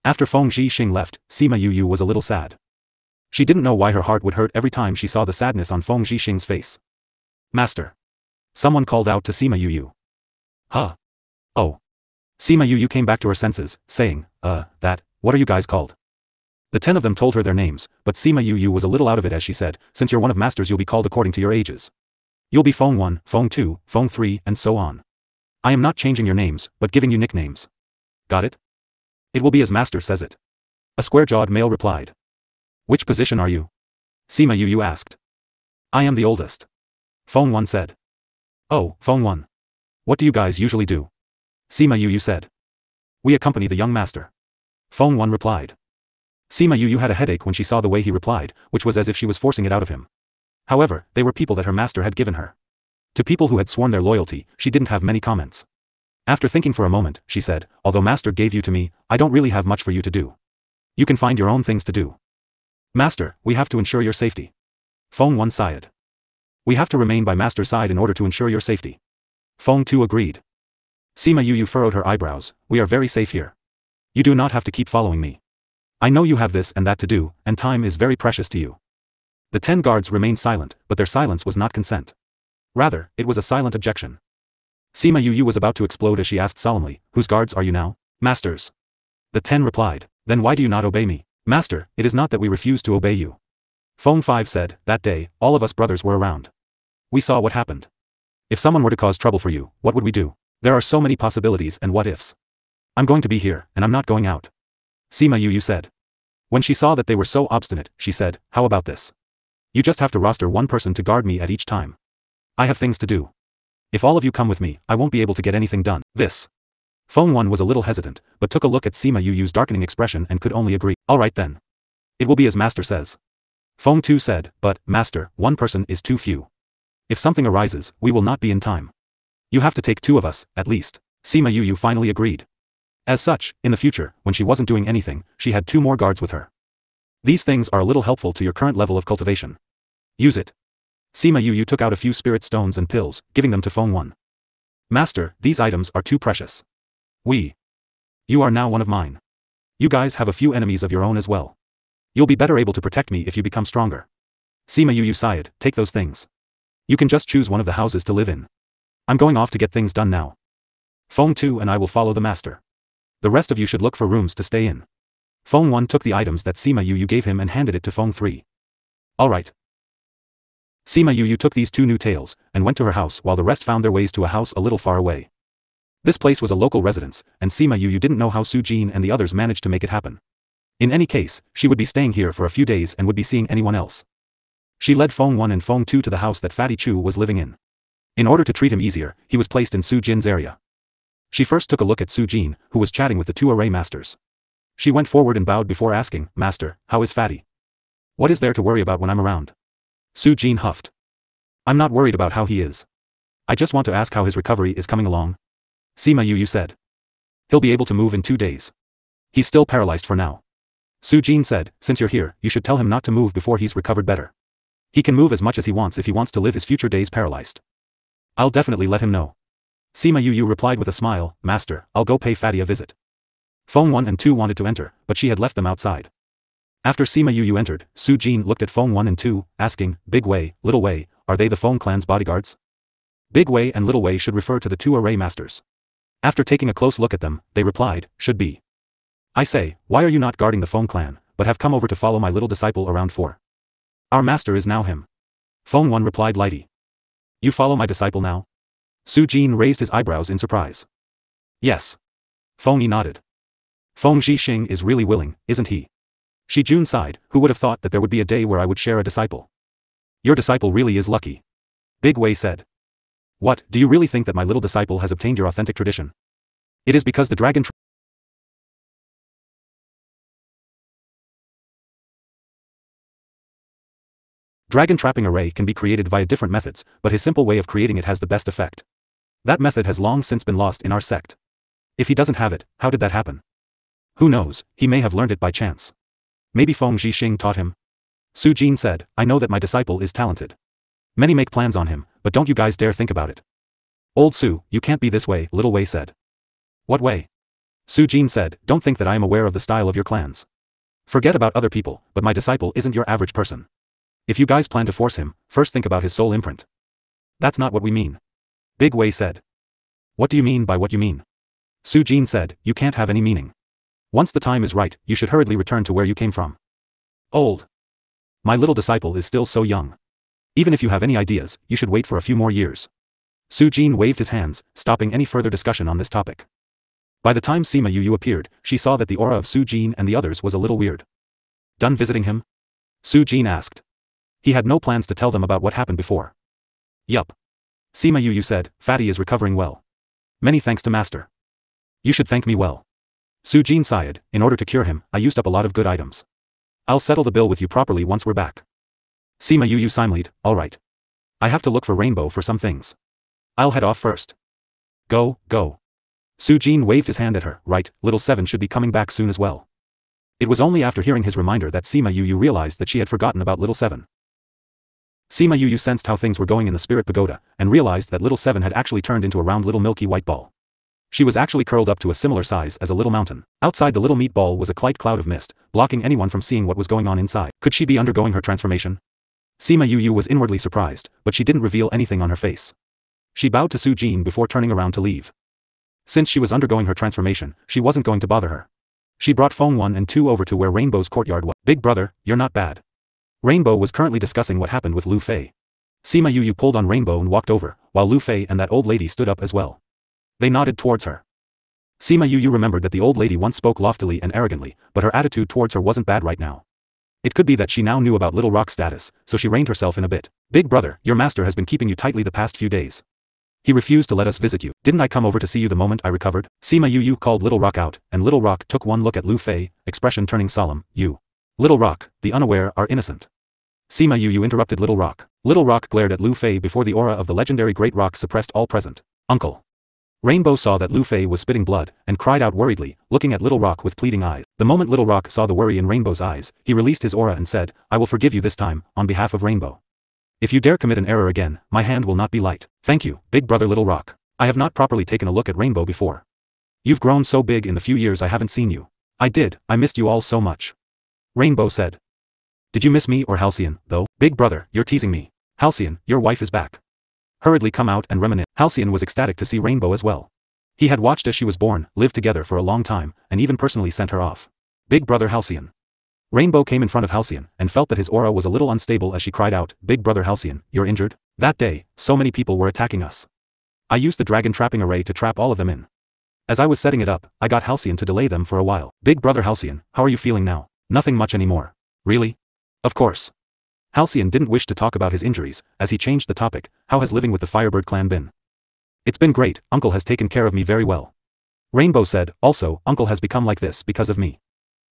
After Feng Zhixing left, Sima Yu was a little sad. She didn't know why her heart would hurt every time she saw the sadness on Feng Zhixing's face. Master. Someone called out to Sima Yu. Huh? Oh. Sima Yu came back to her senses, saying, what are you guys called? The 10 of them told her their names, but Sima Yu was a little out of it as she said, since you're one of masters you'll be called according to your ages. You'll be Feng 1, Feng 2, Feng 3, and so on. I am not changing your names, but giving you nicknames. Got it? It will be as master says it. A square-jawed male replied. Which position are you? Sima Yu asked. I am the oldest. Feng 1 said. Oh, Feng 1. What do you guys usually do? Sima Yu said. We accompany the young master. Feng 1 replied. Sima Yu had a headache when she saw the way he replied, which was as if she was forcing it out of him. However, they were people that her master had given her. To people who had sworn their loyalty, she didn't have many comments. After thinking for a moment, she said, although master gave you to me, I don't really have much for you to do. You can find your own things to do. Master, we have to ensure your safety. Feng 1 sighed. We have to remain by master's side in order to ensure your safety. Feng 2 agreed. Sima Yu furrowed her eyebrows. We are very safe here. You do not have to keep following me. I know you have this and that to do, and time is very precious to you. The 10 guards remained silent, but their silence was not consent. Rather, it was a silent objection. Sima Yu was about to explode as she asked solemnly, whose guards are you now? Masters. The 10 replied. Then why do you not obey me? Master, it is not that we refuse to obey you. Feng 5 said, that day, all of us brothers were around. We saw what happened. If someone were to cause trouble for you, what would we do? There are so many possibilities and what ifs. I'm going to be here, and I'm not going out. Sima Yu said. When she saw that they were so obstinate, she said, how about this? You just have to roster one person to guard me at each time. I have things to do. If all of you come with me, I won't be able to get anything done. This. Feng 1 was a little hesitant, but took a look at Sima Yu's darkening expression and could only agree. Alright then. It will be as master says. Feng 2 said, but, master, one person is too few. If something arises, we will not be in time. You have to take 2 of us, at least. Sima Yu finally agreed. As such, in the future, when she wasn't doing anything, she had 2 more guards with her. These things are a little helpful to your current level of cultivation. Use it. Sima Yu took out a few spirit stones and pills, giving them to Feng 1. Master, these items are too precious. You are now one of mine. You guys have a few enemies of your own as well. You'll be better able to protect me if you become stronger. Sima Yu sighed, take those things. You can just choose one of the houses to live in. I'm going off to get things done now. Feng 2 and I will follow the master. The rest of you should look for rooms to stay in. Feng 1 took the items that Sima Yu gave him and handed it to Feng 3. Alright. Sima Yu took these 2 new tails, and went to her house while the rest found their ways to a house a little far away. This place was a local residence, and Sima Yu didn't know how Su Jin and the others managed to make it happen. In any case, she would be staying here for a few days and would be seeing anyone else. She led Feng 1 and Feng 2 to the house that Fatty Chu was living in. In order to treat him easier, he was placed in Su Jin's area. She first took a look at Su Jin, who was chatting with the 2 array masters. She went forward and bowed before asking, Master, how is Fatty? What is there to worry about when I'm around? Su Jin huffed. I'm not worried about how he is. I just want to ask how his recovery is coming along. Sima Yu said. He'll be able to move in 2 days. He's still paralyzed for now. Su Jin said, since you're here, you should tell him not to move before he's recovered better. He can move as much as he wants if he wants to live his future days paralyzed. I'll definitely let him know. Sima Yu replied with a smile, Master, I'll go pay Fatty a visit. Feng 1 and 2 wanted to enter, but she had left them outside. After Sima Yu entered, Su Jin looked at Feng 1 and 2, asking, Big Wei, Little Wei, are they the Feng clan's bodyguards? Big Wei and Little Wei should refer to the 2 array masters. After taking a close look at them, they replied, should be. I say, why are you not guarding the Feng clan, but have come over to follow my little disciple around for? Our master is now him. Feng 1 replied lightly. You follow my disciple now? Su Jin raised his eyebrows in surprise. Yes. Feng Yi nodded. Feng Zhixing is really willing, isn't he? Shi Jun sighed, who would have thought that there would be a day where I would share a disciple? Your disciple really is lucky. Big Wei said. What, do you really think that my little disciple has obtained your authentic tradition? It is because the dragon trapping array can be created via different methods, but his simple way of creating it has the best effect. That method has long since been lost in our sect. If he doesn't have it, how did that happen? Who knows, he may have learned it by chance. Maybe Feng Zhixing taught him. Su Jin said, I know that my disciple is talented. Many make plans on him, but don't you guys dare think about it. Old Su, you can't be this way, Little Wei said. What way? Su Jin said, don't think that I am aware of the style of your clans. Forget about other people, but my disciple isn't your average person. If you guys plan to force him, first think about his soul imprint. That's not what we mean. Big Wei said. What do you mean by what you mean? Su Jin said, you can't have any meaning. Once the time is right, you should hurriedly return to where you came from. Old. My little disciple is still so young. Even if you have any ideas, you should wait for a few more years. Su Jin waved his hands, stopping any further discussion on this topic. By the time Sima Yu appeared, she saw that the aura of Su Jin and the others was a little weird. Done visiting him? Su Jin asked. He had no plans to tell them about what happened before. Yup. Sima Yu said, Fatty is recovering well. Many thanks to Master. You should thank me well. Su Jin sighed, in order to cure him, I used up a lot of good items. I'll settle the bill with you properly once we're back. Sima Yu simleed, alright. I have to look for Rainbow for some things. I'll head off first. Go, go. Su Jin waved his hand at her, right, little Seven should be coming back soon as well. It was only after hearing his reminder that Sima Yu realized that she had forgotten about little Seven. Sima Yu sensed how things were going in the spirit pagoda, and realized that little Seven had actually turned into a round little milky white ball. She was actually curled up to a similar size as a little mountain. Outside the little meat ball was a light cloud of mist, blocking anyone from seeing what was going on inside. Could she be undergoing her transformation? Sima Yu was inwardly surprised, but she didn't reveal anything on her face. She bowed to Su Jin before turning around to leave. Since she was undergoing her transformation, she wasn't going to bother her. She brought Feng 1 and 2 over to where Rainbow's courtyard was. Big brother, you're not bad. Rainbow was currently discussing what happened with Lu Fei. Sima Yu pulled on Rainbow and walked over, while Lu Fei and that old lady stood up as well. They nodded towards her. Sima Yu remembered that the old lady once spoke loftily and arrogantly, but her attitude towards her wasn't bad right now. It could be that she now knew about Little Rock's status, so she reined herself in a bit. Big brother, your master has been keeping you tightly the past few days. He refused to let us visit you. Didn't I come over to see you the moment I recovered? Sima Yu called Little Rock out, and Little Rock took one look at Lu Fei, expression turning solemn. You. Little Rock, the unaware are innocent. Sima Yu interrupted Little Rock. Little Rock glared at Lu Fei before the aura of the legendary Great Rock suppressed all present. Uncle. Rainbow saw that Lu Fei was spitting blood, and cried out worriedly, looking at Little Rock with pleading eyes. The moment Little Rock saw the worry in Rainbow's eyes, he released his aura and said, I will forgive you this time, on behalf of Rainbow. If you dare commit an error again, my hand will not be light. Thank you, big brother Little Rock. I have not properly taken a look at Rainbow before. You've grown so big in the few years I haven't seen you. I missed you all so much. Rainbow said. Did you miss me or Halcyon, though? Big brother, you're teasing me. Halcyon, your wife is back. Hurriedly come out and reminisce. Halcyon was ecstatic to see Rainbow as well. He had watched as she was born, lived together for a long time, and even personally sent her off. Big brother Halcyon. Rainbow came in front of Halcyon, and felt that his aura was a little unstable as she cried out, Big brother Halcyon, you're injured? That day, so many people were attacking us. I used the dragon trapping array to trap all of them in. As I was setting it up, I got Halcyon to delay them for a while. Big brother Halcyon, how are you feeling now? Nothing much anymore. Really? Of course. Halcyon didn't wish to talk about his injuries, as he changed the topic. How has living with the Firebird clan been? It's been great, Uncle has taken care of me very well. Rainbow said, also, Uncle has become like this because of me.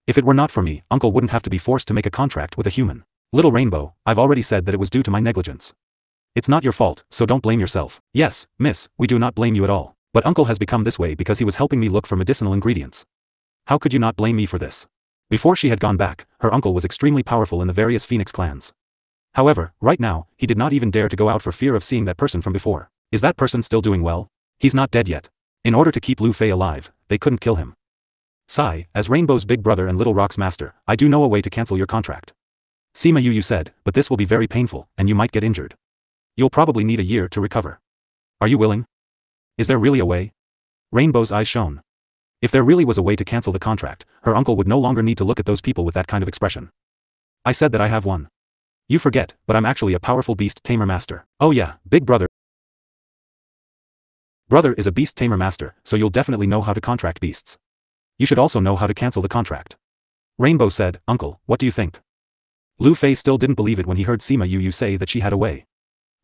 If it were not for me, Uncle wouldn't have to be forced to make a contract with a human. Little Rainbow, I've already said that it was due to my negligence. It's not your fault, so don't blame yourself. Yes, miss, we do not blame you at all. But Uncle has become this way because he was helping me look for medicinal ingredients. How could you not blame me for this? Before she had gone back, her uncle was extremely powerful in the various Phoenix clans. However, right now, he did not even dare to go out for fear of seeing that person from before. Is that person still doing well? He's not dead yet. In order to keep Lu Fei alive, they couldn't kill him. Sigh, as Rainbow's big brother and Little Rock's master, I do know a way to cancel your contract. Sima Yu said, but this will be very painful, and you might get injured. You'll probably need a year to recover. Are you willing? Is there really a way? Rainbow's eyes shone. If there really was a way to cancel the contract, her uncle would no longer need to look at those people with that kind of expression. I said that I have one. You forget, but I'm actually a powerful beast tamer master. Oh yeah, big brother. Brother is a beast tamer master, so you'll definitely know how to contract beasts. You should also know how to cancel the contract. Rainbow said, Uncle, what do you think? Lu Fei still didn't believe it when he heard Sima Yu say that she had a way.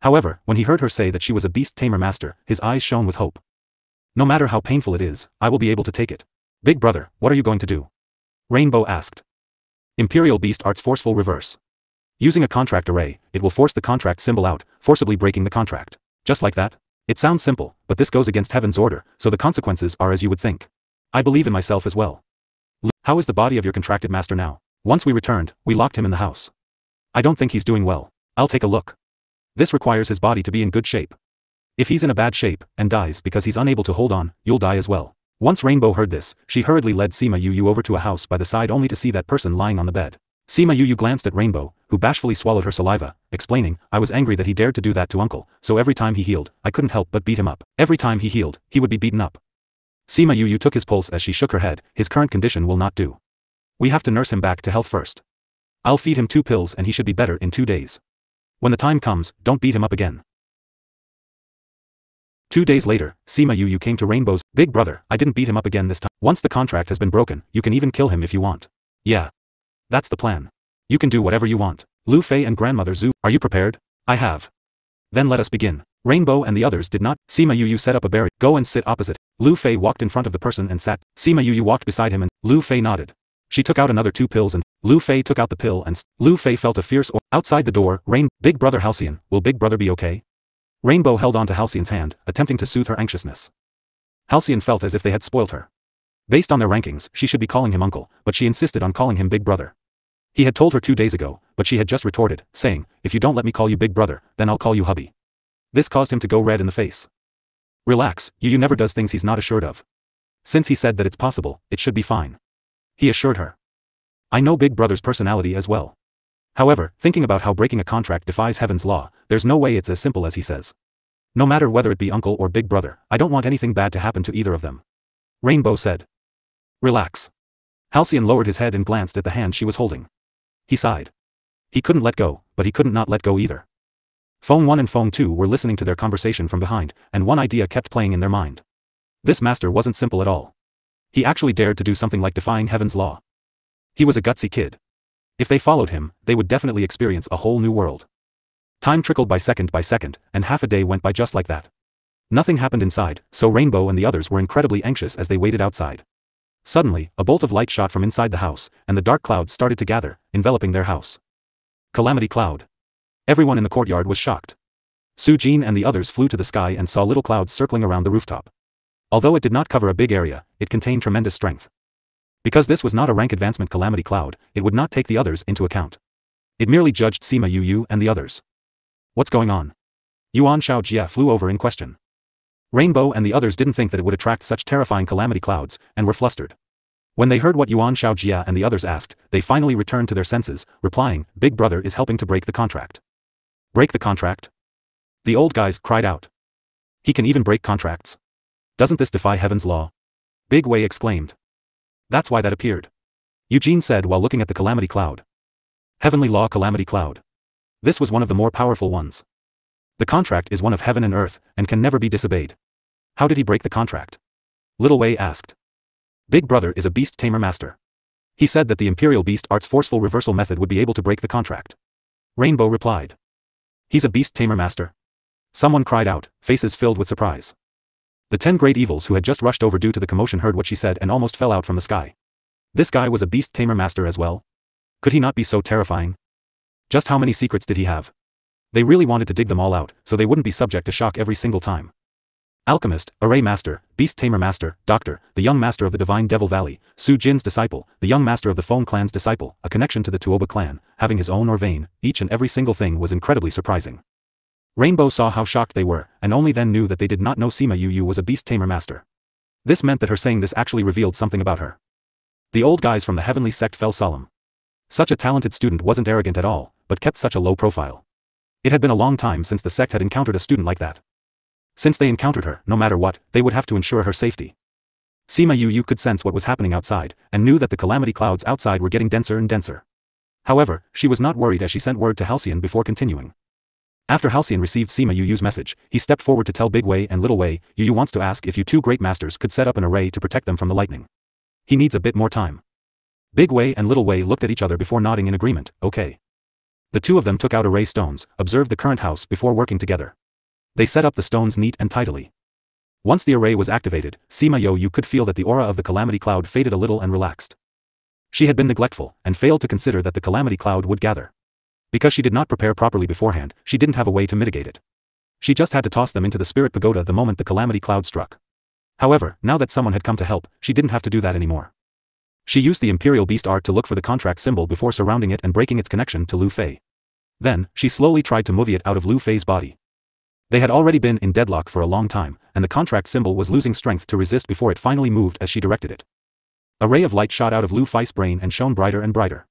However, when he heard her say that she was a beast tamer master, his eyes shone with hope. No matter how painful it is, I will be able to take it. Big brother, what are you going to do? Rainbow asked. Imperial Beast Art's Forceful Reverse. Using a contract array, it will force the contract symbol out, forcibly breaking the contract. Just like that? It sounds simple, but this goes against heaven's order, so the consequences are as you would think. I believe in myself as well. How is the body of your contracted master now? Once we returned, we locked him in the house. I don't think he's doing well. I'll take a look. This requires his body to be in good shape. If he's in a bad shape, and dies because he's unable to hold on, you'll die as well. Once Rainbow heard this, she hurriedly led Sima Yu over to a house by the side only to see that person lying on the bed. Sima Yu glanced at Rainbow, who bashfully swallowed her saliva, explaining, I was angry that he dared to do that to Uncle, so every time he healed, I couldn't help but beat him up. Every time he healed, he would be beaten up. Sima Yu took his pulse as she shook her head, his current condition will not do. We have to nurse him back to health first. I'll feed him 2 pills and he should be better in 2 days. When the time comes, don't beat him up again. 2 days later, Sima Yu came to Rainbow's big brother. I didn't beat him up again this time. Once the contract has been broken, you can even kill him if you want. Yeah. That's the plan. You can do whatever you want. Lu Fei and grandmother Zhu, are you prepared? I have. Then let us begin. Rainbow and the others did not. Sima Yu set up a barrier. Go and sit opposite. Lu Fei walked in front of the person and sat. Sima Yu walked beside him and Lu Fei nodded. She took out another 2 pills and Lu Fei took out the pill and Lu Fei felt a fierce outside the door. Big brother Halcyon, will big brother be okay? Rainbow held on to Halcyon's hand, attempting to soothe her anxiousness. Halcyon felt as if they had spoiled her. Based on their rankings, she should be calling him uncle, but she insisted on calling him big brother. He had told her 2 days ago, but she had just retorted, saying, if you don't let me call you big brother, then I'll call you hubby. This caused him to go red in the face. Relax, Yu never does things he's not assured of. Since he said that it's possible, it should be fine. He assured her. I know big brother's personality as well. However, thinking about how breaking a contract defies heaven's law, there's no way it's as simple as he says. No matter whether it be uncle or big brother, I don't want anything bad to happen to either of them. Rainbow said. Relax. Halcyon lowered his head and glanced at the hand she was holding. He sighed. He couldn't let go, but he couldn't not let go either. Feng 1 and Feng 2 were listening to their conversation from behind, and one idea kept playing in their mind. This master wasn't simple at all. He actually dared to do something like defying heaven's law. He was a gutsy kid. If they followed him, they would definitely experience a whole new world. Time trickled by second, and half a day went by just like that. Nothing happened inside, so Rainbow and the others were incredibly anxious as they waited outside. Suddenly, a bolt of light shot from inside the house, and the dark clouds started to gather, enveloping their house. Calamity cloud. Everyone in the courtyard was shocked. Su Jin and the others flew to the sky and saw little clouds circling around the rooftop. Although it did not cover a big area, it contained tremendous strength. Because this was not a rank advancement calamity cloud, it would not take the others into account. It merely judged Sima Yu and the others. What's going on? Yuan Shaojia flew over in question. Rainbow and the others didn't think that it would attract such terrifying calamity clouds, and were flustered. When they heard what Yuan Shaojia and the others asked, they finally returned to their senses, replying, Big brother is helping to break the contract. Break the contract? The old guys cried out. He can even break contracts? Doesn't this defy heaven's law? Big Wei exclaimed. That's why that appeared. Eugene said while looking at the calamity cloud. Heavenly law calamity cloud. This was one of the more powerful ones. The contract is one of heaven and earth, and can never be disobeyed. How did he break the contract? Little Wei asked. Big brother is a beast tamer master. He said that the Imperial Beast Art's forceful reversal method would be able to break the contract. Rainbow replied. He's a beast tamer master? Someone cried out, faces filled with surprise. The 10 great evils who had just rushed over due to the commotion heard what she said and almost fell out from the sky. This guy was a beast tamer master as well? Could he not be so terrifying? Just how many secrets did he have? They really wanted to dig them all out, so they wouldn't be subject to shock every single time. Alchemist, Array Master, Beast Tamer Master, Doctor, the young master of the Divine Devil Valley, Su Jin's disciple, the young master of the Feng clan's disciple, a connection to the Tuoba clan, having his own or vein, each and every single thing was incredibly surprising. Rainbow saw how shocked they were, and only then knew that they did not know Sima Yu was a Beast Tamer Master. This meant that her saying this actually revealed something about her. The old guys from the heavenly sect fell solemn. Such a talented student wasn't arrogant at all, but kept such a low profile. It had been a long time since the sect had encountered a student like that. Since they encountered her, no matter what, they would have to ensure her safety. Sima Yu could sense what was happening outside, and knew that the calamity clouds outside were getting denser and denser. However, she was not worried as she sent word to Halcyon before continuing. After Halcyon received Sima Yu's message, he stepped forward to tell Big Wei and Little Wei, Yu wants to ask if you 2 great masters could set up an array to protect them from the lightning. He needs a bit more time. Big Wei and Little Wei looked at each other before nodding in agreement, okay. The 2 of them took out array stones, observed the current house before working together. They set up the stones neat and tidily. Once the array was activated, Sima Yu could feel that the aura of the calamity cloud faded a little and relaxed. She had been neglectful, and failed to consider that the calamity cloud would gather. Because she did not prepare properly beforehand, she didn't have a way to mitigate it. She just had to toss them into the spirit pagoda the moment the calamity cloud struck. However, now that someone had come to help, she didn't have to do that anymore. She used the Imperial Beast art to look for the contract symbol before surrounding it and breaking its connection to Lu Fei. Then, she slowly tried to move it out of Lu Fei's body. They had already been in deadlock for a long time, and the contract symbol was losing strength to resist before it finally moved as she directed it. A ray of light shot out of Lu Fei's brain and shone brighter and brighter.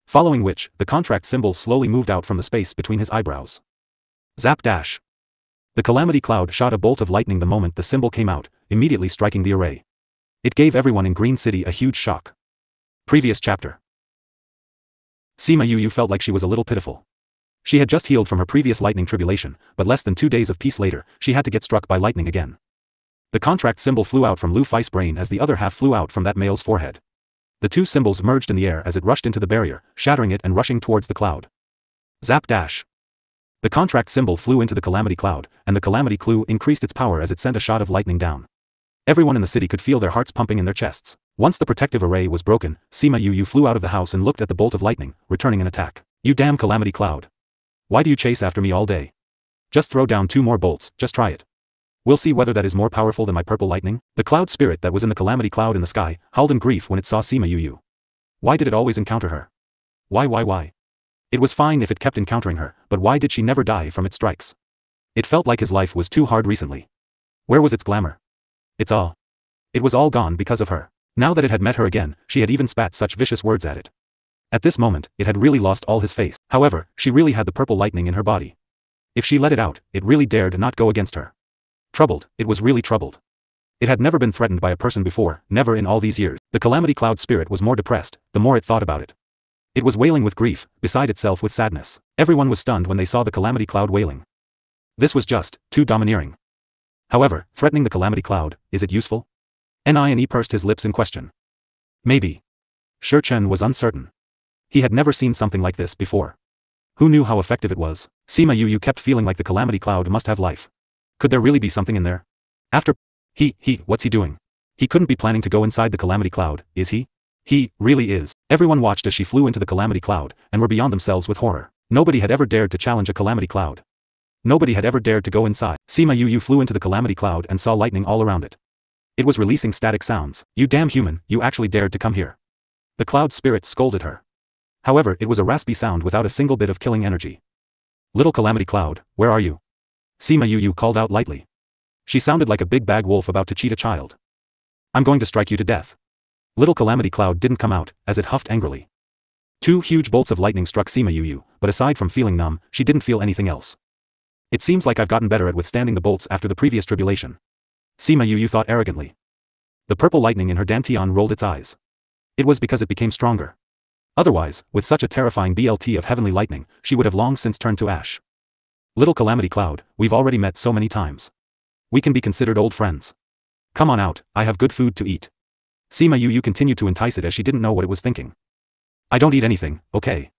Following which, the contract symbol slowly moved out from the space between his eyebrows. Zap dash. The calamity cloud shot a bolt of lightning the moment the symbol came out, immediately striking the array. It gave everyone in Green City a huge shock. Previous chapter. Sima Yu felt like she was a little pitiful. She had just healed from her previous lightning tribulation, but less than 2 days of peace later, she had to get struck by lightning again. The contract symbol flew out from Lu Fei's brain as the other half flew out from that male's forehead. The two symbols merged in the air as it rushed into the barrier, shattering it and rushing towards the cloud. Zap dash. The contract symbol flew into the calamity cloud, and the calamity clue increased its power as it sent a shot of lightning down. Everyone in the city could feel their hearts pumping in their chests. Once the protective array was broken, Sima Yu flew out of the house and looked at the bolt of lightning, returning an attack. You damn calamity cloud. Why do you chase after me all day? Just throw down 2 more bolts, just try it. We'll see whether that is more powerful than my purple lightning. The cloud spirit that was in the calamity cloud in the sky, howled in grief when it saw Sima Yu. Why did it always encounter her? Why? It was fine if it kept encountering her, but why did she never die from its strikes? It felt like his life was too hard recently. Where was its glamour? It was all gone because of her. Now that it had met her again, she had even spat such vicious words at it. At this moment, it had really lost all his face. However, she really had the purple lightning in her body. If she let it out, it really dared not go against her. Troubled, it was really troubled. It had never been threatened by a person before, never in all these years. The calamity cloud spirit was more depressed, the more it thought about it. It was wailing with grief, beside itself with sadness. Everyone was stunned when they saw the calamity cloud wailing. This was just too domineering. However, threatening the calamity cloud, is it useful? Ni pursed his lips in question. Maybe. Shi Chen was uncertain. He had never seen something like this before. Who knew how effective it was? Sima Yu kept feeling like the calamity cloud must have life. Could there really be something in there? After. What's he doing? He couldn't be planning to go inside the calamity cloud, is he? He really is. Everyone watched as she flew into the calamity cloud, and were beyond themselves with horror. Nobody had ever dared to challenge a calamity cloud. Nobody had ever dared to go inside. Sima Yu flew into the calamity cloud and saw lightning all around it. It was releasing static sounds. You damn human, you actually dared to come here. The cloud spirit scolded her. However, it was a raspy sound without a single bit of killing energy. Little calamity cloud, where are you? Sima Yu called out lightly. She sounded like a big bag wolf about to cheat a child. I'm going to strike you to death. Little calamity cloud didn't come out, as it huffed angrily. 2 huge bolts of lightning struck Sima Yu, but aside from feeling numb, she didn't feel anything else. It seems like I've gotten better at withstanding the bolts after the previous tribulation. Sima Yu thought arrogantly. The purple lightning in her dantian rolled its eyes. It was because it became stronger. Otherwise, with such a terrifying BLT of heavenly lightning, she would have long since turned to ash. Little calamity cloud, we've already met so many times. We can be considered old friends. Come on out, I have good food to eat. Sima Yu continued to entice it as she didn't know what it was thinking. I don't eat anything, okay?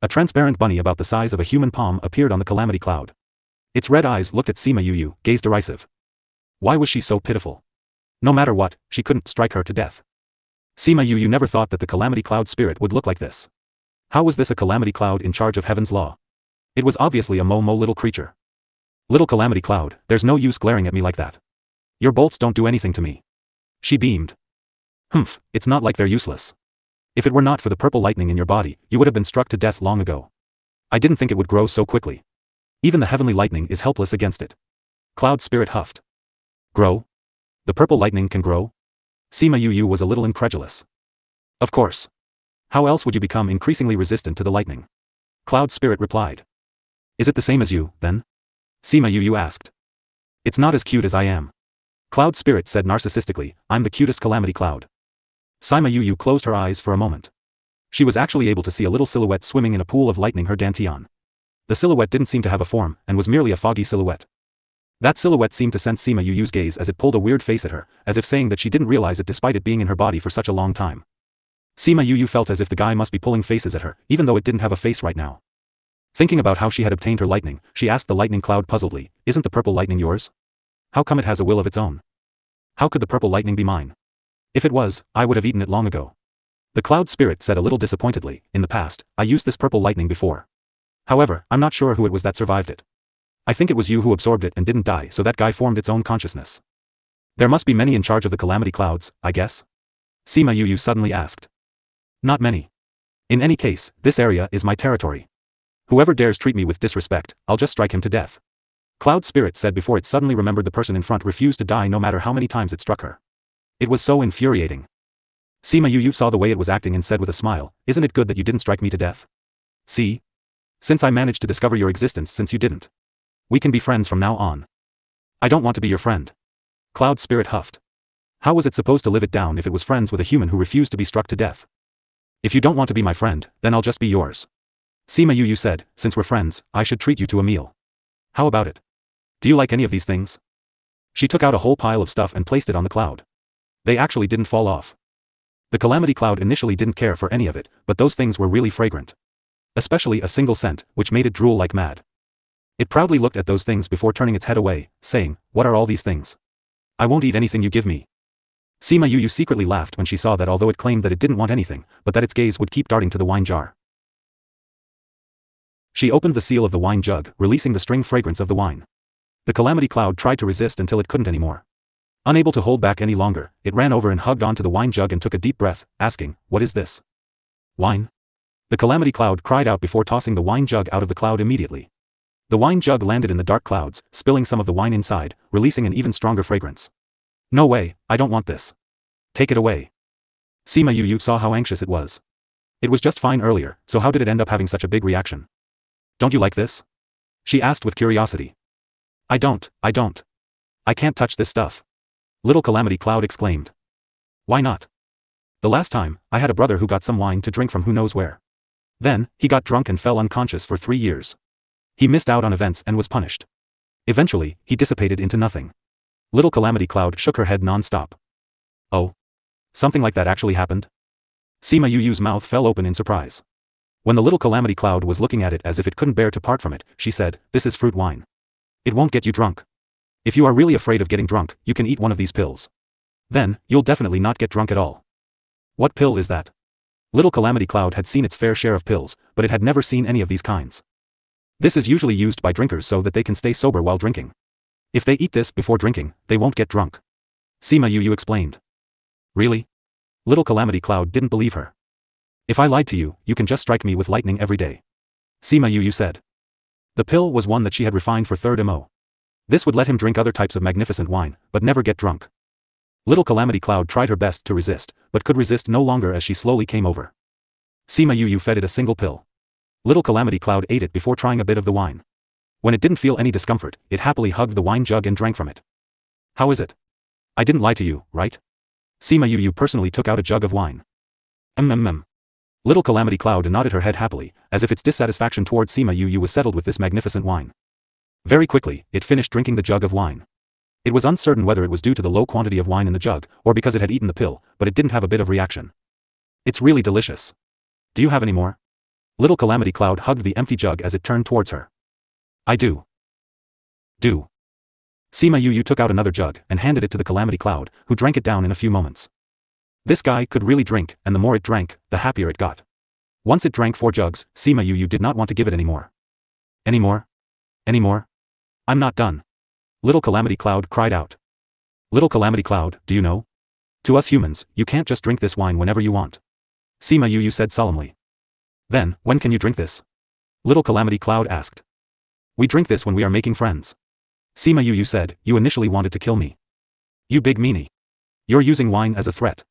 A transparent bunny about the size of a human palm appeared on the calamity cloud. Its red eyes looked at Sima Yu, gaze derisive. Why was she so pitiful? No matter what, she couldn't strike her to death. Sima Yu never thought that the calamity cloud spirit would look like this. How was this a calamity cloud in charge of heaven's law? It was obviously a Momo little creature. Little calamity cloud, there's no use glaring at me like that. Your bolts don't do anything to me. She beamed. Humph, it's not like they're useless. If it were not for the purple lightning in your body, you would have been struck to death long ago. I didn't think it would grow so quickly. Even the heavenly lightning is helpless against it. Cloud spirit huffed. Grow? The purple lightning can grow? Sima Yu was a little incredulous. Of course. How else would you become increasingly resistant to the lightning? Cloud spirit replied. Is it the same as you, then? Sima Yu asked. It's not as cute as I am. Cloud spirit said narcissistically, I'm the cutest calamity cloud. Sima Yu closed her eyes for a moment. She was actually able to see a little silhouette swimming in a pool of lightning her dantian. The silhouette didn't seem to have a form, and was merely a foggy silhouette. That silhouette seemed to sense Sima Yu's gaze as it pulled a weird face at her, as if saying that she didn't realize it despite it being in her body for such a long time. Sima Yu felt as if the guy must be pulling faces at her, even though it didn't have a face right now. Thinking about how she had obtained her lightning, she asked the lightning cloud puzzledly, isn't the purple lightning yours? How come it has a will of its own? How could the purple lightning be mine? If it was, I would have eaten it long ago. The cloud spirit said a little disappointedly, in the past, I used this purple lightning before. However, I'm not sure who it was that survived it. I think it was you who absorbed it and didn't die, so that guy formed its own consciousness. There must be many in charge of the calamity clouds, I guess? Sima Yu suddenly asked. Not many. In any case, this area is my territory. Whoever dares treat me with disrespect, I'll just strike him to death. Cloud Spirit said before it suddenly remembered the person in front refused to die no matter how many times it struck her. It was so infuriating. Sima Yu saw the way it was acting and said with a smile, "Isn't it good that you didn't strike me to death? See? Since I managed to discover your existence since you didn't. We can be friends from now on." "I don't want to be your friend." Cloud Spirit huffed. How was it supposed to live it down if it was friends with a human who refused to be struck to death? "If you don't want to be my friend, then I'll just be yours." Sima Yu said, "Since we're friends, I should treat you to a meal. How about it? Do you like any of these things?" She took out a whole pile of stuff and placed it on the cloud. They actually didn't fall off. The Calamity Cloud initially didn't care for any of it, but those things were really fragrant. Especially a single scent, which made it drool like mad. It proudly looked at those things before turning its head away, saying, "What are all these things? I won't eat anything you give me." Sima Yu secretly laughed when she saw that although it claimed that it didn't want anything, but that its gaze would keep darting to the wine jar. She opened the seal of the wine jug, releasing the string fragrance of the wine. The Calamity Cloud tried to resist until it couldn't anymore. Unable to hold back any longer, it ran over and hugged onto the wine jug and took a deep breath, asking, "What is this? Wine?" The Calamity Cloud cried out before tossing the wine jug out of the cloud immediately. The wine jug landed in the dark clouds, spilling some of the wine inside, releasing an even stronger fragrance. "No way, I don't want this. Take it away." Sima Yu saw how anxious it was. It was just fine earlier, so how did it end up having such a big reaction? "Don't you like this?" she asked with curiosity. I don't. I can't touch this stuff." Little Calamity Cloud exclaimed. "Why not? The last time, I had a brother who got some wine to drink from who knows where. Then, he got drunk and fell unconscious for 3 years. He missed out on events and was punished. Eventually, he dissipated into nothing." Little Calamity Cloud shook her head non-stop. "Oh? Something like that actually happened?" Sima Yu's mouth fell open in surprise. When the Little Calamity Cloud was looking at it as if it couldn't bear to part from it, she said, "This is fruit wine. It won't get you drunk. If you are really afraid of getting drunk, you can eat one of these pills. Then, you'll definitely not get drunk at all." "What pill is that?" Little Calamity Cloud had seen its fair share of pills, but it had never seen any of these kinds. "This is usually used by drinkers so that they can stay sober while drinking. If they eat this before drinking, they won't get drunk." Sima Yu explained. "Really?" Little Calamity Cloud didn't believe her. "If I lied to you, you can just strike me with lightning every day," Sima Yu said. The pill was one that she had refined for third MO. This would let him drink other types of magnificent wine, but never get drunk. Little Calamity Cloud tried her best to resist, but could resist no longer as she slowly came over. Sima Yu fed it a single pill. Little Calamity Cloud ate it before trying a bit of the wine. When it didn't feel any discomfort, it happily hugged the wine jug and drank from it. "How is it? I didn't lie to you, right?" Sima Yu personally took out a jug of wine. Little Calamity Cloud nodded her head happily, as if its dissatisfaction towards Sima Yu was settled with this magnificent wine. Very quickly, it finished drinking the jug of wine. It was uncertain whether it was due to the low quantity of wine in the jug, or because it had eaten the pill, but it didn't have a bit of reaction. "It's really delicious. Do you have any more?" Little Calamity Cloud hugged the empty jug as it turned towards her. "I do." Sima Yu took out another jug and handed it to the Calamity Cloud, who drank it down in a few moments. This guy could really drink, and the more it drank, the happier it got. Once it drank 4 jugs, Sima Yu did not want to give it any more. "Any more? Any more? I'm not done." Little Calamity Cloud cried out. "Little Calamity Cloud, do you know? To us humans, you can't just drink this wine whenever you want," Sima Yu said solemnly. "Then, when can you drink this?" Little Calamity Cloud asked. "We drink this when we are making friends." Sima Yu said, "You initially wanted to kill me. You big meanie. You're using wine as a threat."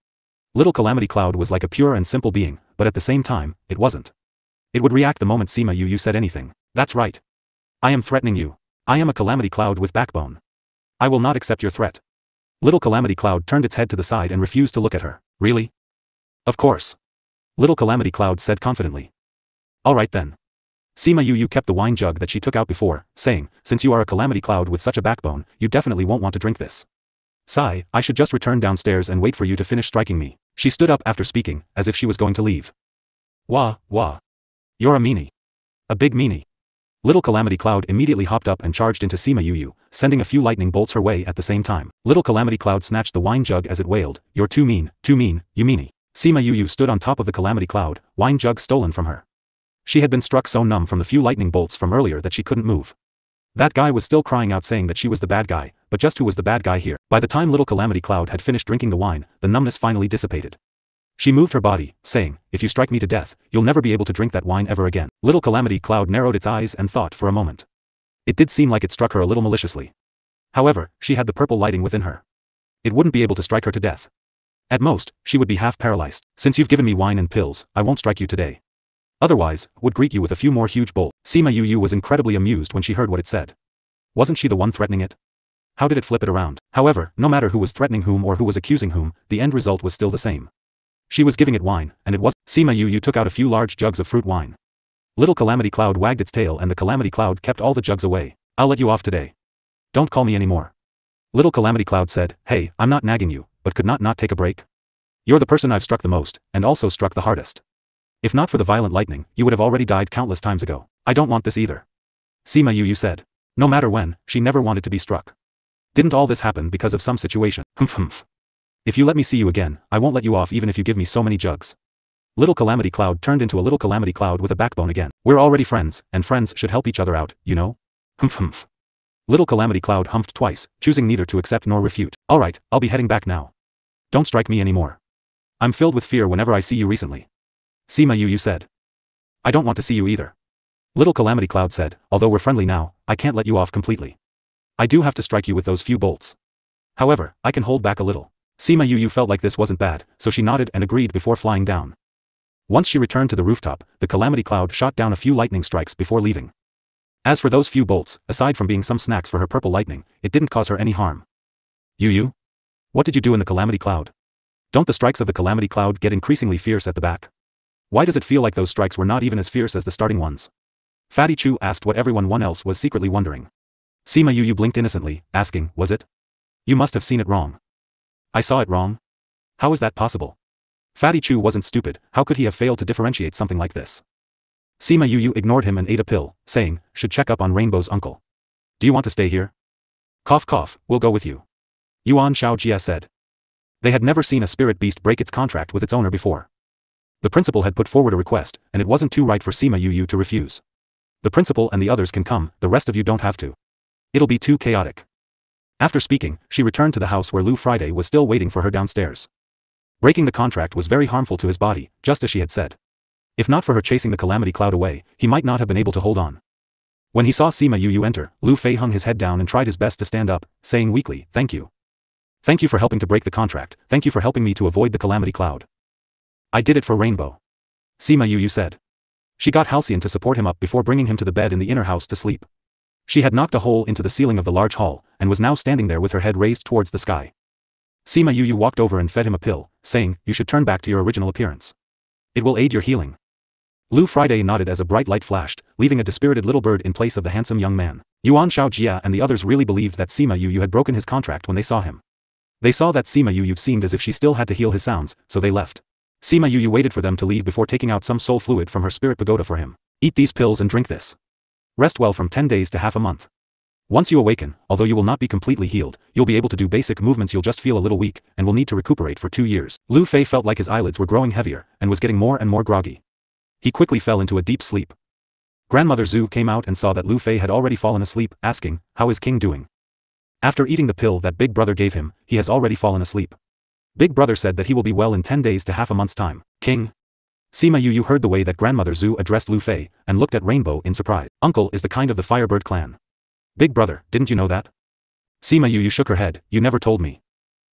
Little Calamity Cloud was like a pure and simple being, but at the same time, it wasn't. It would react the moment Sima Yu said anything. "That's right. I am threatening you. I am a Calamity Cloud with backbone. I will not accept your threat." Little Calamity Cloud turned its head to the side and refused to look at her. "Really?" "Of course." Little Calamity Cloud said confidently. "All right then." Sima Yu kept the wine jug that she took out before, saying, "Since you are a Calamity Cloud with such a backbone, you definitely won't want to drink this. Sigh, I should just return downstairs and wait for you to finish striking me." She stood up after speaking, as if she was going to leave. Wah. You're a meanie. A big meanie." Little Calamity Cloud immediately hopped up and charged into Sima Yu, sending a few lightning bolts her way at the same time. Little Calamity Cloud snatched the wine jug as it wailed, "You're too mean, you meanie." Sima Yu stood on top of the Calamity Cloud, wine jug stolen from her. She had been struck so numb from the few lightning bolts from earlier that she couldn't move. That guy was still crying out saying that she was the bad guy, but just who was the bad guy here? By the time Little Calamity Cloud had finished drinking the wine, the numbness finally dissipated. She moved her body, saying, "If you strike me to death, you'll never be able to drink that wine ever again." Little Calamity Cloud narrowed its eyes and thought for a moment. It did seem like it struck her a little maliciously. However, she had the purple lighting within her. It wouldn't be able to strike her to death. At most, she would be half paralyzed. Since you've given me wine and pills, I won't strike you today. Otherwise, would greet you with a few more huge bolts. Sima Yu was incredibly amused when she heard what it said. Wasn't she the one threatening it? How did it flip it around? However, no matter who was threatening whom or who was accusing whom, the end result was still the same. She was giving it wine, and it was. Sima Yu took out a few large jugs of fruit wine. Little Calamity Cloud wagged its tail and the Calamity Cloud kept all the jugs away. I'll let you off today. Don't call me anymore. Little Calamity Cloud said, hey, I'm not nagging you, but could not take a break? You're the person I've struck the most, and also struck the hardest. If not for the violent lightning, you would have already died countless times ago. I don't want this either. Sima Yu said. No matter when, she never wanted to be struck. Didn't all this happen because of some situation? Humph. If you let me see you again, I won't let you off even if you give me so many jugs. Little Calamity Cloud turned into a little Calamity Cloud with a backbone again. We're already friends, and friends should help each other out, you know? Humph. Little Calamity Cloud humphed twice, choosing neither to accept nor refute. Alright, I'll be heading back now. Don't strike me anymore. I'm filled with fear whenever I see you recently. Sima Yu said. I don't want to see you either. Little Calamity Cloud said, although we're friendly now, I can't let you off completely. I do have to strike you with those few bolts. However, I can hold back a little. Sima Yu felt like this wasn't bad, so she nodded and agreed before flying down. Once she returned to the rooftop, the Calamity Cloud shot down a few lightning strikes before leaving. As for those few bolts, aside from being some snacks for her purple lightning, it didn't cause her any harm. Yu? What did you do in the Calamity Cloud? Don't the strikes of the Calamity Cloud get increasingly fierce at the back? Why does it feel like those strikes were not even as fierce as the starting ones? Fatty Chu asked what everyone else was secretly wondering. Sima Yu blinked innocently, asking, was it? You must have seen it wrong. I saw it wrong? How is that possible? Fatty Chu wasn't stupid, how could he have failed to differentiate something like this? Sima Yu ignored him and ate a pill, saying, should check up on Rainbow's uncle. Do you want to stay here? Cough, we'll go with you. Yuan Xiaojia said. They had never seen a spirit beast break its contract with its owner before. The principal had put forward a request, and it wasn't too right for Sima Yu to refuse. The principal and the others can come, the rest of you don't have to. It'll be too chaotic. After speaking, she returned to the house where Lu Friday was still waiting for her downstairs. Breaking the contract was very harmful to his body, just as she had said. If not for her chasing the Calamity Cloud away, he might not have been able to hold on. When he saw Sima Yu enter, Lu Fei hung his head down and tried his best to stand up, saying weakly, thank you. Thank you for helping to break the contract, thank you for helping me to avoid the Calamity Cloud. I did it for Rainbow. Sima Yu said. She got Halcyon to support him up before bringing him to the bed in the inner house to sleep. She had knocked a hole into the ceiling of the large hall, and was now standing there with her head raised towards the sky. Sima Yu walked over and fed him a pill, saying, you should turn back to your original appearance. It will aid your healing. Lu Friday nodded as a bright light flashed, leaving a dispirited little bird in place of the handsome young man. Yuan Xiaojia and the others really believed that Sima Yu had broken his contract when they saw him. They saw that Sima Yu seemed as if she still had to heal his sounds, so they left. Sima Yu waited for them to leave before taking out some soul fluid from her spirit pagoda for him. Eat these pills and drink this. Rest well from 10 days to half a month. Once you awaken, although you will not be completely healed, you'll be able to do basic movements. You'll just feel a little weak, and will need to recuperate for 2 years. Lu Fei felt like his eyelids were growing heavier, and was getting more and more groggy. He quickly fell into a deep sleep. Grandmother Zhu came out and saw that Lu Fei had already fallen asleep, asking, how is King doing? After eating the pill that Big Brother gave him, he has already fallen asleep. Big Brother said that he will be well in 10 days to half a month's time. King? Sima Yu heard the way that Grandmother Zhu addressed Lu Fei, and looked at Rainbow in surprise. Uncle is the kind of the Firebird clan. Big Brother, didn't you know that? Sima Yu shook her head, you never told me.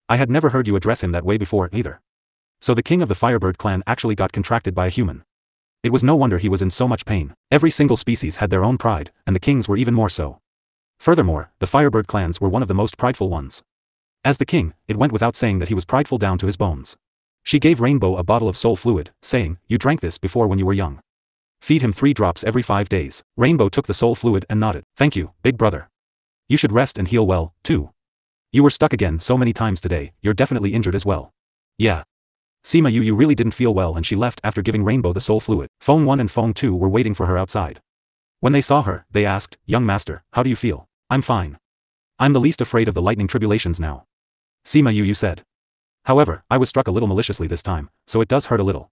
I had never heard you address him that way before, either. So the king of the Firebird clan actually got contracted by a human. It was no wonder he was in so much pain. Every single species had their own pride, and the kings were even more so. Furthermore, the Firebird clans were one of the most prideful ones. As the king, it went without saying that he was prideful down to his bones. She gave Rainbow a bottle of soul fluid, saying, you drank this before when you were young. Feed him 3 drops every 5 days. Rainbow took the soul fluid and nodded. Thank you, Big Brother. You should rest and heal well, too. You were stuck again so many times today, you're definitely injured as well. Yeah. Sima Yu really didn't feel well and she left after giving Rainbow the soul fluid. Phone 1 and Phone 2 were waiting for her outside. When they saw her, they asked, young master, how do you feel? I'm fine. I'm the least afraid of the lightning tribulations now. Sima Yu said. However, I was struck a little maliciously this time, so it does hurt a little.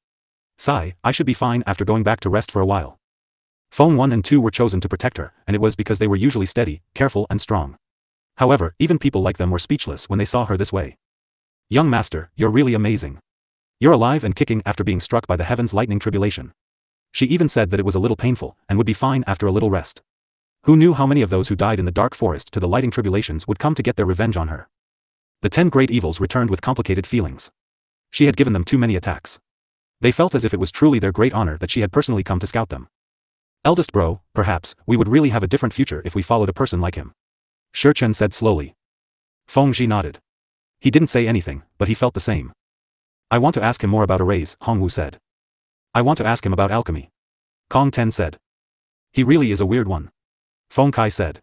Sigh, I should be fine after going back to rest for a while. Phone 1 and 2 were chosen to protect her, and it was because they were usually steady, careful and strong. However, even people like them were speechless when they saw her this way. Young master, you're really amazing. You're alive and kicking after being struck by the heaven's lightning tribulation. She even said that it was a little painful, and would be fine after a little rest. Who knew how many of those who died in the dark forest to the lighting tribulations would come to get their revenge on her? The 10 great evils returned with complicated feelings. She had given them too many attacks. They felt as if it was truly their great honor that she had personally come to scout them. Eldest bro, perhaps, we would really have a different future if we followed a person like him. Shurchen said slowly. Feng Zhi nodded. He didn't say anything, but he felt the same. I want to ask him more about arrays, Hongwu said. I want to ask him about alchemy. Kong Ten said. He really is a weird one. Feng Kai said.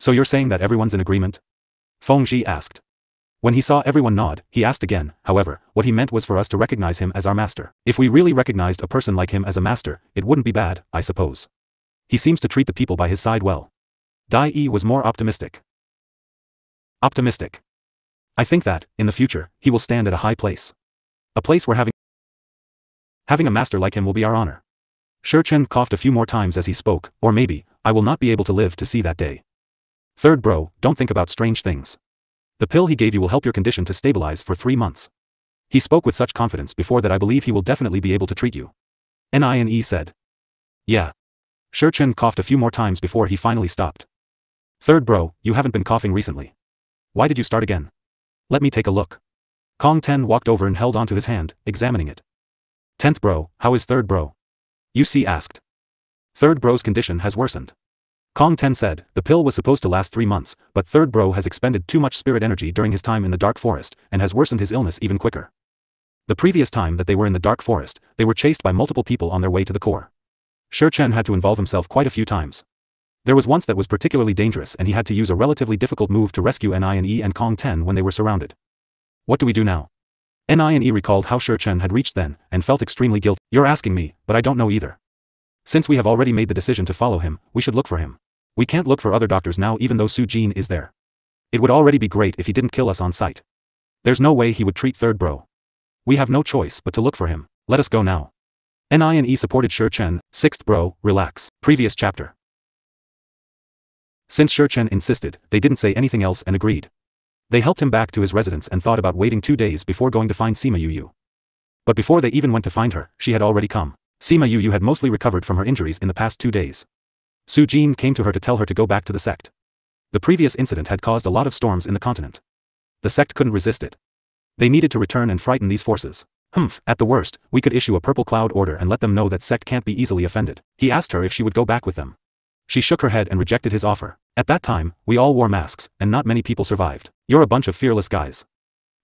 So you're saying that everyone's in agreement? Feng Zhi asked. When he saw everyone nod, he asked again, however, what he meant was for us to recognize him as our master. If we really recognized a person like him as a master, it wouldn't be bad, I suppose. He seems to treat the people by his side well. Dai Yi was more optimistic. Optimistic. I think that, in the future, he will stand at a high place. A place where having a master like him will be our honor. Shurchen coughed a few more times as he spoke, or maybe, I will not be able to live to see that day. Third bro, don't think about strange things. The pill he gave you will help your condition to stabilize for 3 months. He spoke with such confidence before that I believe he will definitely be able to treat you. Nine said. Yeah. Shurchen coughed a few more times before he finally stopped. Third bro, you haven't been coughing recently. Why did you start again? Let me take a look. Kong Ten walked over and held onto his hand, examining it. 10th bro, how is third bro? UC asked. Third bro's condition has worsened. Kong Ten said, the pill was supposed to last 3 months, but third bro has expended too much spirit energy during his time in the dark forest, and has worsened his illness even quicker. The previous time that they were in the dark forest, they were chased by multiple people on their way to the core. Shurchen had to involve himself quite a few times. There was once that was particularly dangerous and he had to use a relatively difficult move to rescue Nine and Kong Ten when they were surrounded. What do we do now? Nine recalled how Shurchen had reached then, and felt extremely guilty. You're asking me, but I don't know either. Since we have already made the decision to follow him, we should look for him. We can't look for other doctors now even though Su Jin is there. It would already be great if he didn't kill us on sight. There's no way he would treat third bro. We have no choice but to look for him. Let us go now. Nine supported Shurchen. 6th bro, relax. Previous chapter. Since Shurchen insisted, they didn't say anything else and agreed. They helped him back to his residence and thought about waiting 2 days before going to find Sima Yu. But before they even went to find her, she had already come. Sima Yu had mostly recovered from her injuries in the past 2 days. Su Jin came to her to tell her to go back to the sect. The previous incident had caused a lot of storms in the continent. The sect couldn't resist it. They needed to return and frighten these forces. At the worst, we could issue a purple cloud order and let them know that sect can't be easily offended. He asked her if she would go back with them. She shook her head and rejected his offer. At that time, we all wore masks, and not many people survived. You're a bunch of fearless guys.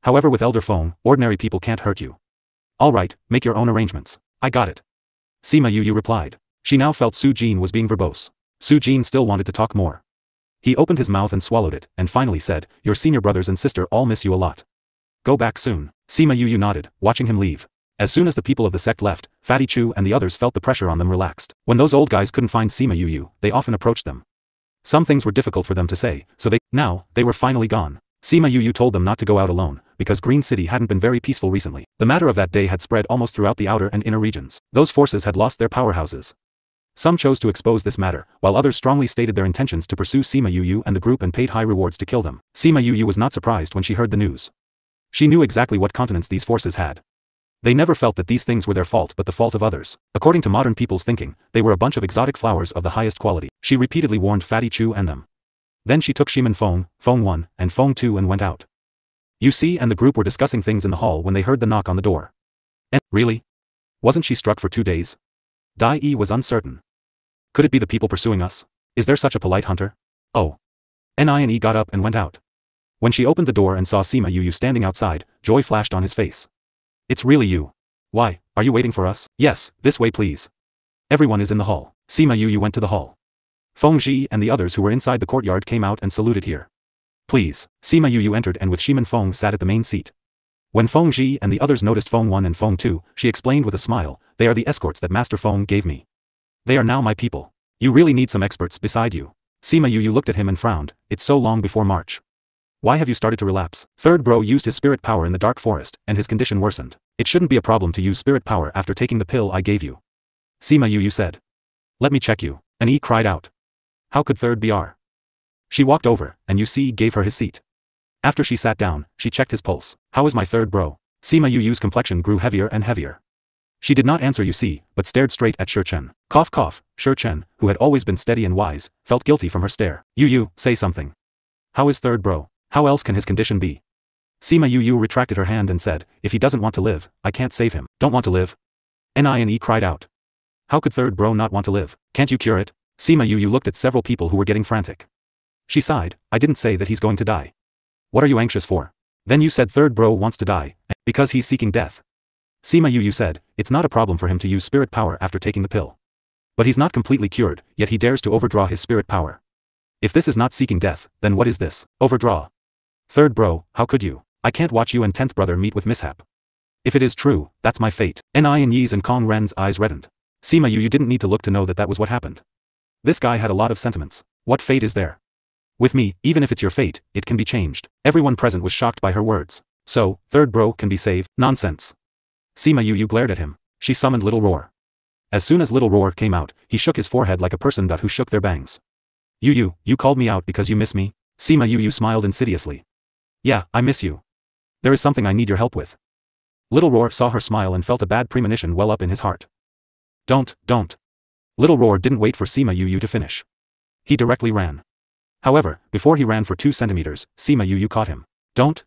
However, with Elder Feng, ordinary people can't hurt you. All right, make your own arrangements. I got it. Sima Yu replied. She now felt Su Jin was being verbose. Su Jin still wanted to talk more. He opened his mouth and swallowed it, and finally said, your senior brothers and sister all miss you a lot. Go back soon. Sima Yu nodded, watching him leave. As soon as the people of the sect left, Fatty Chu and the others felt the pressure on them relaxed. When those old guys couldn't find Sima Yu, they often approached them. Some things were difficult for them to say, so they were finally gone. Sima Yu told them not to go out alone, because Green City hadn't been very peaceful recently. The matter of that day had spread almost throughout the outer and inner regions. Those forces had lost their powerhouses. Some chose to expose this matter, while others strongly stated their intentions to pursue Sima Yu and the group and paid high rewards to kill them. Sima Yu was not surprised when she heard the news. She knew exactly what continents these forces had. They never felt that these things were their fault but the fault of others. According to modern people's thinking, they were a bunch of exotic flowers of the highest quality. She repeatedly warned Fatty Chu and them. Then she took Shiman Feng, Feng 1, and Feng 2 and went out. UC and the group were discussing things in the hall when they heard the knock on the door. And, really? Wasn't she struck for 2 days? Dai Yi was uncertain. Could it be the people pursuing us? Is there such a polite hunter? Oh. Nine got up and went out. When she opened the door and saw Sima Yu standing outside, joy flashed on his face. It's really you. Why, are you waiting for us? Yes, this way please. Everyone is in the hall. Sima Yu went to the hall. Feng Zhi and the others who were inside the courtyard came out and saluted here. Please. Sima Yu entered and with Shiman Feng sat at the main seat. When Feng Zhi and the others noticed Feng 1 and Feng 2, she explained with a smile, they are the escorts that Master Feng gave me. They are now my people. You really need some experts beside you. Sima Yu looked at him and frowned, it's so long before March. Why have you started to relapse? Third bro used his spirit power in the dark forest, and his condition worsened. It shouldn't be a problem to use spirit power after taking the pill I gave you. Sima Yu said. Let me check you. And he cried out. How could third be R? She walked over, and UC gave her his seat. After she sat down, she checked his pulse. How is my third bro? Sima Yu's complexion grew heavier and heavier. She did not answer you see, but stared straight at Shi. Cough cough, Shi, who had always been steady and wise, felt guilty from her stare. You, say something. How is third bro? How else can his condition be? Sima Yu retracted her hand and said, if he doesn't want to live, I can't save him. Don't want to live? Nie cried out. How could third bro not want to live? Can't you cure it? Sima Yu looked at several people who were getting frantic. She sighed, I didn't say that he's going to die. What are you anxious for? Then you said third bro wants to die, because he's seeking death. Sima Yu said, it's not a problem for him to use spirit power after taking the pill. But he's not completely cured, yet he dares to overdraw his spirit power. If this is not seeking death, then what is this? Overdraw. Third bro, how could you? I can't watch you and 10th brother meet with mishap. If it is true, that's my fate. Ni's and Kong Ren's eyes reddened. Sima Yu didn't need to look to know that was what happened. This guy had a lot of sentiments. What fate is there? With me, even if it's your fate, it can be changed. Everyone present was shocked by her words. So, third bro can be saved? Nonsense. Sima Yu glared at him. She summoned Little Roar. As soon as Little Roar came out, he shook his forehead like a person who shook their bangs. You called me out because you miss me? Sima Yu smiled insidiously. Yeah, I miss you. There is something I need your help with. Little Roar saw her smile and felt a bad premonition well up in his heart. Don't. Little Roar didn't wait for Sima Yu to finish. He directly ran. However, before he ran for 2 centimeters, Sima Yu caught him. Don't,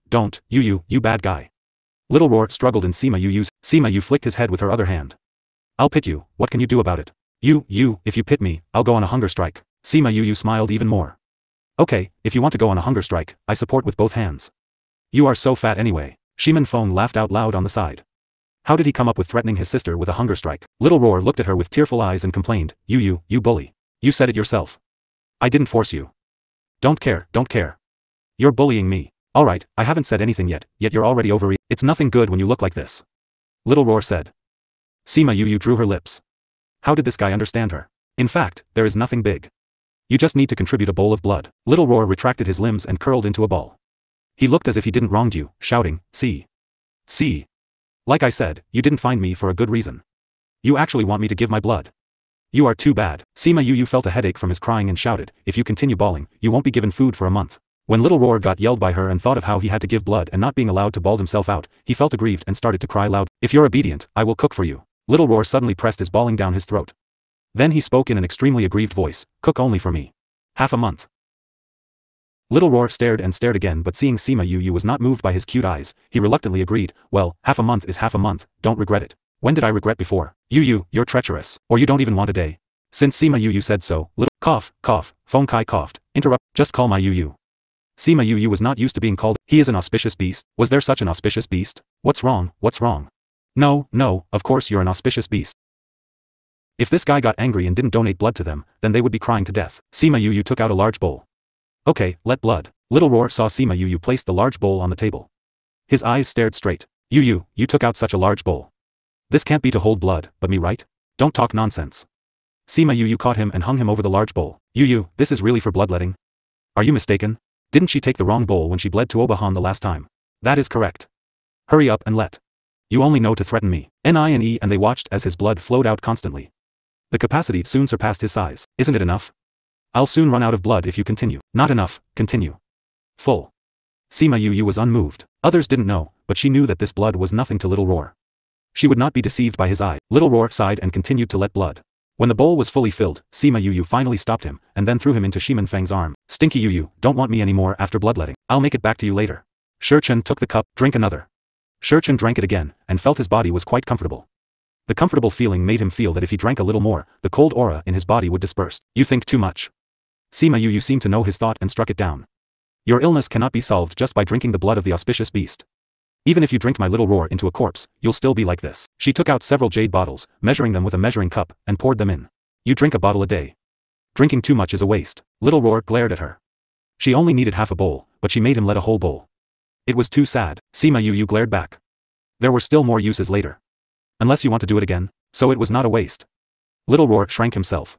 you bad guy. Little Roar struggled in Sima Yu flicked his head with her other hand. I'll pit you, what can you do about it? If you pit me, I'll go on a hunger strike. Sima Yu smiled even more. Okay, if you want to go on a hunger strike, I support with both hands. You are so fat anyway. Shimin Feng laughed out loud on the side. How did he come up with threatening his sister with a hunger strike? Little Roar looked at her with tearful eyes and complained, you bully. You said it yourself. I didn't force you. Don't care. You're bullying me. Alright, I haven't said anything yet you're already over it. It's nothing good when you look like this. Little Roar said. Sima Yu drew her lips. How did this guy understand her? In fact, there is nothing big. You just need to contribute a bowl of blood. Little Roar retracted his limbs and curled into a ball. He looked as if he didn't wronged you, shouting, see. Like I said, you didn't find me for a good reason. You actually want me to give my blood. You are too bad. Sima Yu felt a headache from his crying and shouted, if you continue bawling, you won't be given food for a month. When Little Roar got yelled by her and thought of how he had to give blood and not being allowed to bawl himself out, he felt aggrieved and started to cry loud. If you're obedient, I will cook for you. Little Roar suddenly pressed his bawling down his throat. Then he spoke in an extremely aggrieved voice, cook only for me. Half a month. Little Roar stared and stared again, but seeing Sima Yu was not moved by his cute eyes, he reluctantly agreed, well, half a month is half a month, don't regret it. When did I regret before? You're treacherous. Or you don't even want a day. Since Sima Yu said so, little cough, Feng Kai coughed, interrupt, just call my Yu. Sima Yu was not used to being called, he is an auspicious beast. Was there such an auspicious beast? What's wrong? No, of course you're an auspicious beast. If this guy got angry and didn't donate blood to them, then they would be crying to death. Sima Yu took out a large bowl. Okay, let blood. Little Roar saw Sima Yu place the large bowl on the table. His eyes stared straight. You took out such a large bowl. This can't be to hold blood, but me right? Don't talk nonsense. Sima Yu caught him and hung him over the large bowl. This is really for bloodletting? Are you mistaken? Didn't she take the wrong bowl when she bled to Obahan the last time? That is correct. Hurry up and let. You only know to threaten me. And they watched as his blood flowed out constantly. The capacity soon surpassed his size. Isn't it enough? I'll soon run out of blood if you continue. Not enough, continue. Full. Sima Yu was unmoved. Others didn't know, but she knew that this blood was nothing to Little Roar. She would not be deceived by his eye. Little Roar sighed and continued to let blood. When the bowl was fully filled, Sima Yu finally stopped him, and then threw him into Shimin Feng's arm. Stinky Yu, don't want me anymore after bloodletting. I'll make it back to you later. Shi took the cup, drink another. Shi drank it again, and felt his body was quite comfortable. The comfortable feeling made him feel that if he drank a little more, the cold aura in his body would disperse. You think too much. Sima Yu seemed to know his thought and struck it down. Your illness cannot be solved just by drinking the blood of the auspicious beast. Even if you drink my Little Roar into a corpse, you'll still be like this. She took out several jade bottles, measuring them with a measuring cup, and poured them in. You drink a bottle a day. Drinking too much is a waste. Little Roar glared at her. She only needed half a bowl, but she made him let a whole bowl. It was too sad. Sima Yu glared back. There were still more uses later. Unless you want to do it again, so it was not a waste. Little Roar shrank himself.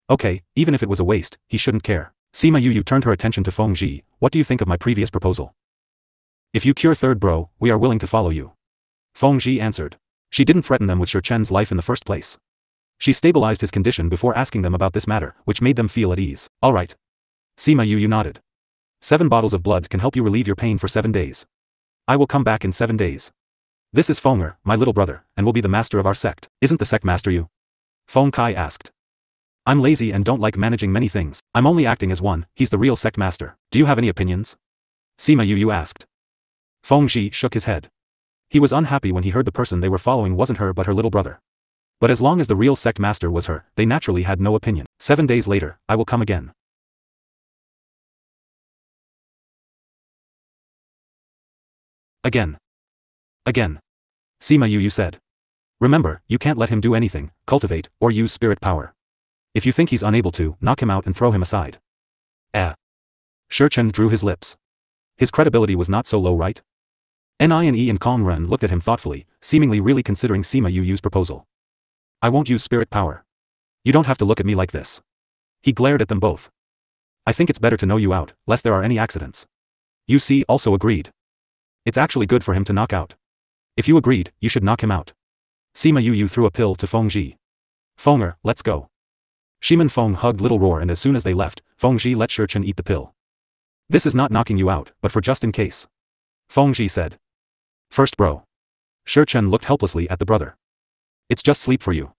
Okay, even if it was a waste, he shouldn't care. Sima Yu turned her attention to Feng Ji. What do you think of my previous proposal? If you cure third bro, we are willing to follow you. Feng Ji answered. She didn't threaten them with Shi Chen's life in the first place. She stabilized his condition before asking them about this matter, which made them feel at ease. Alright. Sima Yu nodded. 7 bottles of blood can help you relieve your pain for 7 days. I will come back in 7 days. This is Fenger, my little brother, and will be the master of our sect. Isn't the sect master you? Feng Kai asked. I'm lazy and don't like managing many things. I'm only acting as one, he's the real sect master. Do you have any opinions? Sima Yu asked. Feng Ji shook his head. He was unhappy when he heard the person they were following wasn't her but her little brother. But as long as the real sect master was her, they naturally had no opinion. 7 days later, I will come again. Again. Sima Yu said. Remember, you can't let him do anything, cultivate, or use spirit power. If you think he's unable to, knock him out and throw him aside. Shi Chen drew his lips. His credibility was not so low, right? Nie and Kong Ren looked at him thoughtfully, seemingly really considering Sima Yu's proposal. I won't use spirit power. You don't have to look at me like this. He glared at them both. I think it's better to know you out, lest there are any accidents. Yu Si also agreed. It's actually good for him to knock out. If you agreed, you should knock him out. Sima Yu threw a pill to Feng Ji. Fenger, let's go. Shiman Feng hugged Little Roar and as soon as they left, Feng Ji let Shi Chen eat the pill. This is not knocking you out, but for just in case. Feng Ji said. First bro. Shi Chen looked helplessly at the brother. It's just sleep for you.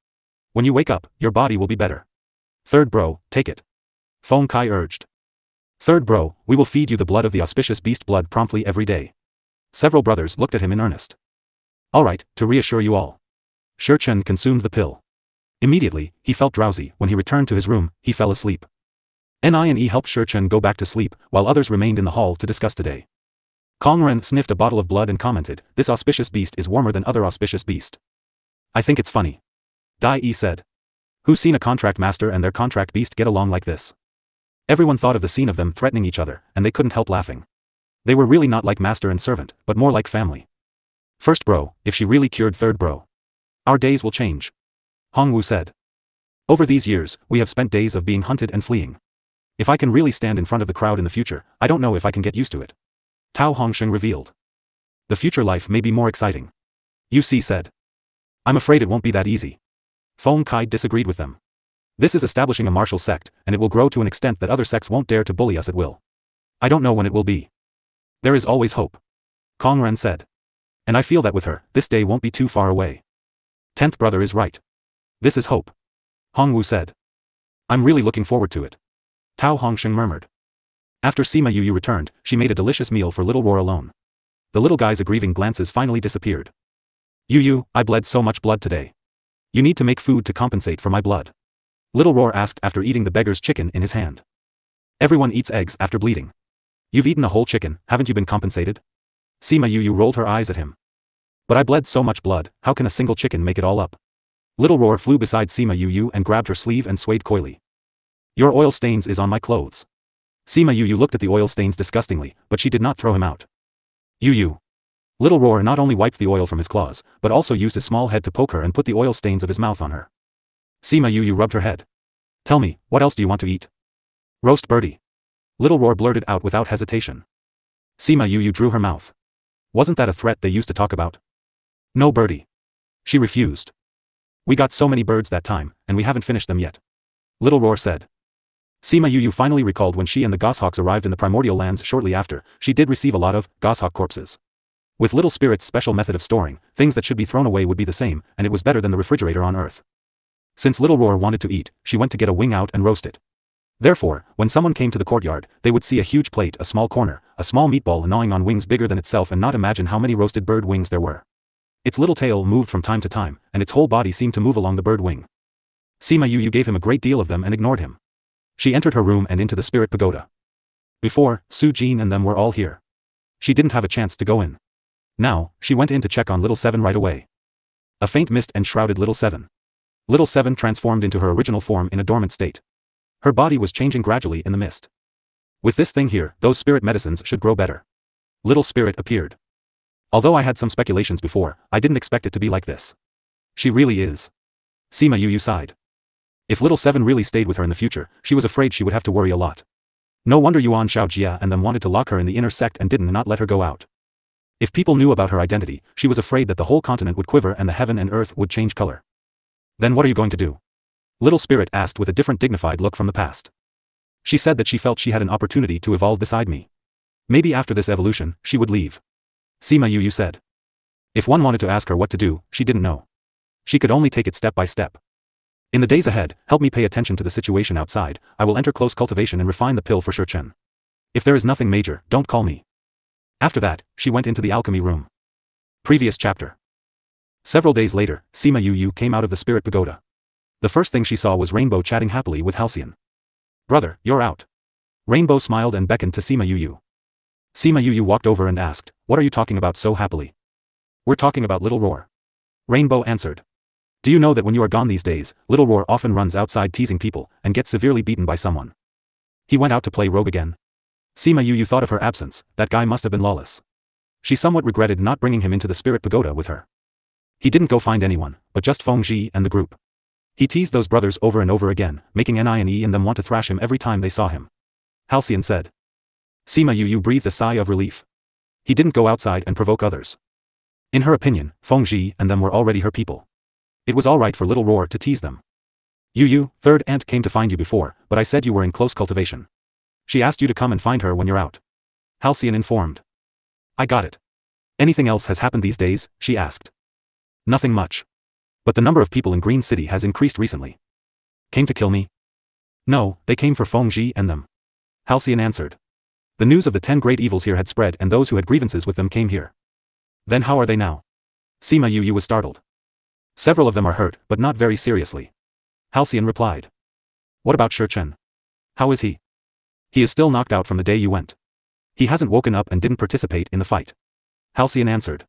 When you wake up, your body will be better. Third bro, take it. Feng Kai urged. Third bro, we will feed you the blood of the auspicious beast blood promptly every day. Several brothers looked at him in earnest. Alright, to reassure you all. Shi Chen consumed the pill. Immediately, he felt drowsy. When he returned to his room, he fell asleep. Nie helped Shi Chen go back to sleep, while others remained in the hall to discuss today. Kong Ren sniffed a bottle of blood and commented, this auspicious beast is warmer than other auspicious beast. I think it's funny. Dai Yi said. Who's seen a contract master and their contract beast get along like this? Everyone thought of the scene of them threatening each other, and they couldn't help laughing. They were really not like master and servant, but more like family. First bro, if she really cured third bro. Our days will change. Hongwu said. Over these years, we have spent days of being hunted and fleeing. If I can really stand in front of the crowd in the future, I don't know if I can get used to it. Tao Hongsheng revealed. The future life may be more exciting. Yu Si said. I'm afraid it won't be that easy. Feng Kai disagreed with them. This is establishing a martial sect, and it will grow to an extent that other sects won't dare to bully us at will. I don't know when it will be. There is always hope. Kong Ren said. And I feel that with her, this day won't be too far away. 10th brother is right. This is hope. Hongwu said. I'm really looking forward to it. Tao Hongsheng murmured. After Sima Yu returned, she made a delicious meal for Little Roar alone. The little guy's aggrieving glances finally disappeared. Yu, I bled so much blood today. You need to make food to compensate for my blood. Little Roar asked after eating the beggar's chicken in his hand. Everyone eats eggs after bleeding. You've eaten a whole chicken, haven't you been compensated? Sima Yu rolled her eyes at him. But I bled so much blood, how can a single chicken make it all up? Little Roar flew beside Sima Yu and grabbed her sleeve and swayed coyly. Your oil stains is on my clothes. Sima Yu looked at the oil stains disgustingly, but she did not throw him out. Yu. Little Roar not only wiped the oil from his claws, but also used his small head to poke her and put the oil stains of his mouth on her. Sima Yu rubbed her head. Tell me, what else do you want to eat? Roast birdie. Little Roar blurted out without hesitation. Sima Yu drew her mouth. Wasn't that a threat they used to talk about? No birdie. She refused. We got so many birds that time, and we haven't finished them yet. Little Roar said. Sima Yu finally recalled when she and the goshawks arrived in the primordial lands shortly after, she did receive a lot of goshawk corpses. With Little Spirit's special method of storing, things that should be thrown away would be the same, and it was better than the refrigerator on Earth. Since Little Roar wanted to eat, she went to get a wing out and roast it. Therefore, when someone came to the courtyard, they would see a huge plate, a small corner, a small meatball gnawing on wings bigger than itself and not imagine how many roasted bird wings there were. Its little tail moved from time to time, and its whole body seemed to move along the bird wing. Sima Yu gave him a great deal of them and ignored him. She entered her room and into the spirit pagoda. Before, Su Jin and them were all here. She didn't have a chance to go in. Now, she went in to check on Little Seven right away. A faint mist enshrouded Little Seven. Little Seven transformed into her original form in a dormant state. Her body was changing gradually in the mist. With this thing here, those spirit medicines should grow better. Little Spirit appeared. Although I had some speculations before, I didn't expect it to be like this. She really is. Sima Yu sighed. If Little Seven really stayed with her in the future, she was afraid she would have to worry a lot. No wonder Yuan Xiaojia and them wanted to lock her in the inner sect and didn't not let her go out. If people knew about her identity, she was afraid that the whole continent would quiver and the heaven and earth would change color. Then what are you going to do? Little Spirit asked with a different dignified look from the past. She said that she felt she had an opportunity to evolve beside me. Maybe after this evolution, she would leave. Sima Yu said. If one wanted to ask her what to do, she didn't know. She could only take it step by step. In the days ahead, help me pay attention to the situation outside. I will enter close cultivation and refine the pill for Shurchen. If there is nothing major, don't call me. After that, she went into the alchemy room. Previous chapter. Several days later, Sima Yu came out of the spirit pagoda. The first thing she saw was Rainbow chatting happily with Halcyon. Brother, you're out. Rainbow smiled and beckoned to Sima Yu. Sima Yu walked over and asked, what are you talking about so happily? We're talking about Little Roar. Rainbow answered. Do you know that when you are gone these days, Little Roar often runs outside teasing people, and gets severely beaten by someone? He went out to play rogue again. Sima Yu thought of her absence, that guy must have been lawless. She somewhat regretted not bringing him into the spirit pagoda with her. He didn't go find anyone, but just Fengji and the group. He teased those brothers over and over again, making Nie and them want to thrash him every time they saw him. Halcyon said. Sima Yu breathed a sigh of relief. He didn't go outside and provoke others. In her opinion, Fengji and them were already her people. It was alright for Little Roar to tease them. Yu, third aunt came to find you before, but I said you were in close cultivation. She asked you to come and find her when you're out. Halcyon informed. I got it. Anything else has happened these days? She asked. Nothing much. But the number of people in Green City has increased recently. Came to kill me? No, they came for Fengji and them. Halcyon answered. The news of the 10 great evils here had spread and those who had grievances with them came here. Then how are they now? Sima Yu was startled. Several of them are hurt, but not very seriously. Halcyon replied. What about Shurchen? How is he? He is still knocked out from the day you went. He hasn't woken up and didn't participate in the fight. Halcyon answered.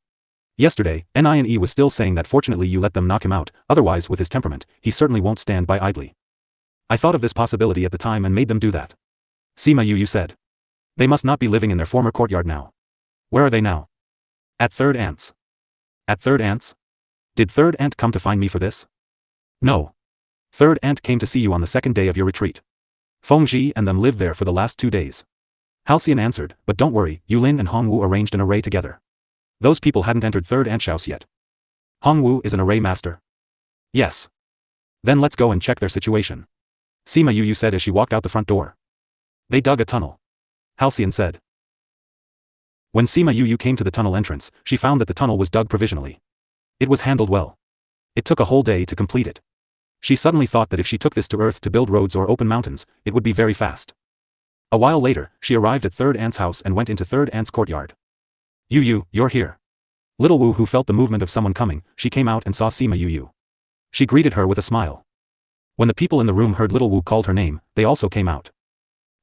Yesterday, Nie was still saying that fortunately you let them knock him out, otherwise with his temperament, he certainly won't stand by idly. I thought of this possibility at the time and made them do that. Sima Yu said. They must not be living in their former courtyard now. Where are they now? At Third Aunt's. At Third Aunt's? Did Third Aunt come to find me for this? No. Third Aunt came to see you on the second day of your retreat. Fengji and them lived there for the last 2 days. Halcyon answered, but don't worry, Yulin and Hongwu arranged an array together. Those people hadn't entered Third Aunt's house yet. Hongwu is an array master. Yes. Then let's go and check their situation. Sima Yu said as she walked out the front door. They dug a tunnel. Halcyon said. When Sima Yu came to the tunnel entrance, she found that the tunnel was dug provisionally. It was handled well. It took a whole day to complete it. She suddenly thought that if she took this to Earth to build roads or open mountains, it would be very fast. A while later, she arrived at Third Aunt's house and went into Third Aunt's courtyard. Yu, you're here. Little Wu, who felt the movement of someone coming, she came out and saw Sima Yu. She greeted her with a smile. When the people in the room heard Little Wu called her name, they also came out.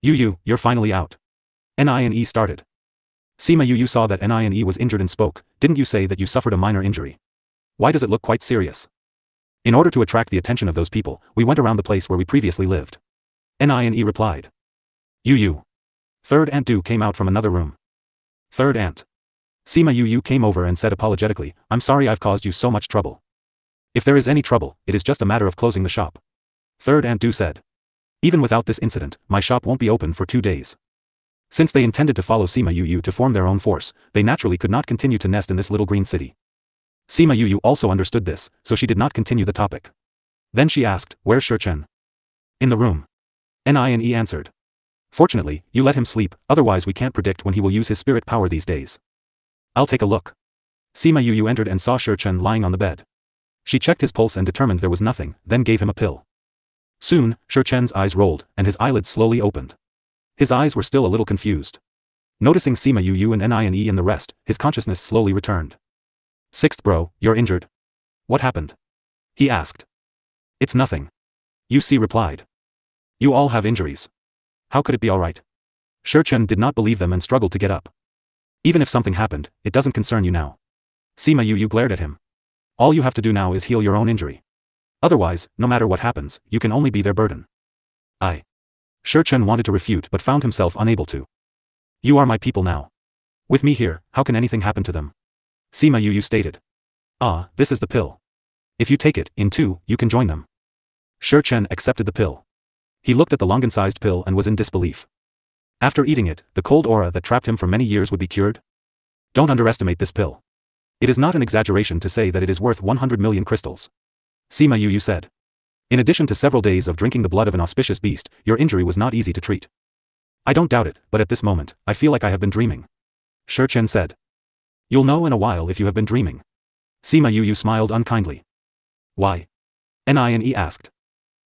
Yu, you're finally out. Nie started. Sima Yu saw that Nie was injured and spoke, didn't you say that you suffered a minor injury? Why does it look quite serious? In order to attract the attention of those people, we went around the place where we previously lived. Nie replied. Yu. Third Aunt Du came out from another room. Third Aunt. Sima Yu came over and said apologetically, I'm sorry I've caused you so much trouble. If there is any trouble, it is just a matter of closing the shop. Third Aunt Du said. Even without this incident, my shop won't be open for 2 days. Since they intended to follow Sima Yu to form their own force, they naturally could not continue to nest in this little green city. Sima Yu also understood this, so she did not continue the topic. Then she asked, where's Shurchen? In the room. Nie answered. Fortunately, you let him sleep, otherwise we can't predict when he will use his spirit power these days. I'll take a look. Sima Yu entered and saw Shurchen lying on the bed. She checked his pulse and determined there was nothing, then gave him a pill. Soon, Shurchen's eyes rolled, and his eyelids slowly opened. His eyes were still a little confused. Noticing Sima Yu and Nie and the rest, his consciousness slowly returned. Sixth bro, you're injured. What happened? He asked. It's nothing. Yu replied. You all have injuries. How could it be alright? Shurchen did not believe them and struggled to get up. Even if something happened, it doesn't concern you now. Sima Yu glared at him. All you have to do now is heal your own injury. Otherwise, no matter what happens, you can only be their burden. Shurchen wanted to refute but found himself unable to. You are my people now. With me here, how can anything happen to them? Sima Yu stated. This is the pill. If you take it, in 2, you can join them. Shurchen accepted the pill. He looked at the Longan-sized pill and was in disbelief. After eating it, the cold aura that trapped him for many years would be cured? Don't underestimate this pill. It is not an exaggeration to say that it is worth 100 million crystals. Sima Yu said. In addition to several days of drinking the blood of an auspicious beast, your injury was not easy to treat. I don't doubt it, but at this moment, I feel like I have been dreaming. Shurchen said. You'll know in a while if you have been dreaming. Sima Yu smiled unkindly. Why? Nie asked.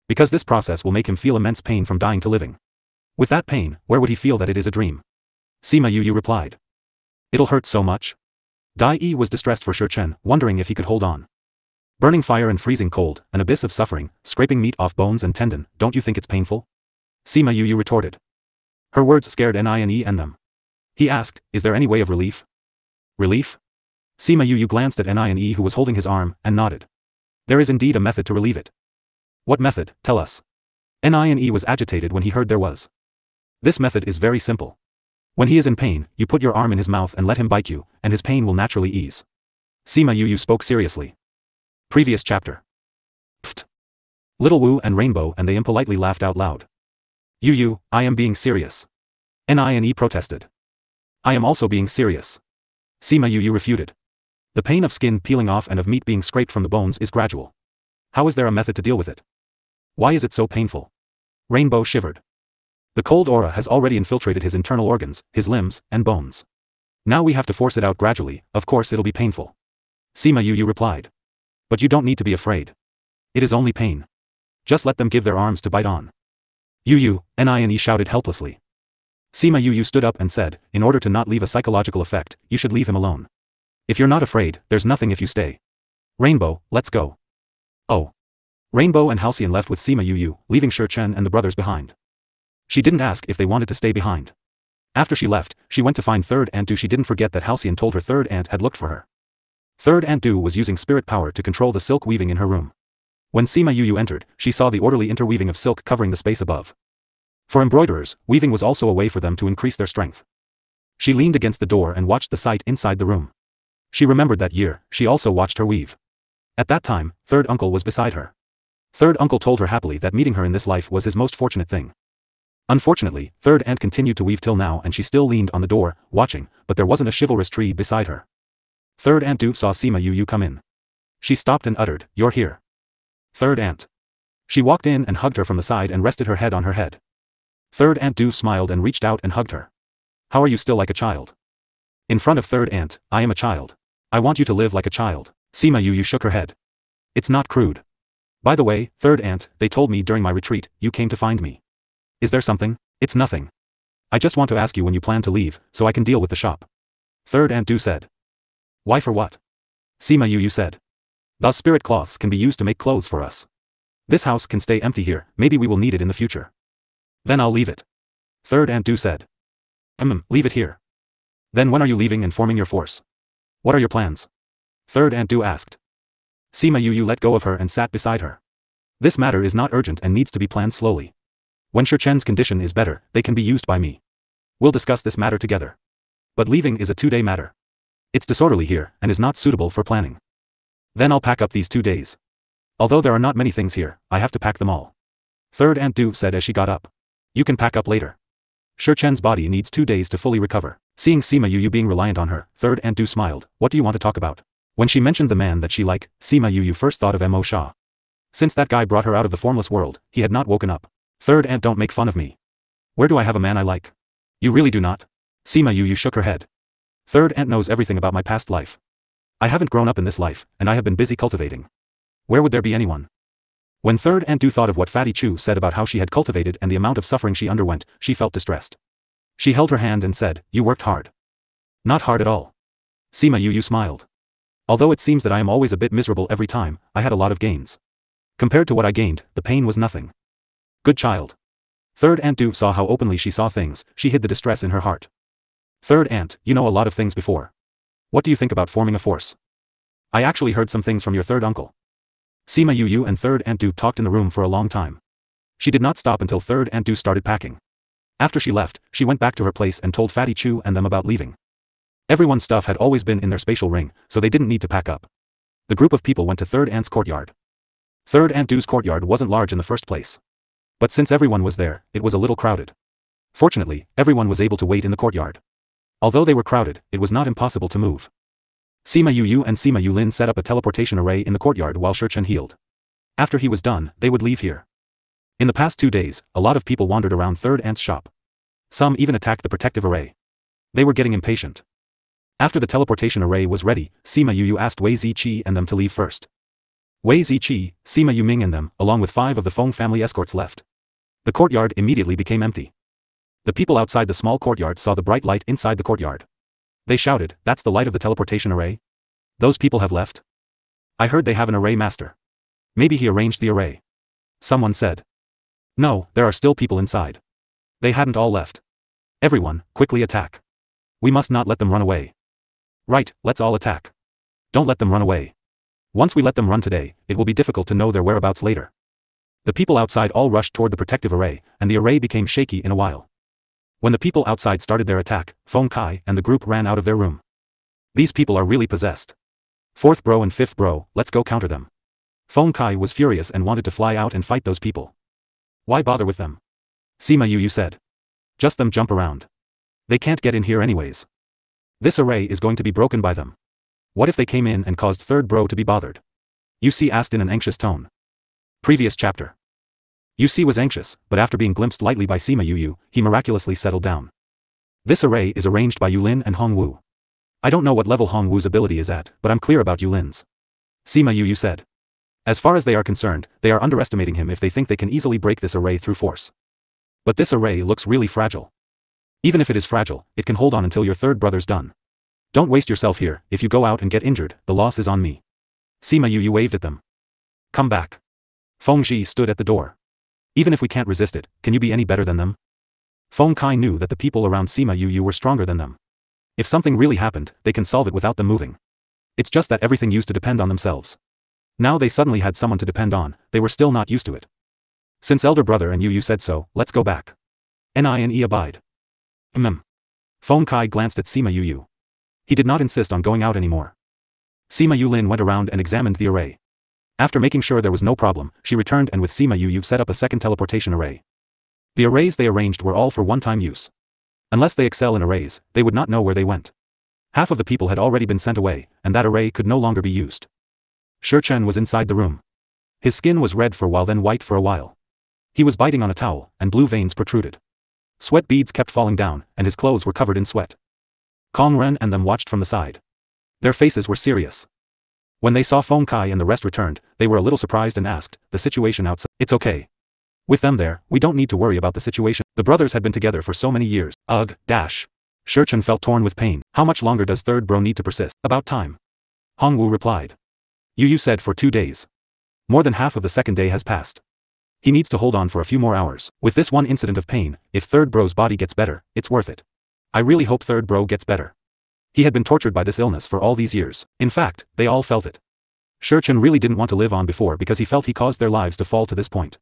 Because this process will make him feel immense pain from dying to living. With that pain, where would he feel that it is a dream? Sima Yu replied. It'll hurt so much? Dai Yi was distressed for Chen, wondering if he could hold on. Burning fire and freezing cold, an abyss of suffering, scraping meat off bones and tendon, don't you think it's painful? Sima Yu retorted. Her words scared Nie and them. He asked, is there any way of relief? Relief? Sima Yu glanced at Nie who was holding his arm, and nodded. There is indeed a method to relieve it. What method, tell us? Nie was agitated when he heard there was. This method is very simple. When he is in pain, you put your arm in his mouth and let him bite you, and his pain will naturally ease. Sima Yu spoke seriously. Previous chapter. Pfft. Little Wu and Rainbow and they impolitely laughed out loud. Yu, I am being serious. Nie protested. I am also being serious. Sima Yu refuted. The pain of skin peeling off and of meat being scraped from the bones is gradual. How is there a method to deal with it? Why is it so painful? Rainbow shivered. The cold aura has already infiltrated his internal organs, his limbs, and bones. Now we have to force it out gradually, of course it'll be painful. Sima Yu replied. But you don't need to be afraid. It is only pain. Just let them give their arms to bite on. Nie shouted helplessly. Sima Yu stood up and said, in order to not leave a psychological effect, you should leave him alone. If you're not afraid, there's nothing if you stay. Rainbow, let's go. Oh. Rainbow and Halcyon left with Sima Yu, leaving Chen and the brothers behind. She didn't ask if they wanted to stay behind. After she left, she went to find Third Aunt Du. She didn't forget that Halcyon told her Third Aunt had looked for her. Third Aunt Du was using spirit power to control the silk weaving in her room. When Sima Yu entered, she saw the orderly interweaving of silk covering the space above. For embroiderers, weaving was also a way for them to increase their strength. She leaned against the door and watched the sight inside the room. She remembered that year, she also watched her weave. At that time, Third Uncle was beside her. Third Uncle told her happily that meeting her in this life was his most fortunate thing. Unfortunately, Third Aunt continued to weave till now and she still leaned on the door, watching, but there wasn't a chivalrous tree beside her. Third Aunt Du saw Sima Yu come in. She stopped and uttered, you're here. Third Aunt. She walked in and hugged her from the side and rested her head on her head. Third Aunt Du smiled and reached out and hugged her. How are you still like a child? In front of Third Aunt, I am a child. I want you to live like a child. Sima Yu shook her head. It's not crude. By the way, Third Aunt, they told me during my retreat, you came to find me. Is there something? It's nothing. I just want to ask you when you plan to leave, so I can deal with the shop. Third Aunt Du said. Why for what? Sima Yu said. Those spirit cloths can be used to make clothes for us. This house can stay empty here, maybe we will need it in the future. Then I'll leave it. Third Aunt Du said. Leave it here. Then when are you leaving and forming your force? What are your plans? Third Aunt Du asked. Sima Yu let go of her and sat beside her. This matter is not urgent and needs to be planned slowly. When Chen's condition is better, they can be used by me. We'll discuss this matter together. But leaving is a 2-day matter. It's disorderly here, and is not suitable for planning. Then I'll pack up these 2 days. Although there are not many things here, I have to pack them all. Third Aunt Du said as she got up. You can pack up later. Chen's body needs 2 days to fully recover. Seeing Sima Yu being reliant on her, Third Aunt Du smiled. What do you want to talk about? When she mentioned the man that she liked, Sima Yu first thought of Mo Shah. Since that guy brought her out of the formless world, he had not woken up. Third Aunt, don't make fun of me. Where do I have a man I like? You really do not? Sima Yu shook her head. Third Aunt knows everything about my past life. I haven't grown up in this life, and I have been busy cultivating. Where would there be anyone? When Third Aunt Du thought of what Fatty Chu said about how she had cultivated and the amount of suffering she underwent, she felt distressed. She held her hand and said, you worked hard. Not hard at all. Sima Yu smiled. Although it seems that I am always a bit miserable every time, I had a lot of gains. Compared to what I gained, the pain was nothing. Good child. Third Aunt Du saw how openly she saw things, she hid the distress in her heart. Third Aunt, you know a lot of things before. What do you think about forming a force? I actually heard some things from your third uncle. Sima Yu and Third Aunt Du talked in the room for a long time. She did not stop until Third Aunt Du started packing. After she left, she went back to her place and told Fatty Chu and them about leaving. Everyone's stuff had always been in their spatial ring, so they didn't need to pack up. The group of people went to Third Aunt's courtyard. Third Aunt Du's courtyard wasn't large in the first place. But since everyone was there, it was a little crowded. Fortunately, everyone was able to wait in the courtyard. Although they were crowded, it was not impossible to move. Sima Yu and Sima Yulin set up a teleportation array in the courtyard while Chen healed. After he was done, they would leave here. In the past 2 days, a lot of people wandered around Third Aunt's shop. Some even attacked the protective array. They were getting impatient. After the teleportation array was ready, Sima Yu asked Wei Ziqi and them to leave first. Wei Ziqi, Sima Yuming and them, along with 5 of the Feng family escorts left. The courtyard immediately became empty. The people outside the small courtyard saw the bright light inside the courtyard. They shouted, "That's the light of the teleportation array? Those people have left? I heard they have an array master. Maybe he arranged the array." Someone said. "No, there are still people inside. They hadn't all left. Everyone, quickly attack. We must not let them run away." "Right, let's all attack. Don't let them run away. Once we let them run today, it will be difficult to know their whereabouts later." The people outside all rushed toward the protective array, and the array became shaky in a while. When the people outside started their attack, Feng Kai and the group ran out of their room. "These people are really possessed. 4th bro and 5th bro, let's go counter them." Feng Kai was furious and wanted to fly out and fight those people. "Why bother with them?" Sima Yu said. "Just them jump around. They can't get in here anyways. This array is going to be broken by them. What if they came in and caused 3rd bro to be bothered?" Yusi asked in an anxious tone. Previous chapter. Yusi was anxious, but after being glimpsed lightly by Sima Yu, he miraculously settled down. "This array is arranged by Yulin and Hongwu. I don't know what level Hongwu's ability is at, but I'm clear about Yulin's." Sima Yu said. "As far as they are concerned, they are underestimating him if they think they can easily break this array through force. But this array looks really fragile. Even if it is fragile, it can hold on until your 3rd brother's done. Don't waste yourself here. If you go out and get injured, the loss is on me." Sima Yu waved at them. "Come back." Feng Ji stood at the door. "Even if we can't resist it, can you be any better than them?" Feng Kai knew that the people around Sima Yu were stronger than them. If something really happened, they can solve it without them moving. It's just that everything used to depend on themselves. Now they suddenly had someone to depend on, they were still not used to it. "Since elder brother and Yu said so, let's go back. Ni abide." Feng Kai glanced at Sima Yu. He did not insist on going out anymore. Sima Yulin went around and examined the array. After making sure there was no problem, she returned and with Sima Yu set up a second teleportation array. The arrays they arranged were all for one-time use. Unless they excel in arrays, they would not know where they went. Half of the people had already been sent away, and that array could no longer be used. Shi Chen was inside the room. His skin was red for a while then white for a while. He was biting on a towel, and blue veins protruded. Sweat beads kept falling down, and his clothes were covered in sweat. Kong Ren and them watched from the side. Their faces were serious. When they saw Feng Kai and the rest returned, they were a little surprised and asked, "The situation outside?" "It's okay. With them there, we don't need to worry about the situation." The brothers had been together for so many years. Ugh, dash. Shi Chen felt torn with pain. "How much longer does 3rd bro need to persist?" "About time." Hongwu replied. Yu said for 2 days. More than half of the 2nd day has passed. He needs to hold on for a few more hours. With this one incident of pain, if 3rd bro's body gets better, it's worth it. I really hope 3rd bro gets better. He had been tortured by this illness for all these years. In fact, they all felt it. Shi Chen really didn't want to live on before because he felt he caused their lives to fall to this point.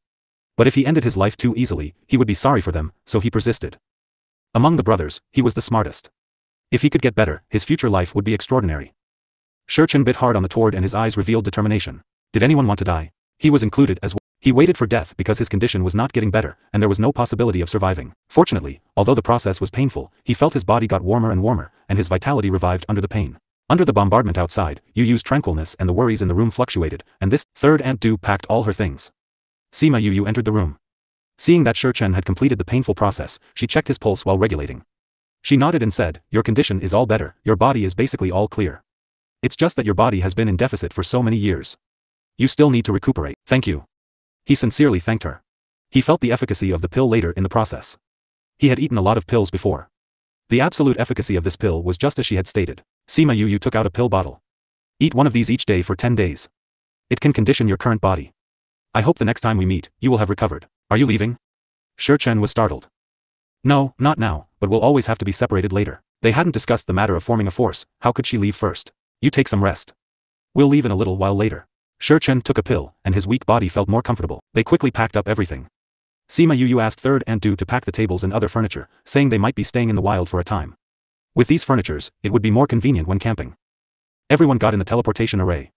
But if he ended his life too easily, he would be sorry for them, so he persisted. Among the brothers, he was the smartest. If he could get better, his future life would be extraordinary. Shi Chen bit hard on the tword and his eyes revealed determination. Did anyone want to die? He was included as well. He waited for death because his condition was not getting better, and there was no possibility of surviving. Fortunately, although the process was painful, he felt his body got warmer and warmer, and his vitality revived under the pain. Under the bombardment outside, Yu's tranquilness and the worries in the room fluctuated, and this 3rd Aunt Du packed all her things. Sima Yu entered the room. Seeing that Shi Chen had completed the painful process, she checked his pulse while regulating. She nodded and said, "Your condition is all better, your body is basically all clear. It's just that your body has been in deficit for so many years. You still need to recuperate." "Thank you." He sincerely thanked her. He felt the efficacy of the pill later in the process. He had eaten a lot of pills before. The absolute efficacy of this pill was just as she had stated. Sima Yu took out a pill bottle. "Eat one of these each day for 10 days. It can condition your current body. I hope the next time we meet, you will have recovered. Are you leaving?" Shi Chen was startled. "No, not now, but we'll always have to be separated later." They hadn't discussed the matter of forming a force, how could she leave first? "You take some rest. We'll leave in a little while later." Shi Chen took a pill, and his weak body felt more comfortable. They quickly packed up everything. Sima Yu asked 3rd Aunt Du to pack the tables and other furniture, saying they might be staying in the wild for a time. With these furnitures, it would be more convenient when camping. Everyone got in the teleportation array.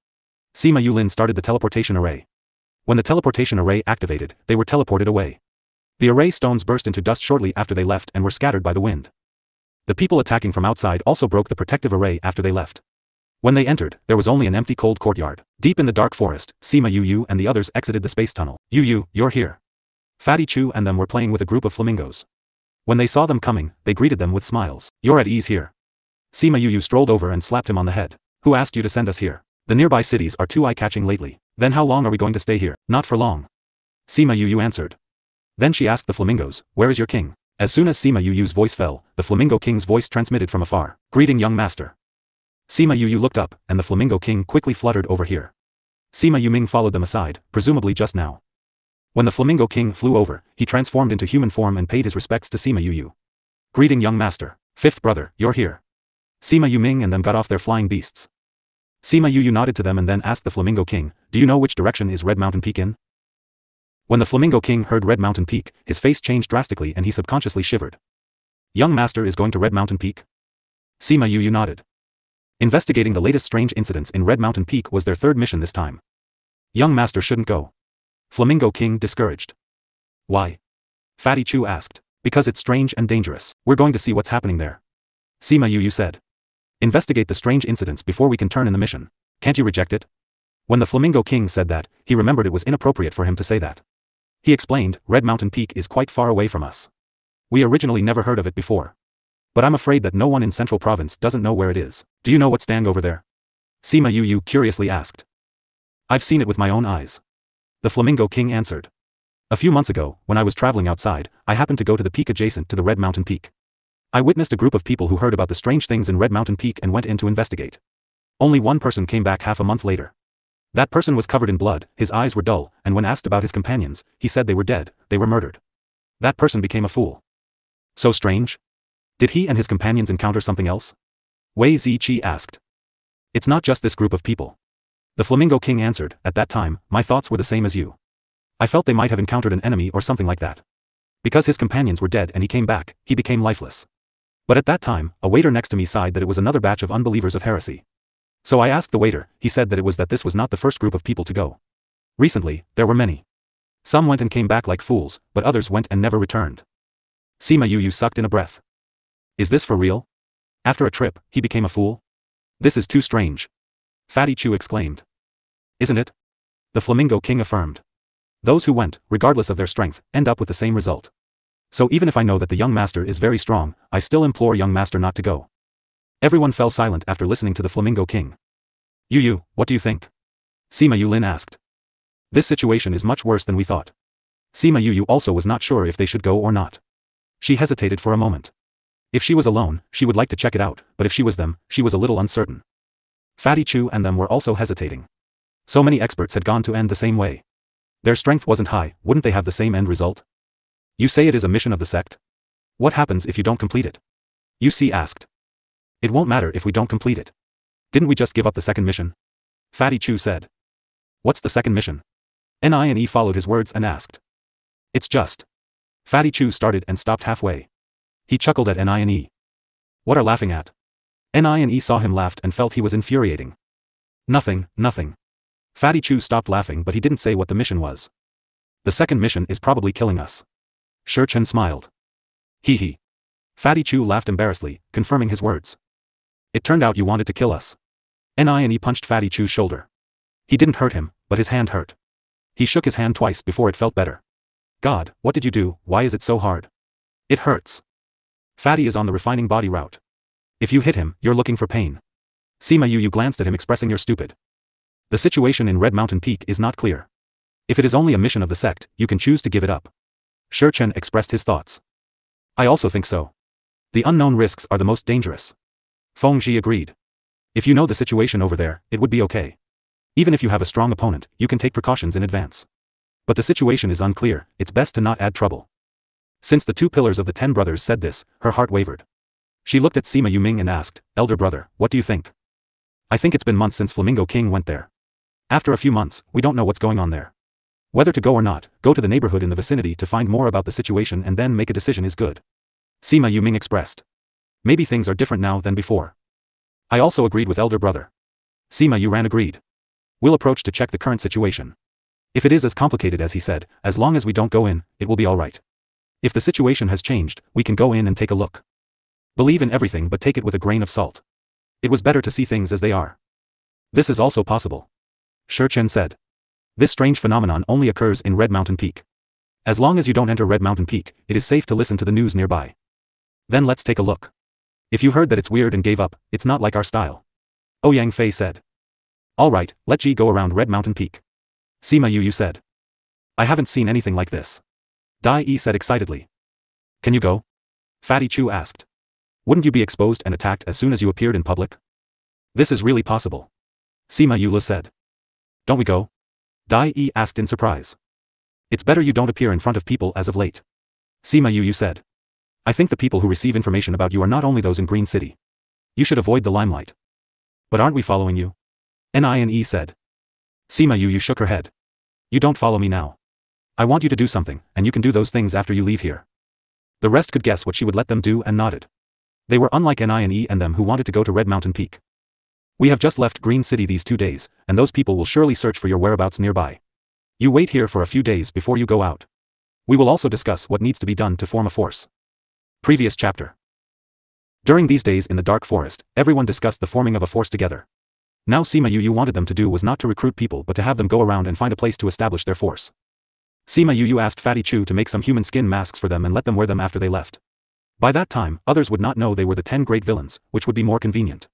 Sima Yulin started the teleportation array. When the teleportation array activated, they were teleported away. The array stones burst into dust shortly after they left and were scattered by the wind. The people attacking from outside also broke the protective array after they left. When they entered, there was only an empty cold courtyard. Deep in the dark forest, Sima Yu and the others exited the space tunnel. "Yu, you're here." Fatty Chu and them were playing with a group of flamingos. When they saw them coming, they greeted them with smiles. "You're at ease here. Sima Yu strolled over and slapped him on the head. Who asked you to send us here? The nearby cities are too eye-catching lately. Then how long are we going to stay here? Not for long. Sima Yu answered. Then she asked the flamingos, where is your king? As soon as Sima Yu's voice fell, the flamingo king's voice transmitted from afar. Greeting young master. Sima Yu looked up, and the flamingo king quickly fluttered over here. Sima Yuming followed them aside, presumably just now. When the flamingo king flew over, he transformed into human form and paid his respects to Sima Yu. Greeting young master. Fifth brother, you're here. Sima Yuming and them got off their flying beasts. Sima Yu nodded to them and then asked the flamingo king, do you know which direction is Red Mountain Peak in? When the flamingo king heard Red Mountain Peak, his face changed drastically and he subconsciously shivered. Young master is going to Red Mountain Peak? Sima Yu nodded. Investigating the latest strange incidents in Red Mountain Peak was their third mission this time. Young master shouldn't go. Flamingo king discouraged. Why? Fatty Chu asked. Because it's strange and dangerous. We're going to see what's happening there. Sima Yu said. Investigate the strange incidents before we can turn in the mission. Can't you reject it? When the flamingo king said that, he remembered it was inappropriate for him to say that. He explained, Red Mountain Peak is quite far away from us. We originally never heard of it before. But I'm afraid that no one in Central Province doesn't know where it is. Do you know what's standing over there? Sima Yu curiously asked. I've seen it with my own eyes. The flamingo king answered. A few months ago, when I was traveling outside, I happened to go to the peak adjacent to the Red Mountain Peak. I witnessed a group of people who heard about the strange things in Red Mountain Peak and went in to investigate. Only one person came back half a month later. That person was covered in blood, his eyes were dull, and when asked about his companions, he said they were dead, they were murdered. That person became a fool. So strange? Did he and his companions encounter something else? Wei Ziqi asked. It's not just this group of people. The flamingo king answered, at that time, my thoughts were the same as you. I felt they might have encountered an enemy or something like that. Because his companions were dead and he came back, he became lifeless. But at that time, a waiter next to me sighed that it was another batch of unbelievers of heresy. So I asked the waiter, he said that this was not the first group of people to go. Recently, there were many. Some went and came back like fools, but others went and never returned. Sima Yu sucked in a breath. Is this for real? After a trip, he became a fool? This is too strange. Fatty Chu exclaimed. Isn't it? The flamingo king affirmed. Those who went, regardless of their strength, end up with the same result. So even if I know that the young master is very strong, I still implore young master not to go. Everyone fell silent after listening to the flamingo king. Yu, what do you think? Sima Yulin asked. This situation is much worse than we thought. Sima Yu also was not sure if they should go or not. She hesitated for a moment. If she was alone, she would like to check it out, but if she was them, she was a little uncertain. Fatty Chu and them were also hesitating. So many experts had gone to end the same way. Their strength wasn't high, wouldn't they have the same end result? You say it is a mission of the sect? What happens if you don't complete it? UC asked. It won't matter if we don't complete it. Didn't we just give up the second mission? Fatty Chu said. What's the second mission? NINE followed his words and asked. It's just. Fatty Chu started and stopped halfway. He chuckled at NINE. What are laughing at? NINE saw him laughed and felt he was infuriating. Nothing. Fatty Chu stopped laughing but he didn't say what the mission was. The second mission is probably killing us. Shi Chen smiled. Hee. Fatty Chu laughed embarrassedly, confirming his words. It turned out you wanted to kill us. NINE punched Fatty Chu's shoulder. He didn't hurt him, but his hand hurt. He shook his hand twice before it felt better. God, what did you do? Why is it so hard? It hurts. Fatty is on the refining body route. If you hit him, you're looking for pain. Sima Yu glanced at him expressing you're stupid. The situation in Red Mountain Peak is not clear. If it is only a mission of the sect, you can choose to give it up. Shi Chen expressed his thoughts. I also think so. The unknown risks are the most dangerous. Feng Zhi agreed. If you know the situation over there, it would be okay. Even if you have a strong opponent, you can take precautions in advance. But the situation is unclear, it's best to not add trouble. Since the two pillars of the 10 brothers said this, her heart wavered. She looked at Sima Yuming and asked, Elder brother, what do you think? I think it's been months since Flamingo King went there. After a few months, we don't know what's going on there. Whether to go or not, go to the neighborhood in the vicinity to find more about the situation and then make a decision is good. Sima Yuming expressed. Maybe things are different now than before. I also agreed with Elder brother. Sima Yuran agreed. We'll approach to check the current situation. If it is as complicated as he said, as long as we don't go in, it will be alright. If the situation has changed, we can go in and take a look. Believe in everything but take it with a grain of salt. It was better to see things as they are. This is also possible. Shi Chen said. This strange phenomenon only occurs in Red Mountain Peak. As long as you don't enter Red Mountain Peak, it is safe to listen to the news nearby. Then let's take a look. If you heard that it's weird and gave up, it's not like our style. Ouyang Fei said. Alright, let Ji go around Red Mountain Peak. Sima Yu said. I haven't seen anything like this. Dai Yi said excitedly. Can you go? Fatty Chu asked. Wouldn't you be exposed and attacked as soon as you appeared in public? This is really possible. Sima Yu said. Don't we go? Dai Yi asked in surprise. It's better you don't appear in front of people as of late. Sima Yu said. I think the people who receive information about you are not only those in Green City. You should avoid the limelight. But aren't we following you? Nine said. Sima Yu shook her head. You don't follow me now. I want you to do something, and you can do those things after you leave here. The rest could guess what she would let them do and nodded. They were unlike Nine and them who wanted to go to Red Mountain Peak. We have just left Green City these 2 days, and those people will surely search for your whereabouts nearby. You wait here for a few days before you go out. We will also discuss what needs to be done to form a force. Previous chapter. During these days in the dark forest, everyone discussed the forming of a force together. Now Sima Yu wanted them to do was not to recruit people but to have them go around and find a place to establish their force. Sima Yu asked Fatty Chu to make some human skin masks for them and let them wear them after they left. By that time, others would not know they were the 10 great villains, which would be more convenient.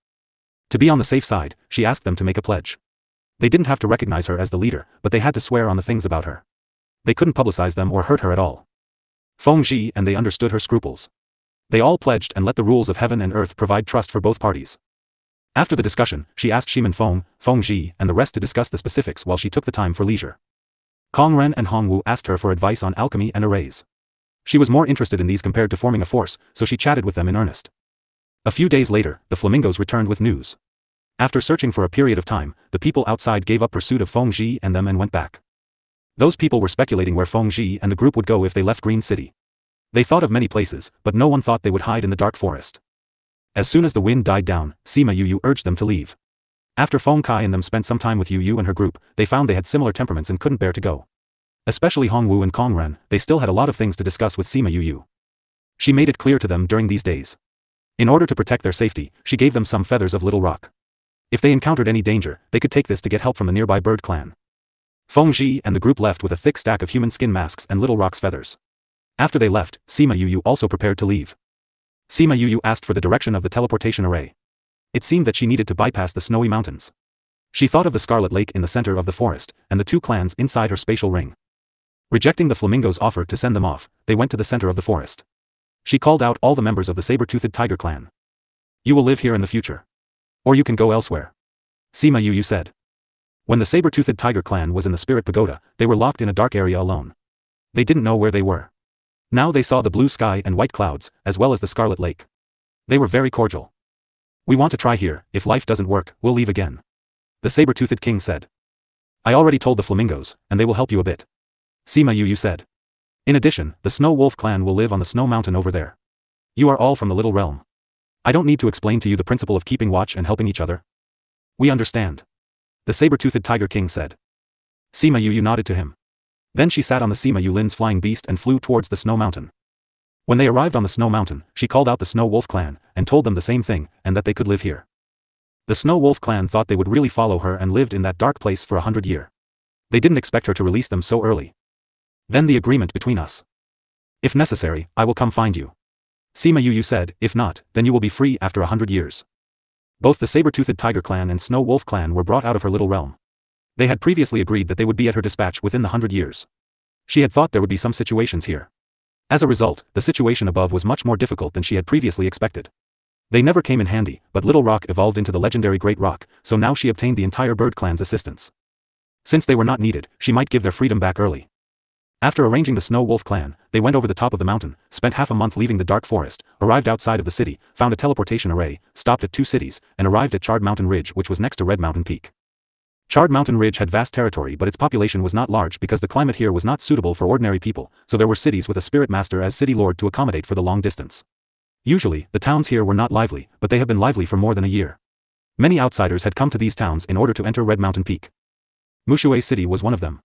To be on the safe side, she asked them to make a pledge. They didn't have to recognize her as the leader, but they had to swear on the things about her. They couldn't publicize them or hurt her at all. Feng Ji and they understood her scruples. They all pledged and let the rules of heaven and earth provide trust for both parties. After the discussion, she asked Shiman Feng Ji, and the rest to discuss the specifics while she took the time for leisure. Kong Ren and Hong Wu asked her for advice on alchemy and arrays. She was more interested in these compared to forming a force, so she chatted with them in earnest. A few days later, the flamingos returned with news. After searching for a period of time, the people outside gave up pursuit of Feng Ji and them and went back. Those people were speculating where Feng Ji and the group would go if they left Green City. They thought of many places, but no one thought they would hide in the dark forest. As soon as the wind died down, Sima Yu urged them to leave. After Feng Kai and them spent some time with Yu and her group, they found they had similar temperaments and couldn't bear to go. Especially Hong Wu and Kong Ren, they still had a lot of things to discuss with Sima Yu. She made it clear to them during these days. In order to protect their safety, she gave them some feathers of Little Rock. If they encountered any danger, they could take this to get help from the nearby bird clan. Feng Ji and the group left with a thick stack of human skin masks and Little Rock's feathers. After they left, Sima Yu also prepared to leave. Sima Yu asked for the direction of the teleportation array. It seemed that she needed to bypass the snowy mountains. She thought of the Scarlet Lake in the center of the forest, and the 2 clans inside her spatial ring. Rejecting the flamingos' offer to send them off, they went to the center of the forest. She called out all the members of the saber-toothed tiger clan. You will live here in the future. Or you can go elsewhere. Sima Yu said. When the saber-toothed tiger clan was in the spirit pagoda, they were locked in a dark area alone. They didn't know where they were. Now they saw the blue sky and white clouds, as well as the Scarlet Lake. They were very cordial. We want to try here, if life doesn't work, we'll leave again. The saber-toothed king said. I already told the flamingos, and they will help you a bit. Sima Yu said. In addition, the Snow Wolf clan will live on the snow mountain over there. You are all from the Little Realm. I don't need to explain to you the principle of keeping watch and helping each other. We understand. The saber-toothed tiger king said. Sima Yu nodded to him. Then she sat on the Sima Yulin's flying beast and flew towards the snow mountain. When they arrived on the snow mountain, she called out the Snow Wolf clan, and told them the same thing, and that they could live here. The Snow Wolf clan thought they would really follow her and lived in that dark place for 100 years. They didn't expect her to release them so early. Then the agreement between us. If necessary, I will come find you. Sima Yu said, if not, then you will be free after 100 years. Both the saber-toothed tiger clan and Snow Wolf clan were brought out of her little realm. They had previously agreed that they would be at her dispatch within the 100 years. She had thought there would be some situations here. As a result, the situation above was much more difficult than she had previously expected. They never came in handy, but Little Rock evolved into the legendary Great Rock, so now she obtained the entire bird clan's assistance. Since they were not needed, she might give their freedom back early. After arranging the Snow Wolf clan, they went over the top of the mountain, spent half a month leaving the dark forest, arrived outside of the city, found a teleportation array, stopped at 2 cities, and arrived at Charred Mountain Ridge, which was next to Red Mountain Peak. Charred Mountain Ridge had vast territory, but its population was not large because the climate here was not suitable for ordinary people, so there were cities with a spirit master as city lord to accommodate for the long distance. Usually, the towns here were not lively, but they have been lively for more than a year. Many outsiders had come to these towns in order to enter Red Mountain Peak. Mushui City was one of them.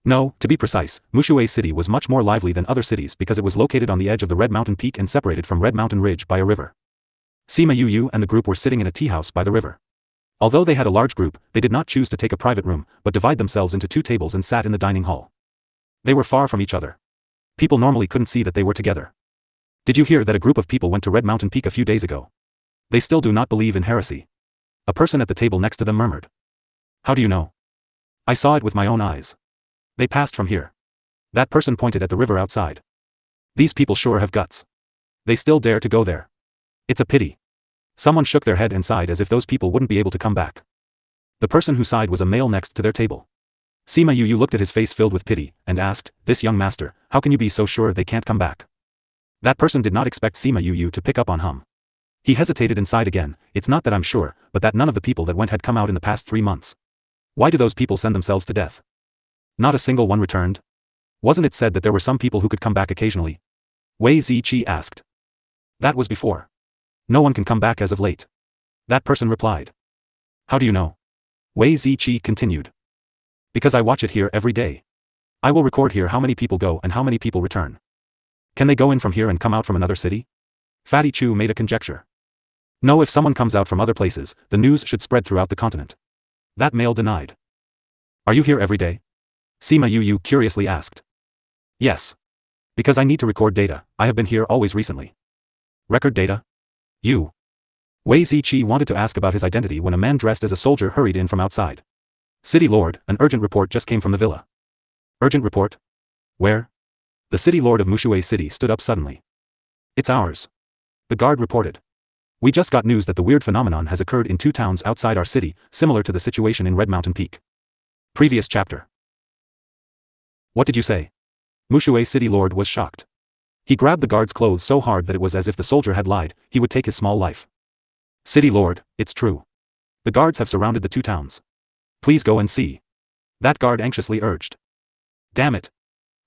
No, to be precise, Mushui City was much more lively than other cities because it was located on the edge of the Red Mountain Peak and separated from Red Mountain Ridge by a river. Sima Yu and the group were sitting in a tea house by the river. Although they had a large group, they did not choose to take a private room, but divide themselves into 2 tables and sat in the dining hall. They were far from each other. People normally couldn't see that they were together. Did you hear that a group of people went to Red Mountain Peak a few days ago? They still do not believe in heresy. A person at the table next to them murmured. How do you know? I saw it with my own eyes. They passed from here. That person pointed at the river outside. These people sure have guts. They still dare to go there. It's a pity. Someone shook their head and sighed as if those people wouldn't be able to come back. The person who sighed was a male next to their table. Sima Yu looked at his face filled with pity, and asked, this young master, how can you be so sure they can't come back? That person did not expect Sima Yu to pick up on him. He hesitated and sighed again, it's not that I'm sure, but that none of the people that went had come out in the past 3 months. Why do those people send themselves to death? Not a single one returned? Wasn't it said that there were some people who could come back occasionally? Wei Ziqi asked. That was before. No one can come back as of late. That person replied. How do you know? Wei Ziqi continued. Because I watch it here every day. I will record here how many people go and how many people return. Can they go in from here and come out from another city? Fatty Chu made a conjecture. No, if someone comes out from other places, the news should spread throughout the continent. That male denied. Are you here every day? Sima Yu curiously asked. Yes. Because I need to record data, I have been here always recently. Record data? You. Wei Ziqi wanted to ask about his identity when a man dressed as a soldier hurried in from outside. City Lord, an urgent report just came from the villa. Urgent report? Where? The City Lord of Mushui City stood up suddenly. It's ours. The guard reported. We just got news that the weird phenomenon has occurred in 2 towns outside our city, similar to the situation in Red Mountain Peak. Previous chapter. What did you say? Mushui City Lord was shocked. He grabbed the guard's clothes so hard that it was as if the soldier had lied, he would take his small life. City Lord, it's true. The guards have surrounded the 2 towns. Please go and see. That guard anxiously urged. Damn it.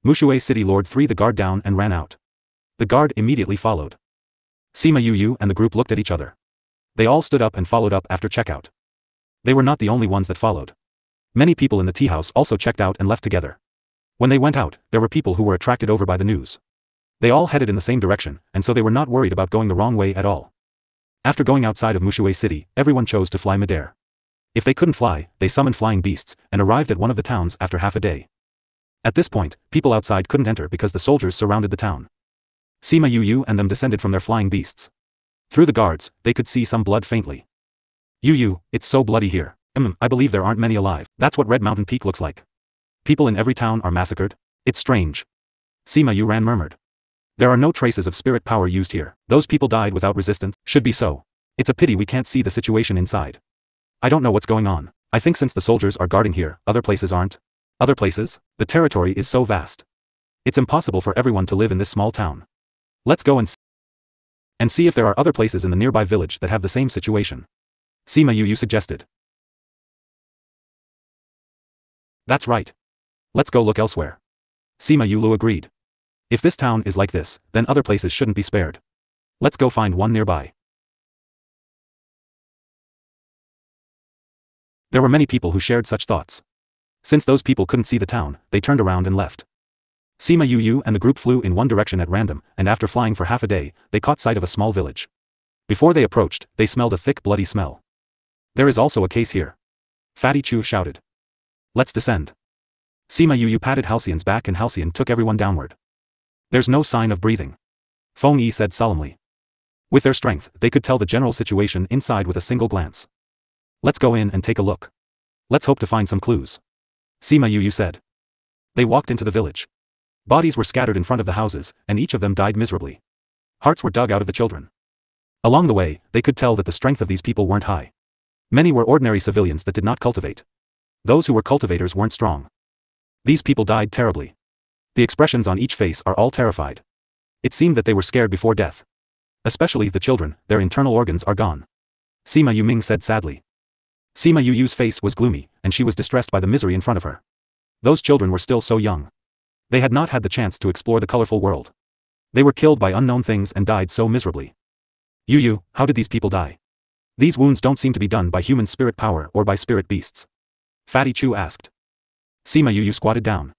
Mushui City Lord threw the guard down and ran out. The guard immediately followed. Sima Yu and the group looked at each other. They all stood up and followed up after checkout. They were not the only ones that followed. Many people in the tea house also checked out and left together. When they went out, there were people who were attracted over by the news. They all headed in the same direction, and so they were not worried about going the wrong way at all. After going outside of Mushui City, everyone chose to fly midair. If they couldn't fly, they summoned flying beasts, and arrived at one of the towns after half a day. At this point, people outside couldn't enter because the soldiers surrounded the town. Sima Yu and them descended from their flying beasts. Through the guards, they could see some blood faintly. Yu, it's so bloody here. I believe there aren't many alive. That's what Red Mountain Peak looks like. People in every town are massacred. It's strange. Sima Yu murmured. There are no traces of spirit power used here. Those people died without resistance. Should be so. It's a pity we can't see the situation inside. I don't know what's going on. I think since the soldiers are guarding here, other places aren't. Other places? The territory is so vast. It's impossible for everyone to live in this small town. Let's go and see if there are other places in the nearby village that have the same situation. Sima Yu suggested. That's right. Let's go look elsewhere. Sima Yu agreed. If this town is like this, then other places shouldn't be spared. Let's go find one nearby. There were many people who shared such thoughts. Since those people couldn't see the town, they turned around and left. Sima Yu and the group flew in one direction at random, and after flying for half a day, they caught sight of a small village. Before they approached, they smelled a thick bloody smell. There is also a case here. Fatty Chu shouted. Let's descend. Sima Yu patted Halcyon's back and Halcyon took everyone downward. There's no sign of breathing. Feng Yi said solemnly. With their strength, they could tell the general situation inside with a single glance. Let's go in and take a look. Let's hope to find some clues. Sima Yu said. They walked into the village. Bodies were scattered in front of the houses, and each of them died miserably. Hearts were dug out of the children. Along the way, they could tell that the strength of these people weren't high. Many were ordinary civilians that did not cultivate. Those who were cultivators weren't strong. These people died terribly. The expressions on each face are all terrified. It seemed that they were scared before death. Especially the children, their internal organs are gone. Sima Yu said sadly. Sima Yu's face was gloomy, and she was distressed by the misery in front of her. Those children were still so young. They had not had the chance to explore the colorful world. They were killed by unknown things and died so miserably. Yu, how did these people die? These wounds don't seem to be done by human spirit power or by spirit beasts. Fatty Chu asked. Sima Yu squatted down.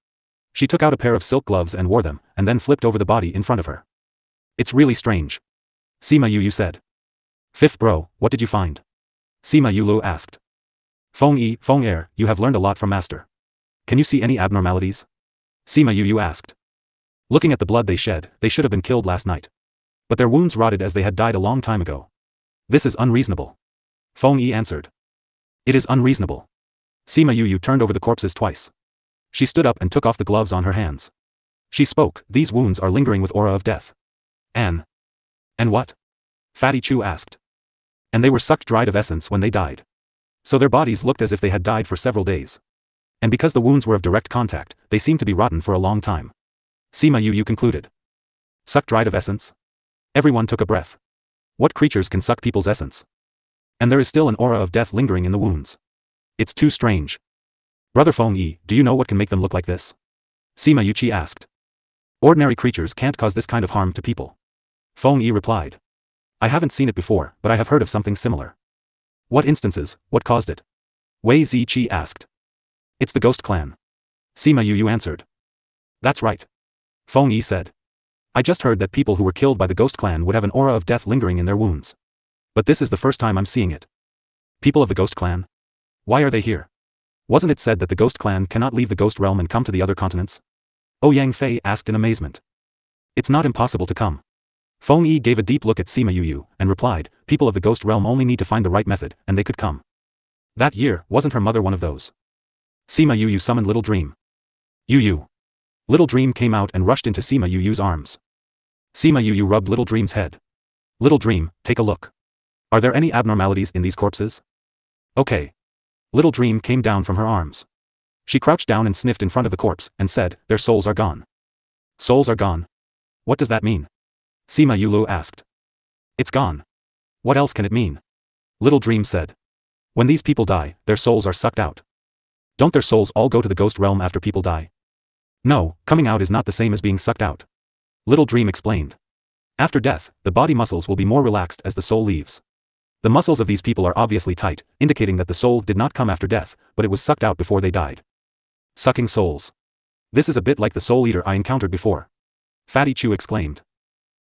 She took out a pair of silk gloves and wore them, and then flipped over the body in front of her. It's really strange. Sima Yu said. Fifth bro, what did you find? Sima Yu asked. Feng Er, you have learned a lot from master. Can you see any abnormalities? Sima Yu asked. Looking at the blood they shed, they should have been killed last night. But their wounds rotted as they had died a long time ago. This is unreasonable. Feng Yi answered. It is unreasonable. Sima Yu turned over the corpses twice. She stood up and took off the gloves on her hands. She spoke, these wounds are lingering with aura of death. And what? Fatty Chu asked. And they were sucked dried of essence when they died. So their bodies looked as if they had died for several days. And because the wounds were of direct contact, they seemed to be rotten for a long time. Sima Yu concluded. Sucked dried of essence? Everyone took a breath. What creatures can suck people's essence? And there is still an aura of death lingering in the wounds. It's too strange. Brother Feng Yi, do you know what can make them look like this? Sima Yu asked. Ordinary creatures can't cause this kind of harm to people. Feng Yi replied. I haven't seen it before, but I have heard of something similar. What instances, what caused it? Wei Ziqi asked. It's the Ghost Clan. Sima Yu answered. That's right. Feng Yi said. I just heard that people who were killed by the Ghost Clan would have an aura of death lingering in their wounds. But this is the first time I'm seeing it. People of the Ghost Clan? Why are they here? Wasn't it said that the Ghost Clan cannot leave the Ghost Realm and come to the other continents? Ouyang Fei asked in amazement. It's not impossible to come. Feng Yi gave a deep look at Sima Yu and replied, people of the Ghost Realm only need to find the right method, and they could come. That year, wasn't her mother one of those? Sima Yu summoned Little Dream. Yu. Little Dream came out and rushed into Sima Yu's arms. Sima Yu rubbed Little Dream's head. Little Dream, take a look. Are there any abnormalities in these corpses? Okay. Little Dream came down from her arms. She crouched down and sniffed in front of the corpse, and said, their souls are gone. Souls are gone? What does that mean? Sima Yu asked. It's gone. What else can it mean? Little Dream said. When these people die, their souls are sucked out. Don't their souls all go to the Ghost Realm after people die? No, coming out is not the same as being sucked out. Little Dream explained. After death, the body muscles will be more relaxed as the soul leaves. The muscles of these people are obviously tight, indicating that the soul did not come after death, but it was sucked out before they died. Sucking souls. This is a bit like the soul eater I encountered before. Fatty Chu exclaimed.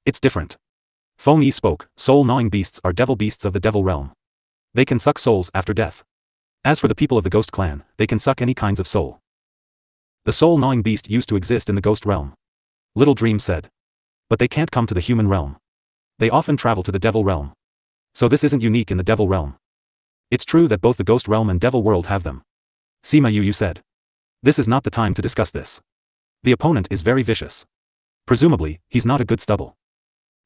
It's different. Feng Yi spoke, soul-gnawing beasts are devil beasts of the devil realm. They can suck souls after death. As for the people of the Ghost Clan, they can suck any kinds of soul. The soul-gnawing beast used to exist in the Ghost Realm. Little Dream said. But they can't come to the human realm. They often travel to the devil realm. So this isn't unique in the devil realm. It's true that both the Ghost Realm and Devil World have them. Sima Yu said. This is not the time to discuss this. The opponent is very vicious. Presumably, he's not a good stubble.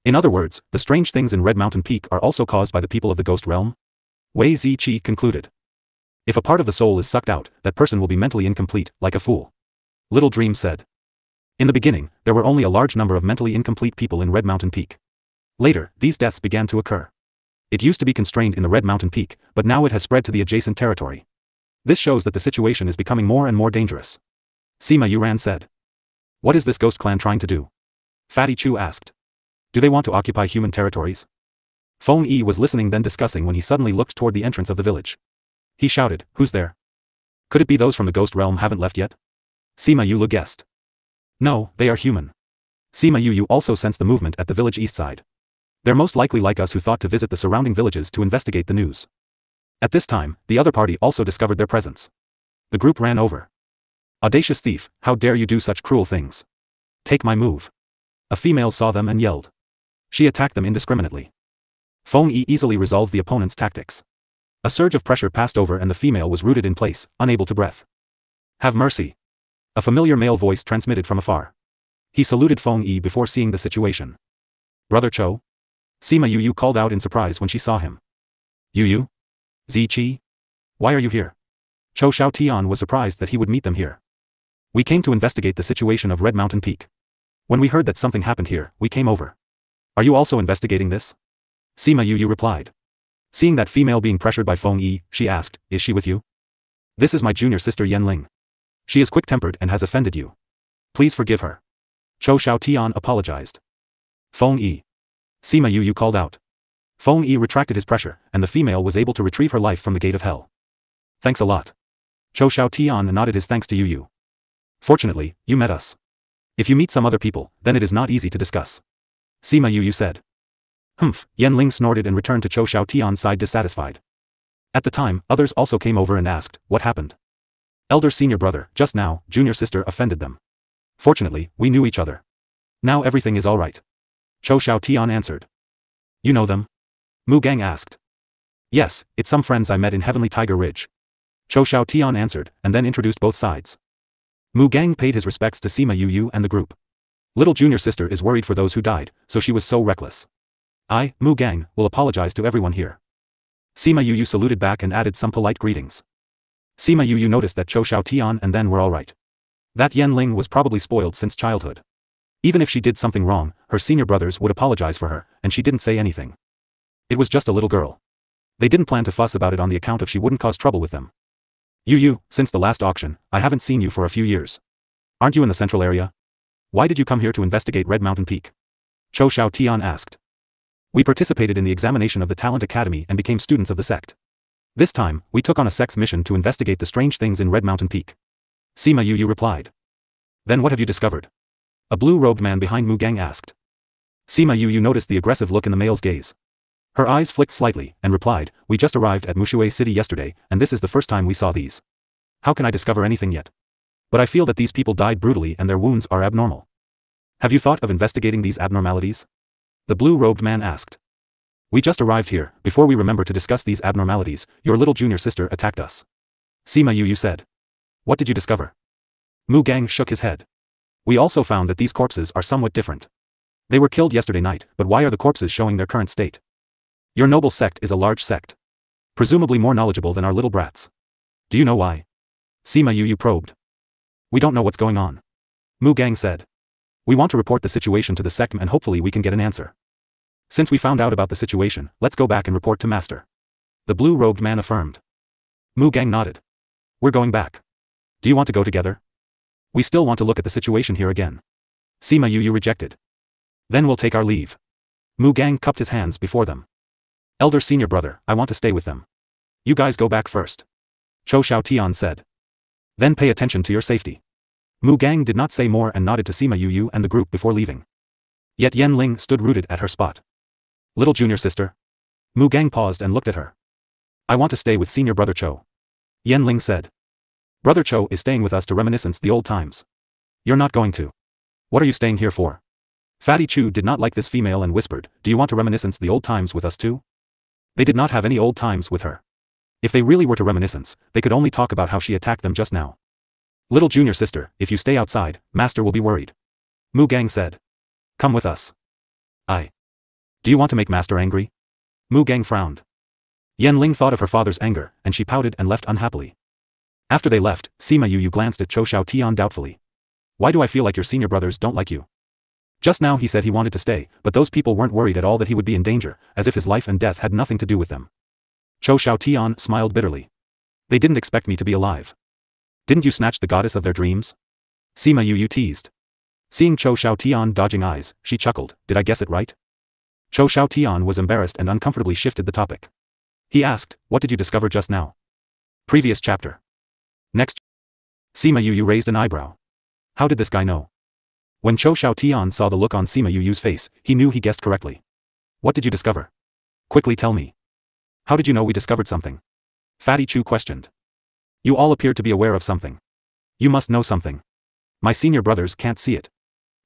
In other words, the strange things in Red Mountain Peak are also caused by the people of the Ghost Realm? Wei Ziqi concluded. If a part of the soul is sucked out, that person will be mentally incomplete, like a fool. Little Dream said. In the beginning, there were only a large number of mentally incomplete people in Red Mountain Peak. Later, these deaths began to occur. It used to be constrained in the Red Mountain Peak, but now it has spread to the adjacent territory. This shows that the situation is becoming more and more dangerous. Sima Yuran said. What is this Ghost Clan trying to do? Fatty Chu asked. Do they want to occupy human territories? Feng Yi was listening then discussing when he suddenly looked toward the entrance of the village. He shouted, who's there? Could it be those from the Ghost Realm haven't left yet? Sima Yu guessed. No, they are human. Sima Yu also sensed the movement at the village east side. They're most likely like us who thought to visit the surrounding villages to investigate the news. At this time, the other party also discovered their presence. The group ran over. Audacious thief, how dare you do such cruel things? Take my move. A female saw them and yelled. She attacked them indiscriminately. Feng Yi easily resolved the opponent's tactics. A surge of pressure passed over and the female was rooted in place, unable to breath. Have mercy. A familiar male voice transmitted from afar. He saluted Feng Yi before seeing the situation. Brother Cho? Sima Yu called out in surprise when she saw him. Yu? Ziqi? Why are you here? Cho Xiaotian was surprised that he would meet them here. We came to investigate the situation of Red Mountain Peak. When we heard that something happened here, we came over. Are you also investigating this? Sima Yu replied. Seeing that female being pressured by Feng Yi, she asked, is she with you? This is my junior sister Yanling. She is quick-tempered and has offended you. Please forgive her. Cho Xiaotian apologized. Feng Yi. Sima Yu called out. Feng Yi retracted his pressure, and the female was able to retrieve her life from the gate of hell. Thanks a lot. Cho Xiaotian nodded his thanks to Yu. Fortunately, you met us. If you meet some other people, then it is not easy to discuss. Sima Yu said. Humph, Yanling snorted and returned to Cho Xiaotian's side dissatisfied. At the time, others also came over and asked, what happened? Elder senior brother, just now, junior sister offended them. Fortunately, we knew each other. Now everything is alright. Cho Xiaotian answered. You know them? Mu Gang asked. Yes, it's some friends I met in Heavenly Tiger Ridge. Cho Shao Tian answered, and then introduced both sides. Mu Gang paid his respects to Sima Yu and the group. Little junior sister is worried for those who died, so she was so reckless. I, Mu Gang, will apologize to everyone here. Sima Yu saluted back and added some polite greetings. Sima Yu noticed that Cho Shao Tian and then were alright. That Yan Ling was probably spoiled since childhood. Even if she did something wrong, her senior brothers would apologize for her, and she didn't say anything. It was just a little girl. They didn't plan to fuss about it on the account of she wouldn't cause trouble with them. Yu, since the last auction, I haven't seen you for a few years. Aren't you in the central area? Why did you come here to investigate Red Mountain Peak? Cho Shao Tian asked. We participated in the examination of the Talent Academy and became students of the sect. This time, we took on a sect's mission to investigate the strange things in Red Mountain Peak. Sima Yu replied. Then what have you discovered? A blue-robed man behind Mu Gang asked. Sima Yu noticed the aggressive look in the male's gaze. Her eyes flicked slightly, and replied, we just arrived at Mushui City yesterday, and this is the first time we saw these. How can I discover anything yet? But I feel that these people died brutally and their wounds are abnormal. Have you thought of investigating these abnormalities? The blue-robed man asked. We just arrived here, before we remember to discuss these abnormalities, your little junior sister attacked us. Sima Yu said. What did you discover? Mu Gang shook his head. We also found that these corpses are somewhat different. They were killed yesterday night, but why are the corpses showing their current state? Your noble sect is a large sect. Presumably more knowledgeable than our little brats. Do you know why? Sima Yu probed. We don't know what's going on. Mu Gang said. We want to report the situation to the sect and hopefully we can get an answer. Since we found out about the situation, let's go back and report to Master. The blue-robed man affirmed. Mu Gang nodded. We're going back. Do you want to go together? We still want to look at the situation here again. Sima Yu rejected. Then we'll take our leave. Mu Gang cupped his hands before them. Elder senior brother, I want to stay with them. You guys go back first. Cho Shao Tian said. Then pay attention to your safety. Mu Gang did not say more and nodded to Sima Yu and the group before leaving. Yet Yan Ling stood rooted at her spot. Little junior sister. Mu Gang paused and looked at her. I want to stay with senior brother Cho. Yan Ling said. Brother Cho is staying with us to reminiscence the old times. You're not going to. What are you staying here for? Fatty Chu did not like this female and whispered, do you want to reminiscence the old times with us too? They did not have any old times with her. If they really were to reminiscence, they could only talk about how she attacked them just now. Little junior sister, if you stay outside, Master will be worried. Mu Gang said. Come with us. Do you want to make Master angry? Mu Gang frowned. Yan Ling thought of her father's anger, and she pouted and left unhappily. After they left, Sima Yu glanced at Cho Shao Tian doubtfully. Why do I feel like your senior brothers don't like you? Just now he said he wanted to stay, but those people weren't worried at all that he would be in danger, as if his life and death had nothing to do with them. Cho Shao Tian smiled bitterly. They didn't expect me to be alive. Didn't you snatch the goddess of their dreams? Sima Yu teased. Seeing Cho Shao Tian dodging eyes, she chuckled, did I guess it right? Cho Shao Tian was embarrassed and uncomfortably shifted the topic. He asked, what did you discover just now? Previous chapter. Next. Sima Yu raised an eyebrow. How did this guy know? When Cho Shao Tian saw the look on Sima Yu's face, he knew he guessed correctly. What did you discover? Quickly tell me. How did you know we discovered something? Fatty Chu questioned. You all appeared to be aware of something. You must know something. My senior brothers can't see it.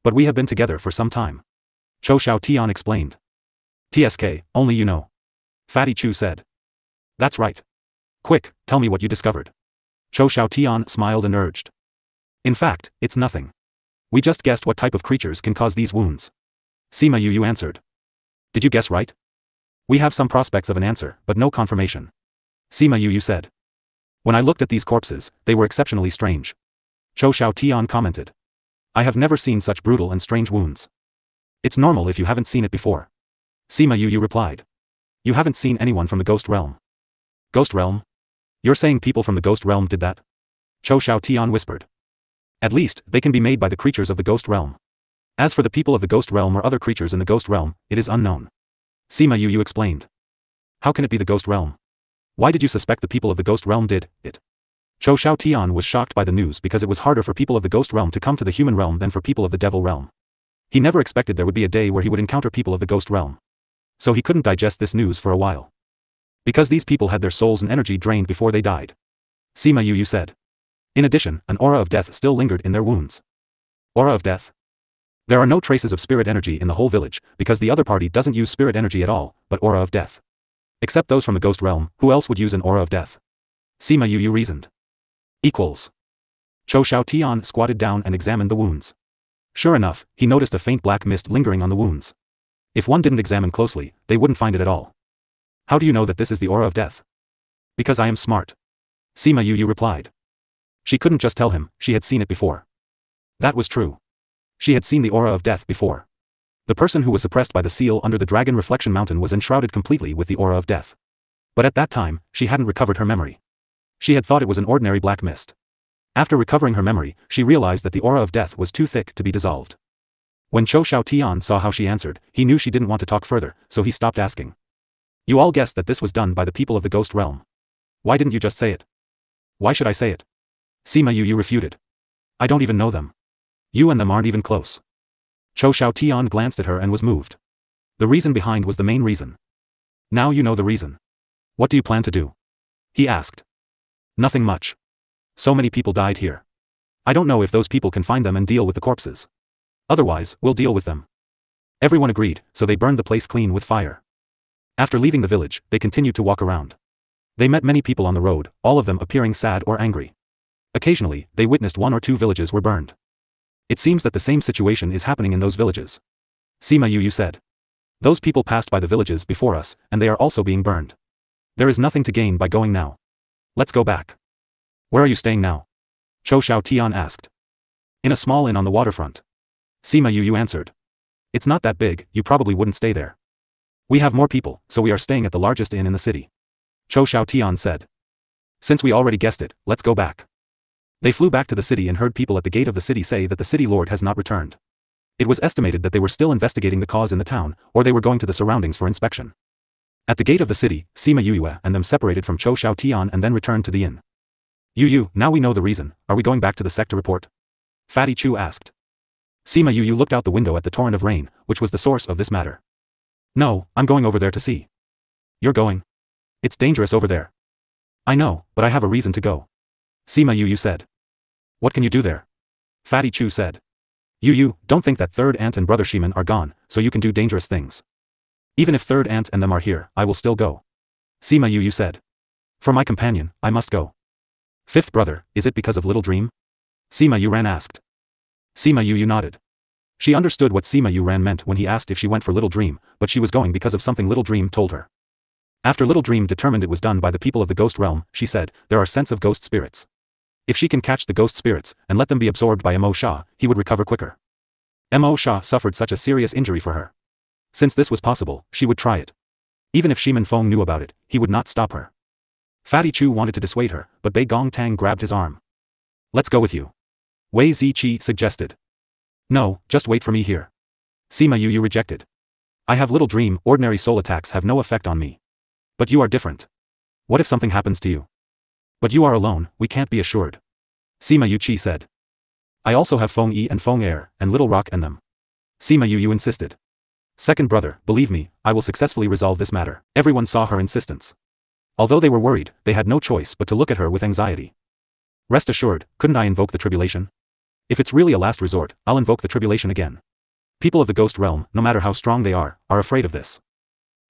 But we have been together for some time. Cho Shao Tian explained. TSK, only you know. Fatty Chu said. That's right. Quick, tell me what you discovered. Cho Shao Tian smiled and urged. In fact, it's nothing. We just guessed what type of creatures can cause these wounds. Sima Yu answered. Did you guess right? We have some prospects of an answer, but no confirmation. Sima Yu said. When I looked at these corpses, they were exceptionally strange. Cho Shao Tian commented. I have never seen such brutal and strange wounds. It's normal if you haven't seen it before. Sima Yu replied. You haven't seen anyone from the ghost realm. Ghost realm? You're saying people from the ghost realm did that? Cho Shao Tian whispered. At least, they can be made by the creatures of the ghost realm. As for the people of the ghost realm or other creatures in the ghost realm, it is unknown. Sima Yu explained. How can it be the ghost realm? Why did you suspect the people of the ghost realm did it? Cho Shao Tian was shocked by the news because it was harder for people of the ghost realm to come to the human realm than for people of the devil realm. He never expected there would be a day where he would encounter people of the ghost realm. So he couldn't digest this news for a while. Because these people had their souls and energy drained before they died. Sima Yu said. In addition, an aura of death still lingered in their wounds. Aura of death? There are no traces of spirit energy in the whole village, because the other party doesn't use spirit energy at all, but aura of death. Except those from the ghost realm, who else would use an aura of death? Sima Yu reasoned. Equals. Cho Shao Tian squatted down and examined the wounds. Sure enough, he noticed a faint black mist lingering on the wounds. If one didn't examine closely, they wouldn't find it at all. How do you know that this is the aura of death? Because I am smart. Sima Yu replied. She couldn't just tell him, she had seen it before. That was true. She had seen the aura of death before. The person who was suppressed by the seal under the Dragon Reflection Mountain was enshrouded completely with the aura of death. But at that time, she hadn't recovered her memory. She had thought it was an ordinary black mist. After recovering her memory, she realized that the aura of death was too thick to be dissolved. When Cho Shao Tian saw how she answered, he knew she didn't want to talk further, so he stopped asking. You all guessed that this was done by the people of the ghost realm. Why didn't you just say it? Why should I say it? Sima Yu refuted. I don't even know them. You and them aren't even close. Cho Shao Tian glanced at her and was moved. The reason behind was the main reason. Now you know the reason. What do you plan to do? He asked. Nothing much. So many people died here. I don't know if those people can find them and deal with the corpses. Otherwise, we'll deal with them. Everyone agreed, so they burned the place clean with fire. After leaving the village, they continued to walk around. They met many people on the road, all of them appearing sad or angry. Occasionally, they witnessed 1 or 2 villages were burned. It seems that the same situation is happening in those villages. Sima Yu said. Those people passed by the villages before us, and they are also being burned. There is nothing to gain by going now. Let's go back. Where are you staying now? Cho Shao Tian asked. In a small inn on the waterfront. Sima Yu answered. It's not that big, you probably wouldn't stay there. We have more people, so we are staying at the largest inn in the city. Cho Shao Tian said. Since we already guessed it, let's go back. They flew back to the city and heard people at the gate of the city say that the city lord has not returned. It was estimated that they were still investigating the cause in the town, or they were going to the surroundings for inspection. At the gate of the city, Sima Yu and them separated from Cho Shao Tian and then returned to the inn. Yu, now we know the reason, are we going back to the sect to report? Fatty Chu asked. Sima Yu looked out the window at the torrent of rain, which was the source of this matter. No, I'm going over there to see. You're going? It's dangerous over there. I know, but I have a reason to go. Sima Yu said. What can you do there? Fatty Chu said. Yu, don't think that third aunt and brother Shiman are gone, so you can do dangerous things. Even if third aunt and them are here, I will still go. Sima Yu said. For my companion, I must go. Fifth brother, is it because of Little Dream? Sima Yu asked. Sima Yu nodded. She understood what Sima Yu meant when he asked if she went for Little Dream, but she was going because of something Little Dream told her. After Little Dream determined it was done by the people of the ghost realm, she said, there are scents of ghost spirits. If she can catch the ghost spirits, and let them be absorbed by Mo Sha, he would recover quicker. Mo Sha suffered such a serious injury for her. Since this was possible, she would try it. Even if Shiman Feng knew about it, he would not stop her. Fatty Chu wanted to dissuade her, but Bei Gong Tang grabbed his arm. Let's go with you. Wei Ziqi suggested. No, just wait for me here. Sima Yu rejected. I have Little Dream, ordinary soul attacks have no effect on me. But you are different. What if something happens to you? But you are alone, we can't be assured. Sima Yu said. I also have Feng Yi and Feng Air, and Little Rock and them. Sima Yu insisted. Second brother, believe me, I will successfully resolve this matter. Everyone saw her insistence. Although they were worried, they had no choice but to look at her with anxiety. Rest assured, couldn't I invoke the tribulation? If it's really a last resort, I'll invoke the tribulation again. People of the ghost realm, no matter how strong they are afraid of this.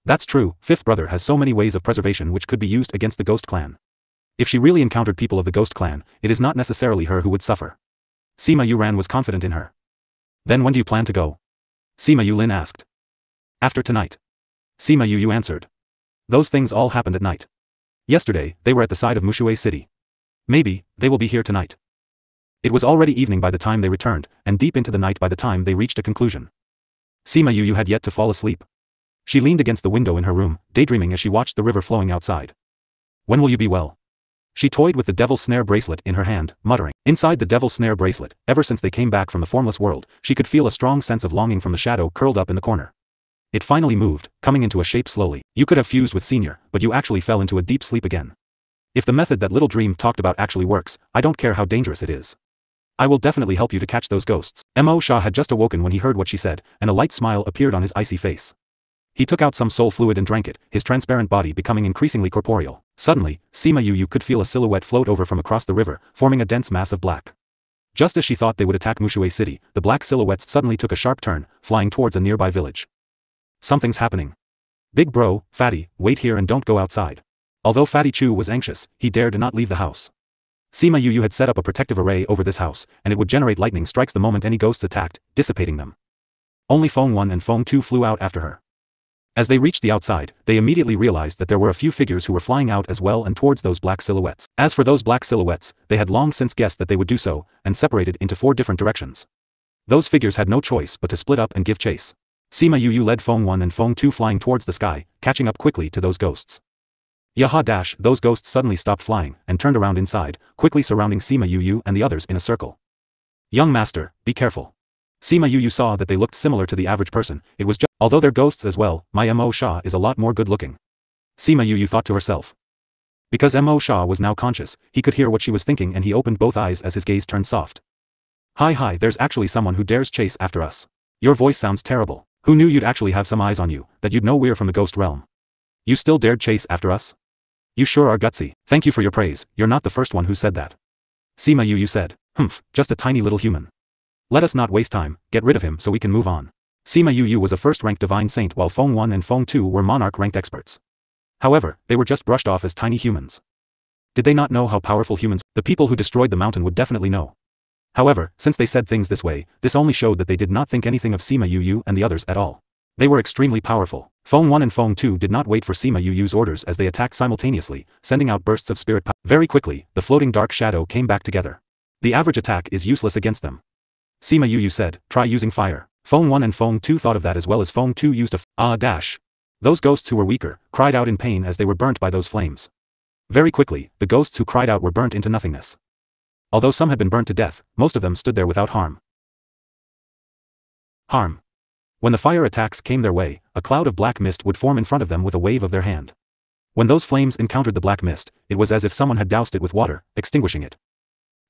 That's true, fifth brother has so many ways of preservation which could be used against the ghost clan. If she really encountered people of the ghost clan, it is not necessarily her who would suffer. Sima Yu was confident in her. Then when do you plan to go? Sima Yu asked. After tonight. Sima Yu answered. Those things all happened at night. Yesterday, they were at the side of Mushui City. Maybe, they will be here tonight. It was already evening by the time they returned, and deep into the night by the time they reached a conclusion. Sima Yu had yet to fall asleep. She leaned against the window in her room, daydreaming as she watched the river flowing outside. When will you be well? She toyed with the devil snare bracelet in her hand, muttering. Inside the devil snare bracelet, ever since they came back from the formless world, she could feel a strong sense of longing from the shadow curled up in the corner. It finally moved, coming into a shape slowly. You could have fused with Senior, but you actually fell into a deep sleep again. If the method that Little Dream talked about actually works, I don't care how dangerous it is. I will definitely help you to catch those ghosts. Mo Sha had just awoken when he heard what she said, and a light smile appeared on his icy face. He took out some soul fluid and drank it, his transparent body becoming increasingly corporeal. Suddenly, Sima Yu could feel a silhouette float over from across the river, forming a dense mass of black. Just as she thought they would attack Mushui City, the black silhouettes suddenly took a sharp turn, flying towards a nearby village. Something's happening. Big bro, Fatty, wait here and don't go outside. Although Fatty Chu was anxious, he dared not leave the house. Sima Yu had set up a protective array over this house, and it would generate lightning strikes the moment any ghosts attacked, dissipating them. Only Feng 1 and Feng 2 flew out after her. As they reached the outside, they immediately realized that there were a few figures who were flying out as well and towards those black silhouettes. As for those black silhouettes, they had long since guessed that they would do so, and separated into 4 different directions. Those figures had no choice but to split up and give chase. Sima Yu led Feng 1 and Feng 2 flying towards the sky, catching up quickly to those ghosts. Yaha dash, those ghosts suddenly stopped flying, and turned around inside, quickly surrounding Sima Yu and the others in a circle. Young master, be careful. Sima Yu saw that they looked similar to the average person, it was just, although they're ghosts as well, my Mo Sha is a lot more good looking. Sima Yu thought to herself. Because Mo Sha was now conscious, he could hear what she was thinking and he opened both eyes as his gaze turned soft. Hi, there's actually someone who dares chase after us. Your voice sounds terrible. Who knew you'd actually have some eyes on you, that you'd know we're from the ghost realm? You still dared chase after us? You sure are gutsy. Thank you for your praise, you're not the first one who said that. Sima Yu said. Just a tiny little human. Let us not waste time, get rid of him so we can move on. Sima Yu was a first-ranked divine saint while Feng 1 and Feng 2 were monarch-ranked experts. However, they were just brushed off as tiny humans. Did they not know how powerful humans? The people who destroyed the mountain would definitely know. However, since they said things this way, this only showed that they did not think anything of Sima Yu and the others at all. They were extremely powerful. Feng 1 and Feng 2 did not wait for Sima Yu's orders as they attacked simultaneously, sending out bursts of spirit power. Very quickly, the floating dark shadow came back together. The average attack is useless against them. Sima Yu said, try using fire. Feng 1 and Feng 2 thought of that as well as Feng 2 used a dash. Those ghosts who were weaker, cried out in pain as they were burnt by those flames. Very quickly, the ghosts who cried out were burnt into nothingness. Although some had been burnt to death, most of them stood there without harm. When the fire attacks came their way, a cloud of black mist would form in front of them with a wave of their hand. When those flames encountered the black mist, it was as if someone had doused it with water, extinguishing it.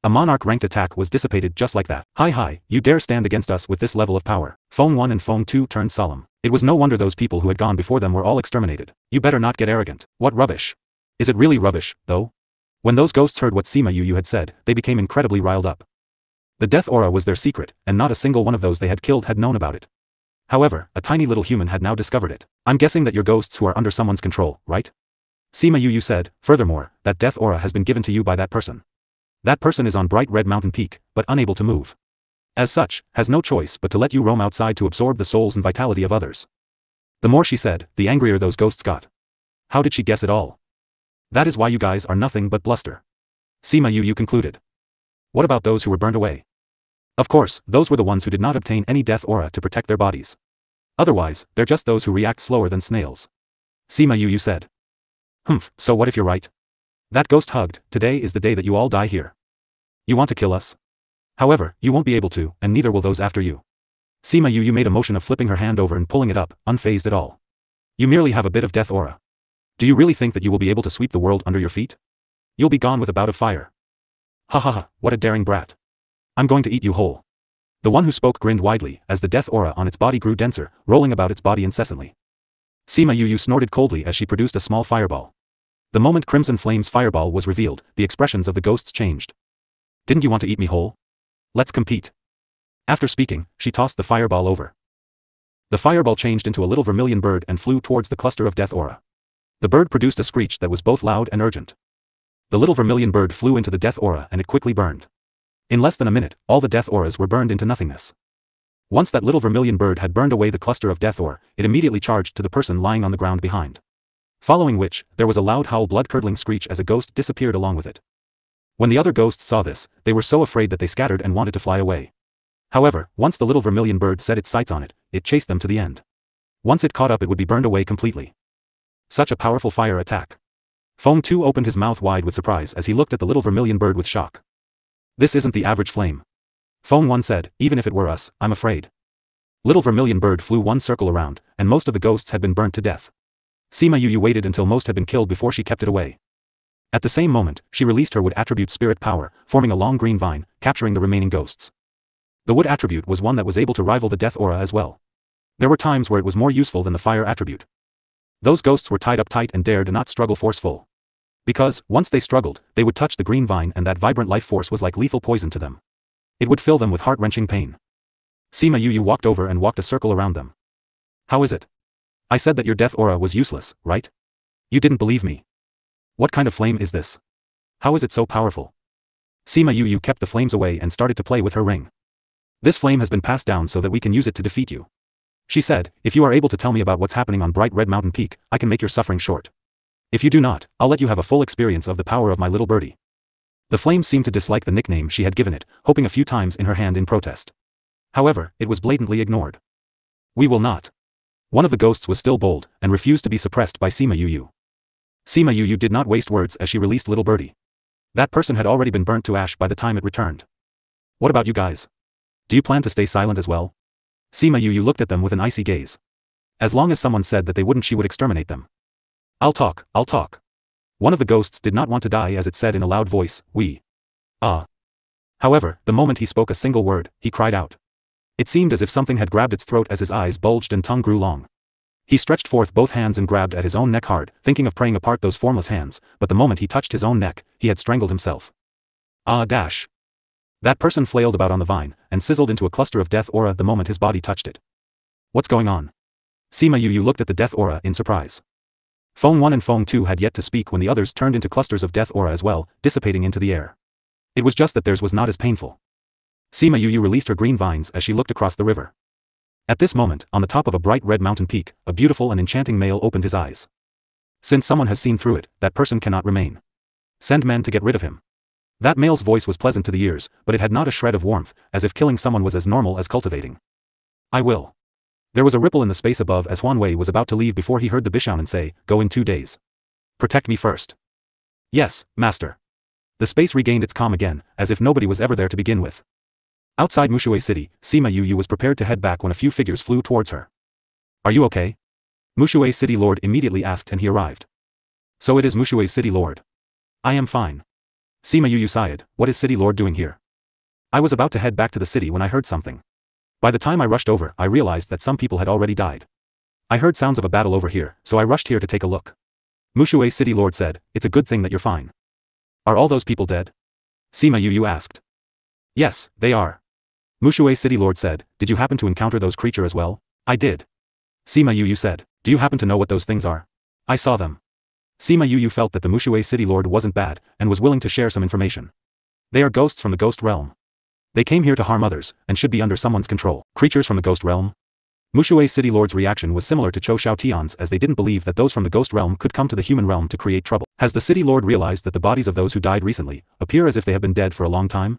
A monarch-ranked attack was dissipated just like that. Hi, you dare stand against us with this level of power. Feng 1 and Feng 2 turned solemn. It was no wonder those people who had gone before them were all exterminated. You better not get arrogant. What rubbish. Is it really rubbish, though? When those ghosts heard what Sima Yu had said, they became incredibly riled up. The death aura was their secret, and not a single one of those they had killed had known about it. However, a tiny little human had now discovered it. I'm guessing that you're ghosts who are under someone's control, right? Sima Yu said, furthermore, that death aura has been given to you by that person. That person is on bright red mountain peak, but unable to move. As such, has no choice but to let you roam outside to absorb the souls and vitality of others. The more she said, the angrier those ghosts got. How did she guess it all? That is why you guys are nothing but bluster. Sima Yu concluded. What about those who were burnt away? Of course, those were the ones who did not obtain any death aura to protect their bodies. Otherwise, they're just those who react slower than snails. Sima Yu said. So what if you're right? That ghost hugged, today is the day that you all die here. You want to kill us? However, you won't be able to, and neither will those after you. Sima Yu made a motion of flipping her hand over and pulling it up, unfazed at all. You merely have a bit of death aura. Do you really think that you will be able to sweep the world under your feet? You'll be gone with a bout of fire. Ha, what a daring brat. I'm going to eat you whole. The one who spoke grinned widely, as the death aura on its body grew denser, rolling about its body incessantly. Sima Yu snorted coldly as she produced a small fireball. The moment Crimson Flame's fireball was revealed, the expressions of the ghosts changed. Didn't you want to eat me whole? Let's compete. After speaking, she tossed the fireball over. The fireball changed into a little vermilion bird and flew towards the cluster of death aura. The bird produced a screech that was both loud and urgent. The little vermilion bird flew into the death aura and it quickly burned. In less than a minute, all the death auras were burned into nothingness. Once that little vermilion bird had burned away the cluster of death aura, it immediately charged to the person lying on the ground behind. Following which, there was a loud howl blood-curdling screech as a ghost disappeared along with it. When the other ghosts saw this, they were so afraid that they scattered and wanted to fly away. However, once the little vermilion bird set its sights on it, it chased them to the end. Once it caught up it would be burned away completely. Such a powerful fire attack. Feng 2 opened his mouth wide with surprise as he looked at the little vermilion bird with shock. This isn't the average flame. Feng 1 said, even if it were us, I'm afraid. Little vermilion bird flew one circle around, and most of the ghosts had been burnt to death. Sima Yu waited until most had been killed before she kept it away. At the same moment, she released her wood attribute spirit power, forming a long green vine, capturing the remaining ghosts. The wood attribute was one that was able to rival the death aura as well. There were times where it was more useful than the fire attribute. Those ghosts were tied up tight and dared not struggle forceful. Because, once they struggled, they would touch the green vine and that vibrant life force was like lethal poison to them. It would fill them with heart-wrenching pain. Sima Yu walked over and walked a circle around them. How is it? I said that your death aura was useless, right? You didn't believe me. What kind of flame is this? How is it so powerful? Sima Yu kept the flames away and started to play with her ring. This flame has been passed down so that we can use it to defeat you. She said, if you are able to tell me about what's happening on Bright Red Mountain Peak, I can make your suffering short. If you do not, I'll let you have a full experience of the power of my little birdie. The flame seemed to dislike the nickname she had given it, hoping a few times in her hand in protest. However, it was blatantly ignored. We will not. One of the ghosts was still bold, and refused to be suppressed by Sima Yu. Sima Yu did not waste words as she released little birdie. That person had already been burnt to ash by the time it returned. What about you guys? Do you plan to stay silent as well? Sima Yu looked at them with an icy gaze. As long as someone said that they wouldn't, she would exterminate them. I'll talk. One of the ghosts did not want to die, as it said in a loud voice, we. However, the moment he spoke a single word, he cried out. It seemed as if something had grabbed its throat as his eyes bulged and tongue grew long. He stretched forth both hands and grabbed at his own neck hard, thinking of praying apart those formless hands, but the moment he touched his own neck, he had strangled himself. That person flailed about on the vine, and sizzled into a cluster of death aura the moment his body touched it. What's going on? Sima Yu looked at the death aura in surprise. Feng 1 and Feng 2 had yet to speak when the others turned into clusters of death aura as well, dissipating into the air. It was just that theirs was not as painful. Sima Yu released her green vines as she looked across the river. At this moment, on the top of a bright red mountain peak, a beautiful and enchanting male opened his eyes. Since someone has seen through it, that person cannot remain. Send men to get rid of him. That male's voice was pleasant to the ears, but it had not a shred of warmth, as if killing someone was as normal as cultivating. I will. There was a ripple in the space above as Huan Wei was about to leave before he heard the Bishounen say, go in 2 days. Protect me first. Yes, master. The space regained its calm again, as if nobody was ever there to begin with. Outside Mushui City, Sima Yu was prepared to head back when a few figures flew towards her. Are you okay? Mushui City Lord immediately asked, and he arrived. So it is Mushui City Lord. I am fine. Sima Yu sighed, what is City Lord doing here? I was about to head back to the city when I heard something. By the time I rushed over, I realized that some people had already died. I heard sounds of a battle over here, so I rushed here to take a look. Mushui City Lord said, it's a good thing that you're fine. Are all those people dead? Sima Yu asked. Yes, they are. Mushui City Lord said, did you happen to encounter those creatures as well? I did. Sima Yu said, do you happen to know what those things are? I saw them. Sima Yu felt that the Mushui City Lord wasn't bad, and was willing to share some information. They are ghosts from the ghost realm. They came here to harm others, and should be under someone's control. Creatures from the ghost realm? Mushui City Lord's reaction was similar to Cho Xiaotian's, as they didn't believe that those from the ghost realm could come to the human realm to create trouble. Has the City Lord realized that the bodies of those who died recently appear as if they have been dead for a long time?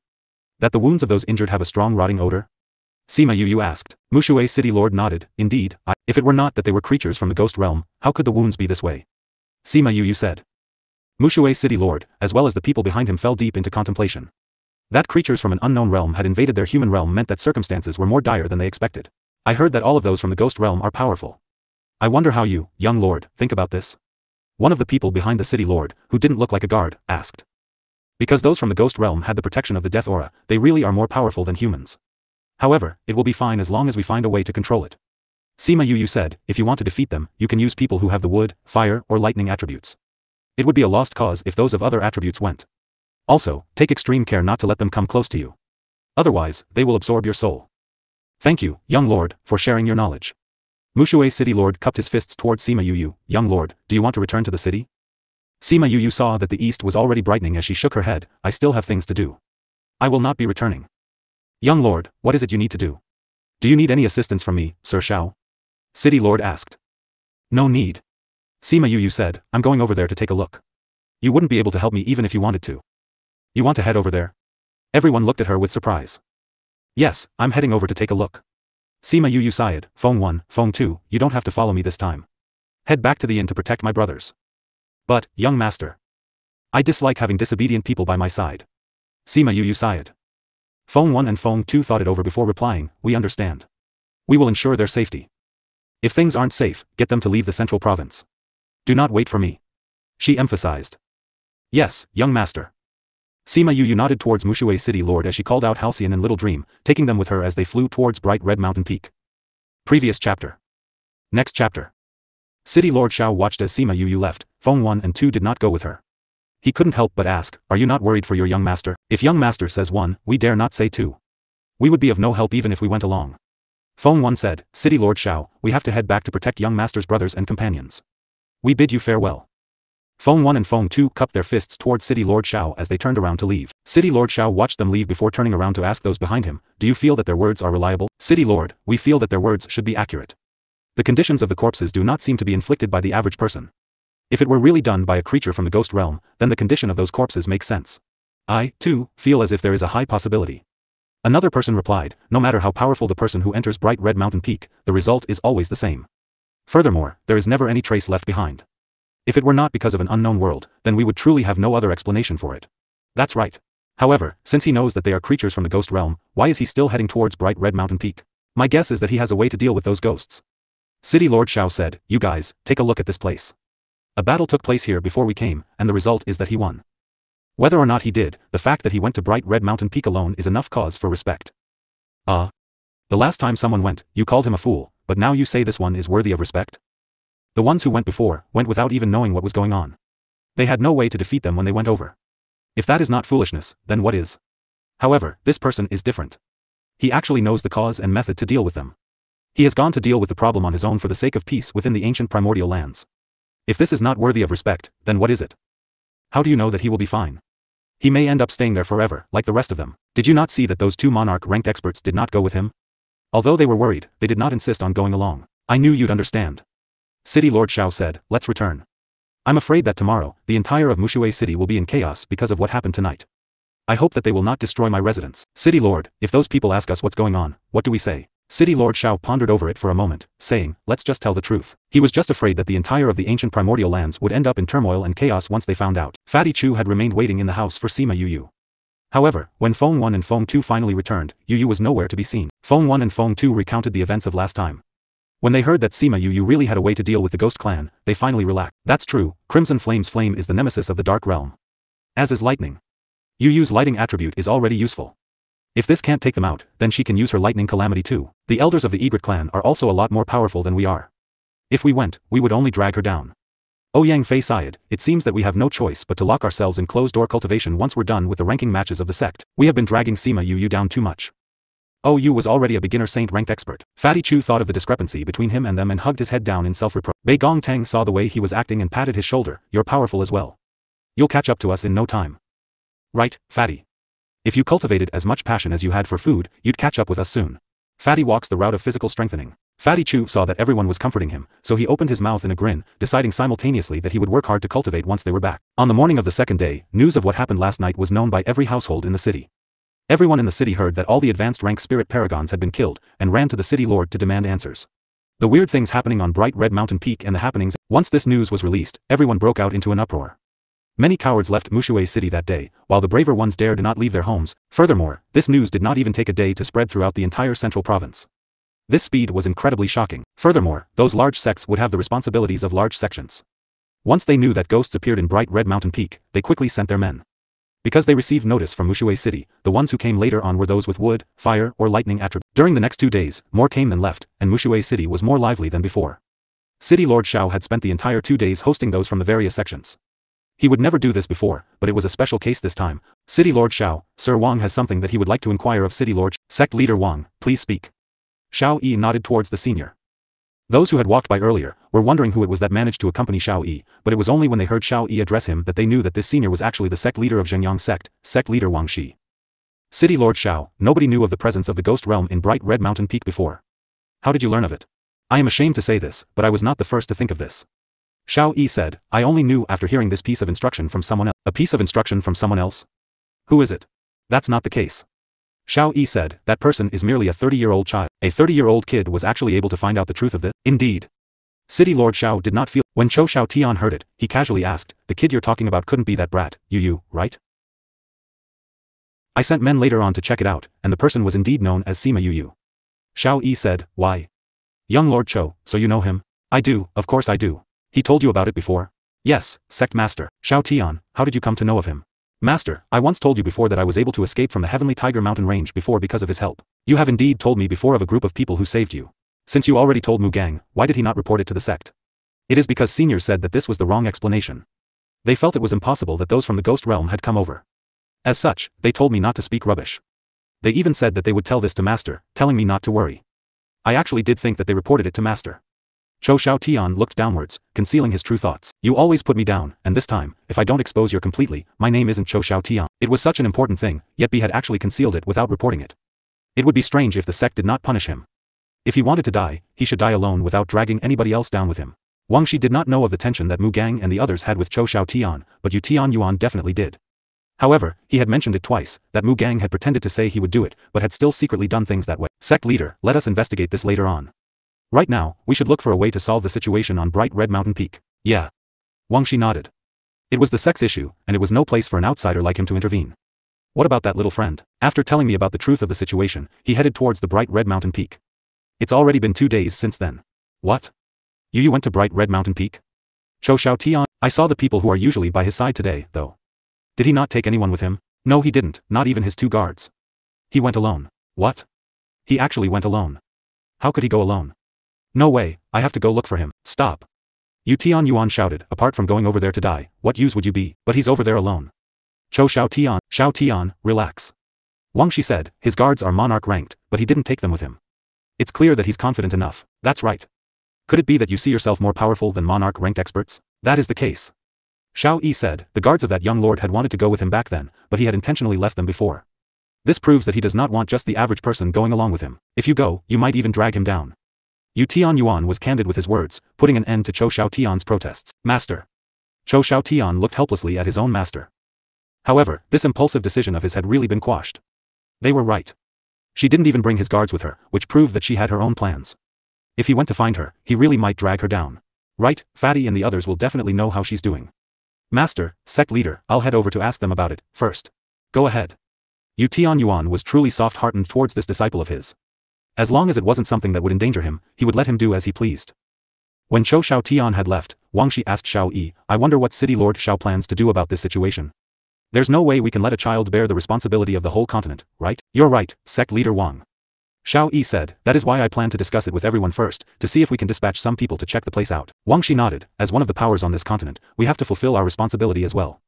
That the wounds of those injured have a strong rotting odor? Sima Yu asked. Mushui City Lord nodded, indeed, if it were not that they were creatures from the ghost realm, how could the wounds be this way? Sima Yu said. Mushui City Lord, as well as the people behind him, fell deep into contemplation. That creatures from an unknown realm had invaded their human realm meant that circumstances were more dire than they expected. I heard that all of those from the ghost realm are powerful. I wonder how you, young lord, think about this? One of the people behind the City Lord, who didn't look like a guard, asked. Because those from the ghost realm had the protection of the death aura, they really are more powerful than humans. However, it will be fine as long as we find a way to control it. Sima Yu said, if you want to defeat them, you can use people who have the wood, fire, or lightning attributes. It would be a lost cause if those of other attributes went. Also, take extreme care not to let them come close to you. Otherwise, they will absorb your soul. Thank you, young lord, for sharing your knowledge. Mushui City Lord cupped his fists towards Sima Yu. Young lord, do you want to return to the city? Sima Yu saw that the east was already brightening as she shook her head. I still have things to do. I will not be returning. Young lord, what is it you need to do? Do you need any assistance from me, Sir Xiao? City Lord asked. No need. Sima Yu said, I'm going over there to take a look. You wouldn't be able to help me even if you wanted to. You want to head over there? Everyone looked at her with surprise. Yes, I'm heading over to take a look. Sima Yu sighed, Feng 1, Feng 2, you don't have to follow me this time. Head back to the inn to protect my brothers. But, young master. I dislike having disobedient people by my side. Sima Yu sighed. Feng 1 and Feng 2 thought it over before replying, we understand. We will ensure their safety. If things aren't safe, get them to leave the central province. Do not wait for me. She emphasized. Yes, young master. Sima Yu nodded towards Mushui City Lord as she called out Halcyon and Little Dream, taking them with her as they flew towards Bright Red Mountain Peak. Previous chapter. Next chapter. City Lord Xiao watched as Sima Yu left. Feng 1 and 2 did not go with her. He couldn't help but ask, are you not worried for your young master? If young master says 1, we dare not say 2. We would be of no help even if we went along. Phone 1 said, City Lord Xiao, we have to head back to protect young master's brothers and companions. We bid you farewell. Phone 1 and Phone 2 cupped their fists towards City Lord Xiao as they turned around to leave. City Lord Xiao watched them leave before turning around to ask those behind him, do you feel that their words are reliable? City Lord, we feel that their words should be accurate. The conditions of the corpses do not seem to be inflicted by the average person. If it were really done by a creature from the ghost realm, then the condition of those corpses makes sense. I, too, feel as if there is a high possibility. Another person replied, no matter how powerful the person who enters Bright Red Mountain Peak, the result is always the same. Furthermore, there is never any trace left behind. If it were not because of an unknown world, then we would truly have no other explanation for it. That's right. However, since he knows that they are creatures from the ghost realm, why is he still heading towards Bright Red Mountain Peak? My guess is that he has a way to deal with those ghosts. City Lord Xiao said, you guys, take a look at this place. A battle took place here before we came, and the result is that he won. Whether or not he did, the fact that he went to Bright Red Mountain Peak alone is enough cause for respect. The last time someone went, you called him a fool, but now you say this one is worthy of respect? The ones who went before, went without even knowing what was going on. They had no way to defeat them when they went over. If that is not foolishness, then what is? However, this person is different. He actually knows the cause and method to deal with them. He has gone to deal with the problem on his own for the sake of peace within the ancient primordial lands. If this is not worthy of respect, then what is it? How do you know that he will be fine? He may end up staying there forever, like the rest of them. Did you not see that those two monarch-ranked experts did not go with him? Although they were worried, they did not insist on going along. I knew you'd understand. City Lord Xiao said, let's return. I'm afraid that tomorrow, the entire of Mushui City will be in chaos because of what happened tonight. I hope that they will not destroy my residence. City Lord, if those people ask us what's going on, what do we say? City Lord Xiao pondered over it for a moment, saying, let's just tell the truth. He was just afraid that the entire of the ancient primordial lands would end up in turmoil and chaos once they found out. Fatty Chu had remained waiting in the house for Sima Yu. However, when Phone 1 and Phone 2 finally returned, Yu was nowhere to be seen. Phone 1 and Phone 2 recounted the events of last time. When they heard that Sima Yu really had a way to deal with the ghost clan, they finally relaxed. That's true, Crimson Flame's flame is the nemesis of the dark realm. As is lightning. Yu's lighting attribute is already useful. If this can't take them out, then she can use her lightning calamity too. The elders of the Egret clan are also a lot more powerful than we are. If we went, we would only drag her down. Ouyang Fei sighed, it seems that we have no choice but to lock ourselves in closed-door cultivation once we're done with the ranking matches of the sect. We have been dragging Sima Yu down too much. Yu was already a beginner saint-ranked expert. Fatty Chu thought of the discrepancy between him and them and hugged his head down in self-reproach. Bei Gong Tang saw the way he was acting and patted his shoulder, you're powerful as well. You'll catch up to us in no time. Right, Fatty. If you cultivated as much passion as you had for food, you'd catch up with us soon. Fatty walks the route of physical strengthening. Fatty Chu saw that everyone was comforting him, so he opened his mouth in a grin, deciding simultaneously that he would work hard to cultivate once they were back. On the morning of the second day, news of what happened last night was known by every household in the city. Everyone in the city heard that all the advanced rank spirit paragons had been killed, and ran to the city lord to demand answers. The weird things happening on Bright Red Mountain Peak and the happenings. Once this news was released, everyone broke out into an uproar. Many cowards left Mushui City that day, while the braver ones dared not leave their homes. Furthermore, this news did not even take a day to spread throughout the entire central province. This speed was incredibly shocking. Furthermore, those large sects would have the responsibilities of large sections. Once they knew that ghosts appeared in Bright Red Mountain Peak, they quickly sent their men. Because they received notice from Mushui City, the ones who came later on were those with wood, fire, or lightning attributes. During the next 2 days, more came than left, and Mushui City was more lively than before. City Lord Xiao had spent the entire 2 days hosting those from the various sections. He would never do this before, but it was a special case this time. City Lord Xiao, Sir Wang has something that he would like to inquire of City Lord. Sect Leader Wang, please speak. Xiao Yi nodded towards the senior. Those who had walked by earlier were wondering who it was that managed to accompany Xiao Yi, but it was only when they heard Xiao Yi address him that they knew that this senior was actually the sect leader of Zhengyang sect, Sect Leader Wang Shi. City Lord Xiao, nobody knew of the presence of the ghost realm in Bright Red Mountain Peak before. How did you learn of it? I am ashamed to say this, but I was not the first to think of this. Xiao Yi said, I only knew after hearing this piece of instruction from someone else. A piece of instruction from someone else? Who is it? That's not the case. Xiao Yi said, that person is merely a 30-year-old child. A 30-year-old kid was actually able to find out the truth of this. Indeed. City Lord Xiao did not feel. When Chou Xiao Tian heard it, he casually asked, the kid you're talking about couldn't be that brat, Yu, right? I sent men later on to check it out, and the person was indeed known as Sima Yu. Xiao Yi said, why? Young Lord Chou, so you know him? I do, of course I do. He told you about it before? Yes, Sect Master. Xiao Tian, how did you come to know of him? Master, I once told you before that I was able to escape from the Heavenly Tiger Mountain Range before because of his help. You have indeed told me before of a group of people who saved you. Since you already told Mu Gang, why did he not report it to the sect? It is because seniors said that this was the wrong explanation. They felt it was impossible that those from the ghost realm had come over. As such, they told me not to speak rubbish. They even said that they would tell this to Master, telling me not to worry. I actually did think that they reported it to Master. Cho Shao Tian looked downwards, concealing his true thoughts. You always put me down, and this time, if I don't expose you completely, my name isn't Cho Shao Tian. It was such an important thing, yet B had actually concealed it without reporting it. It would be strange if the sect did not punish him. If he wanted to die, he should die alone without dragging anybody else down with him. Wang Shi did not know of the tension that Mu Gang and the others had with Cho Shao Tian, but Yu Tian Yuan definitely did. However, he had mentioned it twice, that Mu Gang had pretended to say he would do it, but had still secretly done things that way. Sect leader, let us investigate this later on. Right now, we should look for a way to solve the situation on Bright Red Mountain Peak. Yeah. Wang Shi nodded. It was the sect's issue, and it was no place for an outsider like him to intervene. What about that little friend? After telling me about the truth of the situation, he headed towards the Bright Red Mountain Peak. It's already been 2 days since then. What? You went to Bright Red Mountain Peak? Cho Shao Tian, I saw the people who are usually by his side today, though. Did he not take anyone with him? No, he didn't, not even his 2 guards. He went alone. What? He actually went alone. How could he go alone? No way, I have to go look for him. Stop. Yu Tian Yuan shouted, apart from going over there to die, what use would you be? But he's over there alone. Cho Shao Tian, relax. Wang Shi said, his guards are monarch ranked, but he didn't take them with him. It's clear that he's confident enough. That's right. Could it be that you see yourself more powerful than monarch ranked experts? That is the case. Shao Yi said, the guards of that young lord had wanted to go with him back then, but he had intentionally left them before. This proves that he does not want just the average person going along with him. If you go, you might even drag him down. Yu Tian Yuan was candid with his words, putting an end to Cho Shao Tian's protests. Master. Cho Shao Tian looked helplessly at his own master. However, this impulsive decision of his had really been quashed. They were right. She didn't even bring his guards with her, which proved that she had her own plans. If he went to find her, he really might drag her down. Right, Fatty and the others will definitely know how she's doing. Master, sect leader, I'll head over to ask them about it, first. Go ahead. Yu Tian Yuan was truly soft-hearted towards this disciple of his. As long as it wasn't something that would endanger him, he would let him do as he pleased. When Cho Shao Tian had left, Wang Shi asked Shao Yi, I wonder what City Lord Shao plans to do about this situation. There's no way we can let a child bear the responsibility of the whole continent, right? You're right, sect leader Wang. Shao Yi said, that is why I plan to discuss it with everyone first, to see if we can dispatch some people to check the place out. Wang Shi nodded, as one of the powers on this continent, we have to fulfill our responsibility as well.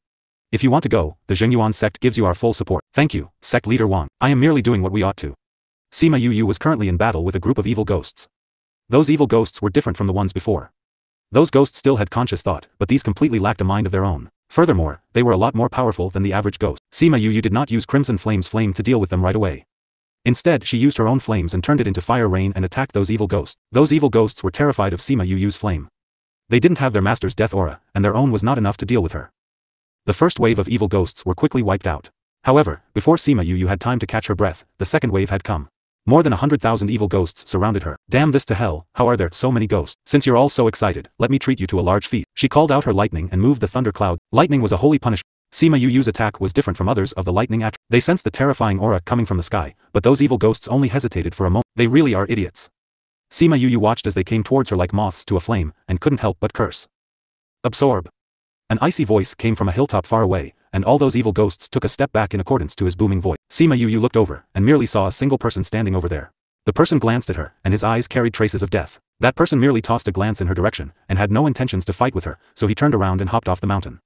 If you want to go, the Zhengyuan sect gives you our full support. Thank you, sect leader Wang. I am merely doing what we ought to. Sima Yu was currently in battle with a group of evil ghosts. Those evil ghosts were different from the ones before. Those ghosts still had conscious thought, but these completely lacked a mind of their own. Furthermore, they were a lot more powerful than the average ghost. Sima Yu did not use Crimson Flame's flame to deal with them right away. Instead, she used her own flames and turned it into fire rain and attacked those evil ghosts. Those evil ghosts were terrified of Sima Yu's flame. They didn't have their master's death aura, and their own was not enough to deal with her. The first wave of evil ghosts were quickly wiped out. However, before Sima Yu had time to catch her breath, the second wave had come. More than 100,000 evil ghosts surrounded her. Damn this to hell, how are there so many ghosts? Since you're all so excited, let me treat you to a large feast. She called out her lightning and moved the thunder cloud. Lightning was a holy punishment. Sima Yu's attack was different from others of the lightning attribute. They sensed the terrifying aura coming from the sky, but those evil ghosts only hesitated for a moment. They really are idiots. Sima Yu watched as they came towards her like moths to a flame, and couldn't help but curse. Absorb. An icy voice came from a hilltop far away, and all those evil ghosts took a step back in accordance to his booming voice. Sima Yu looked over, and merely saw a single person standing over there. The person glanced at her, and his eyes carried traces of death. That person merely tossed a glance in her direction, and had no intentions to fight with her, so he turned around and hopped off the mountain.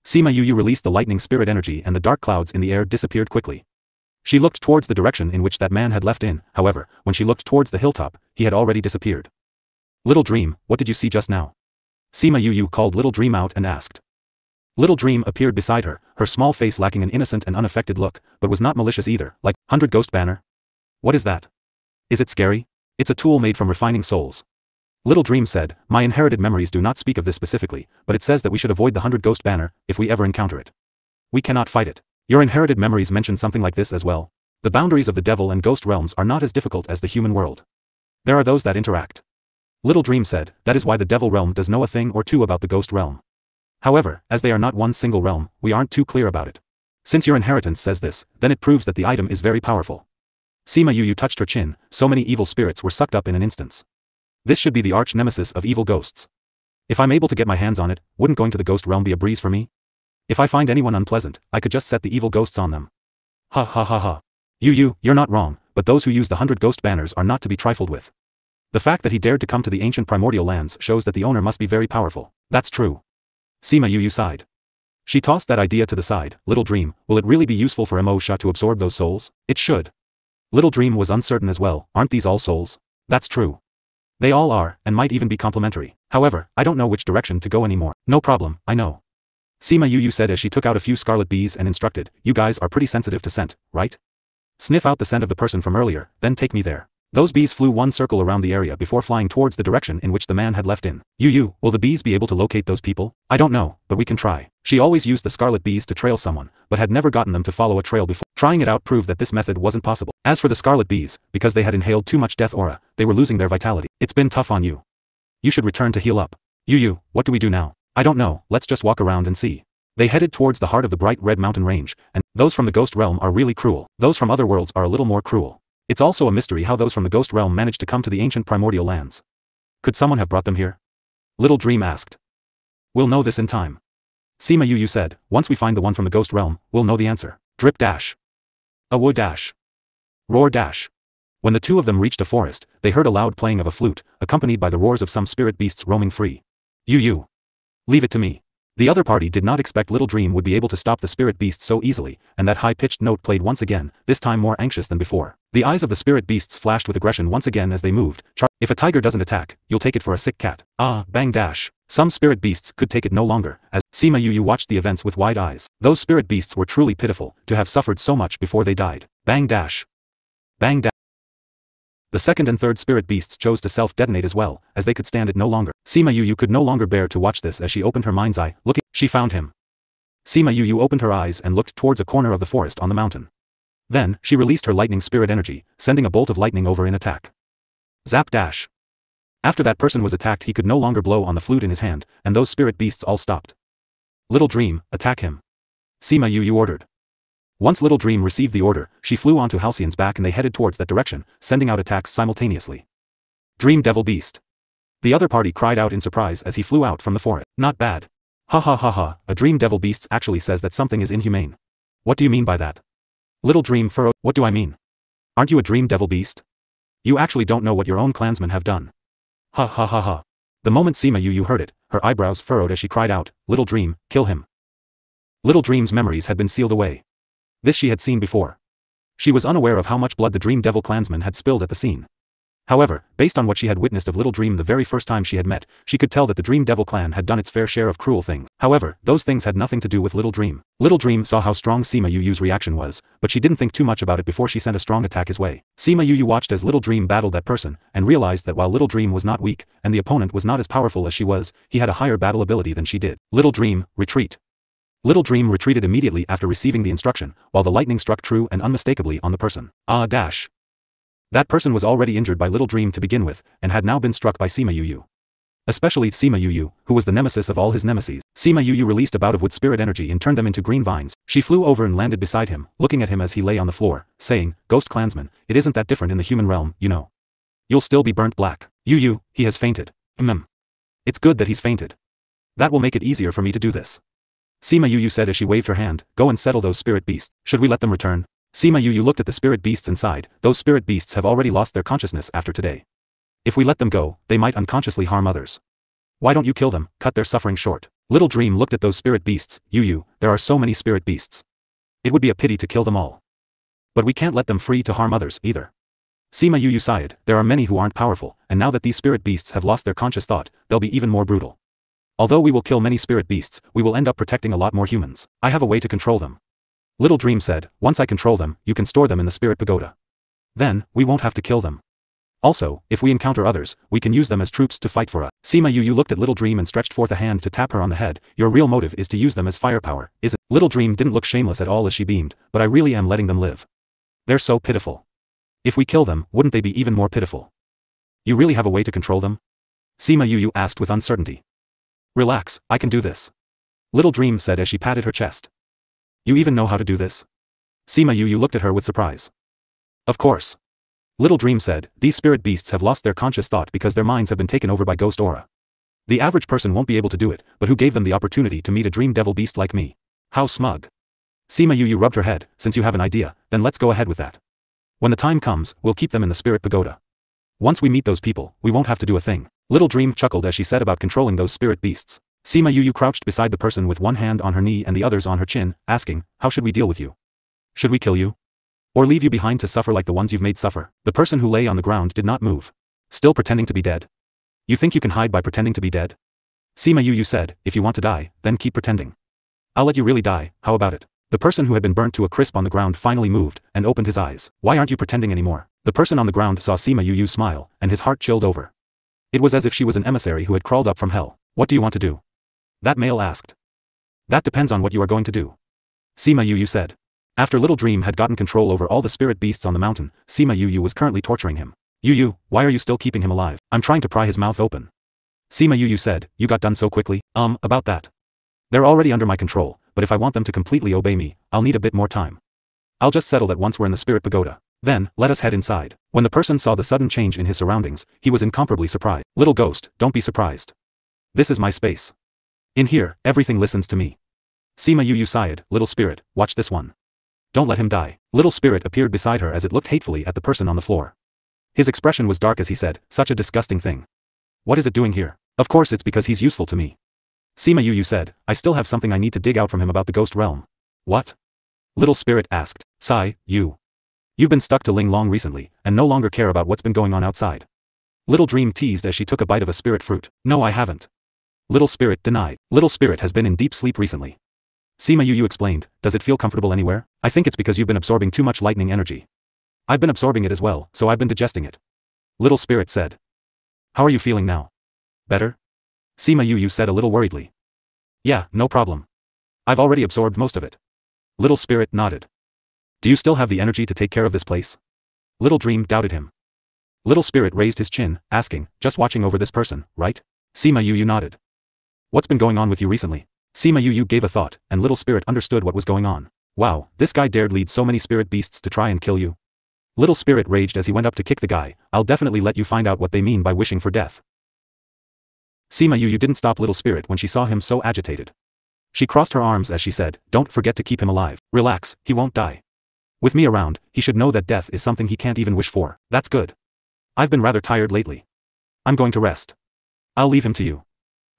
Sima Yu released the lightning spirit energy and the dark clouds in the air disappeared quickly. She looked towards the direction in which that man had left in, however, when she looked towards the hilltop, he had already disappeared. Little Dream, what did you see just now? Sima Yu called Little Dream out and asked. Little Dream appeared beside her, her small face lacking an innocent and unaffected look, but was not malicious either, like, 100 Ghost Banner? What is that? Is it scary? It's a tool made from refining souls. Little Dream said, my inherited memories do not speak of this specifically, but it says that we should avoid the 100 Ghost Banner, if we ever encounter it. We cannot fight it. Your inherited memories mention something like this as well. The boundaries of the devil and ghost realms are not as difficult as the human world. There are those that interact. Little Dream said, that is why the devil realm does know a thing or two about the ghost realm. However, as they are not one single realm, we aren't too clear about it. Since your inheritance says this, then it proves that the item is very powerful. Sima Yu touched her chin, so many evil spirits were sucked up in an instance. This should be the arch nemesis of evil ghosts. If I'm able to get my hands on it, wouldn't going to the ghost realm be a breeze for me? If I find anyone unpleasant, I could just set the evil ghosts on them. Ha ha ha ha. You're not wrong, but those who use the 100 Ghost Banners are not to be trifled with. The fact that he dared to come to the ancient primordial lands shows that the owner must be very powerful. That's true. Sima Yu sighed. She tossed that idea to the side. Little Dream, will it really be useful for Mo Sha to absorb those souls? It should. Little Dream was uncertain as well. Aren't these all souls? That's true. They all are, and might even be complementary. However, I don't know which direction to go anymore. No problem, I know. Sima Yu said as she took out a few scarlet bees and instructed, you guys are pretty sensitive to scent, right? Sniff out the scent of the person from earlier, then take me there. Those bees flew one circle around the area before flying towards the direction in which the man had left in. Yu, will the bees be able to locate those people? I don't know, but we can try. She always used the scarlet bees to trail someone, but had never gotten them to follow a trail before. Trying it out proved that this method wasn't possible. As for the scarlet bees, because they had inhaled too much death aura, they were losing their vitality. It's been tough on you. You should return to heal up. Yu, what do we do now? I don't know, let's just walk around and see. They headed towards the heart of the bright red mountain range, and those from the ghost realm are really cruel. Those from other worlds are a little more cruel. It's also a mystery how those from the ghost realm managed to come to the ancient primordial lands. Could someone have brought them here? Little Dream asked. We'll know this in time. Sima Yu said, once we find the one from the ghost realm, we'll know the answer. Drip dash. A wood dash. Roar dash. When the two of them reached a forest, they heard a loud playing of a flute, accompanied by the roars of some spirit beasts roaming free. Yu. Leave it to me. The other party did not expect Little Dream would be able to stop the spirit beasts so easily, and that high-pitched note played once again, this time more anxious than before. The eyes of the spirit beasts flashed with aggression once again as they moved. If a tiger doesn't attack, you'll take it for a sick cat. Ah, bang dash. Some spirit beasts could take it no longer, as Sima Yu watched the events with wide eyes. Those spirit beasts were truly pitiful, to have suffered so much before they died. Bang dash. Bang dash. The second and third spirit beasts chose to self-detonate as well, as they could stand it no longer. Sima Yu could no longer bear to watch this as she opened her mind's eye, looking. She found him. Sima Yu opened her eyes and looked towards a corner of the forest on the mountain. Then, she released her lightning spirit energy, sending a bolt of lightning over in attack. Zap dash. After that person was attacked he could no longer blow on the flute in his hand, and those spirit beasts all stopped. Little Dream, attack him. Sima Yu ordered. Once Little Dream received the order, she flew onto Halcyon's back and they headed towards that direction, sending out attacks simultaneously. Dream Devil Beast. The other party cried out in surprise as he flew out from the forest. Not bad. Ha ha ha ha, a Dream Devil Beast actually says that something is inhumane. What do you mean by that? Little Dream furrowed. What do I mean? Aren't you a Dream Devil Beast? You actually don't know what your own clansmen have done. Ha ha ha ha. The moment Sima Yu heard it, her eyebrows furrowed as she cried out, Little Dream, kill him. Little Dream's memories had been sealed away. This she had seen before. She was unaware of how much blood the Dream Devil clansmen had spilled at the scene. However, based on what she had witnessed of Little Dream the very first time she had met, she could tell that the Dream Devil clan had done its fair share of cruel things. However, those things had nothing to do with Little Dream. Little Dream saw how strong Sima Yu's reaction was, but she didn't think too much about it before she sent a strong attack his way. Sima Yu watched as Little Dream battled that person, and realized that while Little Dream was not weak, and the opponent was not as powerful as she was, he had a higher battle ability than she did. Little Dream, retreat. Little Dream retreated immediately after receiving the instruction, while the lightning struck true and unmistakably on the person. Ah dash. That person was already injured by Little Dream to begin with, and had now been struck by Sima Yu. Especially Sima Yu, who was the nemesis of all his nemesis. Sima Yu released a bout of wood spirit energy and turned them into green vines. She flew over and landed beside him, looking at him as he lay on the floor, saying, Ghost Clansman, it isn't that different in the human realm, you know. You'll still be burnt black. Yu, he has fainted. It's good that he's fainted. That will make it easier for me to do this. Sima Yu said as she waved her hand, go and settle those spirit beasts. Should we let them return? Sima Yu looked at the spirit beasts inside. Those spirit beasts have already lost their consciousness after today. If we let them go, they might unconsciously harm others. Why don't you kill them, cut their suffering short? Little Dream looked at those spirit beasts. Yu, there are so many spirit beasts. It would be a pity to kill them all. But we can't let them free to harm others, either. Sima Yu sighed, there are many who aren't powerful, and now that these spirit beasts have lost their conscious thought, they'll be even more brutal. Although we will kill many spirit beasts, we will end up protecting a lot more humans. I have a way to control them. Little Dream said, once I control them, you can store them in the spirit pagoda. Then, we won't have to kill them. Also, if we encounter others, we can use them as troops to fight for us. Sima Yu looked at Little Dream and stretched forth a hand to tap her on the head. Your real motive is to use them as firepower, isn't it? Little Dream didn't look shameless at all as she beamed, but I really am letting them live. They're so pitiful. If we kill them, wouldn't they be even more pitiful? You really have a way to control them? Sima Yu asked with uncertainty. Relax, I can do this. Little Dream said as she patted her chest. You even know how to do this? Sima Yu looked at her with surprise. Of course. Little Dream said, these spirit beasts have lost their conscious thought because their minds have been taken over by ghost aura. The average person won't be able to do it, but who gave them the opportunity to meet a Dream Devil Beast like me? How smug. Sima Yu rubbed her head, since you have an idea, then let's go ahead with that. When the time comes, we'll keep them in the spirit pagoda. Once we meet those people, we won't have to do a thing. Little Dream chuckled as she said about controlling those spirit beasts. Sima Yu crouched beside the person with one hand on her knee and the others on her chin, asking, how should we deal with you? Should we kill you? Or leave you behind to suffer like the ones you've made suffer. The person who lay on the ground did not move. Still pretending to be dead? You think you can hide by pretending to be dead? Sima Yu said, if you want to die, then keep pretending. I'll let you really die, how about it? The person who had been burnt to a crisp on the ground finally moved, and opened his eyes. Why aren't you pretending anymore? The person on the ground saw Sima Yu smile, and his heart chilled over. It was as if she was an emissary who had crawled up from hell. What do you want to do? That male asked. That depends on what you are going to do. Sima Yu said. After Little Dream had gotten control over all the spirit beasts on the mountain, Sima Yu was currently torturing him. Yu, why are you still keeping him alive? I'm trying to pry his mouth open. Sima Yu said, you got done so quickly? About that. They're already under my control, but if I want them to completely obey me, I'll need a bit more time. I'll just settle that once we're in the spirit pagoda. Then, let us head inside. When the person saw the sudden change in his surroundings, he was incomparably surprised. Little ghost, don't be surprised. This is my space. In here, everything listens to me. Sima Yu sighed, little spirit, watch this one. Don't let him die. Little spirit appeared beside her as it looked hatefully at the person on the floor. His expression was dark as he said, such a disgusting thing. What is it doing here? Of course it's because he's useful to me. Sima Yu said, I still have something I need to dig out from him about the ghost realm. What? Little spirit asked. Sigh, You've been stuck to Ling Long recently, and no longer care about what's been going on outside. Little Dream teased as she took a bite of a spirit fruit. No, I haven't. Little spirit denied. Little spirit has been in deep sleep recently. Sima Yu explained, does it feel comfortable anywhere? I think it's because you've been absorbing too much lightning energy. I've been absorbing it as well, so I've been digesting it. Little spirit said. How are you feeling now? Better? Sima Yu said a little worriedly. Yeah, no problem. I've already absorbed most of it. Little spirit nodded. Do you still have the energy to take care of this place? Little Dream doubted him. Little spirit raised his chin, asking, just watching over this person, right? Sima Yu nodded. What's been going on with you recently? Sima Yu gave a thought, and Little Spirit understood what was going on. Wow, this guy dared lead so many spirit beasts to try and kill you. Little Spirit raged as he went up to kick the guy. I'll definitely let you find out what they mean by wishing for death. Sima Yu didn't stop Little Spirit when she saw him so agitated. She crossed her arms as she said, don't forget to keep him alive. Relax, he won't die. With me around, he should know that death is something he can't even wish for. That's good. I've been rather tired lately. I'm going to rest. I'll leave him to you.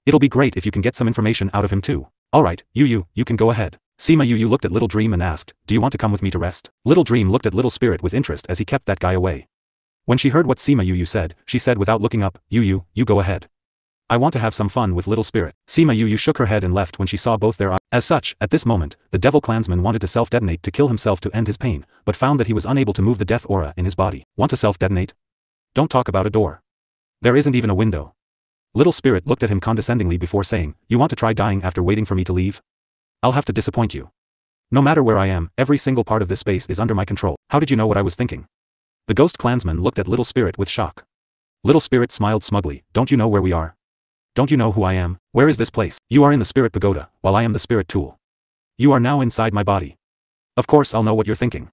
It'll be great if you can get some information out of him too. Alright, you can go ahead. Sima Yu looked at Little Dream and asked, do you want to come with me to rest? Little Dream looked at Little Spirit with interest as he kept that guy away. When she heard what Sima Yu said, she said without looking up, you go ahead. I want to have some fun with Little Spirit. Sima Yu shook her head and left when she saw both their eyes. As such, at this moment, the devil clansman wanted to self-detonate to kill himself to end his pain, but found that he was unable to move the death aura in his body. Want to self-detonate? Don't talk about a door. There isn't even a window. Little Spirit looked at him condescendingly before saying, you want to try dying after waiting for me to leave? I'll have to disappoint you. No matter where I am, every single part of this space is under my control. How did you know what I was thinking? The ghost clansman looked at Little Spirit with shock. Little Spirit smiled smugly, don't you know where we are? Don't you know who I am? Where is this place? You are in the spirit pagoda, while I am the spirit tool. You are now inside my body. Of course I'll know what you're thinking.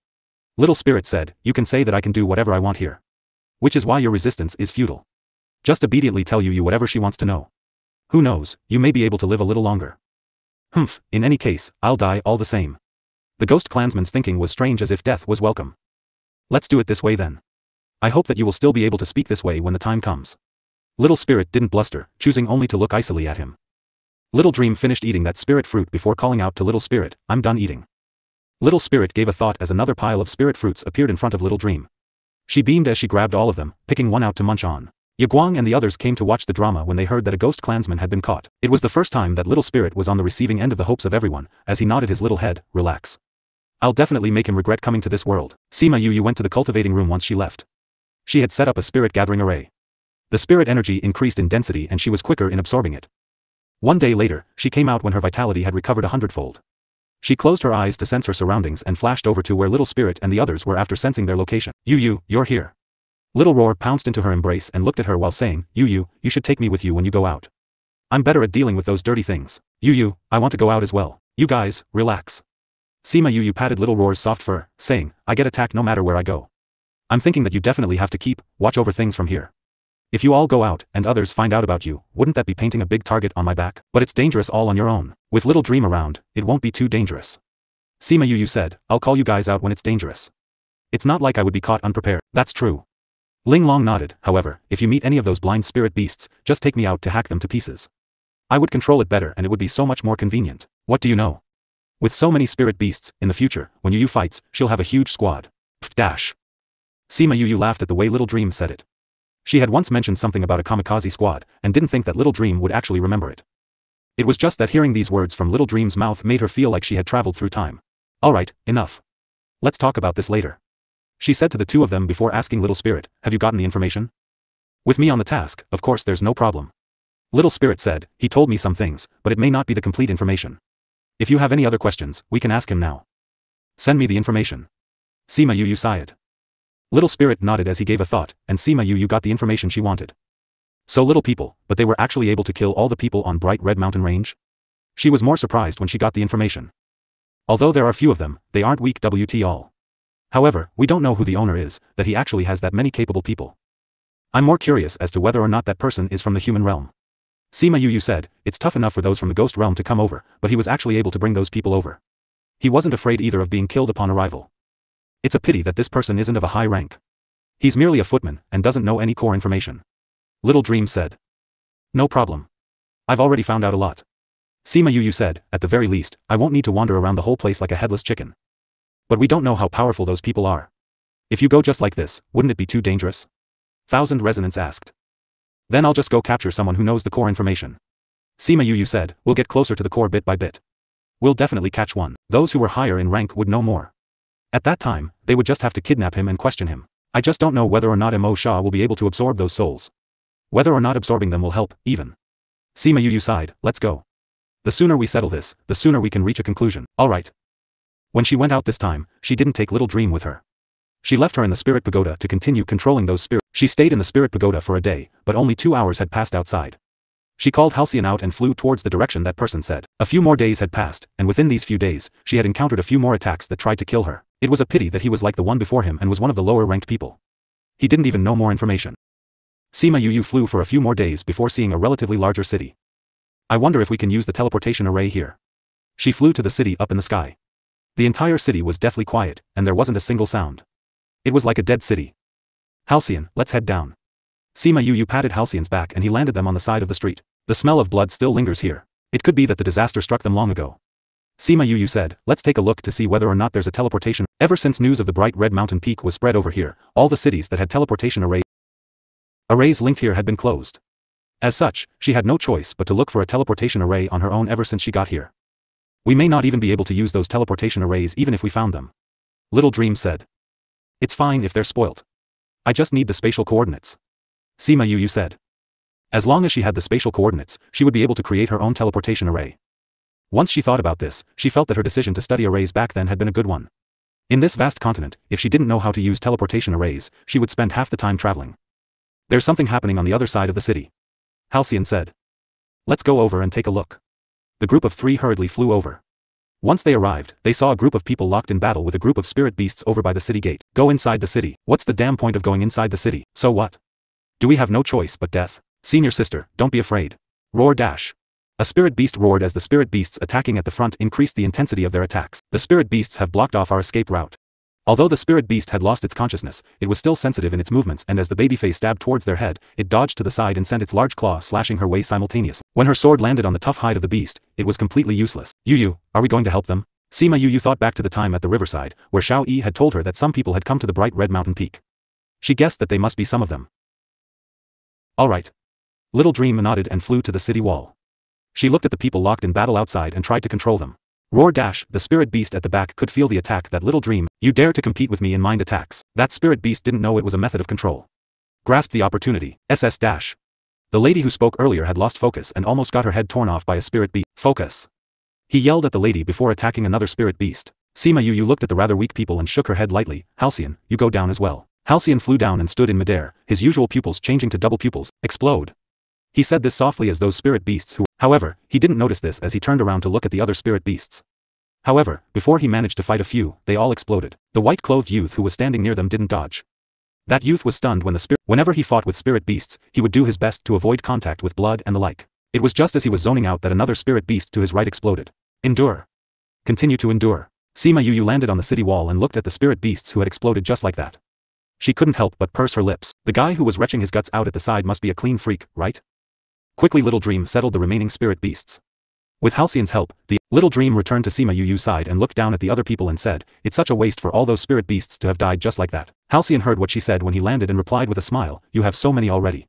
Little Spirit said, you can say that I can do whatever I want here. Which is why your resistance is futile. Just obediently tell you whatever she wants to know. Who knows, you may be able to live a little longer. Humph, in any case, I'll die all the same. The ghost clansman's thinking was strange as if death was welcome. Let's do it this way then. I hope that you will still be able to speak this way when the time comes. Little Spirit didn't bluster, choosing only to look icily at him. Little Dream finished eating that spirit fruit before calling out to Little Spirit, I'm done eating. Little Spirit gave a thought as another pile of spirit fruits appeared in front of Little Dream. She beamed as she grabbed all of them, picking one out to munch on. Yaguang and the others came to watch the drama when they heard that a ghost clansman had been caught. It was the first time that Little Spirit was on the receiving end of the hopes of everyone, as he nodded his little head, relax. I'll definitely make him regret coming to this world. Sima Yu went to the cultivating room once she left. She had set up a spirit gathering array. The spirit energy increased in density and she was quicker in absorbing it. One day later, she came out when her vitality had recovered 100-fold. She closed her eyes to sense her surroundings and flashed over to where Little Spirit and the others were after sensing their location. You're here. Little Roar pounced into her embrace and looked at her while saying, you should take me with you when you go out. I'm better at dealing with those dirty things. I want to go out as well. You guys, relax. Sima Yu patted Little Roar's soft fur, saying, I get attacked no matter where I go. I'm thinking that you definitely have to watch over things from here. If you all go out, and others find out about you, wouldn't that be painting a big target on my back? But it's dangerous all on your own. With Little Dream around, it won't be too dangerous. Sima Yu said, I'll call you guys out when it's dangerous. It's not like I would be caught unprepared. That's true. Ling Long nodded, however, if you meet any of those blind spirit beasts, just take me out to hack them to pieces. I would control it better and it would be so much more convenient. What do you know? With so many spirit beasts, in the future, when Yu fights, she'll have a huge squad. Dash. Sima Yu laughed at the way Little Dream said it. She had once mentioned something about a kamikaze squad, and didn't think that Little Dream would actually remember it. It was just that hearing these words from Little Dream's mouth made her feel like she had traveled through time. Alright, enough. Let's talk about this later. She said to the two of them before asking Little Spirit, have you gotten the information? With me on the task, of course there's no problem. Little Spirit said, he told me some things, but it may not be the complete information. If you have any other questions, we can ask him now. Send me the information. Sima Yu sighed. Little Spirit nodded as he gave a thought, and Sima Yu got the information she wanted. So little people, but they were actually able to kill all the people on Bright Red Mountain Range? She was more surprised when she got the information. Although there are few of them, they aren't weak WT all. However, we don't know who the owner is, that he actually has that many capable people. I'm more curious as to whether or not that person is from the human realm. Sima Yu said, it's tough enough for those from the ghost realm to come over, but he was actually able to bring those people over. He wasn't afraid either of being killed upon arrival. It's a pity that this person isn't of a high rank. He's merely a footman, and doesn't know any core information. Little Dream said. No problem. I've already found out a lot. Sima Yu said, at the very least, I won't need to wander around the whole place like a headless chicken. But we don't know how powerful those people are. If you go just like this, wouldn't it be too dangerous? Thousand Resonance asked. Then I'll just go capture someone who knows the core information. Sima Yu said, we'll get closer to the core bit by bit. We'll definitely catch one. Those who were higher in rank would know more. At that time, they would just have to kidnap him and question him. I just don't know whether or not Mo Shah will be able to absorb those souls. Whether or not absorbing them will help, even. Sima Yu sighed, let's go. The sooner we settle this, the sooner we can reach a conclusion. Alright. When she went out this time, she didn't take Little Dream with her. She left her in the Spirit Pagoda to continue controlling those spirits. She stayed in the Spirit Pagoda for a day, but only 2 hours had passed outside. She called Halcyon out and flew towards the direction that person said. A few more days had passed, and within these few days, she had encountered a few more attacks that tried to kill her. It was a pity that he was like the one before him and was one of the lower-ranked people. He didn't even know more information. Sima Yu flew for a few more days before seeing a relatively larger city. I wonder if we can use the teleportation array here. She flew to the city up in the sky. The entire city was deathly quiet, and there wasn't a single sound. It was like a dead city. Halcyon, let's head down. Sima Yu patted Halcyon's back and he landed them on the side of the street. The smell of blood still lingers here. It could be that the disaster struck them long ago. Sima Yu said, let's take a look to see whether or not there's a teleportation. Ever since news of the Bright Red Mountain Peak was spread over here, all the cities that had teleportation arrays linked here had been closed. As such, she had no choice but to look for a teleportation array on her own ever since she got here. We may not even be able to use those teleportation arrays even if we found them. Little Dream said. It's fine if they're spoilt. I just need the spatial coordinates. Sima Yu said. As long as she had the spatial coordinates, she would be able to create her own teleportation array. Once she thought about this, she felt that her decision to study arrays back then had been a good one. In this vast continent, if she didn't know how to use teleportation arrays, she would spend half the time traveling. There's something happening on the other side of the city. Halcyon said. Let's go over and take a look. The group of 3 hurriedly flew over. Once they arrived, they saw a group of people locked in battle with a group of spirit beasts over by the city gate. Go inside the city. What's the damn point of going inside the city? So what? Do we have no choice but death? Senior sister, don't be afraid. Roar dash. A spirit beast roared as the spirit beasts attacking at the front increased the intensity of their attacks. The spirit beasts have blocked off our escape route. Although the spirit beast had lost its consciousness, it was still sensitive in its movements, and as the babyface stabbed towards their head, it dodged to the side and sent its large claw slashing her way simultaneously. When her sword landed on the tough hide of the beast, it was completely useless. Yu, are we going to help them? Sima Yu thought back to the time at the riverside, where Xiao Yi had told her that some people had come to the Bright Red Mountain Peak. She guessed that they must be some of them. Alright. Little Dream nodded and flew to the city wall. She looked at the people locked in battle outside and tried to control them. Roar dash, the spirit beast at the back could feel the attack that Little Dream, you dare to compete with me in mind attacks. That spirit beast didn't know it was a method of control. Grasped the opportunity, SS dash. The lady who spoke earlier had lost focus and almost got her head torn off by a spirit beast. Focus. He yelled at the lady before attacking another spirit beast. Sima Yu looked at the rather weak people and shook her head lightly. Halcyon, you go down as well. Halcyon flew down and stood in midair, his usual pupils changing to double pupils. Explode. He said this softly as those spirit beasts who, however, he didn't notice this as he turned around to look at the other spirit beasts. However, before he managed to fight a few, they all exploded. The white-clothed youth who was standing near them didn't dodge. That youth was stunned when whenever he fought with spirit beasts, he would do his best to avoid contact with blood and the like. It was just as he was zoning out that another spirit beast to his right exploded. Endure. Continue to endure. Sima Yu landed on the city wall and looked at the spirit beasts who had exploded just like that. She couldn't help but purse her lips. The guy who was retching his guts out at the side must be a clean freak, right? Quickly Little Dream settled the remaining spirit beasts. With Halcyon's help, the little dream returned to Sima Yuyu's side and looked down at the other people and said, "It's such a waste for all those spirit beasts to have died just like that." Halcyon heard what she said when he landed and replied with a smile, "You have so many already.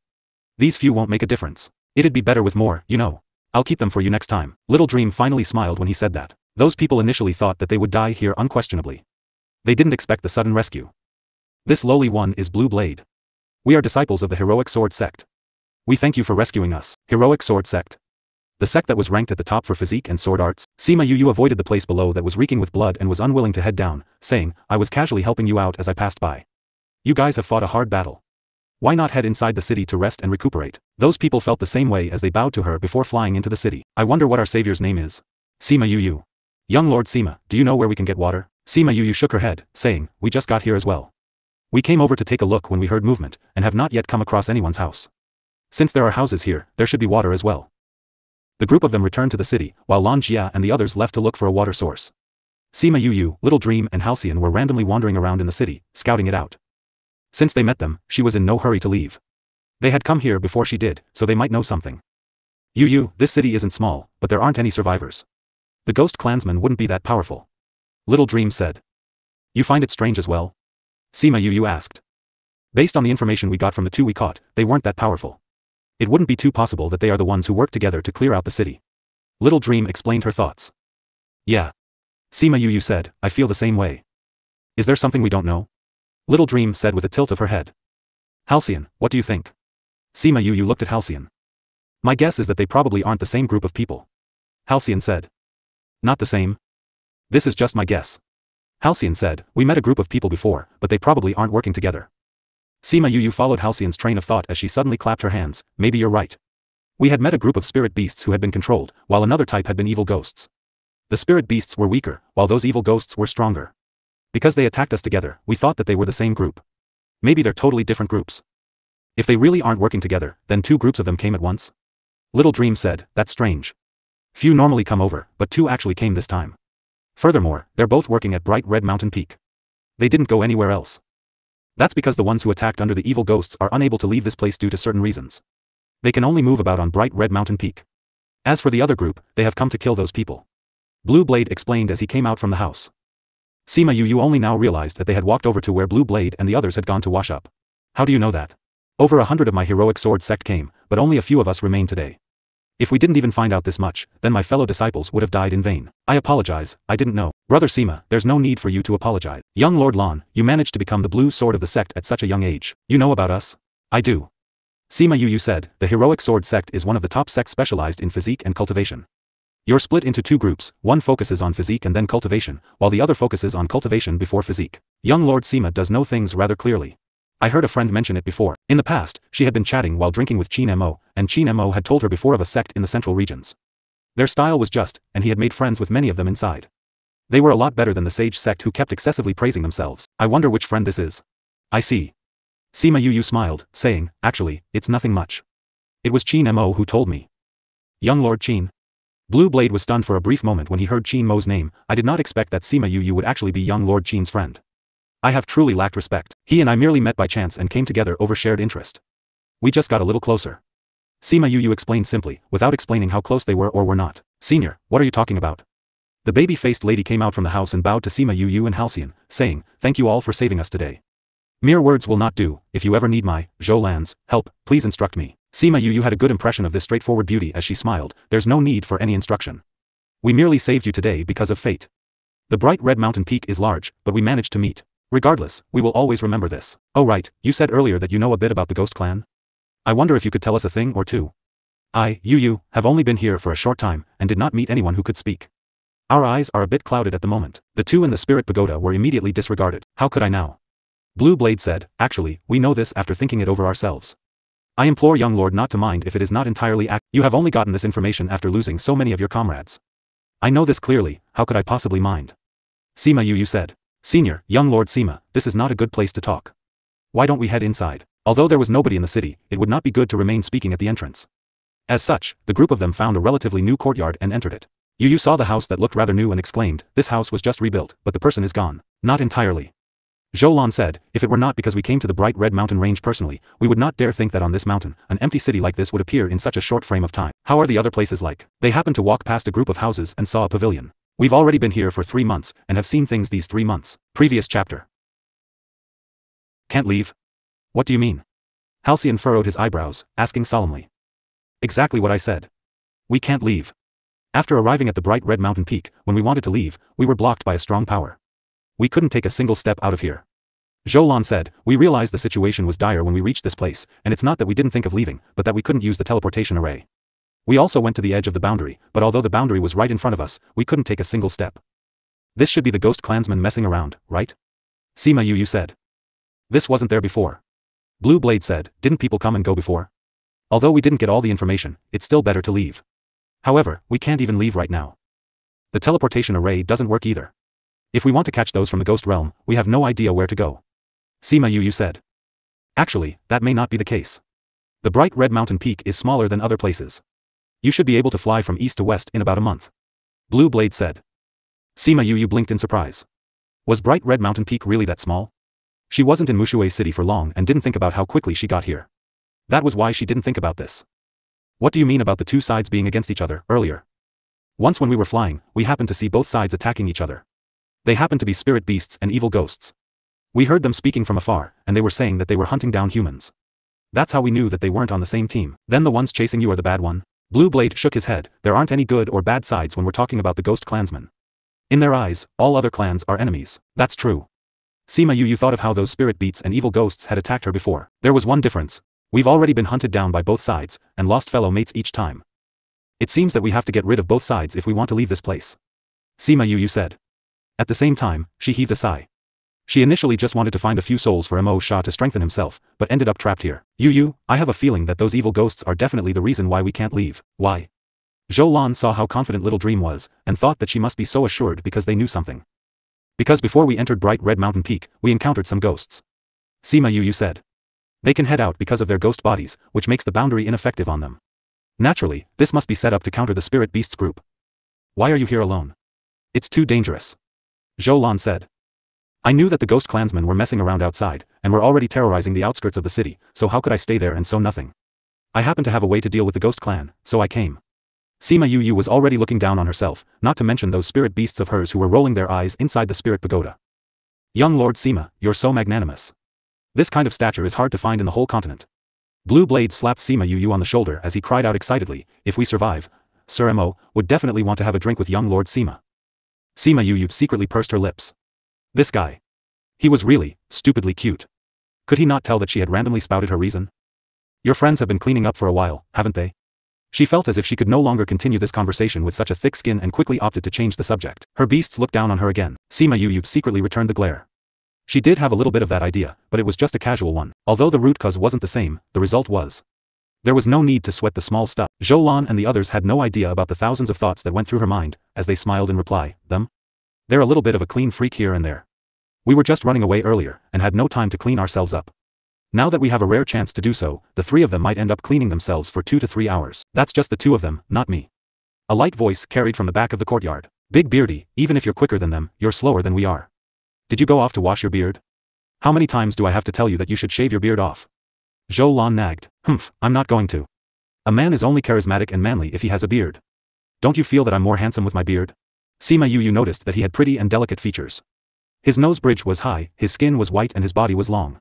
These few won't make a difference. It'd be better with more, you know. I'll keep them for you next time." Little Dream finally smiled when he said that. Those people initially thought that they would die here unquestionably. They didn't expect the sudden rescue. "This lowly one is Blue Blade. We are disciples of the Heroic Sword Sect. We thank you for rescuing us." Heroic Sword Sect. The sect that was ranked at the top for physique and sword arts. Sima Yuyu avoided the place below that was reeking with blood and was unwilling to head down, saying, "I was casually helping you out as I passed by. You guys have fought a hard battle. Why not head inside the city to rest and recuperate?" Those people felt the same way as they bowed to her before flying into the city. "I wonder what our savior's name is." Sima Yuyu. "Young Lord Sima, do you know where we can get water?" Sima Yuyu shook her head, saying, "We just got here as well. We came over to take a look when we heard movement, and have not yet come across anyone's house. Since there are houses here, there should be water as well." The group of them returned to the city, while Lan Jia and the others left to look for a water source. Sima Yuyu, Little Dream and Halcyon were randomly wandering around in the city, scouting it out. Since they met them, she was in no hurry to leave. They had come here before she did, so they might know something. "Yuyu, this city isn't small, but there aren't any survivors. The ghost clansmen wouldn't be that powerful," Little Dream said. "You find it strange as well?" Sima Yuyu asked. "Based on the information we got from the two we caught, they weren't that powerful. It wouldn't be too possible that they are the ones who worked together to clear out the city." Little Dream explained her thoughts. "Yeah." Sima Yuyu said, "I feel the same way. Is there something we don't know?" Little Dream said with a tilt of her head. "Halcyon, what do you think?" Sima Yuyu looked at Halcyon. "My guess is that they probably aren't the same group of people." Halcyon said. "Not the same? This is just my guess." Halcyon said, "We met a group of people before, but they probably aren't working together." Sima Yuyu followed Halcyon's train of thought as she suddenly clapped her hands. "Maybe you're right. We had met a group of spirit beasts who had been controlled, while another type had been evil ghosts. The spirit beasts were weaker, while those evil ghosts were stronger. Because they attacked us together, we thought that they were the same group. Maybe they're totally different groups. If they really aren't working together, then two groups of them came at once?" Little Dream said, "That's strange. Few normally come over, but two actually came this time. Furthermore, they're both working at Bright Red Mountain Peak. They didn't go anywhere else. That's because the ones who attacked under the evil ghosts are unable to leave this place due to certain reasons. They can only move about on Bright Red Mountain Peak. As for the other group, they have come to kill those people." Blue Blade explained as he came out from the house. Sima Yuyu only now realized that they had walked over to where Blue Blade and the others had gone to wash up. "How do you know that?" "Over 100 of my heroic sword sect came, but only a few of us remain today. If we didn't even find out this much, then my fellow disciples would have died in vain. I apologize, I didn't know." "Brother Sima, there's no need for you to apologize. Young Lord Lan, you managed to become the blue sword of the sect at such a young age. You know about us?" "I do." Sima Yuyu said, "The heroic sword sect is one of the top sects specialized in physique and cultivation. You're split into two groups, one focuses on physique and then cultivation, while the other focuses on cultivation before physique. Young Lord Sima does know things rather clearly. I heard a friend mention it before. In the past, she had been chatting while drinking with Qin Mo, and Qin Mo had told her before of a sect in the central regions. Their style was just, and he had made friends with many of them inside. They were a lot better than the sage sect who kept excessively praising themselves. I wonder which friend this is." "I see." Sima Yuyu smiled, saying, "Actually, it's nothing much. It was Qin Mo who told me." "Young Lord Qin." Blue Blade was stunned for a brief moment when he heard Qin Mo's name. "I did not expect that Sima Yuyu would actually be young Lord Qin's friend. I have truly lacked respect. He and I merely met by chance and came together over shared interest. We just got a little closer." Sima Yuyu explained simply, without explaining how close they were or were not. "Senior, what are you talking about?" The baby-faced lady came out from the house and bowed to Sima Yuyu and Halcyon, saying, "Thank you all for saving us today. Mere words will not do. If you ever need my, Zhou help, please instruct me." Sima Yuyu had a good impression of this straightforward beauty as she smiled. "There's no need for any instruction. We merely saved you today because of fate. The Bright Red Mountain Peak is large, but we managed to meet. Regardless, we will always remember this. Oh right, you said earlier that you know a bit about the Ghost Clan? I wonder if you could tell us a thing or two. I, Yuyu, have only been here for a short time, and did not meet anyone who could speak." Our eyes are a bit clouded at the moment. The two in the Spirit Pagoda were immediately disregarded. "How could I now?" Blue Blade said, "Actually, we know this after thinking it over ourselves. I implore young lord not to mind if it is not entirely You have only gotten this information after losing so many of your comrades. I know this clearly, how could I possibly mind?" Sima Yuyu said. "Senior, young Lord Sima, this is not a good place to talk. Why don't we head inside?" Although there was nobody in the city, it would not be good to remain speaking at the entrance. As such, the group of them found a relatively new courtyard and entered it. Yuyu saw the house that looked rather new and exclaimed, "This house was just rebuilt, but the person is gone." "Not entirely. Zhou said, if it were not because we came to the bright red mountain range personally, we would not dare think that on this mountain, an empty city like this would appear in such a short frame of time. How are the other places like? They happened to walk past a group of houses and saw a pavilion. We've already been here for 3 months, and have seen things these 3 months. Previous chapter. Can't leave? What do you mean? Halcyon furrowed his eyebrows, asking solemnly. Exactly what I said. We can't leave. After arriving at the bright red mountain peak, when we wanted to leave, we were blocked by a strong power. We couldn't take a single step out of here. Zhou said, we realized the situation was dire when we reached this place, and it's not that we didn't think of leaving, but that we couldn't use the teleportation array. We also went to the edge of the boundary, but although the boundary was right in front of us, we couldn't take a single step. This should be the ghost clansmen messing around, right? Sima Yu said. This wasn't there before. Blue Blade said, didn't people come and go before? Although we didn't get all the information, it's still better to leave. However, we can't even leave right now. The teleportation array doesn't work either. If we want to catch those from the ghost realm, we have no idea where to go. Sima Yu said. Actually, that may not be the case. The bright red mountain peak is smaller than other places. You should be able to fly from east to west in about a month. Blue Blade said. Sima Yu blinked in surprise. Was bright red mountain peak really that small? She wasn't in Mushui City for long and didn't think about how quickly she got here. That was why she didn't think about this. What do you mean about the two sides being against each other, earlier? Once when we were flying, we happened to see both sides attacking each other. They happened to be spirit beasts and evil ghosts. We heard them speaking from afar, and they were saying that they were hunting down humans. That's how we knew that they weren't on the same team. Then the ones chasing you are the bad one? Blue Blade shook his head, there aren't any good or bad sides when we're talking about the ghost clansmen. In their eyes, all other clans are enemies. That's true. Sima Yu thought of how those spirit beasts and evil ghosts had attacked her before. There was one difference. We've already been hunted down by both sides, and lost fellow mates each time. It seems that we have to get rid of both sides if we want to leave this place. Sima Yu said. At the same time, she heaved a sigh. She initially just wanted to find a few souls for Mo Sha to strengthen himself, but ended up trapped here. Yu, I have a feeling that those evil ghosts are definitely the reason why we can't leave. Why? Zhou saw how confident Little Dream was, and thought that she must be so assured because they knew something. Because before we entered Bright Red Mountain Peak, we encountered some ghosts. Sima Yu said. They can head out because of their ghost bodies, which makes the boundary ineffective on them. Naturally, this must be set up to counter the spirit beasts group. Why are you here alone? It's too dangerous. Zhou said. I knew that the ghost clansmen were messing around outside, and were already terrorizing the outskirts of the city, so how could I stay there and sow nothing? I happened to have a way to deal with the ghost clan, so I came. Sima Yu was already looking down on herself, not to mention those spirit beasts of hers who were rolling their eyes inside the spirit pagoda. Young Lord Sima, you're so magnanimous. This kind of stature is hard to find in the whole continent. Blue Blade slapped Sima Yu on the shoulder as he cried out excitedly, if we survive, Sir Mo would definitely want to have a drink with young Lord Sima. Sima Yu secretly pursed her lips. This guy. He was really, stupidly cute. Could he not tell that she had randomly spouted her reason? Your friends have been cleaning up for a while, haven't they? She felt as if she could no longer continue this conversation with such a thick skin and quickly opted to change the subject. Her beasts looked down on her again. Sima Yu secretly returned the glare. She did have a little bit of that idea, but it was just a casual one. Although the root cause wasn't the same, the result was. There was no need to sweat the small stuff. Zhou and the others had no idea about the thousands of thoughts that went through her mind, as they smiled in reply, them? They're a little bit of a clean freak here and there. We were just running away earlier, and had no time to clean ourselves up. Now that we have a rare chance to do so, the three of them might end up cleaning themselves for 2 to 3 hours. That's just the two of them, not me. A light voice carried from the back of the courtyard. Big Beardy, even if you're quicker than them, you're slower than we are. Did you go off to wash your beard? How many times do I have to tell you that you should shave your beard off? Zhou nagged. Humph, I'm not going to. A man is only charismatic and manly if he has a beard. Don't you feel that I'm more handsome with my beard? Sima Yu noticed that he had pretty and delicate features. His nose bridge was high, his skin was white and his body was long.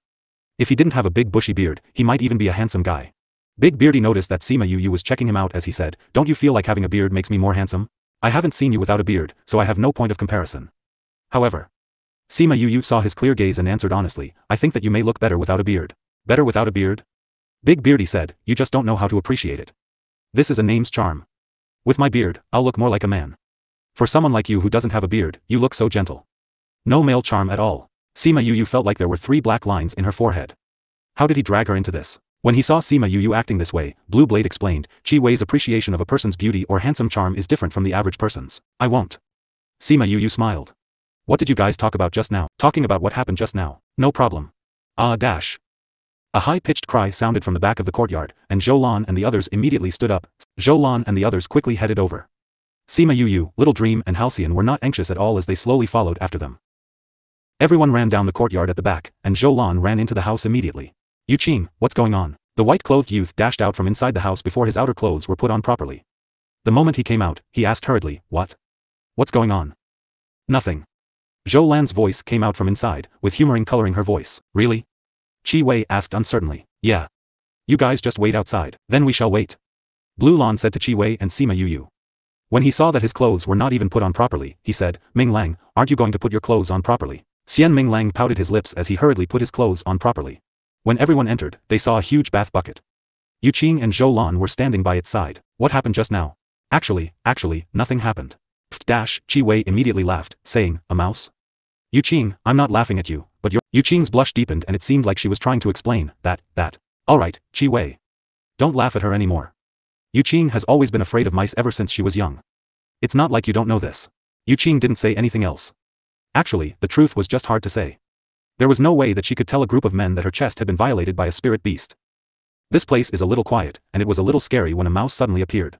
If he didn't have a big bushy beard, he might even be a handsome guy. Big Beardy noticed that Sima Yu was checking him out as he said, don't you feel like having a beard makes me more handsome? I haven't seen you without a beard, so I have no point of comparison. However, Sima Yu saw his clear gaze and answered honestly, I think that you may look better without a beard. Better without a beard? Big Beardy said, you just don't know how to appreciate it. This is a name's charm. With my beard, I'll look more like a man. For someone like you who doesn't have a beard, you look so gentle. No male charm at all. Sima Yu felt like there were 3 black lines in her forehead. How did he drag her into this? When he saw Sima Yu acting this way, Blue Blade explained, Chi Wei's appreciation of a person's beauty or handsome charm is different from the average person's. I won't. Sima Yu smiled. What did you guys talk about just now? Talking about what happened just now. No problem. Dash. A high-pitched cry sounded from the back of the courtyard, and Zhou and the others immediately stood up. Zhou and the others quickly headed over. Sima Yu, Little Dream and Halcyon were not anxious at all as they slowly followed after them. Everyone ran down the courtyard at the back, and Zhou Lan ran into the house immediately. Yu Qing, what's going on? The white-clothed youth dashed out from inside the house before his outer clothes were put on properly. The moment he came out, he asked hurriedly, what? What's going on? Nothing. Zhou Lan's voice came out from inside, with humoring coloring her voice. Really? Qi Wei asked uncertainly. Yeah. You guys just wait outside, then we shall wait. Blue Lan said to Qi Wei and Sima Yu. When he saw that his clothes were not even put on properly, he said, Ming Lang, aren't you going to put your clothes on properly? Xian Ming Lang pouted his lips as he hurriedly put his clothes on properly. When everyone entered, they saw a huge bath bucket. Yu Qing and Zhou Lan were standing by its side. What happened just now? Actually, nothing happened. Qi Wei immediately laughed, saying, a mouse? Yu Qing, I'm not laughing at you, but your— Yu Qing's blush deepened and it seemed like she was trying to explain that. Alright, Qi Wei. Don't laugh at her anymore. Yu Qing has always been afraid of mice ever since she was young. It's not like you don't know this. Yu Qing didn't say anything else. Actually, the truth was just hard to say. There was no way that she could tell a group of men that her chest had been violated by a spirit beast. This place is a little quiet, and it was a little scary when a mouse suddenly appeared.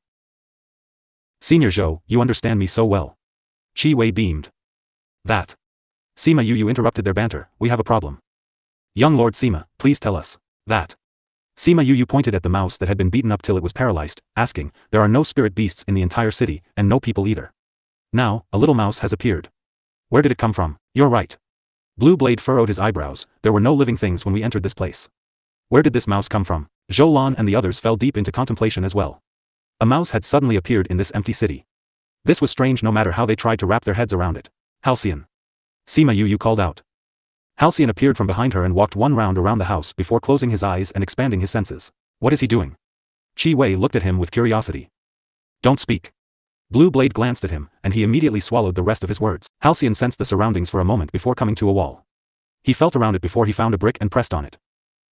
Senior Zhou, you understand me so well. Qi Wei beamed. That. Sima Yu interrupted their banter, we have a problem. Young Lord Sima, please tell us. That. Sima Yu pointed at the mouse that had been beaten up till it was paralyzed, asking, there are no spirit beasts in the entire city, and no people either. Now, a little mouse has appeared. Where did it come from? You're right. Blue Blade furrowed his eyebrows, there were no living things when we entered this place. Where did this mouse come from? Zhou Lan and the others fell deep into contemplation as well. A mouse had suddenly appeared in this empty city. This was strange no matter how they tried to wrap their heads around it. Halcyon. Sima Yu called out. Halcyon appeared from behind her and walked one round around the house before closing his eyes and expanding his senses. What is he doing? Qi Wei looked at him with curiosity. Don't speak. Blue Blade glanced at him, and he immediately swallowed the rest of his words. Halcyon sensed the surroundings for a moment before coming to a wall. He felt around it before he found a brick and pressed on it.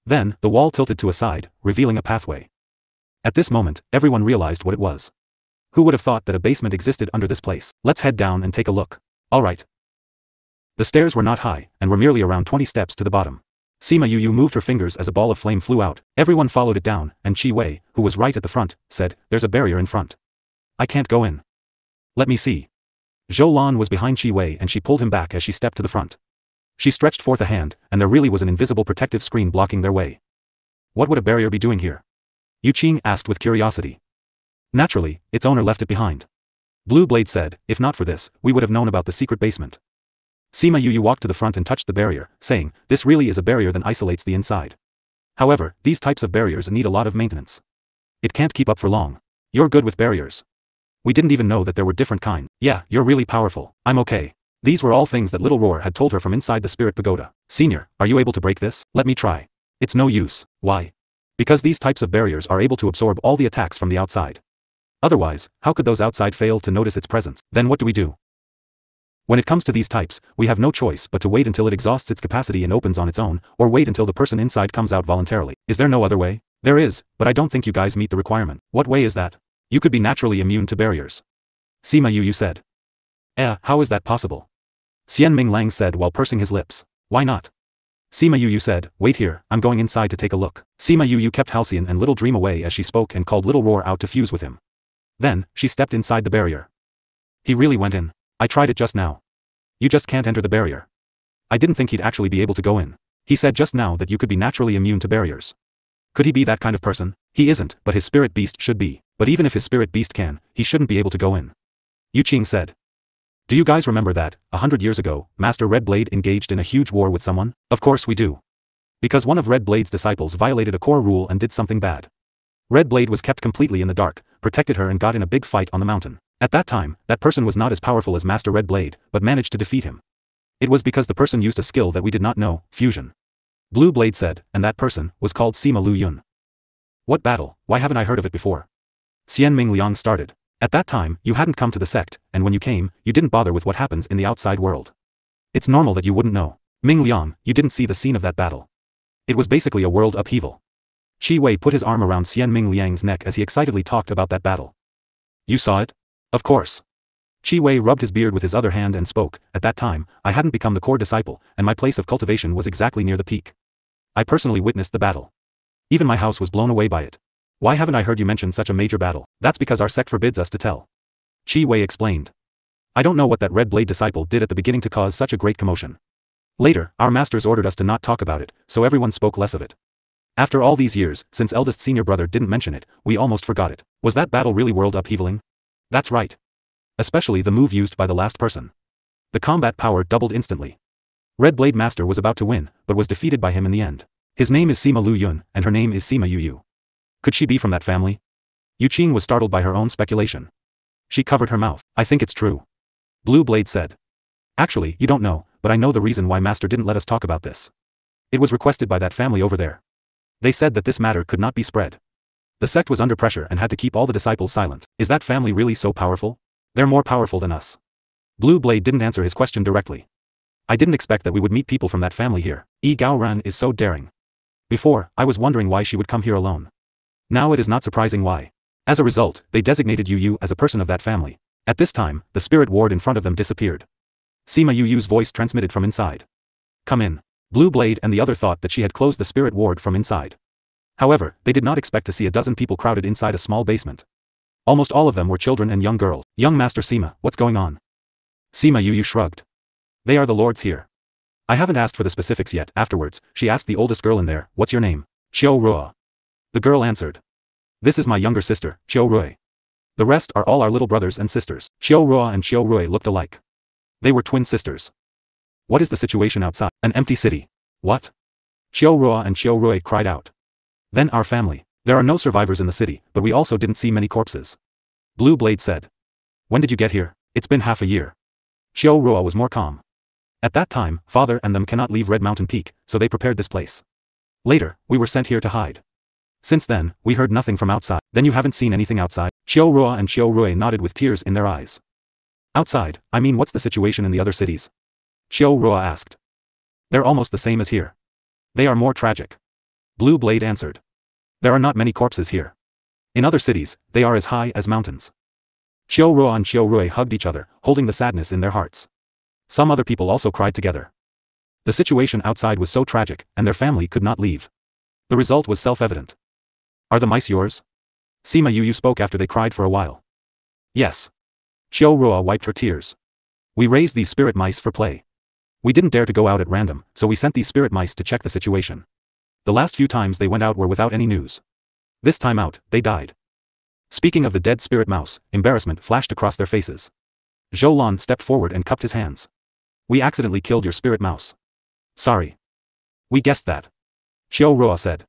Then, the wall tilted to a side, revealing a pathway. At this moment, everyone realized what it was. Who would have thought that a basement existed under this place? Let's head down and take a look. Alright. The stairs were not high, and were merely around 20 steps to the bottom. Sima Yu moved her fingers as a ball of flame flew out. Everyone followed it down, and Qi Wei, who was right at the front, said, there's a barrier in front. I can't go in. Let me see. Zhou Lan was behind Qi Wei and she pulled him back as she stepped to the front. She stretched forth a hand, and there really was an invisible protective screen blocking their way. What would a barrier be doing here? Yu Qing asked with curiosity. Naturally, its owner left it behind. Blue Blade said, if not for this, we would have known about the secret basement. Sima Yu walked to the front and touched the barrier, saying, this really is a barrier that isolates the inside. However, these types of barriers need a lot of maintenance. It can't keep up for long. You're good with barriers. We didn't even know that there were different kinds. Yeah, you're really powerful. I'm okay. These were all things that Little Roar had told her from inside the spirit pagoda. Senior, are you able to break this? Let me try. It's no use. Why? Because these types of barriers are able to absorb all the attacks from the outside. Otherwise, how could those outside fail to notice its presence? Then what do we do? When it comes to these types, we have no choice but to wait until it exhausts its capacity and opens on its own, or wait until the person inside comes out voluntarily. Is there no other way? There is, but I don't think you guys meet the requirement. What way is that? You could be naturally immune to barriers. Sima Yu said. How is that possible? Xian Ming Lang said while pursing his lips. Why not? Sima Yu said, wait here, I'm going inside to take a look. Sima Yu kept Halcyon and Little Dream away as she spoke and called Little Roar out to fuse with him. Then, she stepped inside the barrier. He really went in. I tried it just now. You just can't enter the barrier. I didn't think he'd actually be able to go in. He said just now that you could be naturally immune to barriers. Could he be that kind of person? He isn't, but his spirit beast should be. But even if his spirit beast can, he shouldn't be able to go in. Yu Qing said. Do you guys remember that, 100 years ago, Master Red Blade engaged in a huge war with someone? Of course we do. Because one of Red Blade's disciples violated a core rule and did something bad. Red Blade was kept completely in the dark, protected her and got in a big fight on the mountain. At that time, that person was not as powerful as Master Red Blade, but managed to defeat him. It was because the person used a skill that we did not know, fusion. Blue Blade said, and that person was called Sima Lu Yun. What battle? Why haven't I heard of it before? Xian Ming Liang started. At that time, you hadn't come to the sect, and when you came, you didn't bother with what happens in the outside world. It's normal that you wouldn't know. Ming Liang, you didn't see the scene of that battle. It was basically a world upheaval. Qi Wei put his arm around Xian Ming Liang's neck as he excitedly talked about that battle. You saw it? Of course. Qi Wei rubbed his beard with his other hand and spoke. At that time, I hadn't become the core disciple, and my place of cultivation was exactly near the peak. I personally witnessed the battle. Even my house was blown away by it. Why haven't I heard you mention such a major battle? That's because our sect forbids us to tell. Qi Wei explained. I don't know what that Red Blade disciple did at the beginning to cause such a great commotion. Later, our masters ordered us to not talk about it, so everyone spoke less of it. After all these years, since eldest senior brother didn't mention it, we almost forgot it. Was that battle really world upheavaling? That's right. Especially the move used by the last person. The combat power doubled instantly. Red Blade Master was about to win, but was defeated by him in the end. His name is Sima Lu Yun, and her name is Sima Yu Yu. Could she be from that family? Yu Qing was startled by her own speculation. She covered her mouth. I think it's true. Blue Blade said. Actually, you don't know, but I know the reason why Master didn't let us talk about this. It was requested by that family over there. They said that this matter could not be spread. The sect was under pressure and had to keep all the disciples silent. Is that family really so powerful? They're more powerful than us. Blue Blade didn't answer his question directly. I didn't expect that we would meet people from that family here. Yi Gaoran is so daring. Before, I was wondering why she would come here alone. Now it is not surprising why. As a result, they designated Yu Yu as a person of that family. At this time, the spirit ward in front of them disappeared. Sima Yu Yu's voice transmitted from inside. Come in. Blue Blade and the other thought that she had closed the spirit ward from inside. However, they did not expect to see a dozen people crowded inside a small basement. Almost all of them were children and young girls. Young Master Sima, what's going on? Sima Yu Yu shrugged. They are the lords here. I haven't asked for the specifics yet. Afterwards, she asked the oldest girl in there, what's your name? Qiu Ruo. The girl answered. This is my younger sister, Qiu Rui. The rest are all our little brothers and sisters. Qiu Ruo and Qiu Rui looked alike. They were twin sisters. What is the situation outside? An empty city. What? Qiu Ruo and Qiu Rui cried out. Then our family. There are no survivors in the city, but we also didn't see many corpses. Blue Blade said. When did you get here? It's been half a year. Qiu Ruo was more calm. At that time, father and them cannot leave Red Mountain Peak, so they prepared this place. Later, we were sent here to hide. Since then, we heard nothing from outside. Then you haven't seen anything outside? Qiu Ruo and Qiu Rui nodded with tears in their eyes. Outside, I mean, what's the situation in the other cities? Qiu Ruo asked. They're almost the same as here. They are more tragic. Blue Blade answered. There are not many corpses here. In other cities, they are as high as mountains. Qiu Ruo and Qiu Rui hugged each other, holding the sadness in their hearts. Some other people also cried together. The situation outside was so tragic, and their family could not leave. The result was self-evident. Are the mice yours? Sima Yu Yu spoke after they cried for a while. Yes. Qiu Ruo wiped her tears. We raised these spirit mice for play. We didn't dare to go out at random, so we sent these spirit mice to check the situation. The last few times they went out were without any news. This time out, they died. Speaking of the dead spirit mouse, embarrassment flashed across their faces. Zhou Lan stepped forward and cupped his hands. We accidentally killed your spirit mouse. Sorry. We guessed that. Qiu Ruo said.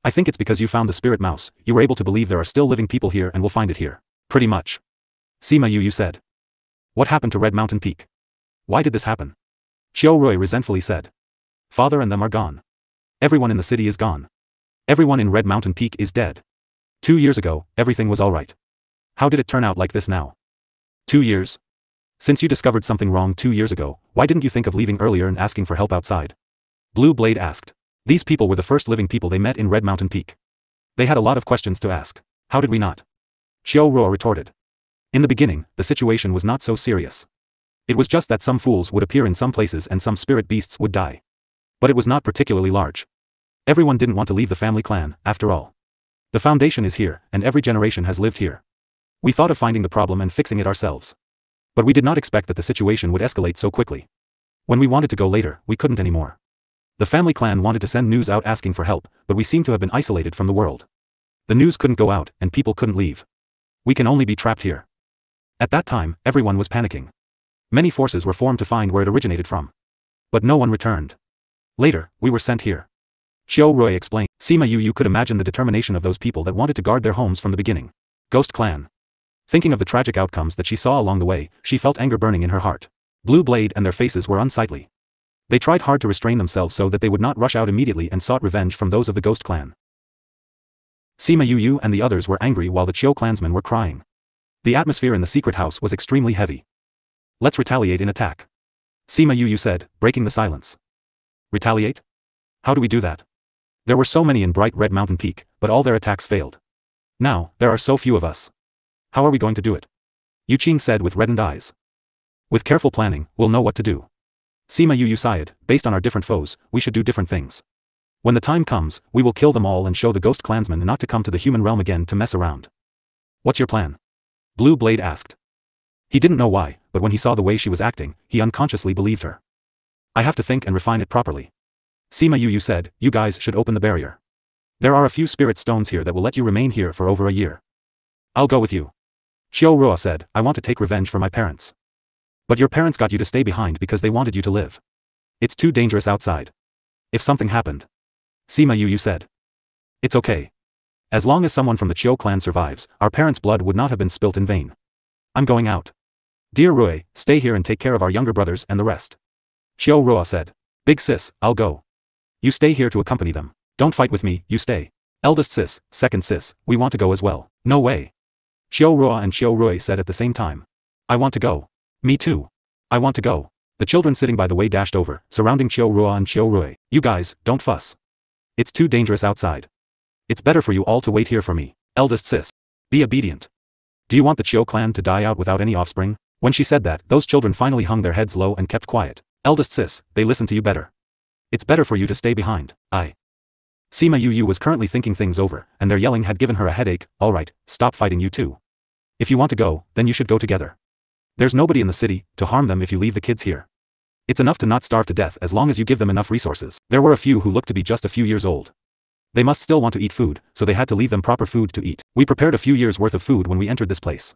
I think it's because you found the spirit mouse, you were able to believe there are still living people here and will find it here. Pretty much. Sima Yu Yu said. What happened to Red Mountain Peak? Why did this happen? Qiu Rui resentfully said. Father and them are gone. Everyone in the city is gone. Everyone in Red Mountain Peak is dead. 2 years ago, everything was alright. How did it turn out like this now? 2 years? Since you discovered something wrong 2 years ago, why didn't you think of leaving earlier and asking for help outside? Blue Blade asked. These people were the first living people they met in Red Mountain Peak. They had a lot of questions to ask. How did we not? Qiu Ruo retorted. In the beginning, the situation was not so serious. It was just that some fools would appear in some places and some spirit beasts would die. But it was not particularly large. Everyone didn't want to leave the family clan, after all. The foundation is here, and every generation has lived here. We thought of finding the problem and fixing it ourselves. But we did not expect that the situation would escalate so quickly. When we wanted to go later, we couldn't anymore. The family clan wanted to send news out asking for help, but we seem to have been isolated from the world. The news couldn't go out, and people couldn't leave. We can only be trapped here. At that time, everyone was panicking. Many forces were formed to find where it originated from. But no one returned. Later, we were sent here. Qiu Rui explained. Sima Yu Yu could imagine the determination of those people that wanted to guard their homes from the beginning. Ghost Clan. Thinking of the tragic outcomes that she saw along the way, she felt anger burning in her heart. Blue Blade and their faces were unsightly. They tried hard to restrain themselves so that they would not rush out immediately and sought revenge from those of the Ghost Clan. Sima Yu Yu and the others were angry while the Qiu clansmen were crying. The atmosphere in the secret house was extremely heavy. Let's retaliate in attack. Sima Yu Yu said, breaking the silence. Retaliate? How do we do that? There were so many in Bright Red Mountain Peak, but all their attacks failed. Now, there are so few of us. How are we going to do it? Yu Qing said with reddened eyes. With careful planning, we'll know what to do. Sima Yu Yu sighed, based on our different foes, we should do different things. When the time comes, we will kill them all and show the Ghost Clansmen not to come to the human realm again to mess around. What's your plan? Blue Blade asked. He didn't know why, but when he saw the way she was acting, he unconsciously believed her. I have to think and refine it properly. Sima Yu said, you guys should open the barrier. There are a few spirit stones here that will let you remain here for over a year. I'll go with you. Xiao Ruo said, I want to take revenge for my parents. But your parents got you to stay behind because they wanted you to live. It's too dangerous outside. If something happened. Sima Yu said. It's okay. As long as someone from the Qiu clan survives, our parents' blood would not have been spilt in vain. I'm going out. Dear Rui, stay here and take care of our younger brothers and the rest. Xiao Ruo said. Big sis, I'll go. You stay here to accompany them. Don't fight with me, you stay. Eldest sis, second sis, we want to go as well. No way. Xiao Ruo and Xiao Rui said at the same time. I want to go. Me too. I want to go. The children sitting by the way dashed over, surrounding Xiao Ruo and Xiao Rui. You guys, don't fuss. It's too dangerous outside. It's better for you all to wait here for me. Eldest sis. Be obedient. Do you want the Qiu clan to die out without any offspring? When she said that, those children finally hung their heads low and kept quiet. Eldest sis, they listen to you better. It's better for you to stay behind. Sima Yu was currently thinking things over, and their yelling had given her a headache. Alright, stop fighting you two. If you want to go, then you should go together. There's nobody in the city to harm them if you leave the kids here. It's enough to not starve to death as long as you give them enough resources. There were a few who looked to be just a few years old. They must still want to eat food, so they had to leave them proper food to eat. We prepared a few years worth of food when we entered this place.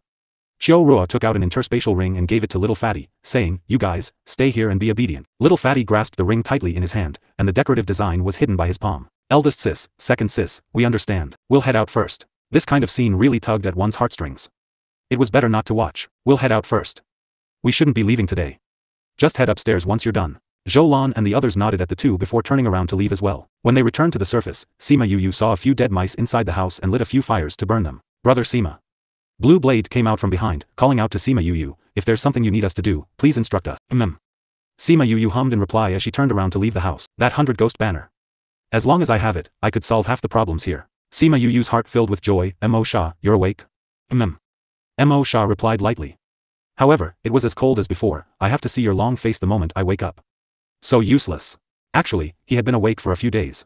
Xiao Ruo took out an interspatial ring and gave it to Little Fatty, saying, you guys, stay here and be obedient. Little Fatty grasped the ring tightly in his hand, and the decorative design was hidden by his palm. Eldest sis, second sis, we understand. We'll head out first. This kind of scene really tugged at one's heartstrings. It was better not to watch. We'll head out first. We shouldn't be leaving today. Just head upstairs once you're done. Zhou Lan and the others nodded at the two before turning around to leave as well. When they returned to the surface, Sima Yu saw a few dead mice inside the house and lit a few fires to burn them. Brother Sima. Blue Blade came out from behind, calling out to Sima Yu, if there's something you need us to do, please instruct us. Sima Yu hummed in reply as she turned around to leave the house. That 100 ghost banner. As long as I have it, I could solve half the problems here. Sima Yu's heart filled with joy. Mo Sha, you're awake? Mo Sha replied lightly. However, it was as cold as before. I have to see your long face the moment I wake up. So useless. Actually, he had been awake for a few days.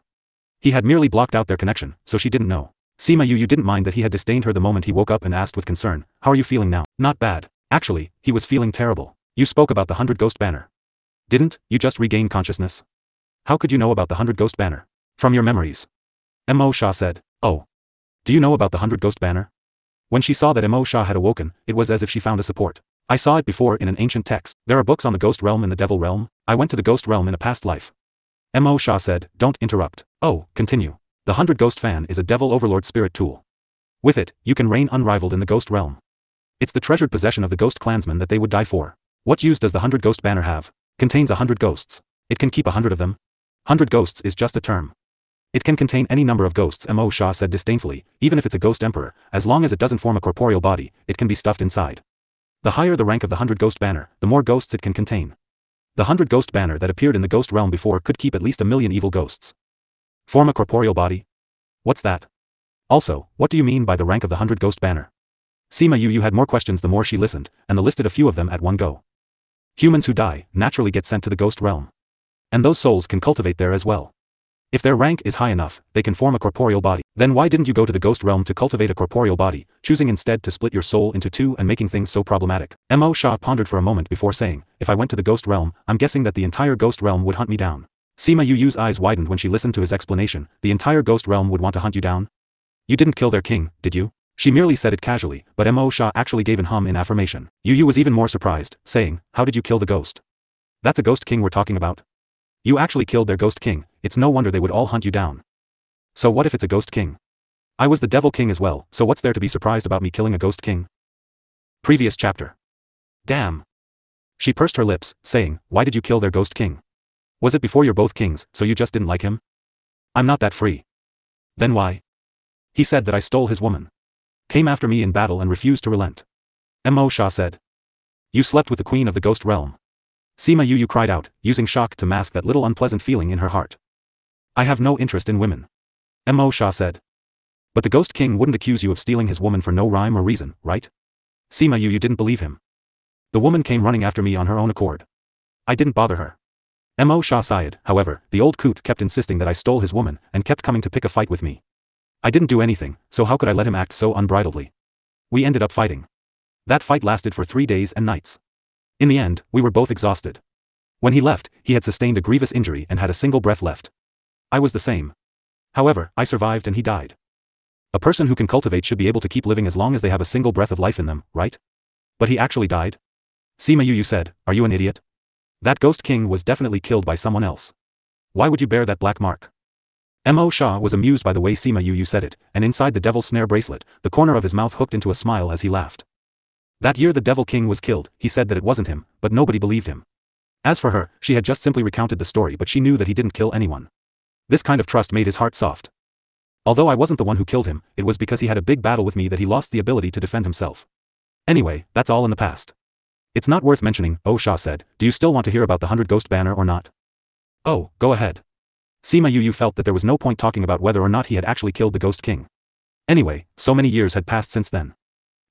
He had merely blocked out their connection, so she didn't know. Sima Yu didn't mind that he had disdained her the moment he woke up and asked with concern, how are you feeling now? Not bad. Actually, he was feeling terrible. You spoke about the 100 ghost banner. Didn't you just regain consciousness? How could you know about the 100 ghost banner? From your memories. Mo Sha said. Oh. Do you know about the 100 ghost banner? When she saw that Mo Sha had awoken, it was as if she found a support. I saw it before in an ancient text. There are books on the ghost realm and the devil realm. I went to the ghost realm in a past life. Mo Sha said, don't interrupt. Oh, continue. The 100 ghost fan is a devil overlord spirit tool. With it, you can reign unrivaled in the ghost realm. It's the treasured possession of the ghost clansmen that they would die for. What use does the 100 ghost banner have? Contains 100 ghosts. It can keep 100 of them. 100 ghosts is just a term. It can contain any number of ghosts, Mo Sha said disdainfully, even if it's a ghost emperor, as long as it doesn't form a corporeal body, it can be stuffed inside. The higher the rank of the 100 ghost banner, the more ghosts it can contain. The 100 ghost banner that appeared in the ghost realm before could keep at least 1,000,000 evil ghosts. Form a corporeal body? What's that? Also, what do you mean by the rank of the 100 ghost banner? Sima Yu had more questions the more she listened, and listed a few of them at one go. Humans who die naturally get sent to the ghost realm. And those souls can cultivate there as well. If their rank is high enough, they can form a corporeal body. Then why didn't you go to the ghost realm to cultivate a corporeal body, choosing instead to split your soul into two and making things so problematic? Mo Sha pondered for a moment before saying, if I went to the ghost realm, I'm guessing that the entire ghost realm would hunt me down. Sima Yu's eyes widened when she listened to his explanation. The entire ghost realm would want to hunt you down? You didn't kill their king, did you? She merely said it casually, but Mo Sha actually gave an hum in affirmation. Yu was even more surprised, saying, how did you kill the ghost? That's a ghost king we're talking about? You actually killed their ghost king. It's no wonder they would all hunt you down. So what if it's a ghost king? I was the devil king as well, so what's there to be surprised about me killing a ghost king? Previous chapter. Damn. She pursed her lips, saying, why did you kill their ghost king? Was it before you're both kings, so you just didn't like him? I'm not that free. Then why? He said that I stole his woman. Came after me in battle and refused to relent. Mo Sha said. You slept with the queen of the ghost realm. Sima Yu cried out, using shock to mask that little unpleasant feeling in her heart. I have no interest in women. Mo Sha said. But the ghost king wouldn't accuse you of stealing his woman for no rhyme or reason, right? Sima Yu didn't believe him. The woman came running after me on her own accord. I didn't bother her. Mo Sha sighed. However, the old coot kept insisting that I stole his woman, and kept coming to pick a fight with me. I didn't do anything, so how could I let him act so unbridledly? We ended up fighting. That fight lasted for 3 days and nights. In the end, we were both exhausted. When he left, he had sustained a grievous injury and had a single breath left. I was the same. However, I survived and he died. A person who can cultivate should be able to keep living as long as they have a single breath of life in them, right? But he actually died? Sima Yu said, are you an idiot? That ghost king was definitely killed by someone else. Why would you bear that black mark? Mo Shah was amused by the way Sima Yu said it, and inside the devil snare bracelet, the corner of his mouth hooked into a smile as he laughed. That year the devil king was killed, he said that it wasn't him, but nobody believed him. As for her, she had just simply recounted the story, but she knew that he didn't kill anyone. This kind of trust made his heart soft. Although I wasn't the one who killed him, it was because he had a big battle with me that he lost the ability to defend himself. Anyway, that's all in the past. It's not worth mentioning, Oh Shah said. Do you still want to hear about the 100 Ghost banner or not? Oh, go ahead. Sima Yu felt that there was no point talking about whether or not he had actually killed the Ghost King. Anyway, so many years had passed since then.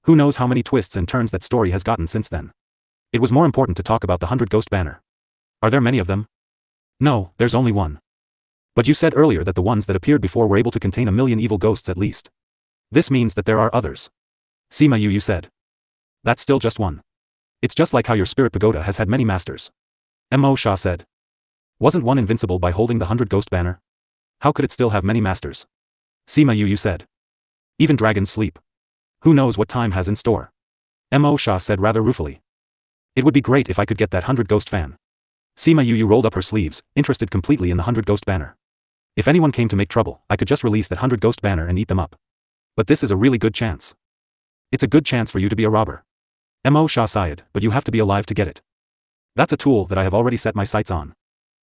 Who knows how many twists and turns that story has gotten since then. It was more important to talk about the 100 Ghost banner. Are there many of them? No, there's only one. But you said earlier that the ones that appeared before were able to contain 1,000,000 evil ghosts at least. This means that there are others. Sima Yu said. That's still just one. It's just like how your spirit pagoda has had many masters. Mo Shah said. Wasn't one invincible by holding the 100 Ghost banner? How could it still have many masters? Sima Yu said. Even dragons sleep. Who knows what time has in store? Mo Shah said rather ruefully. It would be great if I could get that 100 Ghost fan. Sima Yu rolled up her sleeves, interested completely in the 100 Ghost banner. If anyone came to make trouble, I could just release that 100 Ghost banner and eat them up. But this is a really good chance. It's a good chance for you to be a robber. Mo Shah sighed, but you have to be alive to get it. That's a tool that I have already set my sights on.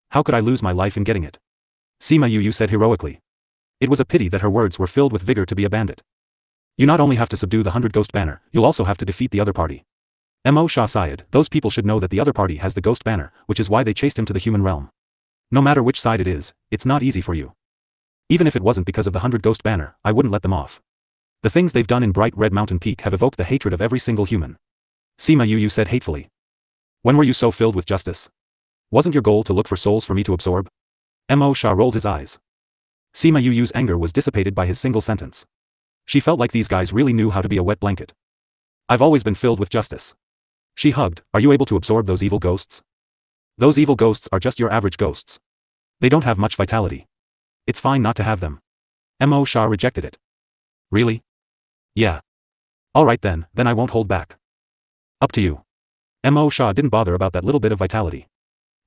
How could I lose my life in getting it? Sima Yu said heroically. It was a pity that her words were filled with vigor to be a bandit. You not only have to subdue the 100 Ghost banner, you'll also have to defeat the other party. Mo Shah sighed. Those people should know that the other party has the Ghost banner, which is why they chased him to the human realm. No matter which side it is, it's not easy for you. Even if it wasn't because of the 100 Ghost banner, I wouldn't let them off. The things they've done in Bright Red Mountain Peak have evoked the hatred of every single human. Sima Yu said hatefully. When were you so filled with justice? Wasn't your goal to look for souls for me to absorb? Mo Shah rolled his eyes. Sima Yu's anger was dissipated by his single sentence. She felt like these guys really knew how to be a wet blanket. I've always been filled with justice. She hugged. Are you able to absorb those evil ghosts? Those evil ghosts are just your average ghosts. They don't have much vitality. It's fine not to have them. Mo Shah rejected it. Really? Yeah. Alright then I won't hold back. Up to you. Mo Shah didn't bother about that little bit of vitality.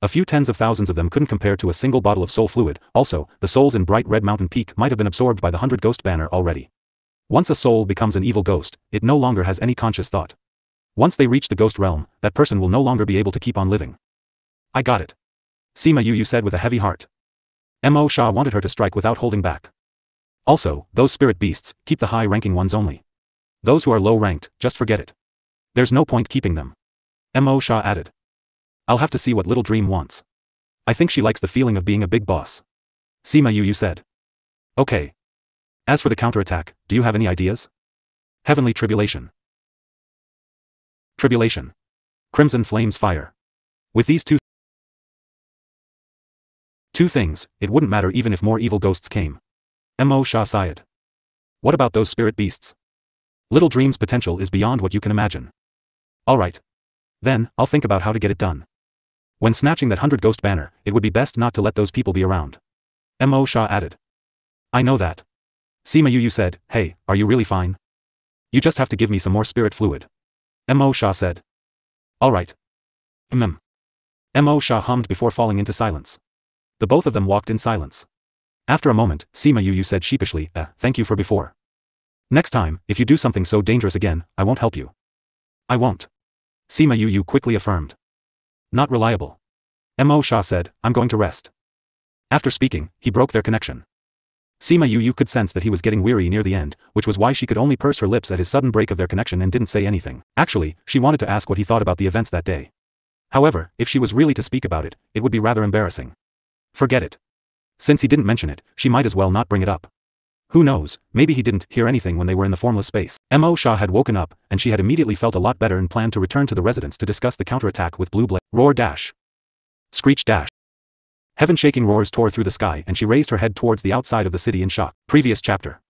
A few tens of thousands of them couldn't compare to a single bottle of soul fluid. Also, the souls in Bright Red Mountain Peak might have been absorbed by the 100 Ghost banner already. Once a soul becomes an evil ghost, it no longer has any conscious thought. Once they reach the ghost realm, that person will no longer be able to keep on living. I got it. Sima Yu said with a heavy heart. Mo Shah wanted her to strike without holding back. Also, those spirit beasts, keep the high-ranking ones only. Those who are low-ranked, just forget it. There's no point keeping them. Mo Shah added. I'll have to see what Little Dream wants. I think she likes the feeling of being a big boss. Sima Yu said. Okay. As for the counterattack, do you have any ideas? Heavenly Tribulation. Tribulation. Crimson Flames Fire. With these two things, it wouldn't matter even if more evil ghosts came. Mo Shah sighed. What about those spirit beasts? Little Dream's potential is beyond what you can imagine. Alright. Then, I'll think about how to get it done. When snatching that 100 Ghost banner, it would be best not to let those people be around. Mo Shah added. I know that. Sima Yu said, hey, are you really fine? You just have to give me some more spirit fluid. Mo Shah said. Alright. Mo Shah hummed before falling into silence. The both of them walked in silence. After a moment, Sima Yu said sheepishly, thank you for before. Next time, if you do something so dangerous again, I won't help you. I won't. Sima Yu quickly affirmed. Not reliable. Mo Shah said, I'm going to rest. After speaking, he broke their connection. Sima Yu could sense that he was getting weary near the end, which was why she could only purse her lips at his sudden break of their connection and didn't say anything. Actually, she wanted to ask what he thought about the events that day. However, if she was really to speak about it, it would be rather embarrassing. Forget it. Since he didn't mention it, she might as well not bring it up. Who knows, maybe he didn't hear anything when they were in the formless space. Mo Shah had woken up, and she had immediately felt a lot better and planned to return to the residence to discuss the counterattack with Blue Blade. Roar dash. Screech dash. Heaven-shaking roars tore through the sky and she raised her head towards the outside of the city in shock. Previous chapter.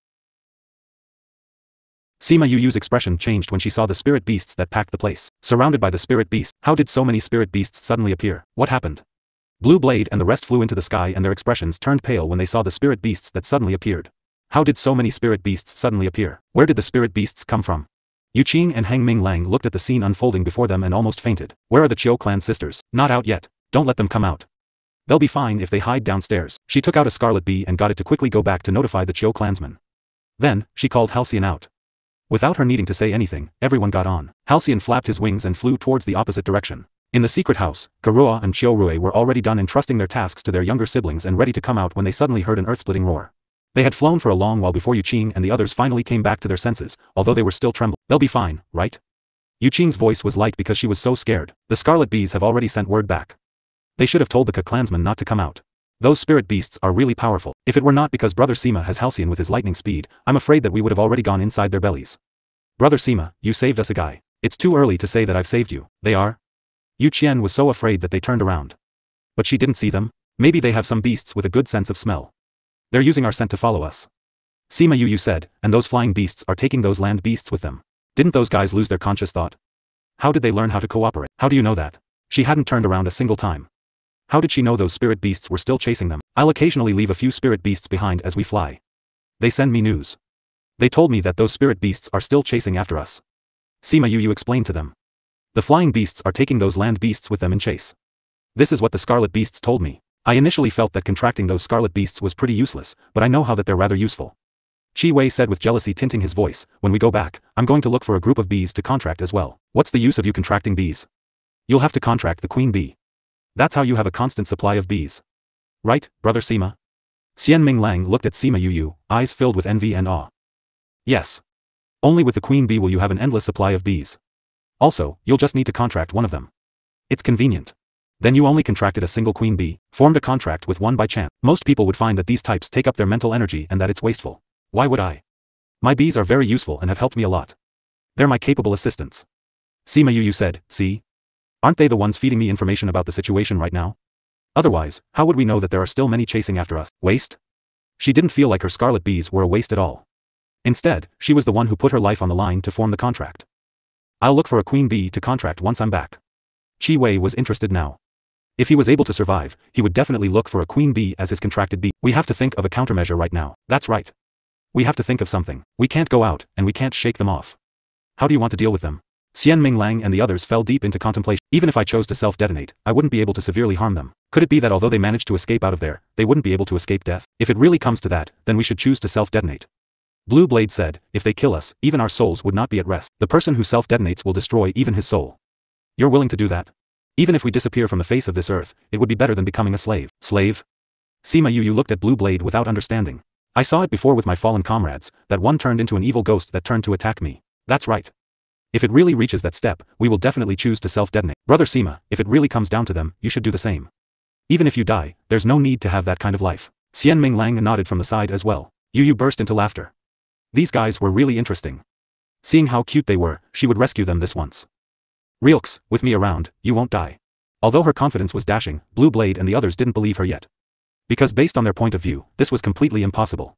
Sima Yuyu's expression changed when she saw the spirit beasts that packed the place. Surrounded by the spirit beast, how did so many spirit beasts suddenly appear? What happened? Blue Blade and the rest flew into the sky and their expressions turned pale when they saw the spirit beasts that suddenly appeared. How did so many spirit beasts suddenly appear? Where did the spirit beasts come from? Yu Qing and Hang Ming Lang looked at the scene unfolding before them and almost fainted. Where are the Chiu clan sisters? Not out yet. Don't let them come out. They'll be fine if they hide downstairs. She took out a scarlet bee and got it to quickly go back to notify the Chiu clansmen. Then, she called Halcyon out. Without her needing to say anything, everyone got on. Halcyon flapped his wings and flew towards the opposite direction. In the secret house, Garua and Chiorue were already done entrusting their tasks to their younger siblings and ready to come out when they suddenly heard an earth-splitting roar. They had flown for a long while before Yu Qing and the others finally came back to their senses, although they were still trembling. They'll be fine, right? Yu Qing's voice was light because she was so scared. The scarlet bees have already sent word back. They should have told the clansmen not to come out. Those spirit beasts are really powerful. If it were not because Brother Sima has Halcyon with his lightning speed, I'm afraid that we would have already gone inside their bellies. Brother Sima, you saved us a guy. It's too early to say that I've saved you. They are? Yu Qian was so afraid that they turned around. But she didn't see them. Maybe they have some beasts with a good sense of smell. They're using our scent to follow us. Sima Yu said, and those flying beasts are taking those land beasts with them. Didn't those guys lose their conscious thought? How did they learn how to cooperate? How do you know that? She hadn't turned around a single time. How did she know those spirit beasts were still chasing them? I'll occasionally leave a few spirit beasts behind as we fly. They send me news. They told me that those spirit beasts are still chasing after us. Sima Yu explained to them. The flying beasts are taking those land beasts with them in chase. This is what the scarlet beasts told me. I initially felt that contracting those scarlet beasts was pretty useless, but I know how that they're rather useful. Qi Wei said with jealousy tinting his voice, when we go back, I'm going to look for a group of bees to contract as well. What's the use of you contracting bees? You'll have to contract the queen bee. That's how you have a constant supply of bees. Right, Brother Sima? Xian Ming Lang looked at Sima Yu, eyes filled with envy and awe. Yes. Only with the queen bee will you have an endless supply of bees. Also, you'll just need to contract one of them. It's convenient. Then you only contracted a single queen bee, formed a contract with one by chance. Most people would find that these types take up their mental energy and that it's wasteful. Why would I? My bees are very useful and have helped me a lot. They're my capable assistants. Sima Yu said, see? Aren't they the ones feeding me information about the situation right now? Otherwise, how would we know that there are still many chasing after us? Waste? She didn't feel like her scarlet bees were a waste at all. Instead, she was the one who put her life on the line to form the contract. I'll look for a queen bee to contract once I'm back. Qi Wei was interested now. If he was able to survive, he would definitely look for a queen bee as his contracted bee. We have to think of a countermeasure right now. That's right. We have to think of something. We can't go out, and we can't shake them off. How do you want to deal with them? Xian Ming Lang and the others fell deep into contemplation. Even if I chose to self-detonate, I wouldn't be able to severely harm them. Could it be that although they managed to escape out of there, they wouldn't be able to escape death? If it really comes to that, then we should choose to self-detonate. Blue Blade said, if they kill us, even our souls would not be at rest. The person who self-detonates will destroy even his soul. You're willing to do that? Even if we disappear from the face of this earth, it would be better than becoming a slave. Slave? Sima Yu looked at Blue Blade without understanding. I saw it before with my fallen comrades, that one turned into an evil ghost that turned to attack me. That's right. If it really reaches that step, we will definitely choose to self-detonate. Brother Sima, if it really comes down to them, you should do the same. Even if you die, there's no need to have that kind of life. Xian Ming Lang nodded from the side as well. Yu burst into laughter. These guys were really interesting. Seeing how cute they were, she would rescue them this once. Reelx, with me around, you won't die. Although her confidence was dashing, Blue Blade and the others didn't believe her yet. Because based on their point of view, this was completely impossible.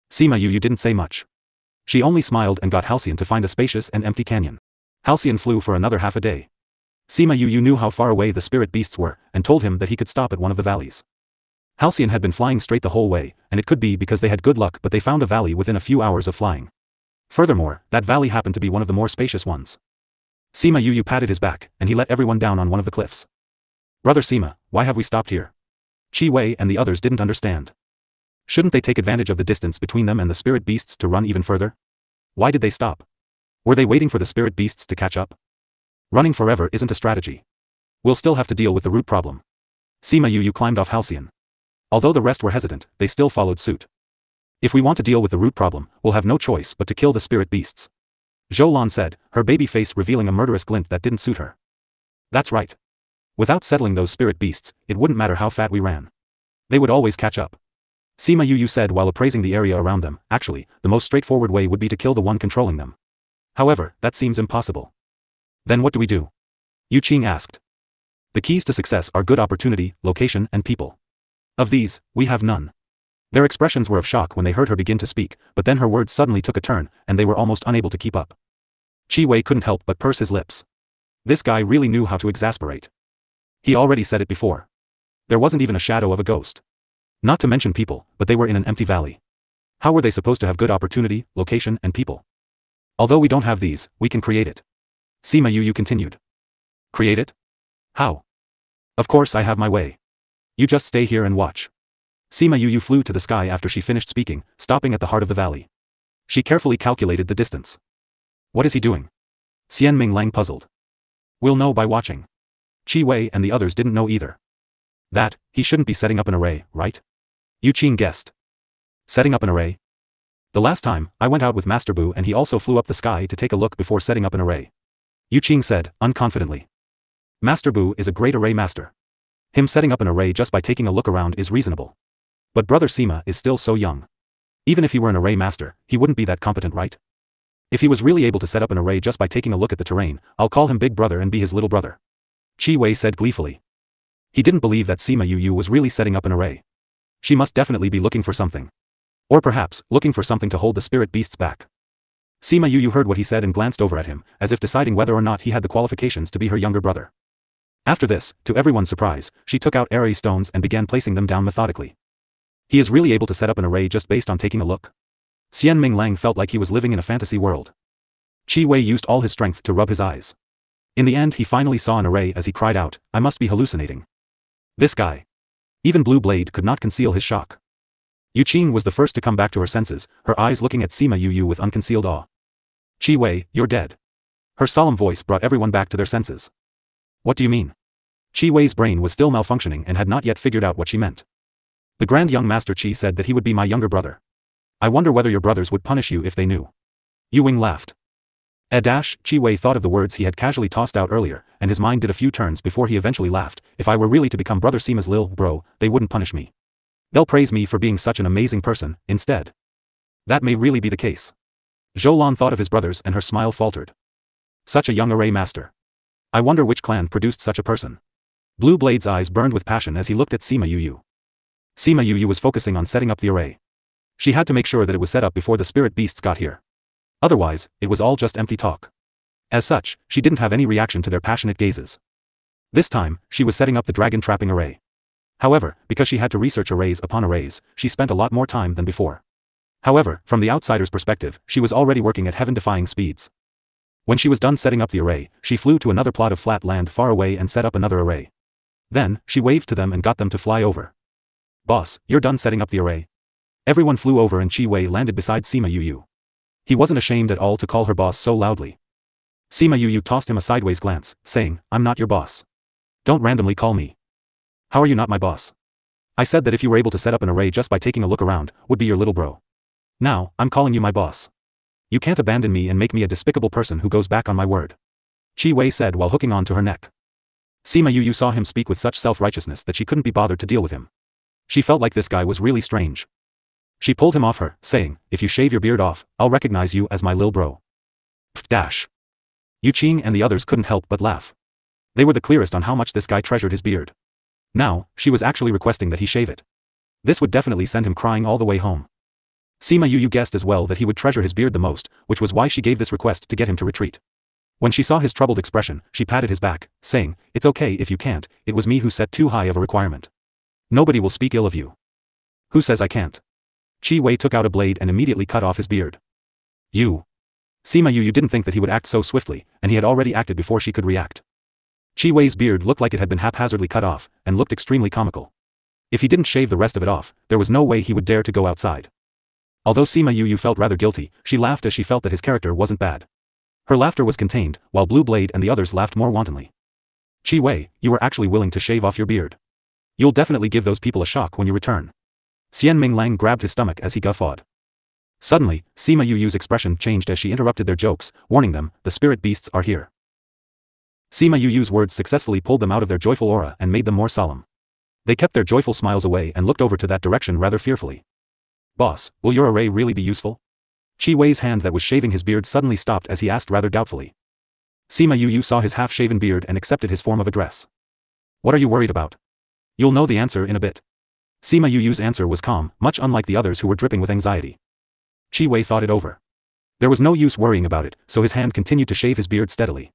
Sima Yu didn't say much. She only smiled and got Halcyon to find a spacious and empty canyon. Halcyon flew for another half a day. Sima Yu knew how far away the spirit beasts were, and told him that he could stop at one of the valleys. Halcyon had been flying straight the whole way, and it could be because they had good luck but they found a valley within a few hours of flying. Furthermore, that valley happened to be one of the more spacious ones. Sima Yu patted his back, and he let everyone down on one of the cliffs. Brother Sima, why have we stopped here? Qi Wei and the others didn't understand. Shouldn't they take advantage of the distance between them and the spirit beasts to run even further? Why did they stop? Were they waiting for the spirit beasts to catch up? Running forever isn't a strategy. We'll still have to deal with the root problem. Sima Yu climbed off Halcyon. Although the rest were hesitant, they still followed suit. If we want to deal with the root problem, we'll have no choice but to kill the spirit beasts. Zhou Lan said, her baby face revealing a murderous glint that didn't suit her. That's right. Without settling those spirit beasts, it wouldn't matter how fat we ran. They would always catch up. Sima Yu said while appraising the area around them, actually, the most straightforward way would be to kill the one controlling them. However, that seems impossible. Then what do we do? Yu Qing asked. The keys to success are good opportunity, location and people. Of these, we have none. Their expressions were of shock when they heard her begin to speak, but then her words suddenly took a turn, and they were almost unable to keep up. Chi Wei couldn't help but purse his lips. This guy really knew how to exasperate. He already said it before. There wasn't even a shadow of a ghost. Not to mention people, but they were in an empty valley. How were they supposed to have good opportunity, location, and people? Although we don't have these, we can create it. Sima Yu continued. Create it? How? Of course I have my way. You just stay here and watch. Sima Yu flew to the sky after she finished speaking, stopping at the heart of the valley. She carefully calculated the distance. What is he doing? Xian Ming Lang puzzled. We'll know by watching. Chi Wei and the others didn't know either. That, he shouldn't be setting up an array, right? Yu Qing guessed. Setting up an array? The last time, I went out with Master Bu and he also flew up the sky to take a look before setting up an array. Yu Qing said, unconfidently. Master Bu is a great array master. Him setting up an array just by taking a look around is reasonable. But brother Sima is still so young. Even if he were an array master, he wouldn't be that competent, right? If he was really able to set up an array just by taking a look at the terrain, I'll call him big brother and be his little brother. Chi Wei said gleefully. He didn't believe that Sima Yu was really setting up an array. She must definitely be looking for something. Or perhaps, looking for something to hold the spirit beasts back. Sima Yu heard what he said and glanced over at him, as if deciding whether or not he had the qualifications to be her younger brother. After this, to everyone's surprise, she took out array stones and began placing them down methodically. He is really able to set up an array just based on taking a look. Xian Ming Lang felt like he was living in a fantasy world. Chi Wei used all his strength to rub his eyes. In the end he finally saw an array as he cried out, I must be hallucinating. This guy. Even Blue Blade could not conceal his shock. Yu Qing was the first to come back to her senses, her eyes looking at Sima Yu with unconcealed awe. Chi Wei, you're dead. Her solemn voice brought everyone back to their senses. What do you mean? Chi Wei's brain was still malfunctioning and had not yet figured out what she meant. The Grand Young Master Qi said that he would be my younger brother. I wonder whether your brothers would punish you if they knew. Yu Wing laughed. Chi Wei thought of the words he had casually tossed out earlier, and his mind did a few turns before he eventually laughed. If I were really to become brother Sima's lil bro, they wouldn't punish me. They'll praise me for being such an amazing person, instead. That may really be the case. Zhou Lan thought of his brothers and her smile faltered. Such a young array master. I wonder which clan produced such a person. Blue Blade's eyes burned with passion as he looked at Sima Yu. Sima Yu was focusing on setting up the array. She had to make sure that it was set up before the spirit beasts got here. Otherwise, it was all just empty talk. As such, she didn't have any reaction to their passionate gazes. This time, she was setting up the dragon trapping array. However, because she had to research arrays upon arrays, she spent a lot more time than before. However, from the outsider's perspective, she was already working at heaven-defying speeds. When she was done setting up the array, she flew to another plot of flat land far away and set up another array. Then, she waved to them and got them to fly over. Boss, you're done setting up the array? Everyone flew over and Chi Wei landed beside Sima Yu. He wasn't ashamed at all to call her boss so loudly. Sima Yu tossed him a sideways glance, saying, I'm not your boss. Don't randomly call me. How are you not my boss? I said that if you were able to set up an array just by taking a look around, would be your little bro. Now, I'm calling you my boss. You can't abandon me and make me a despicable person who goes back on my word. Chi Wei said while hooking on to her neck. Sima Yu saw him speak with such self-righteousness that she couldn't be bothered to deal with him. She felt like this guy was really strange. She pulled him off her, saying, if you shave your beard off, I'll recognize you as my lil bro. Pfft. Yu Qing and the others couldn't help but laugh. They were the clearest on how much this guy treasured his beard. Now, she was actually requesting that he shave it. This would definitely send him crying all the way home. Sima Yu guessed as well that he would treasure his beard the most, which was why she gave this request to get him to retreat. When she saw his troubled expression, she patted his back, saying, it's okay if you can't, it was me who set too high of a requirement. Nobody will speak ill of you. Who says I can't? Chi Wei took out a blade and immediately cut off his beard. You. Sima Yu didn't think that he would act so swiftly, and he had already acted before she could react. Chi Wei's beard looked like it had been haphazardly cut off, and looked extremely comical. If he didn't shave the rest of it off, there was no way he would dare to go outside. Although Sima Yu felt rather guilty, she laughed as she felt that his character wasn't bad. Her laughter was contained, while Blue Blade and the others laughed more wantonly. Chi Wei, you were actually willing to shave off your beard. You'll definitely give those people a shock when you return. Xian Ming Lang grabbed his stomach as he guffawed. Suddenly, Sima Yu's expression changed as she interrupted their jokes, warning them, the spirit beasts are here. Sima Yu's words successfully pulled them out of their joyful aura and made them more solemn. They kept their joyful smiles away and looked over to that direction rather fearfully. Boss, will your array really be useful? Chi Wei's hand that was shaving his beard suddenly stopped as he asked rather doubtfully. Sima Yu saw his half-shaven beard and accepted his form of address. What are you worried about? You'll know the answer in a bit. Sima Yuyu's answer was calm, much unlike the others who were dripping with anxiety. Qi Wei thought it over. There was no use worrying about it, so his hand continued to shave his beard steadily.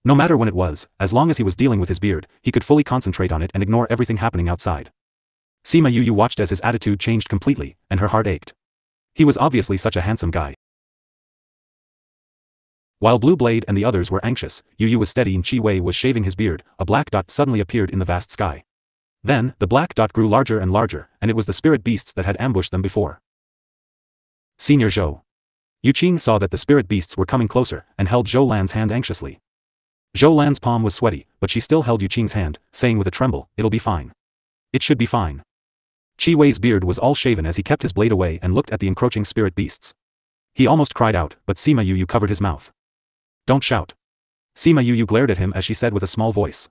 No matter when it was, as long as he was dealing with his beard, he could fully concentrate on it and ignore everything happening outside. Sima Yuyu watched as his attitude changed completely, and her heart ached. He was obviously such a handsome guy. While Blue Blade and the others were anxious, Yuyu was steady and Qi Wei was shaving his beard. A black dot suddenly appeared in the vast sky. Then, the black dot grew larger and larger, and it was the spirit beasts that had ambushed them before. Senior Zhou. Yu Qing saw that the spirit beasts were coming closer, and held Zhou Lan's hand anxiously. Zhou Lan's palm was sweaty, but she still held Yu Qing's hand, saying with a tremble, "It'll be fine. It should be fine." Qi Wei's beard was all shaven as he kept his blade away and looked at the encroaching spirit beasts. He almost cried out, but Sima Yuyu covered his mouth. "Don't shout." Sima Yuyu glared at him as she said with a small voice.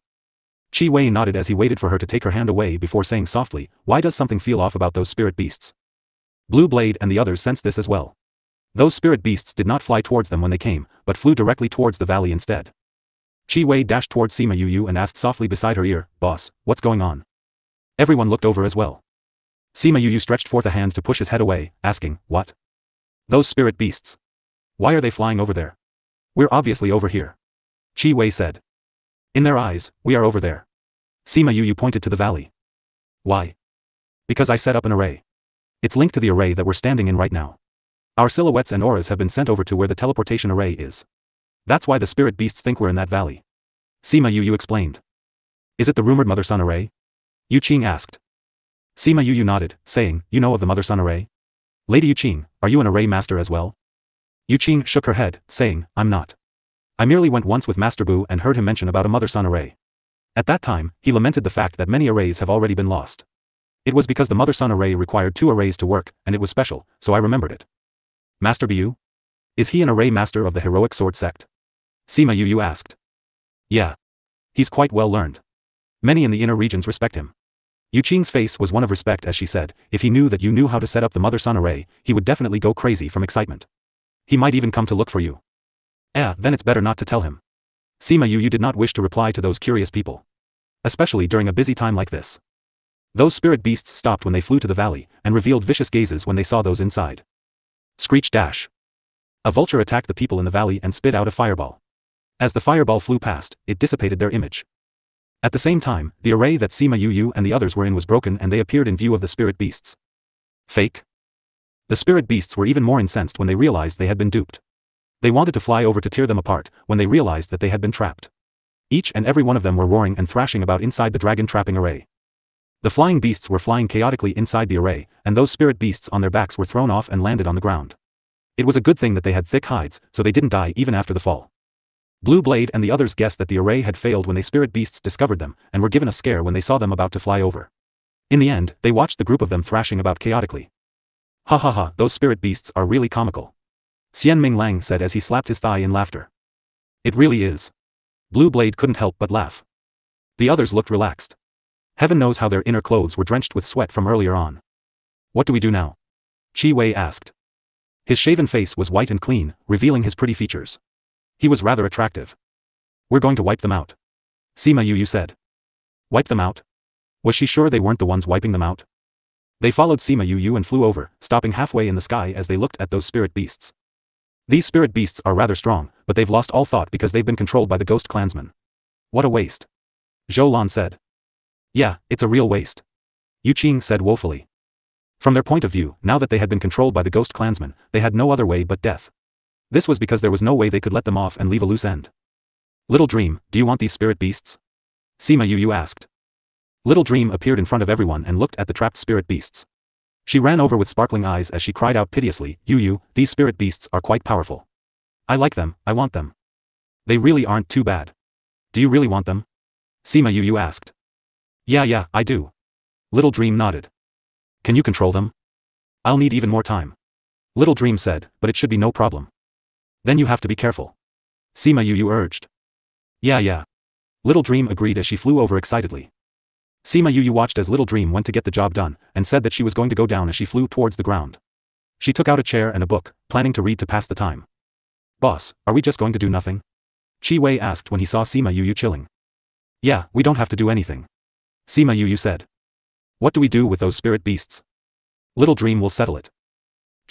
Qi Wei nodded as he waited for her to take her hand away before saying softly, "Why does something feel off about those spirit beasts?" Blue Blade and the others sensed this as well. Those spirit beasts did not fly towards them when they came, but flew directly towards the valley instead. Qi Wei dashed towards Sima Yuyu and asked softly beside her ear, "Boss, what's going on?" Everyone looked over as well. Sima Yuyu stretched forth a hand to push his head away, asking, "What? Those spirit beasts. Why are they flying over there?" "We're obviously over here," Qi Wei said. "In their eyes, we are over there." Sima Yuyu pointed to the valley. "Why?" "Because I set up an array. It's linked to the array that we're standing in right now. Our silhouettes and auras have been sent over to where the teleportation array is. That's why the spirit beasts think we're in that valley." Sima Yuyu explained. "Is it the rumored mother-son array?" Yu Qing asked. Sima Yuyu nodded, saying, "You know of the mother-son array? Lady Yu Qing, are you an array master as well?" Yu Qing shook her head, saying, "I'm not. I merely went once with Master Bu and heard him mention about a mother-son array. At that time, he lamented the fact that many arrays have already been lost. It was because the mother-son array required 2 arrays to work, and it was special, so I remembered it." "Master Bu? Is he an array master of the heroic sword sect?" Sima Yuyu asked. "Yeah. He's quite well learned. Many in the inner regions respect him." Yu Qing's face was one of respect as she said, "If he knew that you knew how to set up the mother-son array, he would definitely go crazy from excitement. He might even come to look for you." Then it's better not to tell him." Sima Yuyu did not wish to reply to those curious people. Especially during a busy time like this. Those spirit beasts stopped when they flew to the valley, and revealed vicious gazes when they saw those inside. Screech dash. A vulture attacked the people in the valley and spit out a fireball. As the fireball flew past, it dissipated their image. At the same time, the array that Sima Yuyu and the others were in was broken and they appeared in view of the spirit beasts. Fake? The spirit beasts were even more incensed when they realized they had been duped. They wanted to fly over to tear them apart, when they realized that they had been trapped. Each and every one of them were roaring and thrashing about inside the dragon trapping array. The flying beasts were flying chaotically inside the array, and those spirit beasts on their backs were thrown off and landed on the ground. It was a good thing that they had thick hides, so they didn't die even after the fall. Blue Blade and the others guessed that the array had failed when the spirit beasts discovered them, and were given a scare when they saw them about to fly over. In the end, they watched the group of them thrashing about chaotically. "Ha ha ha, those spirit beasts are really comical," Xian Ming Lang said as he slapped his thigh in laughter. "It really is." Blue Blade couldn't help but laugh. The others looked relaxed. Heaven knows how their inner clothes were drenched with sweat from earlier on. "What do we do now?" Qi Wei asked. His shaven face was white and clean, revealing his pretty features. He was rather attractive. "We're going to wipe them out," Sima Yuyu said. "Wipe them out?" Was she sure they weren't the ones wiping them out? They followed Sima Yuyu and flew over, stopping halfway in the sky as they looked at those spirit beasts. These spirit beasts are rather strong, but they've lost all thought because they've been controlled by the ghost clansmen. "What a waste," Zhou Lan said. "Yeah, it's a real waste," Yu Qing said woefully. From their point of view, now that they had been controlled by the ghost clansmen, they had no other way but death. This was because there was no way they could let them off and leave a loose end. "Little Dream, do you want these spirit beasts?" Sima Yuyu asked. Little Dream appeared in front of everyone and looked at the trapped spirit beasts. She ran over with sparkling eyes as she cried out piteously, "Yuyu, these spirit beasts are quite powerful. I like them, I want them. They really aren't too bad. Do you really want them?" Sima Yuyu asked. Yeah, I do." Little Dream nodded. "Can you control them?" "I'll need even more time," Little Dream said, "but it should be no problem." "Then you have to be careful," Sima Yuyu urged. Yeah. Little Dream agreed as she flew over excitedly. Sima Yuyu watched as Little Dream went to get the job done, and said that she was going to go down as she flew towards the ground. She took out a chair and a book, planning to read to pass the time. "Boss, are we just going to do nothing?" Qi Wei asked when he saw Sima Yuyu chilling. "Yeah, we don't have to do anything," Sima Yuyu said. What do we do with those spirit beasts? Little Dream will settle it.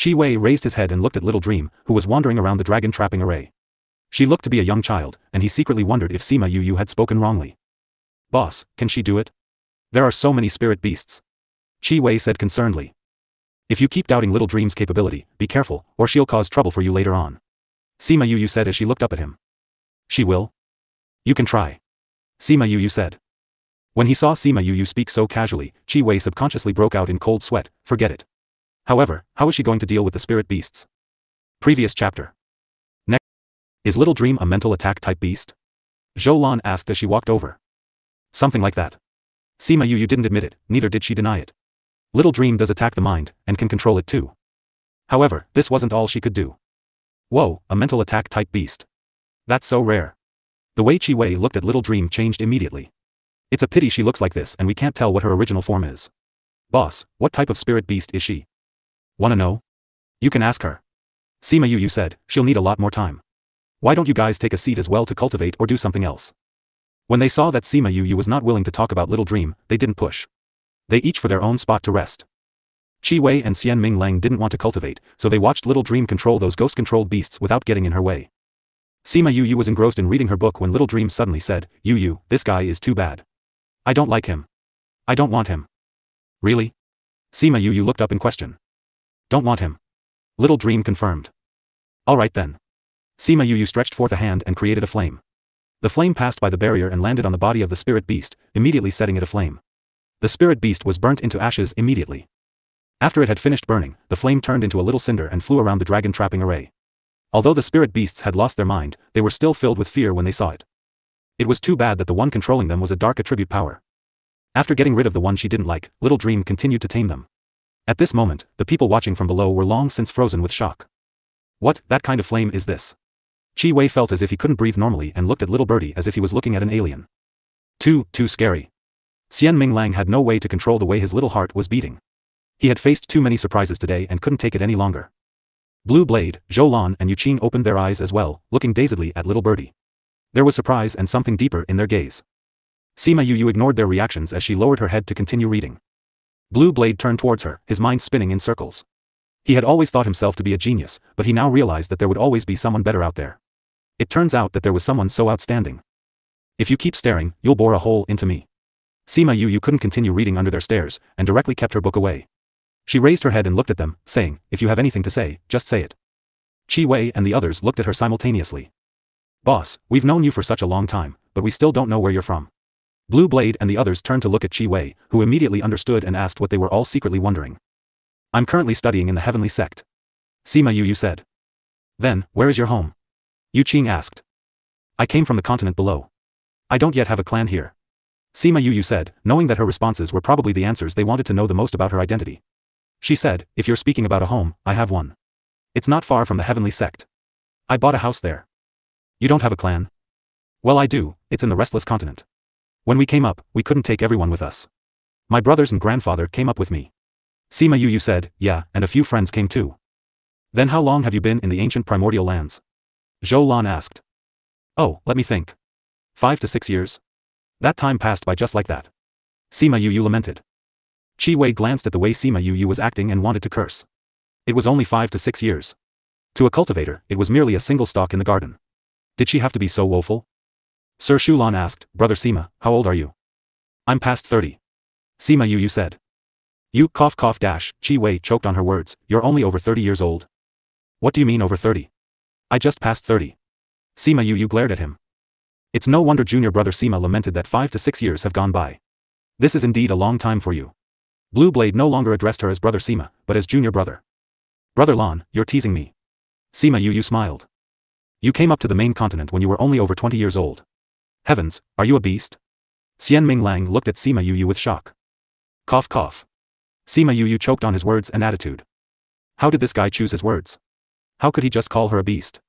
Chi Wei raised his head and looked at Little Dream, who was wandering around the dragon trapping array. She looked to be a young child, and he secretly wondered if Sima Yu had spoken wrongly. Boss, can she do it? There are so many spirit beasts. Chi Wei said concernedly. If you keep doubting Little Dream's capability, be careful, or she'll cause trouble for you later on. Sima Yu said as she looked up at him. She will? You can try. Sima Yu said. When he saw Sima Yu speak so casually, Chi Wei subconsciously broke out in cold sweat. Forget it. However, how is she going to deal with the spirit beasts? Previous chapter. Next. Is Little Dream a mental attack type beast? Zhou Lan asked as she walked over. Something like that. Sima Yu didn't admit it, neither did she deny it. Little Dream does attack the mind, and can control it too. However, this wasn't all she could do. Whoa, a mental attack type beast. That's so rare. The way Chi Wei looked at Little Dream changed immediately. It's a pity she looks like this and we can't tell what her original form is. Boss, what type of spirit beast is she? Wanna know? You can ask her. Sima Yu said, she'll need a lot more time. Why don't you guys take a seat as well to cultivate or do something else? When they saw that Sima Yu was not willing to talk about Little Dream, they didn't push. They each for their own spot to rest. Chi Wei and Xian Ming Lang didn't want to cultivate, so they watched Little Dream control those ghost-controlled beasts without getting in her way. Sima Yu was engrossed in reading her book when Little Dream suddenly said, Yu, this guy is too bad. I don't like him. I don't want him. Really? Sima Yu looked up in question. Don't want him. Little Dream confirmed. Alright then. Sima Yu stretched forth a hand and created a flame. The flame passed by the barrier and landed on the body of the spirit beast, immediately setting it aflame. The spirit beast was burnt into ashes immediately. After it had finished burning, the flame turned into a little cinder and flew around the dragon trapping array. Although the spirit beasts had lost their mind, they were still filled with fear when they saw it. It was too bad that the one controlling them was a dark attribute power. After getting rid of the one she didn't like, Little Dream continued to tame them. At this moment, the people watching from below were long since frozen with shock. What, that kind of flame is this? Chi Wei felt as if he couldn't breathe normally and looked at Little Birdie as if he was looking at an alien. Too scary. Xian Ming Lang had no way to control the way his little heart was beating. He had faced too many surprises today and couldn't take it any longer. Blue Blade, Zhou Lan and Yu Qing opened their eyes as well, looking dazedly at Little Birdie. There was surprise and something deeper in their gaze. Sima Yu ignored their reactions as she lowered her head to continue reading. Blue Blade turned towards her, his mind spinning in circles. He had always thought himself to be a genius, but he now realized that there would always be someone better out there. It turns out that there was someone so outstanding. If you keep staring, you'll bore a hole into me. Sima Yu couldn't continue reading under their stares, and directly kept her book away. She raised her head and looked at them, saying, if you have anything to say, just say it. Chi Wei and the others looked at her simultaneously. Boss, we've known you for such a long time, but we still don't know where you're from. Blue Blade and the others turned to look at Chi Wei, who immediately understood and asked what they were all secretly wondering. I'm currently studying in the heavenly sect. Sima Yu said. Then, where is your home? Yu Qing asked. I came from the continent below. I don't yet have a clan here. Sima Yu said, knowing that her responses were probably the answers they wanted to know the most about her identity. She said, if you're speaking about a home, I have one. It's not far from the heavenly sect. I bought a house there. You don't have a clan? Well, I do, it's in the restless continent. When we came up, we couldn't take everyone with us. My brothers and grandfather came up with me. Sima Yu said, yeah, and a few friends came too. Then how long have you been in the ancient primordial lands? Zhou Lan asked. Oh, let me think. 5 to 6 years? That time passed by just like that. Sima Yu lamented. Chi Wei glanced at the way Sima Yu was acting and wanted to curse. It was only 5 to 6 years. To a cultivator, it was merely a single stalk in the garden. Did she have to be so woeful? Sir Shulan asked, Brother Sima, how old are you? I'm past 30. Sima Yu said. You cough dash, Chi Wei choked on her words, you're only over 30 years old. What do you mean over 30? I just passed 30. Sima Yu glared at him. It's no wonder junior brother Sima lamented that 5 to 6 years have gone by. This is indeed a long time for you. Blue Blade no longer addressed her as brother Sima, but as junior brother. Brother Lan, you're teasing me. Sima Yu smiled. You came up to the main continent when you were only over 20 years old. Heavens, are you a beast? Xian Ming Lang looked at Sima Yu with shock. Cough. Sima Yu choked on his words and attitude. How did this guy choose his words? How could he just call her a beast?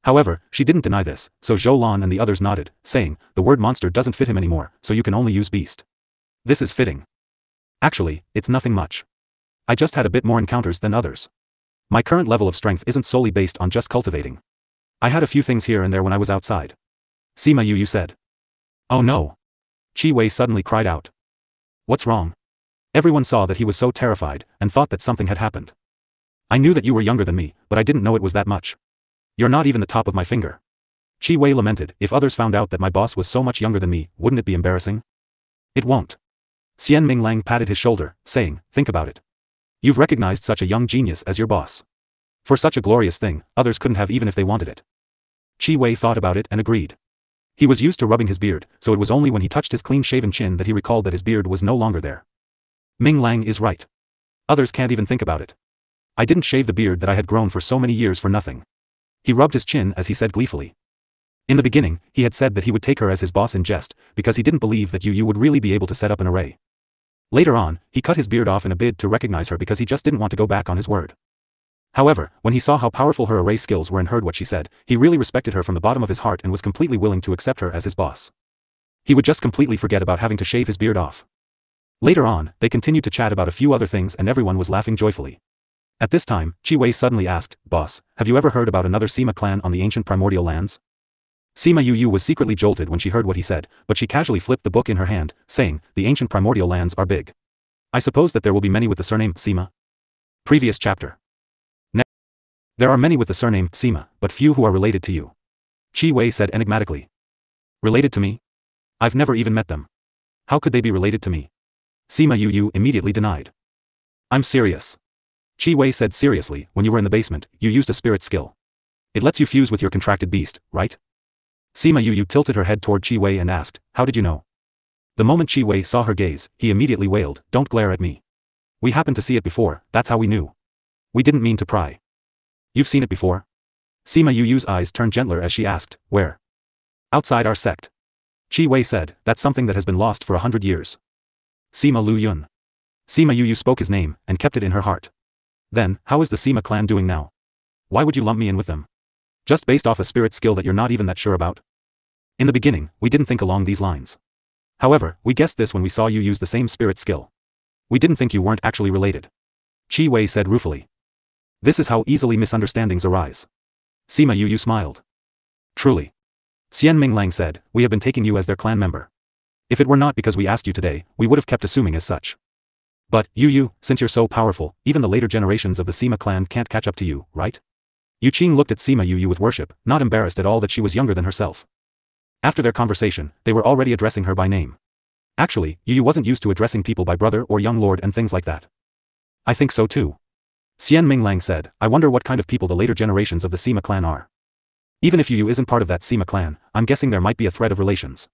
However, she didn't deny this, so Zhou Lan and the others nodded, saying, the word monster doesn't fit him anymore, so you can only use beast. This is fitting. Actually, it's nothing much. I just had a bit more encounters than others. My current level of strength isn't solely based on just cultivating. I had a few things here and there when I was outside. Sima Yu said. Oh no. Chi Wei suddenly cried out. What's wrong? Everyone saw that he was so terrified, and thought that something had happened. I knew that you were younger than me, but I didn't know it was that much. You're not even the top of my finger. Qi Wei lamented, if others found out that my boss was so much younger than me, wouldn't it be embarrassing? It won't. Xian Minglang patted his shoulder, saying, think about it. You've recognized such a young genius as your boss. For such a glorious thing, others couldn't have even if they wanted it. Qi Wei thought about it and agreed. He was used to rubbing his beard, so it was only when he touched his clean-shaven chin that he recalled that his beard was no longer there. Ming Lang is right. Others can't even think about it. I didn't shave the beard that I had grown for so many years for nothing. He rubbed his chin as he said gleefully. In the beginning, he had said that he would take her as his boss in jest, because he didn't believe that Yu would really be able to set up an array. Later on, he cut his beard off in a bid to recognize her because he just didn't want to go back on his word. However, when he saw how powerful her array skills were and heard what she said, he really respected her from the bottom of his heart and was completely willing to accept her as his boss. He would just completely forget about having to shave his beard off. Later on, they continued to chat about a few other things and everyone was laughing joyfully. At this time, Qi Wei suddenly asked, Boss, have you ever heard about another Sima clan on the ancient primordial lands? Sima Yu was secretly jolted when she heard what he said, but she casually flipped the book in her hand, saying, the ancient primordial lands are big. I suppose that there will be many with the surname Sima. Previous chapter. There are many with the surname Sima, but few who are related to you. Qi Wei said enigmatically. Related to me? I've never even met them. How could they be related to me? Sima Yu immediately denied. I'm serious. Qi Wei said seriously, when you were in the basement, you used a spirit skill. It lets you fuse with your contracted beast, right? Sima Yu tilted her head toward Qi Wei and asked, how did you know? The moment Qi Wei saw her gaze, he immediately wailed, don't glare at me. We happened to see it before, that's how we knew. We didn't mean to pry. You've seen it before? Sima Yu's eyes turned gentler as she asked, where? Outside our sect. Qi Wei said, that's something that has been lost for 100 years. Sima Lu Yun. Sima Yu spoke his name, and kept it in her heart. Then, how is the Sima clan doing now? Why would you lump me in with them? Just based off a spirit skill that you're not even that sure about? In the beginning, we didn't think along these lines. However, we guessed this when we saw you use the same spirit skill. We didn't think you weren't actually related. Qi Wei said ruefully. This is how easily misunderstandings arise. Sima Yu smiled. Truly. Xian Minglang said, we have been taking you as their clan member. If it were not because we asked you today, we would have kept assuming as such. But, Yu, since you're so powerful, even the later generations of the Sima clan can't catch up to you, right? Yu Qing looked at Sima Yu with worship, not embarrassed at all that she was younger than herself. After their conversation, they were already addressing her by name. Actually, Yu wasn't used to addressing people by brother or young lord and things like that. I think so too. Xian Minglang said, I wonder what kind of people the later generations of the Sima clan are. Even if Yu isn't part of that Sima clan, I'm guessing there might be a thread of relations.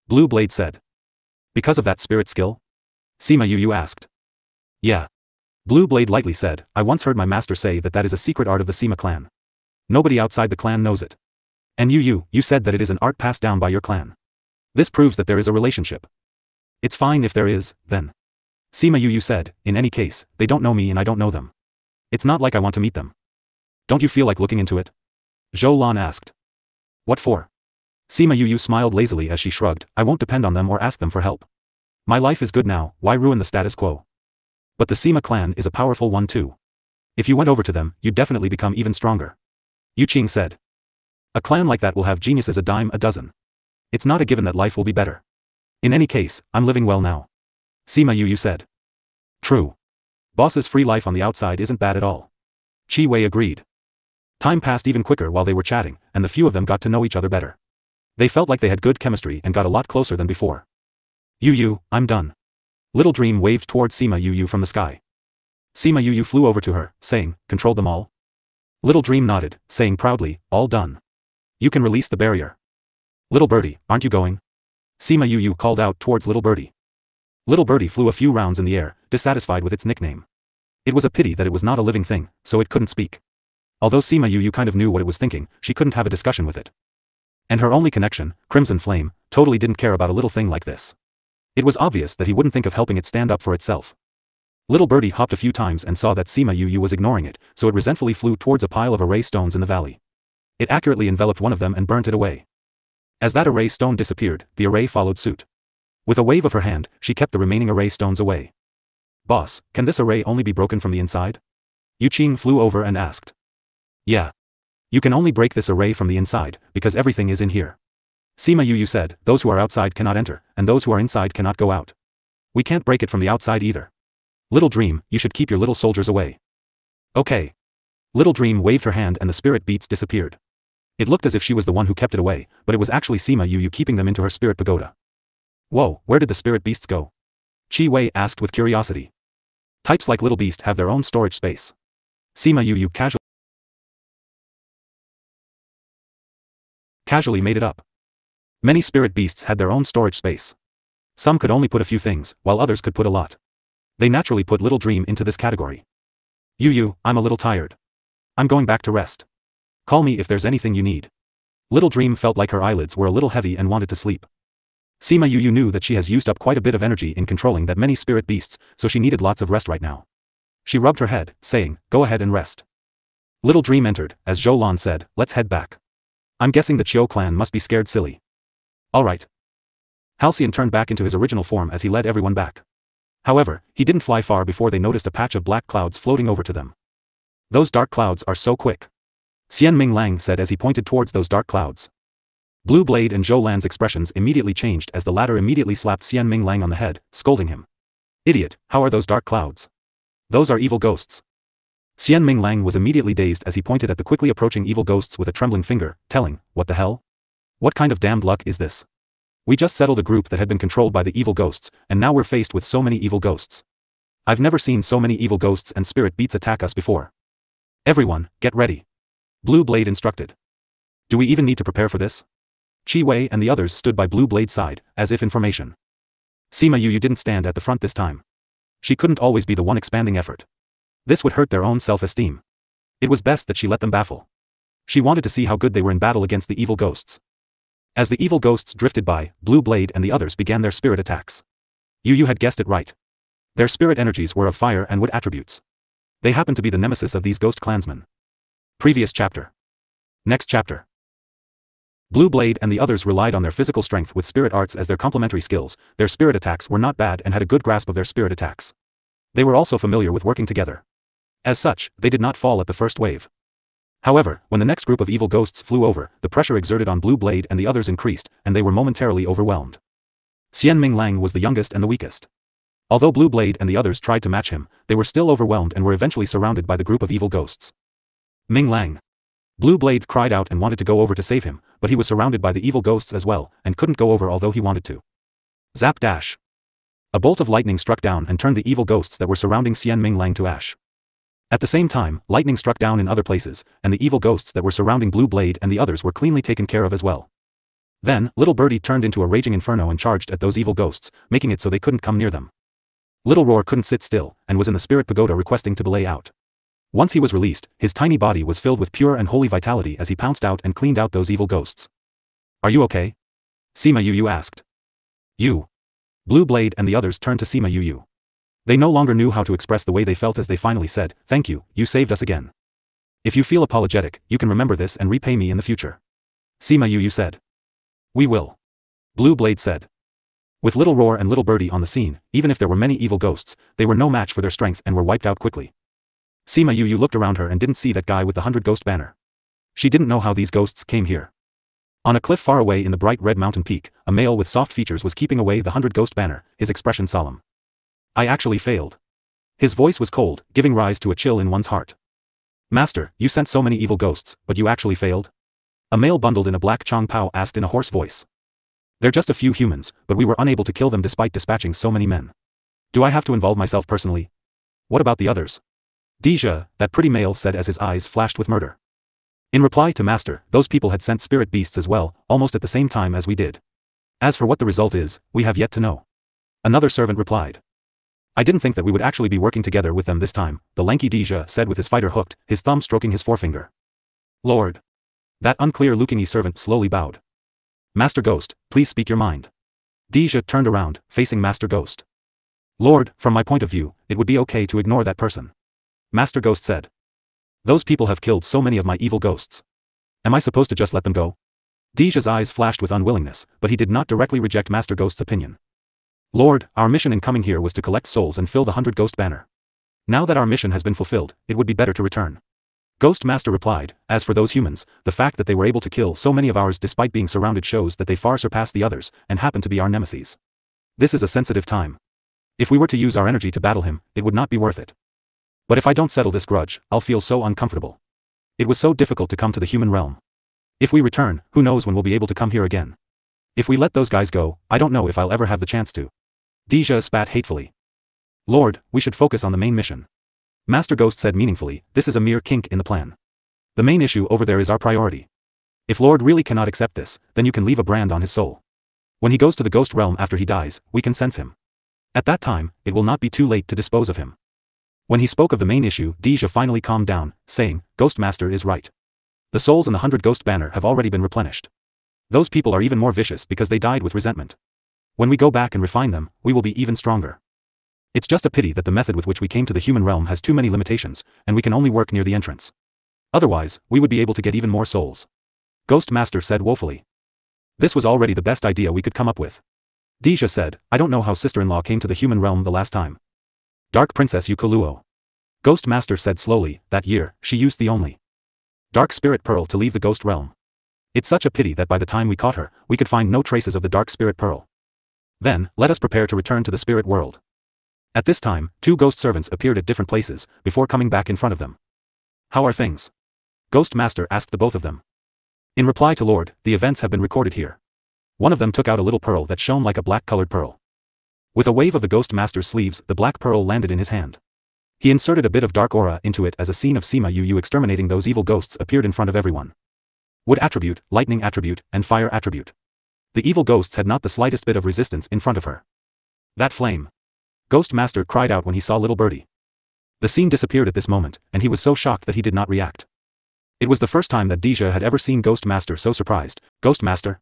Blue Blade said. Because of that spirit skill? Sima Yu asked. Yeah. Blue Blade lightly said, I once heard my master say that that is a secret art of the Sima clan. Nobody outside the clan knows it. And you said that it is an art passed down by your clan. This proves that there is a relationship. It's fine if there is, then. Sima Yu said, in any case, they don't know me and I don't know them. It's not like I want to meet them. Don't you feel like looking into it? Zhou Lan asked. What for? Sima Yu smiled lazily as she shrugged, I won't depend on them or ask them for help. My life is good now, why ruin the status quo? But the Sima clan is a powerful one too. If you went over to them, you'd definitely become even stronger. Yu Qing said. A clan like that will have geniuses a dime a dozen. It's not a given that life will be better. In any case, I'm living well now. Sima Yu said. True. Boss's free life on the outside isn't bad at all. Qi Wei agreed. Time passed even quicker while they were chatting, and the few of them got to know each other better. They felt like they had good chemistry and got a lot closer than before. Yu, I'm done. Little Dream waved towards Sima Yu from the sky. Sima Yu flew over to her, saying, control them all? Little Dream nodded, saying proudly, all done. You can release the barrier. Little Birdie, aren't you going? Sima Yu called out towards Little Birdie. Little Birdie flew a few rounds in the air, dissatisfied with its nickname. It was a pity that it was not a living thing, so it couldn't speak. Although Sima Yu kind of knew what it was thinking, she couldn't have a discussion with it. And her only connection, Crimson Flame, totally didn't care about a little thing like this. It was obvious that he wouldn't think of helping it stand up for itself. Little Birdie hopped a few times and saw that Sima Yu was ignoring it, so it resentfully flew towards a pile of array stones in the valley. It accurately enveloped one of them and burnt it away. As that array stone disappeared, the array followed suit. With a wave of her hand, she kept the remaining array stones away. Boss, can this array only be broken from the inside? Yu Qing flew over and asked. Yeah. You can only break this array from the inside, because everything is in here. Sima Yu said, those who are outside cannot enter, and those who are inside cannot go out. We can't break it from the outside either. Little Dream, you should keep your little soldiers away. Okay. Little Dream waved her hand and the spirit beasts disappeared. It looked as if she was the one who kept it away, but it was actually Sima Yu keeping them into her spirit pagoda. Whoa, where did the spirit beasts go? Qi Wei asked with curiosity. Types like Little Beast have their own storage space. Sima Yu casually made it up. Many spirit beasts had their own storage space. Some could only put a few things, while others could put a lot. They naturally put Little Dream into this category. Yu, I'm a little tired. I'm going back to rest. Call me if there's anything you need. Little Dream felt like her eyelids were a little heavy and wanted to sleep. Sima Yu knew that she has used up quite a bit of energy in controlling that many spirit beasts, so she needed lots of rest right now. She rubbed her head, saying, go ahead and rest. Little Dream entered, as Zhou Lan said, let's head back. I'm guessing the Chiu clan must be scared silly. Alright. Halcyon turned back into his original form as he led everyone back. However, he didn't fly far before they noticed a patch of black clouds floating over to them. Those dark clouds are so quick. Xian Ming Lang said as he pointed towards those dark clouds. Blue Blade and Zhou Lan's expressions immediately changed as the latter immediately slapped Xian Ming Lang on the head, scolding him. Idiot, how are those dark clouds? Those are evil ghosts. Xian Ming Lang was immediately dazed as he pointed at the quickly approaching evil ghosts with a trembling finger, telling, what the hell? What kind of damned luck is this? We just settled a group that had been controlled by the evil ghosts, and now we're faced with so many evil ghosts. I've never seen so many evil ghosts and spirit beasts attack us before. Everyone, get ready. Blue Blade instructed. Do we even need to prepare for this? Qi Wei and the others stood by Blue Blade's side, as if in formation. Sima Yu didn't stand at the front this time. She couldn't always be the one expanding effort. This would hurt their own self-esteem. It was best that she let them baffle. She wanted to see how good they were in battle against the evil ghosts. As the evil ghosts drifted by, Blue Blade and the others began their spirit attacks. Yu had guessed it right. Their spirit energies were of fire and wood attributes. They happened to be the nemesis of these ghost clansmen. Previous chapter. Next chapter. Blue Blade and the others relied on their physical strength with spirit arts as their complementary skills. Their spirit attacks were not bad and had a good grasp of their spirit attacks. They were also familiar with working together. As such, they did not fall at the first wave. However, when the next group of evil ghosts flew over, the pressure exerted on Blue Blade and the others increased, and they were momentarily overwhelmed. Xian Ming Lang was the youngest and the weakest. Although Blue Blade and the others tried to match him, they were still overwhelmed and were eventually surrounded by the group of evil ghosts. Ming Lang. Blue Blade cried out and wanted to go over to save him, but he was surrounded by the evil ghosts as well, and couldn't go over although he wanted to. Zap dash. A bolt of lightning struck down and turned the evil ghosts that were surrounding Xian Ming Lang to ash. At the same time, lightning struck down in other places, and the evil ghosts that were surrounding Blue Blade and the others were cleanly taken care of as well. Then, Little Birdie turned into a raging inferno and charged at those evil ghosts, making it so they couldn't come near them. Little Roar couldn't sit still, and was in the spirit pagoda requesting to belay out. Once he was released, his tiny body was filled with pure and holy vitality as he pounced out and cleaned out those evil ghosts. Are you okay? Sima Yu asked. You. Blue Blade and the others turned to Sima Yu. They no longer knew how to express the way they felt as they finally said, thank you, you saved us again. If you feel apologetic, you can remember this and repay me in the future. Sima Yu said. We will. Blue Blade said. With Little Roar and Little Birdie on the scene, even if there were many evil ghosts, they were no match for their strength and were wiped out quickly. Sima Yu looked around her and didn't see that guy with the 100 ghost banner. She didn't know how these ghosts came here. On a cliff far away in the bright red mountain peak, a male with soft features was keeping away the 100 ghost banner, his expression solemn. I actually failed. His voice was cold, giving rise to a chill in one's heart. Master, you sent so many evil ghosts, but you actually failed? A male bundled in a black Chong Pao asked in a hoarse voice. They're just a few humans, but we were unable to kill them despite dispatching so many men. Do I have to involve myself personally? What about the others? Deja, that pretty male said as his eyes flashed with murder. In reply to Master, those people had sent spirit beasts as well, almost at the same time as we did. As for what the result is, we have yet to know. Another servant replied. I didn't think that we would actually be working together with them this time, the lanky Deja said with his fighter hooked, his thumb stroking his forefinger. Lord. That unclear looking servant slowly bowed. Master Ghost, please speak your mind. Deja turned around, facing Master Ghost. Lord, from my point of view, it would be okay to ignore that person. Master Ghost said. Those people have killed so many of my evil ghosts. Am I supposed to just let them go? Deja's eyes flashed with unwillingness, but he did not directly reject Master Ghost's opinion. Lord, our mission in coming here was to collect souls and fill the 100 ghost banner. Now that our mission has been fulfilled, it would be better to return. Ghost Master replied, as for those humans, the fact that they were able to kill so many of ours despite being surrounded shows that they far surpass the others, and happen to be our nemesis. This is a sensitive time. If we were to use our energy to battle him, it would not be worth it. But if I don't settle this grudge, I'll feel so uncomfortable. It was so difficult to come to the human realm. If we return, who knows when we'll be able to come here again. If we let those guys go, I don't know if I'll ever have the chance to. Deja spat hatefully. Lord, we should focus on the main mission. Master Ghost said meaningfully, this is a mere kink in the plan. The main issue over there is our priority. If Lord really cannot accept this, then you can leave a brand on his soul. When he goes to the ghost realm after he dies, we can sense him. At that time, it will not be too late to dispose of him. When he spoke of the main issue, Deja finally calmed down, saying, Ghostmaster is right. The souls in the 100 Ghost banner have already been replenished. Those people are even more vicious because they died with resentment. When we go back and refine them, we will be even stronger. It's just a pity that the method with which we came to the human realm has too many limitations, and we can only work near the entrance. Otherwise, we would be able to get even more souls. Ghostmaster said woefully. This was already the best idea we could come up with. Deja said, I don't know how sister-in-law came to the human realm the last time. Dark Princess Yukuluo. Ghostmaster said slowly, that year, she used the only Dark Spirit Pearl to leave the ghost realm. It's such a pity that by the time we caught her, we could find no traces of the Dark Spirit Pearl. Then, let us prepare to return to the spirit world. At this time, 2 ghost servants appeared at different places, before coming back in front of them. How are things? Ghostmaster asked the both of them. In reply to Lord, the events have been recorded here. One of them took out a little pearl that shone like a black-colored pearl. With a wave of the Ghostmaster's sleeves, the black pearl landed in his hand. He inserted a bit of dark aura into it as a scene of Sima Yu exterminating those evil ghosts appeared in front of everyone. Wood attribute, lightning attribute, and fire attribute. The evil ghosts had not the slightest bit of resistance in front of her. That flame. Ghostmaster cried out when he saw little birdie. The scene disappeared at this moment, and he was so shocked that he did not react. It was the first time that Deja had ever seen Ghostmaster so surprised. Ghostmaster?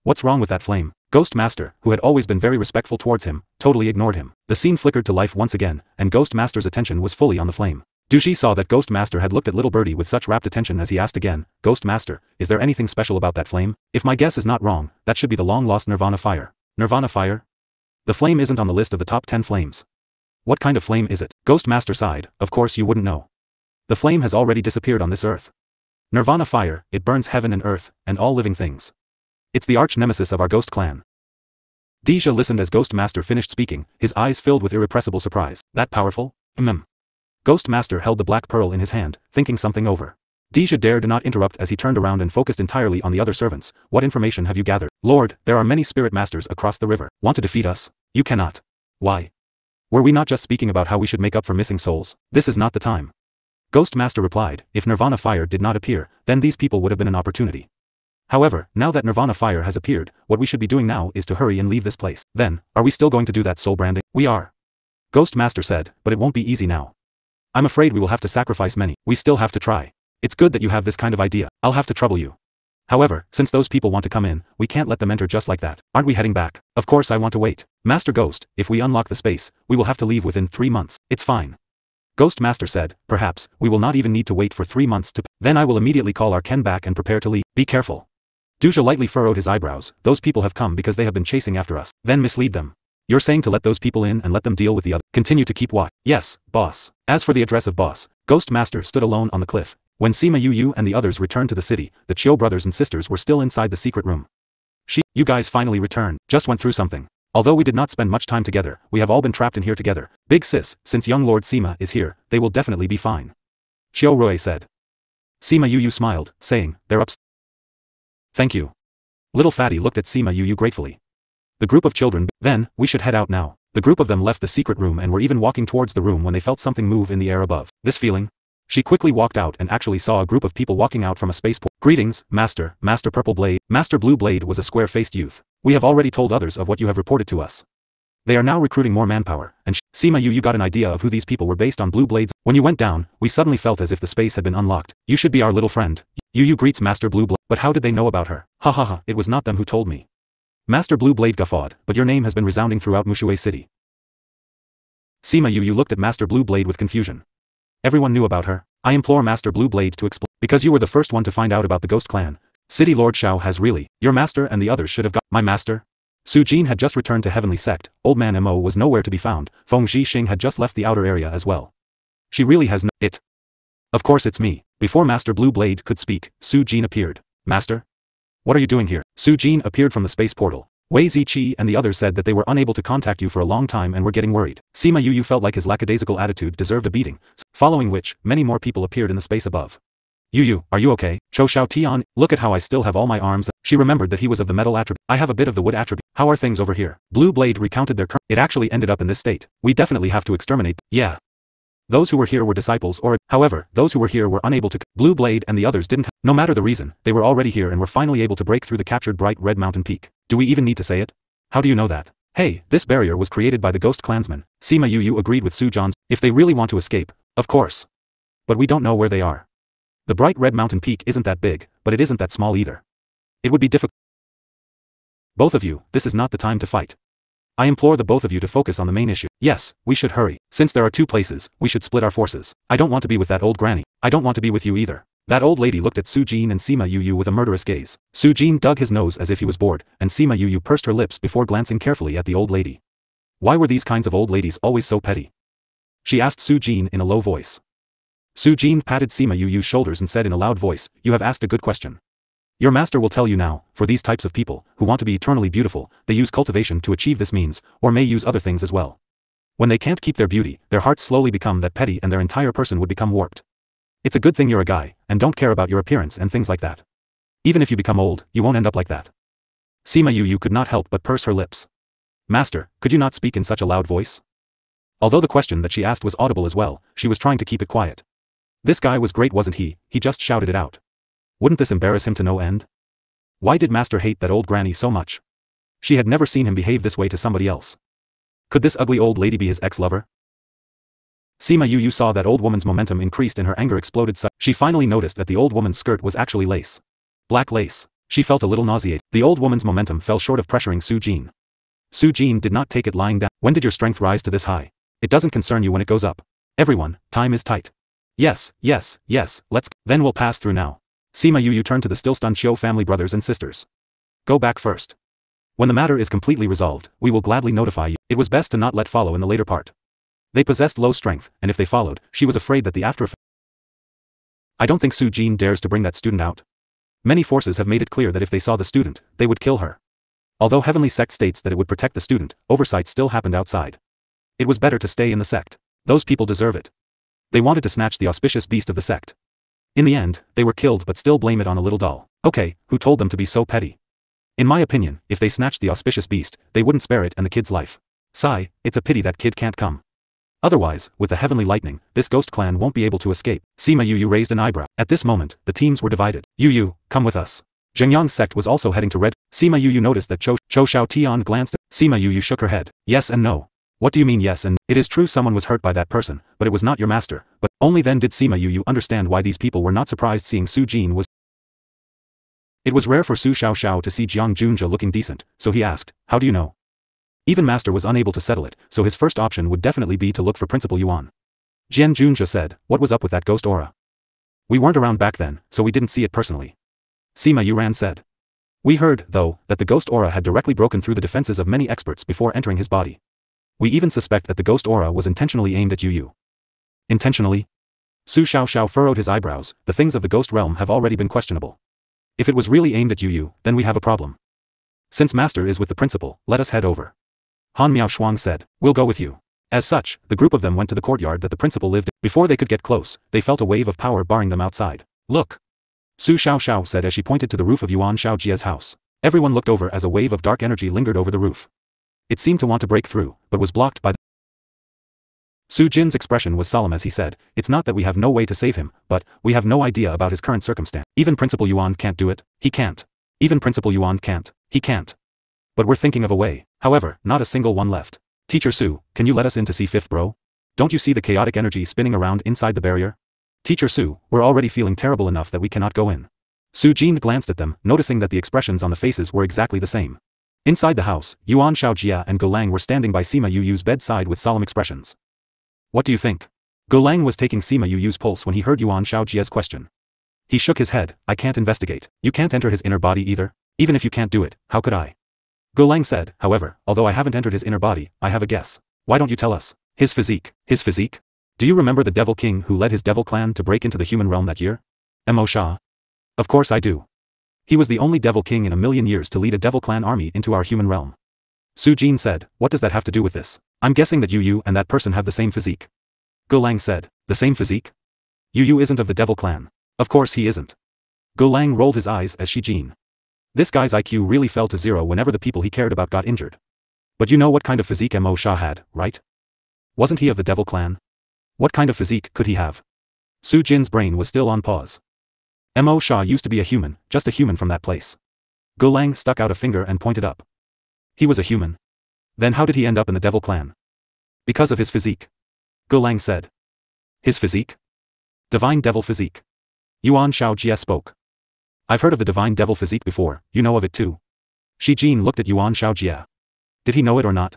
What's wrong with that flame? Ghostmaster, who had always been very respectful towards him, totally ignored him. The scene flickered to life once again, and Ghostmaster's attention was fully on the flame. Dushi saw that Ghostmaster had looked at little birdie with such rapt attention as he asked again, Ghostmaster, is there anything special about that flame? If my guess is not wrong, that should be the long-lost Nirvana fire. Nirvana fire? The flame isn't on the list of the top 10 flames. What kind of flame is it? Ghostmaster sighed, of course you wouldn't know. The flame has already disappeared on this earth. Nirvana fire, it burns heaven and earth, and all living things. It's the arch-nemesis of our ghost clan. Deja listened as Ghostmaster finished speaking, his eyes filled with irrepressible surprise. That powerful? Ghostmaster held the black pearl in his hand, thinking something over. Deja dared not interrupt as he turned around and focused entirely on the other servants. What information have you gathered? Lord, there are many spirit masters across the river. Want to defeat us? You cannot. Why? Were we not just speaking about how we should make up for missing souls? This is not the time. Ghostmaster replied, if Nirvana fire did not appear, then these people would have been an opportunity. However, now that Nirvana fire has appeared, what we should be doing now is to hurry and leave this place. Then, are we still going to do that soul branding? We are. Ghostmaster said, but it won't be easy now. I'm afraid we will have to sacrifice many. We still have to try. It's good that you have this kind of idea. I'll have to trouble you. However, since those people want to come in, we can't let them enter just like that. Aren't we heading back? Of course I want to wait. Master Ghost, if we unlock the space, we will have to leave within 3 months. It's fine. Ghostmaster said, perhaps, we will not even need to wait for 3 months to. Then I will immediately call our Ken back and prepare to leave. Be careful. Deja lightly furrowed his eyebrows. Those people have come because they have been chasing after us. Then mislead them. You're saying to let those people in and let them deal with the other. Continue to keep watch. Yes, boss. As for the address of boss, Ghostmaster stood alone on the cliff. When Sima Yu and the others returned to the city, the Chiu brothers and sisters were still inside the secret room. You guys finally returned. Just went through something. Although we did not spend much time together, we have all been trapped in here together. Big sis, since young Lord Sima is here, they will definitely be fine. Chiu Rui said. Sima Yu smiled, saying, they're upstairs. Thank you. Little Fatty looked at Sima Yu gratefully. The group of children, then, we should head out now. The group of them left the secret room and were even walking towards the room when they felt something move in the air above. This feeling? She quickly walked out and actually saw a group of people walking out from a spaceport. Greetings, Master, Master Purple Blade. Master Blue Blade was a square-faced youth. We have already told others of what you have reported to us. They are now recruiting more manpower, and Sima Yu got an idea of who these people were based on Blue Blades. When you went down, we suddenly felt as if the space had been unlocked. You should be our little friend. Yu greets Master Blue Blade. But how did they know about her? Ha ha ha, it was not them who told me. Master Blue Blade guffawed, but your name has been resounding throughout Mushue City. Sima Yu looked at Master Blue Blade with confusion. Everyone knew about her. I implore Master Blue Blade to explain. Because you were the first one to find out about the Ghost Clan. City Lord Shao has really. Your master and the others should have got. My master? Su Jin had just returned to Heavenly Sect. Old Man Mo was nowhere to be found. Feng Xing had just left the outer area as well. She really has no. It. Of course it's me. Before Master Blue Blade could speak, Su Jin appeared. Master? What are you doing here? Su Jin appeared from the space portal. Wei Ziqi and the others said that they were unable to contact you for a long time and were getting worried. Sima Yu felt like his lackadaisical attitude deserved a beating, following which, many more people appeared in the space above. Yu, are you okay? Cho Xiao Tian, look at how I still have all my arms. She remembered that he was of the metal attribute. I have a bit of the wood attribute. How are things over here? Blue Blade recounted their current. It actually ended up in this state. We definitely have to exterminate. Yeah. Those who were here were disciples or, however, those who were here were unable to. Blue Blade and the others didn't. No matter the reason, they were already here and were finally able to break through the captured bright red mountain peak. Do we even need to say it? How do you know that? Hey, this barrier was created by the ghost clansmen. Sima Yu agreed with Su Zhan's. If they really want to escape, of course. But we don't know where they are. The bright red mountain peak isn't that big, but it isn't that small either. It would be difficult. Both of you, this is not the time to fight. I implore the both of you to focus on the main issue. Yes, we should hurry. Since there are two places, we should split our forces. I don't want to be with that old granny. I don't want to be with you either. That old lady looked at Su Jin and Sima Yu with a murderous gaze. Su Jin dug his nose as if he was bored, and Sima Yu pursed her lips before glancing carefully at the old lady. Why were these kinds of old ladies always so petty? She asked Su Jin in a low voice. Su Jin patted Sima Yu's shoulders and said in a loud voice, you have asked a good question. Your master will tell you now, for these types of people, who want to be eternally beautiful, they use cultivation to achieve this means, or may use other things as well. When they can't keep their beauty, their hearts slowly become that petty and their entire person would become warped. It's a good thing you're a guy, and don't care about your appearance and things like that. Even if you become old, you won't end up like that. Sima Yu could not help but purse her lips. Master, could you not speak in such a loud voice? Although the question that she asked was audible as well, she was trying to keep it quiet. This guy was great, wasn't he? He just shouted it out. Wouldn't this embarrass him to no end? Why did Master hate that old granny so much? She had never seen him behave this way to somebody else. Could this ugly old lady be his ex-lover? Sima Yu saw that old woman's momentum increased and her anger exploded. She finally noticed that the old woman's skirt was actually lace. Black lace. She felt a little nauseated. The old woman's momentum fell short of pressuring Su Jin. Su Jin did not take it lying down. When did your strength rise to this high? It doesn't concern you when it goes up. Everyone, time is tight. Yes, let's. Then we'll pass through now. Sima Yu turned to the still stunned Qiu family brothers and sisters. Go back first. When the matter is completely resolved, we will gladly notify you. It was best to not let follow in the later part. They possessed low strength, and if they followed, she was afraid that the after effect. I don't think Su Jin dares to bring that student out. Many forces have made it clear that if they saw the student, they would kill her. Although Heavenly Sect states that it would protect the student, oversight still happened outside. It was better to stay in the sect. Those people deserve it. They wanted to snatch the auspicious beast of the sect. In the end, they were killed but still blame it on a little doll. Okay, who told them to be so petty? In my opinion, if they snatched the auspicious beast, they wouldn't spare it and the kid's life. Sigh, it's a pity that kid can't come. Otherwise, with the heavenly lightning, this ghost clan won't be able to escape. Sima Yu raised an eyebrow. At this moment, the teams were divided. Yu, come with us. Zhengyang's sect was also heading to red. Sima Yu noticed that Cho Xiao Tian glanced at. Sima Yu shook her head. Yes and no. What do you mean yes and no? It is true someone was hurt by that person, but it was not your master. But only then did Sima Yu understand why these people were not surprised seeing Su Jin was. It was rare for Su Xiao to see Jiang Junjia looking decent, so he asked, how do you know? Even master was unable to settle it, so his first option would definitely be to look for Principal Yuan. Jiang Junjia said, what was up with that ghost aura? We weren't around back then, so we didn't see it personally. Sima Yuran said. We heard, though, that the ghost aura had directly broken through the defenses of many experts before entering his body. We even suspect that the ghost aura was intentionally aimed at Yu. Intentionally? Su Xiao furrowed his eyebrows. The things of the ghost realm have already been questionable. If it was really aimed at Yu, then we have a problem. Since master is with the principal, let us head over. Han Miao Shuang said, we'll go with you. As such, the group of them went to the courtyard that the principal lived in. Before they could get close, they felt a wave of power barring them outside. Look! Su Xiao said as she pointed to the roof of Yuan Xiaojia's house. Everyone looked over as a wave of dark energy lingered over the roof. It seemed to want to break through, but was blocked by the. Su Jin's expression was solemn as he said, it's not that we have no way to save him, but, we have no idea about his current circumstance. Even Principal Yuan can't do it, he can't. Even Principal Yuan can't, he can't. But we're thinking of a way, however, not a single one left. Teacher Su, can you let us in to see fifth bro? Don't you see the chaotic energy spinning around inside the barrier? Teacher Su, we're already feeling terrible enough that we cannot go in. Su Jin glanced at them, noticing that the expressions on the faces were exactly the same. Inside the house, Yuan Xiaojia and Golang were standing by Sima Yu's bedside with solemn expressions. What do you think? Golang was taking Sima Yu's pulse when he heard Yuan Xiaojia's question. He shook his head, I can't investigate. You can't enter his inner body either? Even if you can't do it, how could I? Golang said, however, although I haven't entered his inner body, I have a guess. Why don't you tell us? His physique. His physique? Do you remember the Devil King who led his devil clan to break into the human realm that year? Mo Sha. Of course I do. He was the only devil king in a million years to lead a devil clan army into our human realm. Su Jin said, what does that have to do with this? I'm guessing that Yu and that person have the same physique. Go Lang said, the same physique? Yu isn't of the devil clan. Of course he isn't. Go Lang rolled his eyes as Shi Jin. This guy's IQ really fell to zero whenever the people he cared about got injured. But you know what kind of physique Mo Sha had, right? Wasn't he of the devil clan? What kind of physique could he have? Su Jin's brain was still on pause. Mo Sha used to be a human, just a human from that place. Go Lang stuck out a finger and pointed up. He was a human. Then how did he end up in the devil clan? Because of his physique. Go Lang said. His physique? Divine devil physique. Yuan Shaojie spoke. I've heard of the divine devil physique before, you know of it too. Shi Jin looked at Yuan Shaojie. Did he know it or not?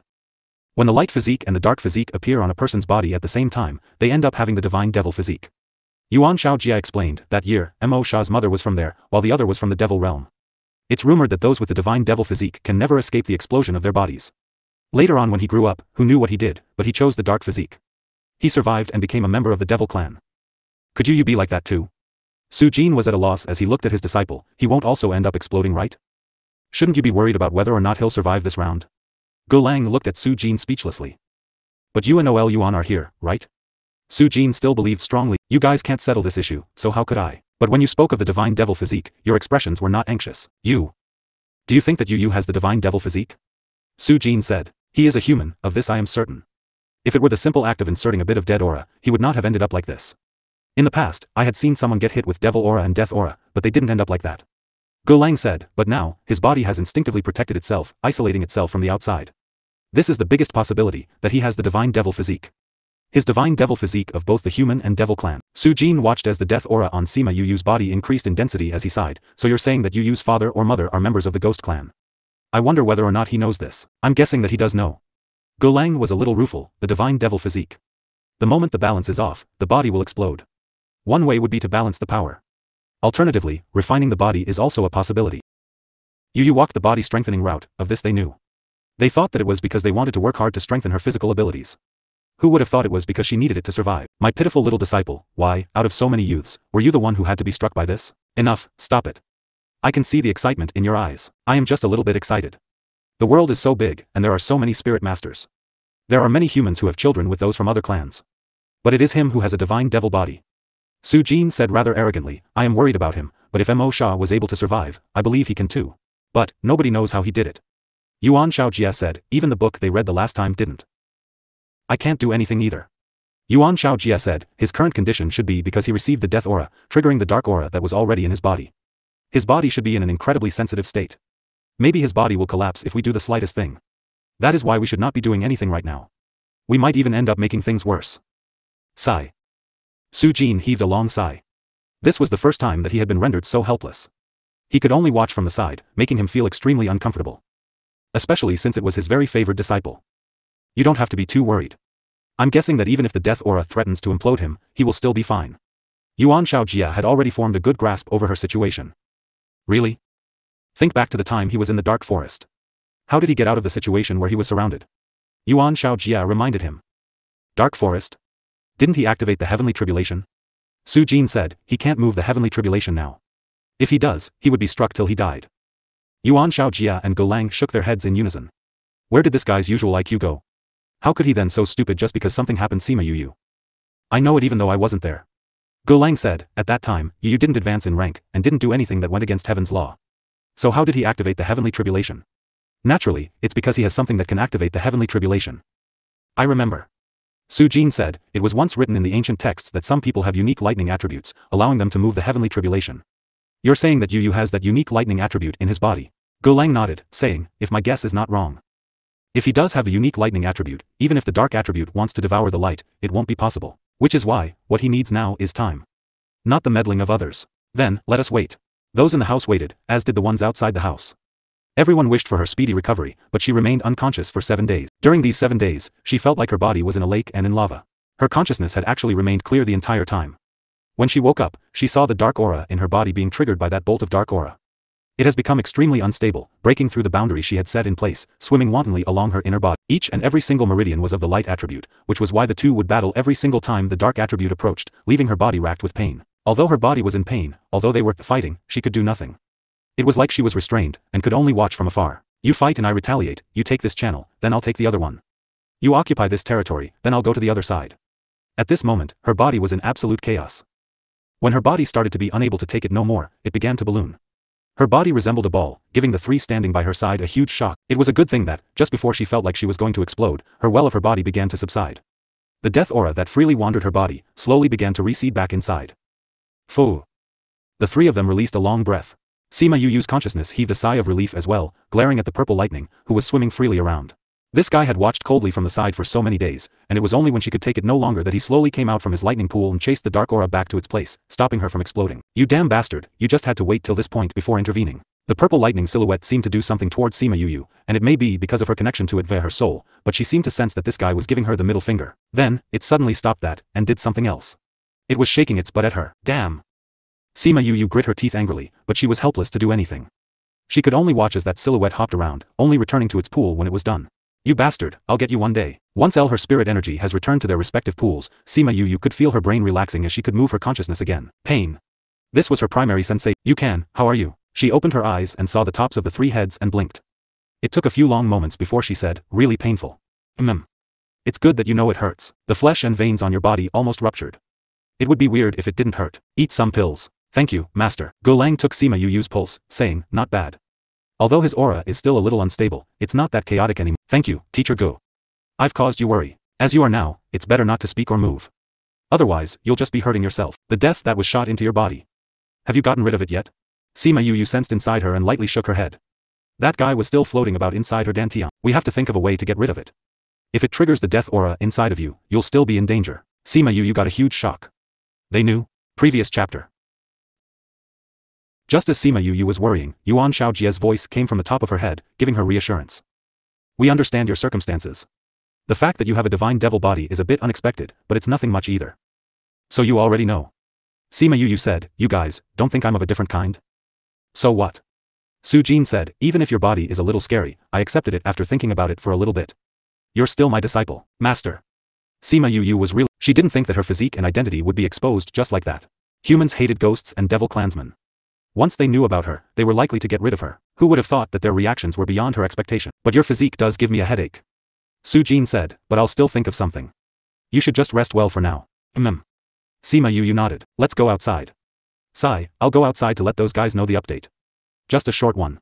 When the light physique and the dark physique appear on a person's body at the same time, they end up having the divine devil physique. Yuan Shaojie explained, that year, Mo Sha's mother was from there, while the other was from the devil realm. It's rumored that those with the divine devil physique can never escape the explosion of their bodies. Later on when he grew up, who knew what he did, but he chose the dark physique. He survived and became a member of the devil clan. Could you be like that too? Su Jin was at a loss as he looked at his disciple, he won't also end up exploding, right? Shouldn't you be worried about whether or not he'll survive this round? Go Lang looked at Su Jin speechlessly. But you and Noel Yuan are here, right? Su Jin still believed strongly, you guys can't settle this issue, so how could I? But when you spoke of the divine devil physique, your expressions were not anxious. Do you think that Yu has the divine devil physique? Su Jin said. He is a human, of this I am certain. If it were the simple act of inserting a bit of dead aura, he would not have ended up like this. In the past, I had seen someone get hit with devil aura and death aura, but they didn't end up like that. Go Lang said, but now, his body has instinctively protected itself, isolating itself from the outside. This is the biggest possibility, that he has the divine devil physique. His divine devil physique of both the human and devil clan. Su Jin watched as the death aura on Sima Yu's body increased in density as he sighed, so you're saying that Yu's father or mother are members of the ghost clan. I wonder whether or not he knows this. I'm guessing that he does know. Go Lang was a little rueful, the divine devil physique. The moment the balance is off, the body will explode. One way would be to balance the power. Alternatively, refining the body is also a possibility. Yu walked the body strengthening route, of this they knew. They thought that it was because they wanted to work hard to strengthen her physical abilities. Who would have thought it was because she needed it to survive? My pitiful little disciple, why, out of so many youths, were you the one who had to be struck by this? Enough, stop it. I can see the excitement in your eyes. I am just a little bit excited. The world is so big, and there are so many spirit masters. There are many humans who have children with those from other clans. But it is him who has a divine devil body. Su Jin said rather arrogantly, I am worried about him, but if Mo Sha was able to survive, I believe he can too. But, nobody knows how he did it. Yuan Shaojie said, even the book they read the last time didn't. I can't do anything either. Yuan Shaojie said, his current condition should be because he received the death aura, triggering the dark aura that was already in his body. His body should be in an incredibly sensitive state. Maybe his body will collapse if we do the slightest thing. That is why we should not be doing anything right now. We might even end up making things worse. Sigh. Su Jin heaved a long sigh. This was the first time that he had been rendered so helpless. He could only watch from the side, making him feel extremely uncomfortable. Especially since it was his very favored disciple. You don't have to be too worried. I'm guessing that even if the death aura threatens to implode him, he will still be fine. Yuan Shaojie had already formed a good grasp over her situation. Really? Think back to the time he was in the dark forest. How did he get out of the situation where he was surrounded? Yuan Shaojie reminded him. Dark forest? Didn't he activate the heavenly tribulation? Su Jin said, he can't move the heavenly tribulation now. If he does, he would be struck till he died. Yuan Shaojie and Go Lang shook their heads in unison. Where did this guy's usual IQ go? How could he then so stupid just because something happened Sima Yu? I know it even though I wasn't there. Go Lang said, at that time, Yu didn't advance in rank, and didn't do anything that went against heaven's law. So how did he activate the heavenly tribulation? Naturally, it's because he has something that can activate the heavenly tribulation. I remember. Su Jin said, it was once written in the ancient texts that some people have unique lightning attributes, allowing them to move the heavenly tribulation. You're saying that Yu has that unique lightning attribute in his body. Go Lang nodded, saying, if my guess is not wrong. If he does have the unique lightning attribute, even if the dark attribute wants to devour the light, it won't be possible. Which is why, what he needs now is time. Not the meddling of others. Then, let us wait. Those in the house waited, as did the ones outside the house. Everyone wished for her speedy recovery, but she remained unconscious for 7 days. During these 7 days, she felt like her body was in a lake and in lava. Her consciousness had actually remained clear the entire time. When she woke up, she saw the dark aura in her body being triggered by that bolt of dark aura. It has become extremely unstable, breaking through the boundary she had set in place, swimming wantonly along her inner body. Each and every single meridian was of the light attribute, which was why the two would battle every single time the dark attribute approached, leaving her body racked with pain. Although her body was in pain, although they were fighting, she could do nothing. It was like she was restrained, and could only watch from afar. You fight and I retaliate, you take this channel, then I'll take the other one. You occupy this territory, then I'll go to the other side. At this moment, her body was in absolute chaos. When her body started to be unable to take it no more, it began to balloon. Her body resembled a ball, giving the three standing by her side a huge shock. It was a good thing that, just before she felt like she was going to explode, her well of her body began to subside. The death aura that freely wandered her body, slowly began to recede back inside. Phew. The three of them released a long breath. Sima Yuyu's consciousness heaved a sigh of relief as well, glaring at the purple lightning, who was swimming freely around. This guy had watched coldly from the side for so many days, and it was only when she could take it no longer that he slowly came out from his lightning pool and chased the dark aura back to its place, stopping her from exploding. You damn bastard, you just had to wait till this point before intervening. The purple lightning silhouette seemed to do something towards Sima Yuyu, and it may be because of her connection to it via her soul, but she seemed to sense that this guy was giving her the middle finger. Then, it suddenly stopped that, and did something else. It was shaking its butt at her. Damn. Sima Yuyu grit her teeth angrily, but she was helpless to do anything. She could only watch as that silhouette hopped around, only returning to its pool when it was done. You bastard, I'll get you one day. Once her spirit energy has returned to their respective pools, Sima Yuyu could feel her brain relaxing as she could move her consciousness again. Pain. This was her primary sensation. You can, how are you? She opened her eyes and saw the tops of the three heads and blinked. It took a few long moments before she said, really painful. It's good that you know it hurts. The flesh and veins on your body almost ruptured. It would be weird if it didn't hurt. Eat some pills. Thank you, master. Gulang took Sima Yuyu's pulse, saying, not bad. Although his aura is still a little unstable, it's not that chaotic anymore. Thank you, teacher Gu. I've caused you worry. As you are now, it's better not to speak or move. Otherwise, you'll just be hurting yourself. The death that was shot into your body. Have you gotten rid of it yet? Sima Yuyu sensed inside her and lightly shook her head. That guy was still floating about inside her dantian. We have to think of a way to get rid of it. If it triggers the death aura inside of you, you'll still be in danger. Sima Yuyu got a huge shock. They knew. Previous chapter. Just as Sima Yuyu was worrying, Yuan Shaojie's voice came from the top of her head, giving her reassurance. We understand your circumstances. The fact that you have a divine devil body is a bit unexpected, but it's nothing much either. So you already know. Sima Yuyu said, you guys, don't think I'm of a different kind? So what? Su Jin said, even if your body is a little scary, I accepted it after thinking about it for a little bit. You're still my disciple, master. Sima Yuyu was really. She didn't think that her physique and identity would be exposed just like that. Humans hated ghosts and devil clansmen. Once they knew about her, they were likely to get rid of her. Who would have thought that their reactions were beyond her expectation? But your physique does give me a headache. Su Jin said, but I'll still think of something. You should just rest well for now. Sima Yuyu nodded. Let's go outside. Sigh, I'll go outside to let those guys know the update. Just a short one.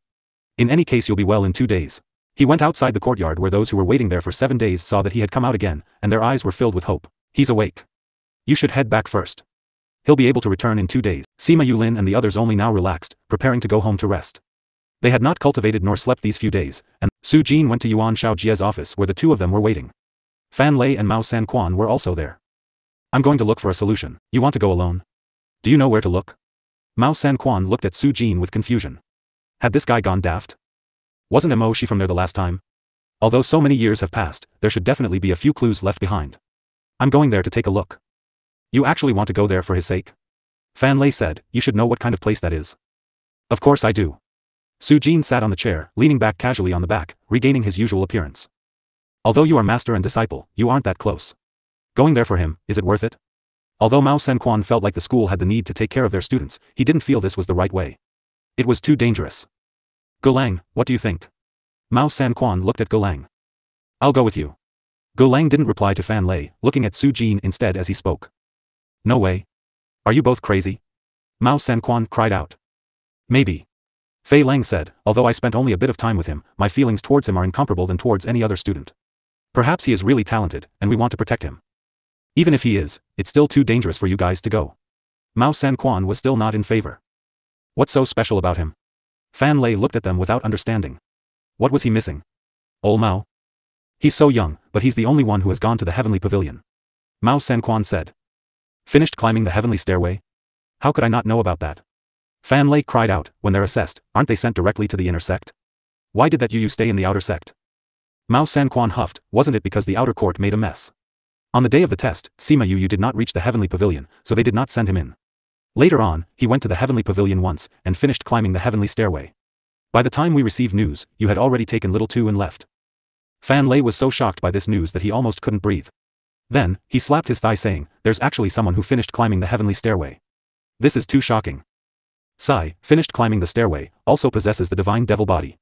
In any case you'll be well in 2 days. He went outside the courtyard where those who were waiting there for 7 days saw that he had come out again, and their eyes were filled with hope. He's awake. You should head back first. He'll be able to return in 2 days. Sima Yulin and the others only now relaxed, preparing to go home to rest. They had not cultivated nor slept these few days, and Su Jin went to Yuan Shaojie's office where the two of them were waiting. Fan Lei and Mao San Quan were also there. I'm going to look for a solution. You want to go alone? Do you know where to look? Mao San Quan looked at Su Jin with confusion. Had this guy gone daft? Wasn't Mo Shi from there the last time? Although so many years have passed, there should definitely be a few clues left behind. I'm going there to take a look. You actually want to go there for his sake? Fan Lei said, you should know what kind of place that is. Of course I do. Su Jin sat on the chair, leaning back casually on the back, regaining his usual appearance. Although you are master and disciple, you aren't that close. Going there for him, is it worth it? Although Mao San Quan felt like the school had the need to take care of their students, he didn't feel this was the right way. It was too dangerous. Gulang, what do you think? Mao San Quan looked at Gulang. I'll go with you. Gulang didn't reply to Fan Lei, looking at Su Jin instead as he spoke. No way. Are you both crazy? Mao San Quan cried out. Maybe. Fei Lang said, although I spent only a bit of time with him, my feelings towards him are incomparable than towards any other student. Perhaps he is really talented, and we want to protect him. Even if he is, it's still too dangerous for you guys to go. Mao San Quan was still not in favor. What's so special about him? Fan Lei looked at them without understanding. What was he missing? Old Mao? He's so young, but he's the only one who has gone to the heavenly pavilion. Mao San Quan said. Finished climbing the heavenly stairway? How could I not know about that? Fan Lei cried out, when they're assessed, aren't they sent directly to the inner sect? Why did that Yu stay in the outer sect? Mao San Quan huffed, wasn't it because the outer court made a mess? On the day of the test, Sima Yu did not reach the heavenly pavilion, so they did not send him in. Later on, he went to the heavenly pavilion once, and finished climbing the heavenly stairway. By the time we received news, you had already taken little two and left. Fan Lei was so shocked by this news that he almost couldn't breathe. Then, he slapped his thigh saying, there's actually someone who finished climbing the heavenly stairway. This is too shocking. Sai, finished climbing the stairway, also possesses the divine devil body.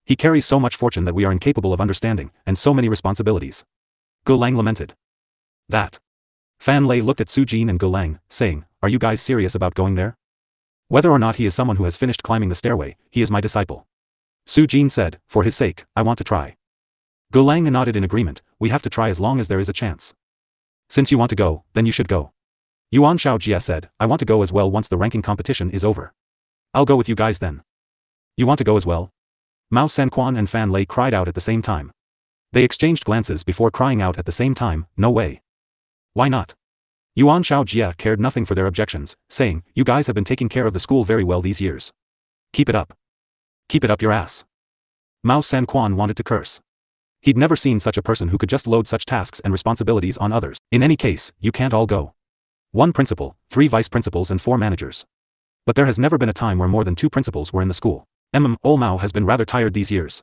He carries so much fortune that we are incapable of understanding, and so many responsibilities. Gulang lamented. That. Fan Lei looked at Su Jin and Gulang, saying, are you guys serious about going there? Whether or not he is someone who has finished climbing the stairway, he is my disciple. Su Jin said, for his sake, I want to try. Gulang nodded in agreement, we have to try as long as there is a chance. Since you want to go, then you should go. Yuan Shaojia said, I want to go as well once the ranking competition is over. I'll go with you guys then. You want to go as well? Mao Sanquan and Fan Lei cried out at the same time. They exchanged glances before crying out at the same time, no way. Why not? Yuan Shaojia cared nothing for their objections, saying, you guys have been taking care of the school very well these years. Keep it up. Keep it up your ass. Mao Sanquan wanted to curse. He'd never seen such a person who could just load such tasks and responsibilities on others. In any case, you can't all go. 1 principal, 3 vice principals and 4 managers. But there has never been a time where more than 2 principals were in the school. Old Mao has been rather tired these years.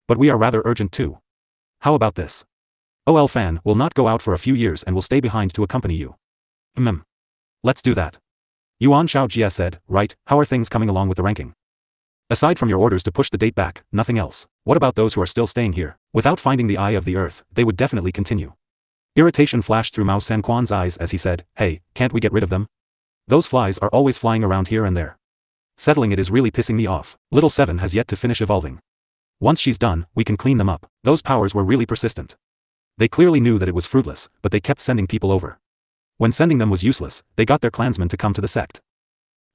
But we are rather urgent too. How about this? OL Fan will not go out for a few years and will stay behind to accompany you. Let's do that. Yuan Shaojia said, right, how are things coming along with the ranking? Aside from your orders to push the date back, nothing else. What about those who are still staying here? Without finding the eye of the earth, they would definitely continue. Irritation flashed through Mao Sanquan's eyes as he said, hey, can't we get rid of them? Those flies are always flying around here and there. Settling it is really pissing me off. Little 7 has yet to finish evolving. Once she's done, we can clean them up. Those powers were really persistent. They clearly knew that it was fruitless, but they kept sending people over. When sending them was useless, they got their clansmen to come to the sect.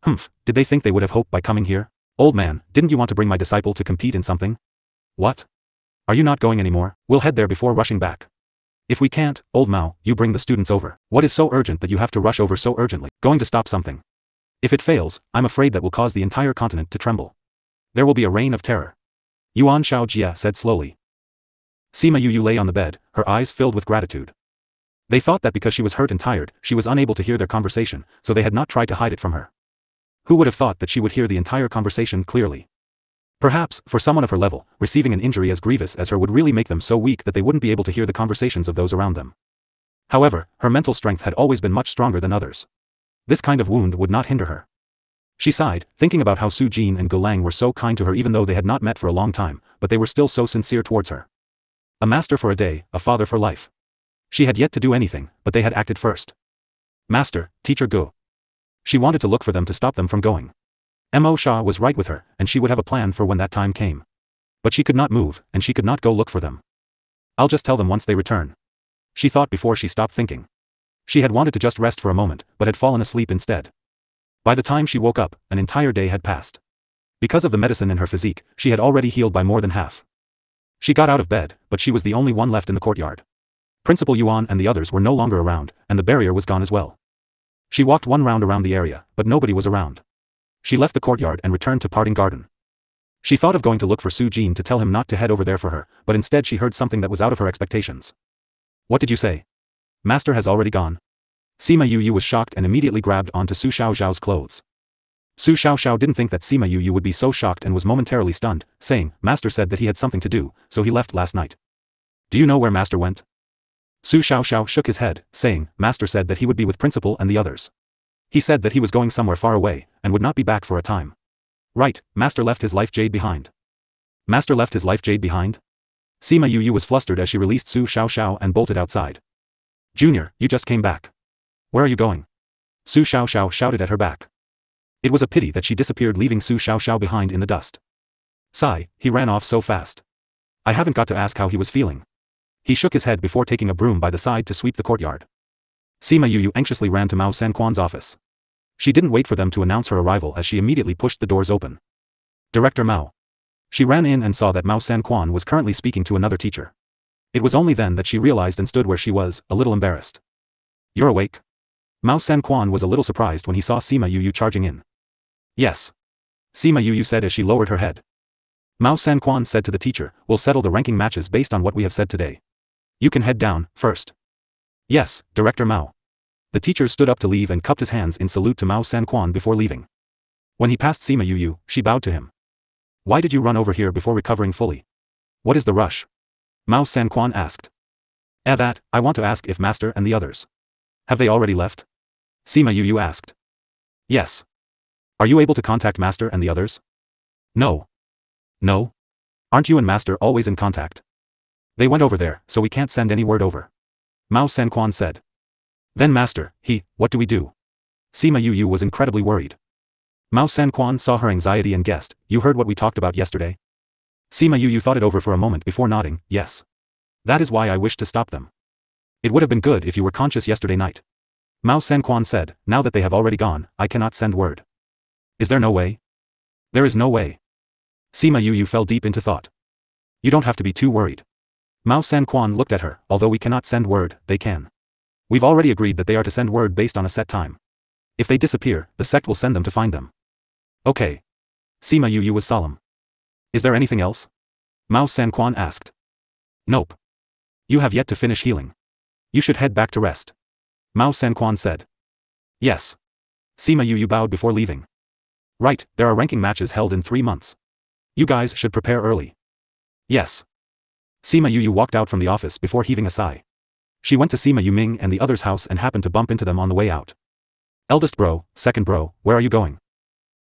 Did they think they would have hope by coming here? Old man, didn't you want to bring my disciple to compete in something? What? Are you not going anymore? We'll head there before rushing back. If we can't, old Mao, you bring the students over. What is so urgent that you have to rush over so urgently? Going to stop something. If it fails, I'm afraid that will cause the entire continent to tremble. There will be a reign of terror. Yuan Shaojia said slowly. Sima Yu lay on the bed, her eyes filled with gratitude. They thought that because she was hurt and tired, she was unable to hear their conversation, so they had not tried to hide it from her. Who would have thought that she would hear the entire conversation clearly? Perhaps, for someone of her level, receiving an injury as grievous as her would really make them so weak that they wouldn't be able to hear the conversations of those around them. However, her mental strength had always been much stronger than others. This kind of wound would not hinder her. She sighed, thinking about how Su Jin and Gulang were so kind to her even though they had not met for a long time, but they were still so sincere towards her. A master for a day, a father for life. She had yet to do anything, but they had acted first. Master, teacher Gu. She wanted to look for them to stop them from going. Mo Sha was right with her, and she would have a plan for when that time came. But she could not move, and she could not go look for them. I'll just tell them once they return. She thought before she stopped thinking. She had wanted to just rest for a moment, but had fallen asleep instead. By the time she woke up, an entire day had passed. Because of the medicine in her physique, she had already healed by more than half. She got out of bed, but she was the only one left in the courtyard. Principal Yuan and the others were no longer around, and the barrier was gone as well. She walked 1 round around the area, but nobody was around. She left the courtyard and returned to Parting Garden. She thought of going to look for Su Jin to tell him not to head over there for her, but instead she heard something that was out of her expectations. What did you say? Master has already gone. Sima Yu was shocked and immediately grabbed onto Su Xiaoxiao's clothes. Su Xiaoxiao didn't think that Sima Yu would be so shocked and was momentarily stunned, saying, Master said that he had something to do, so he left last night. Do you know where Master went? Su Xiaoxiao shook his head, saying, Master said that he would be with Principal and the others. He said that he was going somewhere far away, and would not be back for a time. Right, Master left his life jade behind. Master left his life jade behind? Sima Yu was flustered as she released Su Xiaoxiao and bolted outside. Junior, you just came back. Where are you going? Su Xiaoxiao shouted at her back. It was a pity that she disappeared leaving Su Xiaoxiao behind in the dust. Sigh, he ran off so fast. I haven't got to ask how he was feeling. He shook his head before taking a broom by the side to sweep the courtyard. Sima Yu anxiously ran to Mao Sanquan's office. She didn't wait for them to announce her arrival as she immediately pushed the doors open. Director Mao. She ran in and saw that Mao Sanquan was currently speaking to another teacher. It was only then that she realized and stood where she was, a little embarrassed. You're awake? Mao Sanquan was a little surprised when he saw Sima Yu charging in. Yes. Sima Yu said as she lowered her head. Mao Sanquan said to the teacher, we'll settle the ranking matches based on what we have said today. You can head down, first. Yes, Director Mao. The teacher stood up to leave and cupped his hands in salute to Mao Sanquan before leaving. When he passed Sima Yu, she bowed to him. Why did you run over here before recovering fully? What is the rush? Mao Sanquan asked. That, I want to ask if Master and the others. Have they already left? Sima Yu asked. Yes. Are you able to contact Master and the others? No. No? Aren't you and Master always in contact? They went over there, so we can't send any word over. Mao Sanquan said. Then Master, what do we do? Sima Yu was incredibly worried. Mao Sanquan saw her anxiety and guessed, you heard what we talked about yesterday? Sima Yu thought it over for a moment before nodding, yes. That is why I wished to stop them. It would have been good if you were conscious yesterday night. Mao Sanquan said, now that they have already gone, I cannot send word. Is there no way? There is no way. Sima Yu fell deep into thought. You don't have to be too worried. Mao Sanquan looked at her, although we cannot send word, they can. We've already agreed that they are to send word based on a set time. If they disappear, the sect will send them to find them. Okay. Sima Yu was solemn. Is there anything else? Mao Sanquan asked. Nope. You have yet to finish healing. You should head back to rest. Mao Sanquan said. Yes. Sima Yu bowed before leaving. Right, there are ranking matches held in 3 months. You guys should prepare early. Yes. Sima Yu walked out from the office before heaving a sigh. She went to Sima Yuming and the others' house and happened to bump into them on the way out. Eldest bro, second bro, where are you going?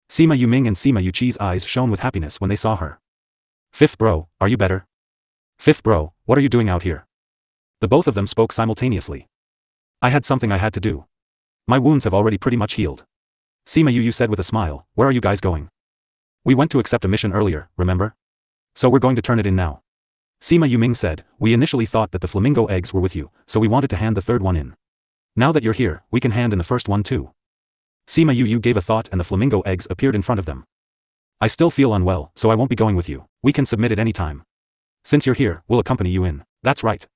Sima Yuming and Sima Yuchi's eyes shone with happiness when they saw her. Fifth bro, are you better? Fifth bro, what are you doing out here? The both of them spoke simultaneously. I had something I had to do. My wounds have already pretty much healed. Sima Yu said with a smile, where are you guys going? We went to accept a mission earlier, remember? So we're going to turn it in now. Sima Yuming said, we initially thought that the flamingo eggs were with you, so we wanted to hand the third one in. Now that you're here, we can hand in the first one too. Sima Yu gave a thought and the flamingo eggs appeared in front of them. I still feel unwell, so I won't be going with you. We can submit at any time. Since you're here, we'll accompany you in. That's right.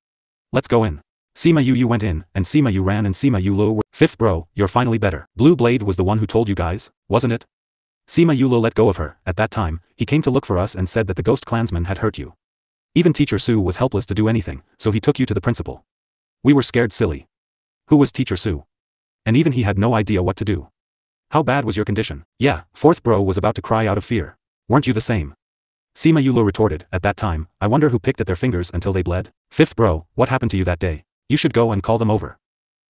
Let's go in. Sima Yu went in, and Sima Yu ran and Sima Yu were. Fifth bro, you're finally better. Blue Blade was the one who told you guys, wasn't it? Sima Yu let go of her. At that time, he came to look for us and said that the ghost clansman had hurt you. Even Teacher Su was helpless to do anything, so he took you to the principal. We were scared silly. Who was Teacher Su? And even he had no idea what to do. How bad was your condition? Yeah, fourth bro was about to cry out of fear. Weren't you the same? Sima Yu retorted, at that time, I wonder who picked at their fingers until they bled? Fifth bro, what happened to you that day? You should go and call them over.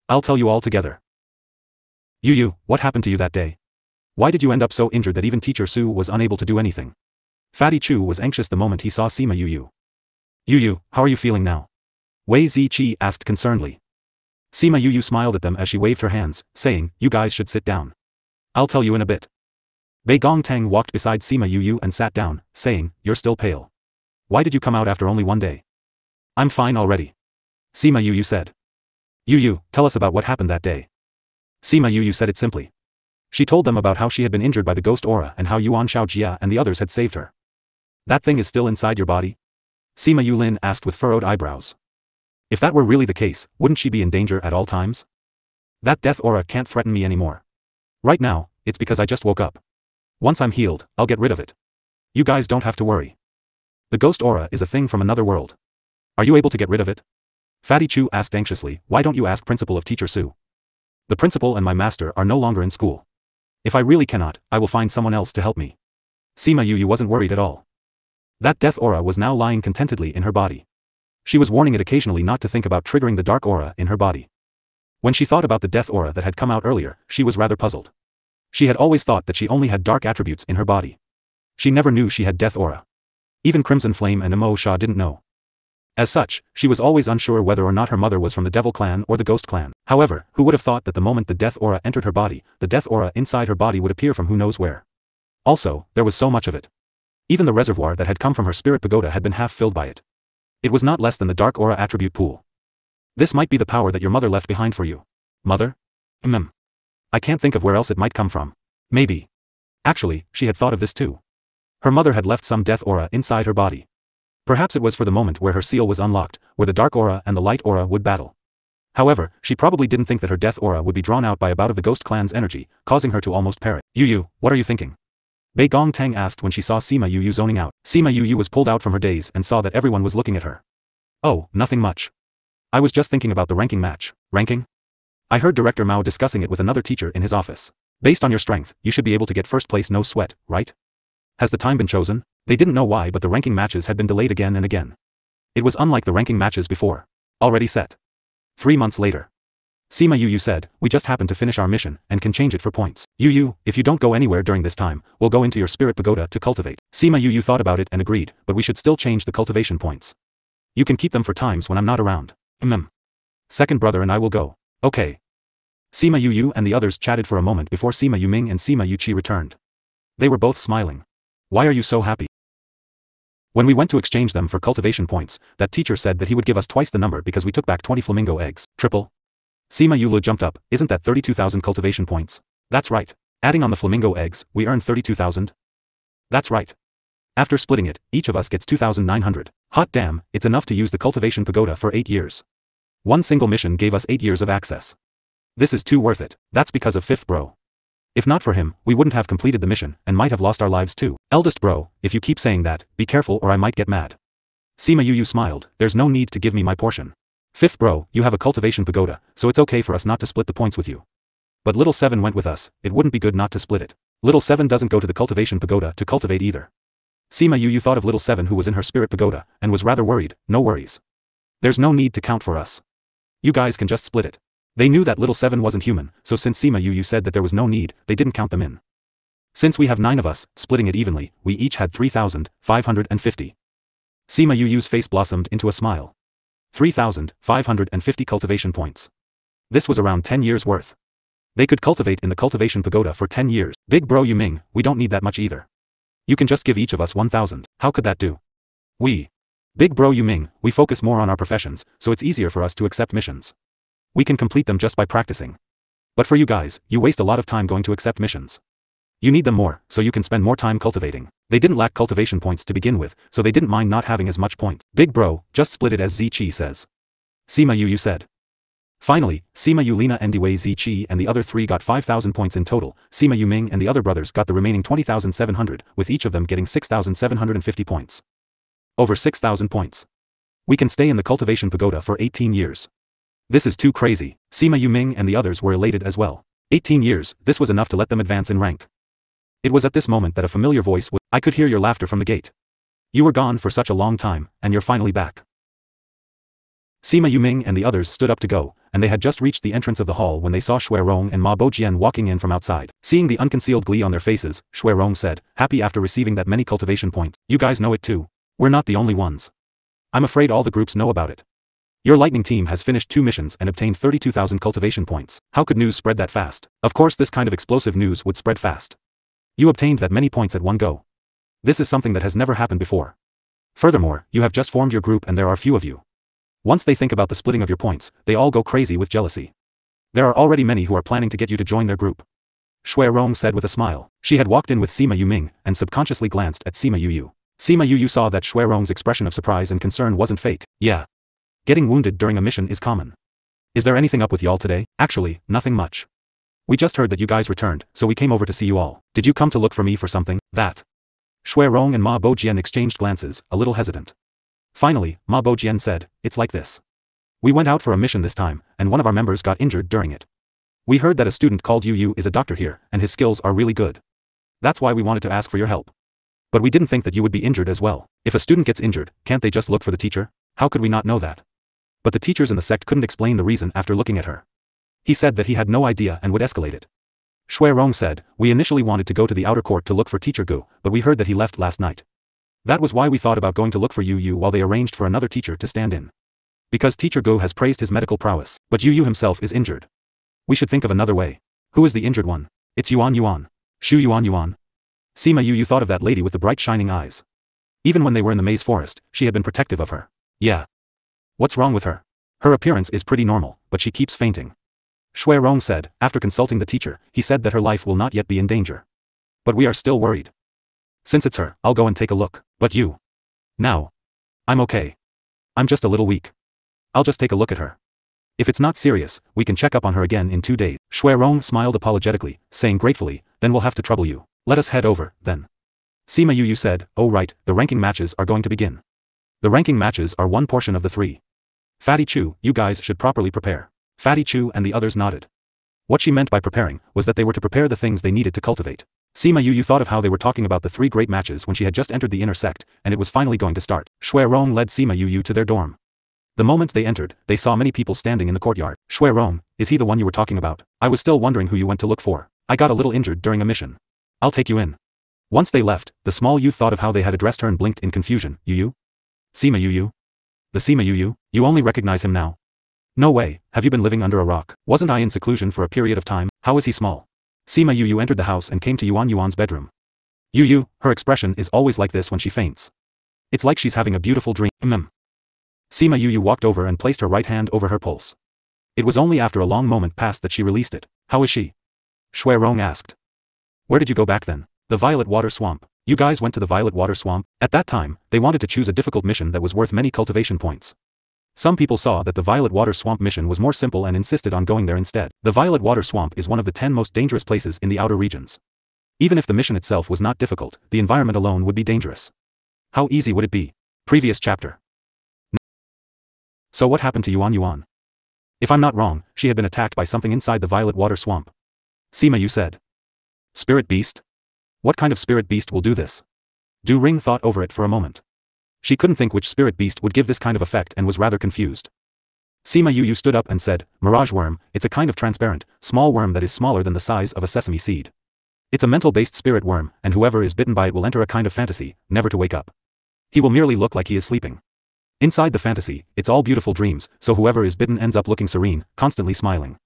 I'll tell you all together. Yu, what happened to you that day? Why did you end up so injured that even Teacher Su was unable to do anything? Fatty Chu was anxious the moment he saw Sima Yu. Yu, how are you feeling now? Wei Ziqi asked concernedly. Sima Yu smiled at them as she waved her hands, saying, you guys should sit down. I'll tell you in a bit. Bei Gongtang walked beside Sima Yu and sat down, saying, you're still pale. Why did you come out after only 1 day? I'm fine already. Sima Yu said. Yu, tell us about what happened that day. Sima Yu said it simply. She told them about how she had been injured by the ghost aura and how Yuan Xiaojia and the others had saved her. That thing is still inside your body? Sima Yulin asked with furrowed eyebrows. If that were really the case, wouldn't she be in danger at all times? That death aura can't threaten me anymore. Right now, it's because I just woke up. Once I'm healed, I'll get rid of it. You guys don't have to worry. The ghost aura is a thing from another world. Are you able to get rid of it? Fatty Chu asked anxiously, why don't you ask principal of Teacher Su? The principal and my master are no longer in school. If I really cannot, I will find someone else to help me. Sima Yu wasn't worried at all. That death aura was now lying contentedly in her body. She was warning it occasionally not to think about triggering the dark aura in her body. When she thought about the death aura that had come out earlier, she was rather puzzled. She had always thought that she only had dark attributes in her body. She never knew she had death aura. Even Crimson Flame and Emo Sha didn't know. As such, she was always unsure whether or not her mother was from the Devil Clan or the Ghost Clan. However, who would have thought that the moment the death aura entered her body, the death aura inside her body would appear from who knows where. Also, there was so much of it. Even the reservoir that had come from her spirit pagoda had been half filled by it. It was not less than the dark aura attribute pool. This might be the power that your mother left behind for you. Mother? I can't think of where else it might come from. Maybe. Actually, she had thought of this too. Her mother had left some death aura inside her body. Perhaps it was for the moment where her seal was unlocked, where the dark aura and the light aura would battle. However, she probably didn't think that her death aura would be drawn out by a bout of the Ghost Clan's energy, causing her to almost perish. Yu, what are you thinking? Bei Gongtang asked when she saw Sima Yu zoning out. Sima Yu was pulled out from her daze and saw that everyone was looking at her. Oh, nothing much. I was just thinking about the ranking match. Ranking? I heard Director Mao discussing it with another teacher in his office. Based on your strength, you should be able to get first place no sweat, right? Has the time been chosen? They didn't know why, but the ranking matches had been delayed again and again. It was unlike the ranking matches before. Already set. 3 months later. Sima Yu said, we just happened to finish our mission, and can change it for points. Yu, if you don't go anywhere during this time, we'll go into your spirit pagoda to cultivate. Sima Yu thought about it and agreed, but we should still change the cultivation points. You can keep them for times when I'm not around. Second brother and I will go. Okay. Sima Yu and the others chatted for a moment before Sima Yuming and Sima Yuqi returned. They were both smiling. Why are you so happy? When we went to exchange them for cultivation points, that teacher said that he would give us twice the number because we took back 20 flamingo eggs. Triple. Sima Yu jumped up, isn't that 32,000 cultivation points? That's right. Adding on the flamingo eggs, we earned 32,000. That's right. After splitting it, each of us gets 2,900. Hot damn, it's enough to use the cultivation pagoda for 8 years. One single mission gave us 8 years of access. This is too worth it. That's because of fifth bro. If not for him, we wouldn't have completed the mission, and might have lost our lives too. Eldest bro, if you keep saying that, be careful or I might get mad. Sima Yu smiled, there's no need to give me my portion. Fifth bro, you have a cultivation pagoda, so it's okay for us not to split the points with you. But little 7 went with us, it wouldn't be good not to split it. Little 7 doesn't go to the cultivation pagoda to cultivate either. Sima Yu thought of little 7 who was in her spirit pagoda, and was rather worried. No worries. There's no need to count for us. You guys can just split it. They knew that little 7 wasn't human, so since Sima Yu said that there was no need, they didn't count them in. Since we have 9 of us, splitting it evenly, we each had 3,550. Sima Yu's face blossomed into a smile. 3,550 cultivation points. This was around 10 years worth. They could cultivate in the cultivation pagoda for 10 years. Big bro Yuming, we don't need that much either. You can just give each of us 1,000. How could that do? Big bro Yuming, we focus more on our professions, so it's easier for us to accept missions. We can complete them just by practicing. But for you guys, you waste a lot of time going to accept missions. You need them more, so you can spend more time cultivating. They didn't lack cultivation points to begin with, so they didn't mind not having as much points. Big bro, just split it as Ziqi says. Sima Yu said. Finally, Sima Yulina and Dwei Ziqi and the other 3 got 5,000 points in total. Sima Yuming and the other brothers got the remaining 20,700, with each of them getting 6,750 points. Over 6,000 points. We can stay in the cultivation pagoda for 18 years. This is too crazy. Sima Yuming and the others were elated as well. 18 years, this was enough to let them advance in rank. It was at this moment that a familiar voice was, I could hear your laughter from the gate. You were gone for such a long time, and you're finally back. Sima Yuming and the others stood up to go, and they had just reached the entrance of the hall when they saw Shui Rong and Ma Bojian walking in from outside. Seeing the unconcealed glee on their faces, Shui Rong said, happy after receiving that many cultivation points. You guys know it too. We're not the only ones. I'm afraid all the groups know about it. Your lightning team has finished 2 missions and obtained 32,000 cultivation points. How could news spread that fast? Of course this kind of explosive news would spread fast. You obtained that many points at one go. This is something that has never happened before. Furthermore, you have just formed your group and there are few of you. Once they think about the splitting of your points, they all go crazy with jealousy. There are already many who are planning to get you to join their group. Shui Rong said with a smile. She had walked in with Sima Yuming, and subconsciously glanced at Sima Yu. Sima Yu saw that Shui Rong's expression of surprise and concern wasn't fake. Yeah. Getting wounded during a mission is common. Is there anything up with y'all today? Actually, nothing much. We just heard that you guys returned, so we came over to see you all. Did you come to look for me for something? That. Shui Rong and Ma Bojian exchanged glances, a little hesitant. Finally, Ma Bojian said, it's like this. We went out for a mission this time, and one of our members got injured during it. We heard that a student called Yu is a doctor here, and his skills are really good. That's why we wanted to ask for your help. But we didn't think that you would be injured as well. If a student gets injured, can't they just look for the teacher? How could we not know that? But the teachers in the sect couldn't explain the reason after looking at her. He said that he had no idea and would escalate it. Shui Rong said, we initially wanted to go to the outer court to look for teacher Gu, but we heard that he left last night. That was why we thought about going to look for Yu while they arranged for another teacher to stand in. Because teacher Gu has praised his medical prowess, but Yu himself is injured. We should think of another way. Who is the injured one? It's Yuan. Shu Yuan. Sima Yu thought of that lady with the bright shining eyes. Even when they were in the maze forest, she had been protective of her. Yeah. What's wrong with her? Her appearance is pretty normal, but she keeps fainting. Shui Rong said, after consulting the teacher, he said that her life will not yet be in danger. But we are still worried. Since it's her, I'll go and take a look. But you? Now. I'm okay. I'm just a little weak. I'll just take a look at her. If it's not serious, we can check up on her again in 2 days. Shui Rong smiled apologetically, saying gratefully, then we'll have to trouble you. Let us head over, then. Sima Yu said, oh right, the ranking matches are going to begin. The ranking matches are one portion of the 3. Fatty Chu, you guys should properly prepare. Fatty Chu and the others nodded. What she meant by preparing was that they were to prepare the things they needed to cultivate. Sima Yu thought of how they were talking about the 3 great matches when she had just entered the inner sect, and it was finally going to start. Shui Rong led Sima Yu to their dorm. The moment they entered, they saw many people standing in the courtyard. Shui Rong, is he the one you were talking about? I was still wondering who you went to look for. I got a little injured during a mission. I'll take you in. Once they left, the small youth thought of how they had addressed her and blinked in confusion. Yu? Sima Yu? The Sima Yu? You only recognize him now? No way, have you been living under a rock? Wasn't I in seclusion for a period of time? How is he small? Sima Yu entered the house and came to Yuan's bedroom. Yu, her expression is always like this when she faints. It's like she's having a beautiful dream. Sima Yu walked over and placed her right hand over her pulse. It was only after a long moment passed that she released it. How is she? Shui Rong asked. Where did you go back then? The Violet Water Swamp. You guys went to the Violet Water Swamp? At that time, they wanted to choose a difficult mission that was worth many cultivation points. Some people saw that the Violet Water Swamp mission was more simple and insisted on going there instead. The Violet Water Swamp is one of the 10 most dangerous places in the outer regions. Even if the mission itself was not difficult, the environment alone would be dangerous. How easy would it be? Previous chapter. So what happened to Yuan? If I'm not wrong, she had been attacked by something inside the Violet Water Swamp. Sima Yu said. Spirit beast? What kind of spirit beast will do this? Du Ring thought over it for a moment. She couldn't think which spirit beast would give this kind of effect and was rather confused. Sima Yu stood up and said, Mirage worm, it's a kind of transparent, small worm that is smaller than the size of a sesame seed. It's a mental-based spirit worm, and whoever is bitten by it will enter a kind of fantasy, never to wake up. He will merely look like he is sleeping. Inside the fantasy, it's all beautiful dreams, so whoever is bitten ends up looking serene, constantly smiling.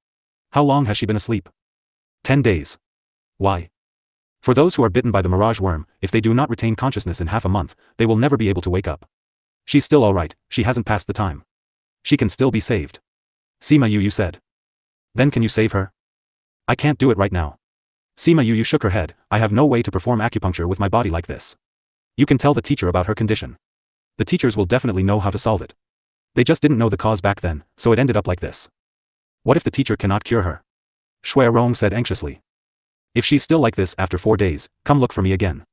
How long has she been asleep? 10 days. Why? For those who are bitten by the mirage worm, if they do not retain consciousness in half a month, they will never be able to wake up. She's still alright, she hasn't passed the time. She can still be saved. Sima Yu said. Then can you save her? I can't do it right now. Sima Yu shook her head, I have no way to perform acupuncture with my body like this. You can tell the teacher about her condition. The teachers will definitely know how to solve it. They just didn't know the cause back then, so it ended up like this. What if the teacher cannot cure her? Shui Rong said anxiously. If she's still like this after 4 days, come look for me again.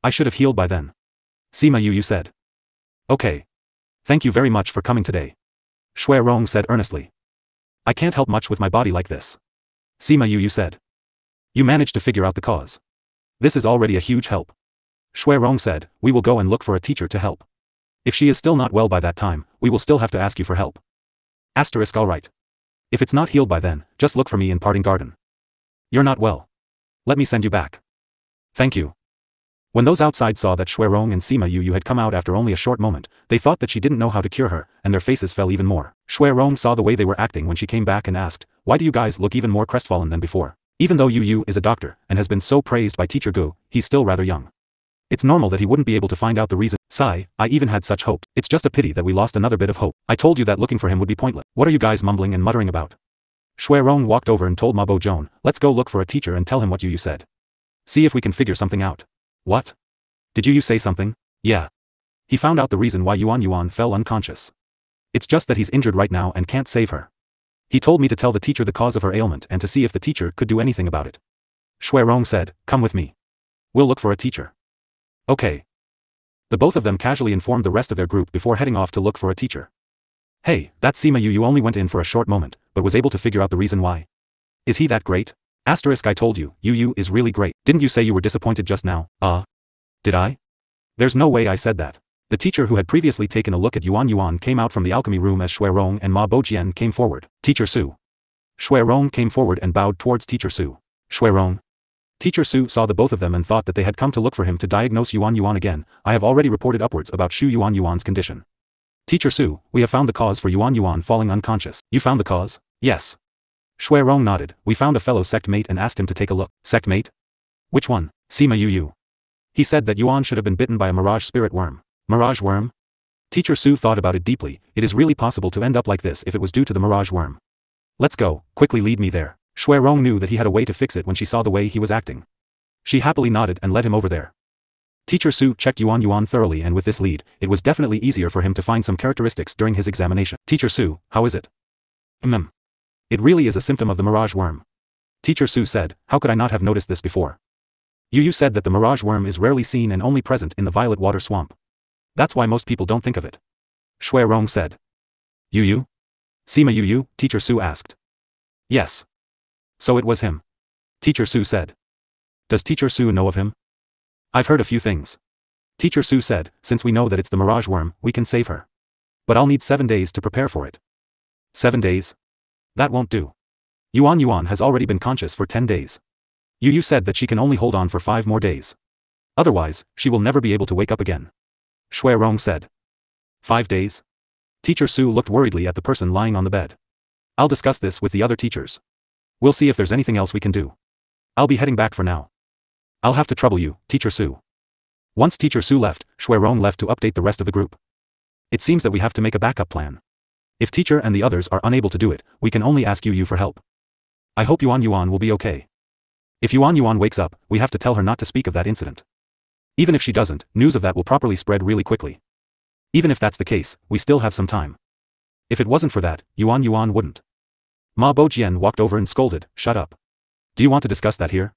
I should have healed by then. Sima Yu said. Okay. Thank you very much for coming today. Shui Rong said earnestly. I can't help much with my body like this. Sima Yu said. You managed to figure out the cause. This is already a huge help. Shui Rong said, we will go and look for a teacher to help. If she is still not well by that time, we will still have to ask you for help. Asterisk alright. If it's not healed by then, just look for me in Parting Garden. You're not well. Let me send you back. Thank you. When those outside saw that Shui Rong and Sima Yu had come out after only a short moment, they thought that she didn't know how to cure her, and their faces fell even more. Shui Rong saw the way they were acting when she came back and asked, why do you guys look even more crestfallen than before? Even though Yu is a doctor, and has been so praised by Teacher Gu, he's still rather young. It's normal that he wouldn't be able to find out the reason. Sigh, I even had such hope. It's just a pity that we lost another bit of hope. I told you that looking for him would be pointless. What are you guys mumbling and muttering about? Shui Rong walked over and told Ma Bo-Joan, let's go look for a teacher and tell him what Yu said. See if we can figure something out. What? Did Yu say something? Yeah. He found out the reason why Yuan fell unconscious. It's just that he's injured right now and can't save her. He told me to tell the teacher the cause of her ailment and to see if the teacher could do anything about it. Shui Rong said, come with me. We'll look for a teacher. Okay. The both of them casually informed the rest of their group before heading off to look for a teacher. Hey, that Sima Yu only went in for a short moment, but was able to figure out the reason why. Is he that great? Asterisk I told you, Yu is really great. Didn't you say you were disappointed just now? Did I? There's no way I said that. The teacher who had previously taken a look at Yuan came out from the alchemy room as Shui Rong and Ma Bo-Jian came forward. Teacher Su. Shui Rong came forward and bowed towards Teacher Su. Shui Rong. Teacher Su saw the both of them and thought that they had come to look for him to diagnose Yuan again. I have already reported upwards about Shu Yuan's condition. Teacher Su, we have found the cause for Yuan falling unconscious. You found the cause? Yes. Shui Rong nodded. We found a fellow sect mate and asked him to take a look. Sect mate? Which one? Sima Yu. He said that Yuan should have been bitten by a mirage spirit worm. Mirage worm? Teacher Su thought about it deeply. It is really possible to end up like this if it was due to the mirage worm. Let's go, quickly lead me there. Shui Rong knew that he had a way to fix it when she saw the way he was acting. She happily nodded and led him over there. Teacher Su checked Yuan thoroughly, and with this lead, it was definitely easier for him to find some characteristics during his examination. Teacher Su, how is it? It really is a symptom of the mirage worm. Teacher Su said, how could I not have noticed this before? Yu said that the mirage worm is rarely seen and only present in the Violet Water Swamp. That's why most people don't think of it. Shui Rong said. Yu? Sima Yu? Teacher Su asked. Yes. So it was him. Teacher Su said. Does Teacher Su know of him? I've heard a few things. Teacher Su said, since we know that it's the mirage worm, we can save her. But I'll need 7 days to prepare for it. 7 days? That won't do. Yuan has already been conscious for 10 days. Yu said that she can only hold on for 5 more days. Otherwise, she will never be able to wake up again. Shui Rong said. 5 days? Teacher Su looked worriedly at the person lying on the bed. I'll discuss this with the other teachers. We'll see if there's anything else we can do. I'll be heading back for now. I'll have to trouble you, Teacher Su. Once Teacher Su left, Shui Rong left to update the rest of the group. It seems that we have to make a backup plan. If teacher and the others are unable to do it, we can only ask Yu for help. I hope Yuan will be okay. If Yuan wakes up, we have to tell her not to speak of that incident. Even if she doesn't, news of that will properly spread really quickly. Even if that's the case, we still have some time. If it wasn't for that, Yuan wouldn't. Ma Bojian walked over and scolded, shut up. Do you want to discuss that here?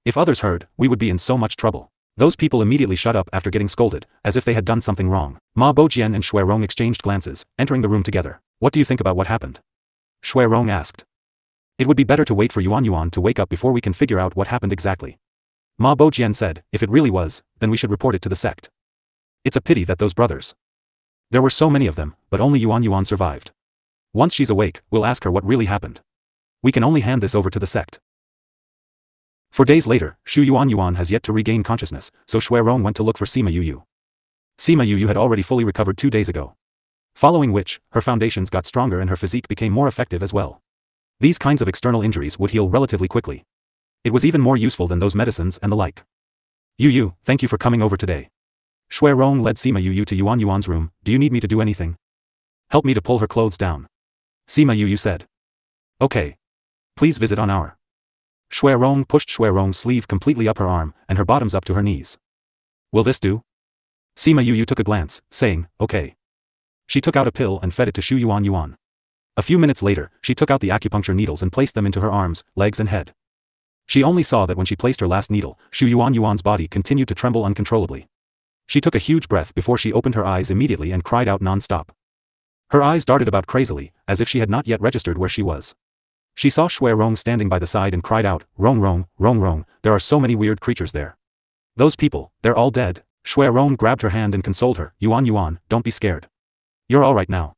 If others heard, we would be in so much trouble. Those people immediately shut up after getting scolded, as if they had done something wrong. Ma Bojian and Shui Rong exchanged glances, entering the room together. What do you think about what happened? Shui Rong asked. It would be better to wait for Yuan to wake up before we can figure out what happened exactly. Ma Bojian said, if it really was, then we should report it to the sect. It's a pity that those brothers. There were so many of them, but only Yuan survived. Once she's awake, we'll ask her what really happened. We can only hand this over to the sect. For days later, Shu Yuan has yet to regain consciousness, so Shui Rong went to look for Sima Yu. Sima Yu had already fully recovered 2 days ago. Following which, her foundations got stronger and her physique became more effective as well. These kinds of external injuries would heal relatively quickly. It was even more useful than those medicines and the like. Yu, thank you for coming over today. Shui Rong led Sima Yu to Yuan's room. Do you need me to do anything? Help me to pull her clothes down. Sima Yu said. Okay. Please visit on our. Shui Rong pushed Shui Rong's sleeve completely up her arm, and her bottoms up to her knees. Will this do? Sima Yu took a glance, saying, okay. She took out a pill and fed it to Shu Yuan. A few minutes later, she took out the acupuncture needles and placed them into her arms, legs and head. She only saw that when she placed her last needle, Shu Yuan's body continued to tremble uncontrollably. She took a huge breath before she opened her eyes immediately and cried out non-stop. Her eyes darted about crazily, as if she had not yet registered where she was. She saw Shui Rong standing by the side and cried out, Rong, there are so many weird creatures there. Those people, they're all dead. Shui Rong grabbed her hand and consoled her, Yuan, don't be scared. You're all right now.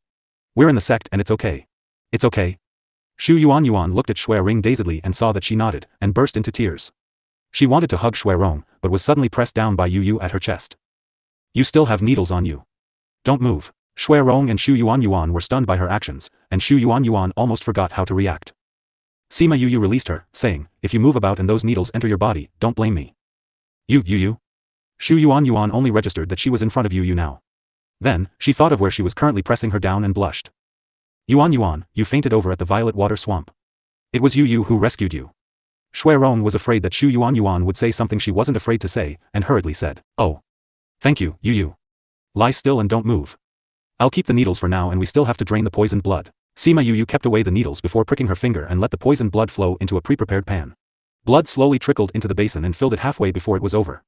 We're in the sect and it's okay. It's okay. Shu Yuan looked at Shui Rong dazedly and saw that she nodded, and burst into tears. She wanted to hug Shui Rong, but was suddenly pressed down by Yu at her chest. You still have needles on you. Don't move. Shui Rong and Shu Yuan were stunned by her actions, and Shu Yuan almost forgot how to react. Sima Yu released her, saying, if you move about and those needles enter your body, don't blame me. Yu. Shu Yuan only registered that she was in front of Yu now. Then, she thought of where she was currently pressing her down and blushed. Yuan, you fainted over at the Violet Water Swamp. It was Yu who rescued you. Shui Rong was afraid that Shu Yuan would say something she wasn't afraid to say, and hurriedly said, oh. Thank you, Yu. Lie still and don't move. I'll keep the needles for now and we still have to drain the poisoned blood. Sima Yu kept away the needles before pricking her finger and let the poisoned blood flow into a pre-prepared pan. Blood slowly trickled into the basin and filled it halfway before it was over.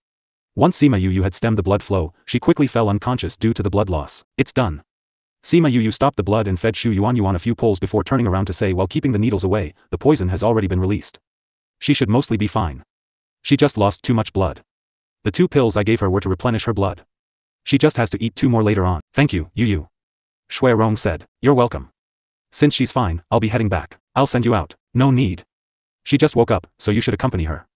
Once Sima Yu had stemmed the blood flow, she quickly fell unconscious due to the blood loss. It's done. Sima Yu stopped the blood and fed Shu Yuan a few pulls before turning around to say while keeping the needles away, the poison has already been released. She should mostly be fine. She just lost too much blood. The 2 pills I gave her were to replenish her blood. She just has to eat 2 more later on. Thank you, Yu. Shui Rong said. You're welcome. Since she's fine, I'll be heading back. I'll send you out. No need. She just woke up, so you should accompany her.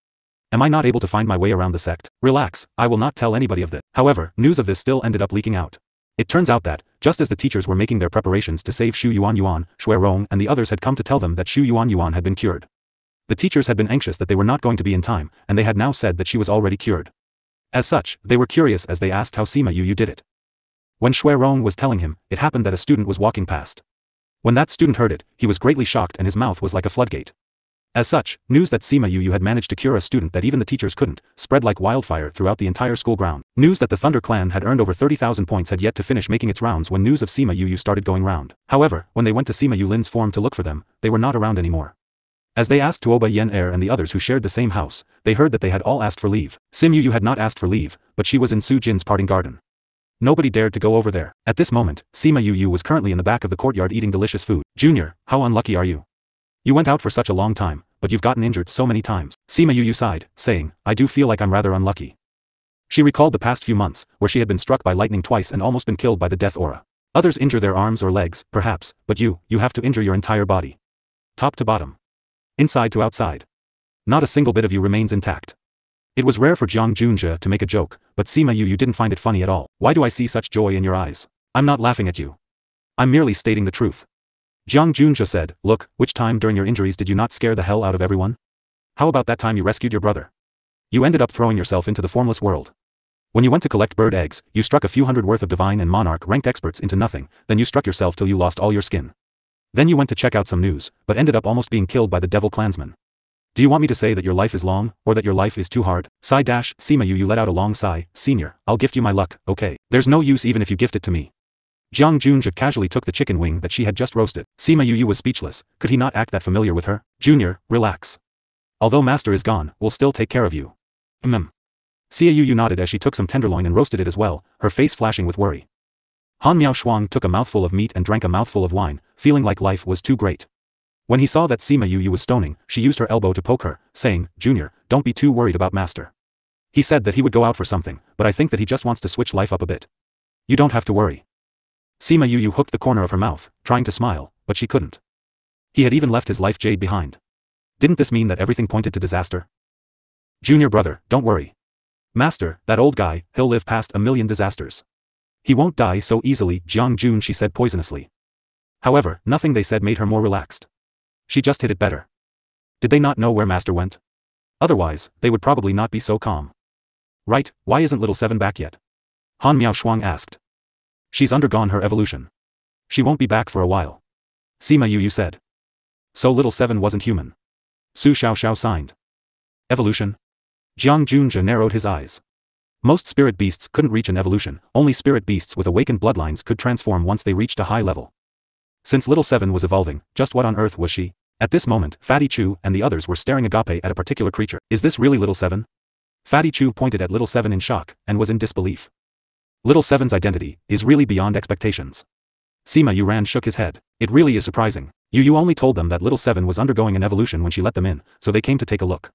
Am I not able to find my way around the sect? Relax, I will not tell anybody of this. However, news of this still ended up leaking out. It turns out that, just as the teachers were making their preparations to save Shu Yuan, Shui Rong and the others had come to tell them that Shu Yuan had been cured. The teachers had been anxious that they were not going to be in time, and they had now said that she was already cured. As such, they were curious as they asked how Sima Yu did it. When Shui Rong was telling him, it happened that a student was walking past. When that student heard it, he was greatly shocked and his mouth was like a floodgate. As such, news that Sima Yu had managed to cure a student that even the teachers couldn't, spread like wildfire throughout the entire school ground. News that the Thunder Clan had earned over 30,000 points had yet to finish making its rounds when news of Sima Yu started going round. However, when they went to Sima Yulin's form to look for them, they were not around anymore. As they asked Tuoba Yen Er and the others who shared the same house, they heard that they had all asked for leave. Sim Yu had not asked for leave, but she was in Su Jin's parting garden. Nobody dared to go over there. At this moment, Sima Yu was currently in the back of the courtyard eating delicious food. Junior, how unlucky are you? You went out for such a long time, but you've gotten injured so many times. Sima Yu sighed, saying, I do feel like I'm rather unlucky. She recalled the past few months, where she had been struck by lightning twice and almost been killed by the death aura. Others injure their arms or legs, perhaps, but you have to injure your entire body. Top to bottom. Inside to outside. Not a single bit of you remains intact. It was rare for Jiang Junjie to make a joke, but Sima Yu didn't find it funny at all. Why do I see such joy in your eyes? I'm not laughing at you. I'm merely stating the truth. Jiang Junjie said, look, which time during your injuries did you not scare the hell out of everyone? How about that time you rescued your brother? You ended up throwing yourself into the formless world. When you went to collect bird eggs, you struck a few hundred worth of divine and monarch ranked experts into nothing, then you struck yourself till you lost all your skin. Then you went to check out some news, but ended up almost being killed by the devil clansman. Do you want me to say that your life is long, or that your life is too hard? Sigh dash, Sima Yu let out a long sigh, senior, I'll gift you my luck, okay. There's no use even if you gift it to me. Jiang Junjie casually took the chicken wing that she had just roasted. Sima Yu was speechless, could he not act that familiar with her? Junior, relax. Although master is gone, we'll still take care of you. Xia Yu nodded as she took some tenderloin and roasted it as well, her face flashing with worry. Han Miao Shuang took a mouthful of meat and drank a mouthful of wine, feeling like life was too great. When he saw that Sima Yu was stoning, she used her elbow to poke her, saying, Junior, don't be too worried about master. He said that he would go out for something, but I think that he just wants to switch life up a bit. You don't have to worry. Sima Yu hooked the corner of her mouth, trying to smile, but she couldn't. He had even left his life jade behind. Didn't this mean that everything pointed to disaster? Junior brother, don't worry. Master, that old guy, he'll live past 1,000,000 disasters. He won't die so easily, Jiang Junjie said poisonously. However, nothing they said made her more relaxed. She just hit it better. Did they not know where master went? Otherwise, they would probably not be so calm. Right, why isn't little Seven back yet? Han Miao Shuang asked. She's undergone her evolution. She won't be back for a while. Sima Yu said. So little Seven wasn't human. Su Xiao signed. Evolution? Jiang Junjie narrowed his eyes. Most spirit beasts couldn't reach an evolution, only spirit beasts with awakened bloodlines could transform once they reached a high level. Since little Seven was evolving, just what on earth was she? At this moment, Fatty Chu and the others were staring agape at a particular creature. Is this really little Seven? Fatty Chu pointed at little Seven in shock, and was in disbelief. Little Seven's identity is really beyond expectations. Sima Yu shook his head. It really is surprising. You only told them that little Seven was undergoing an evolution when she let them in, so they came to take a look.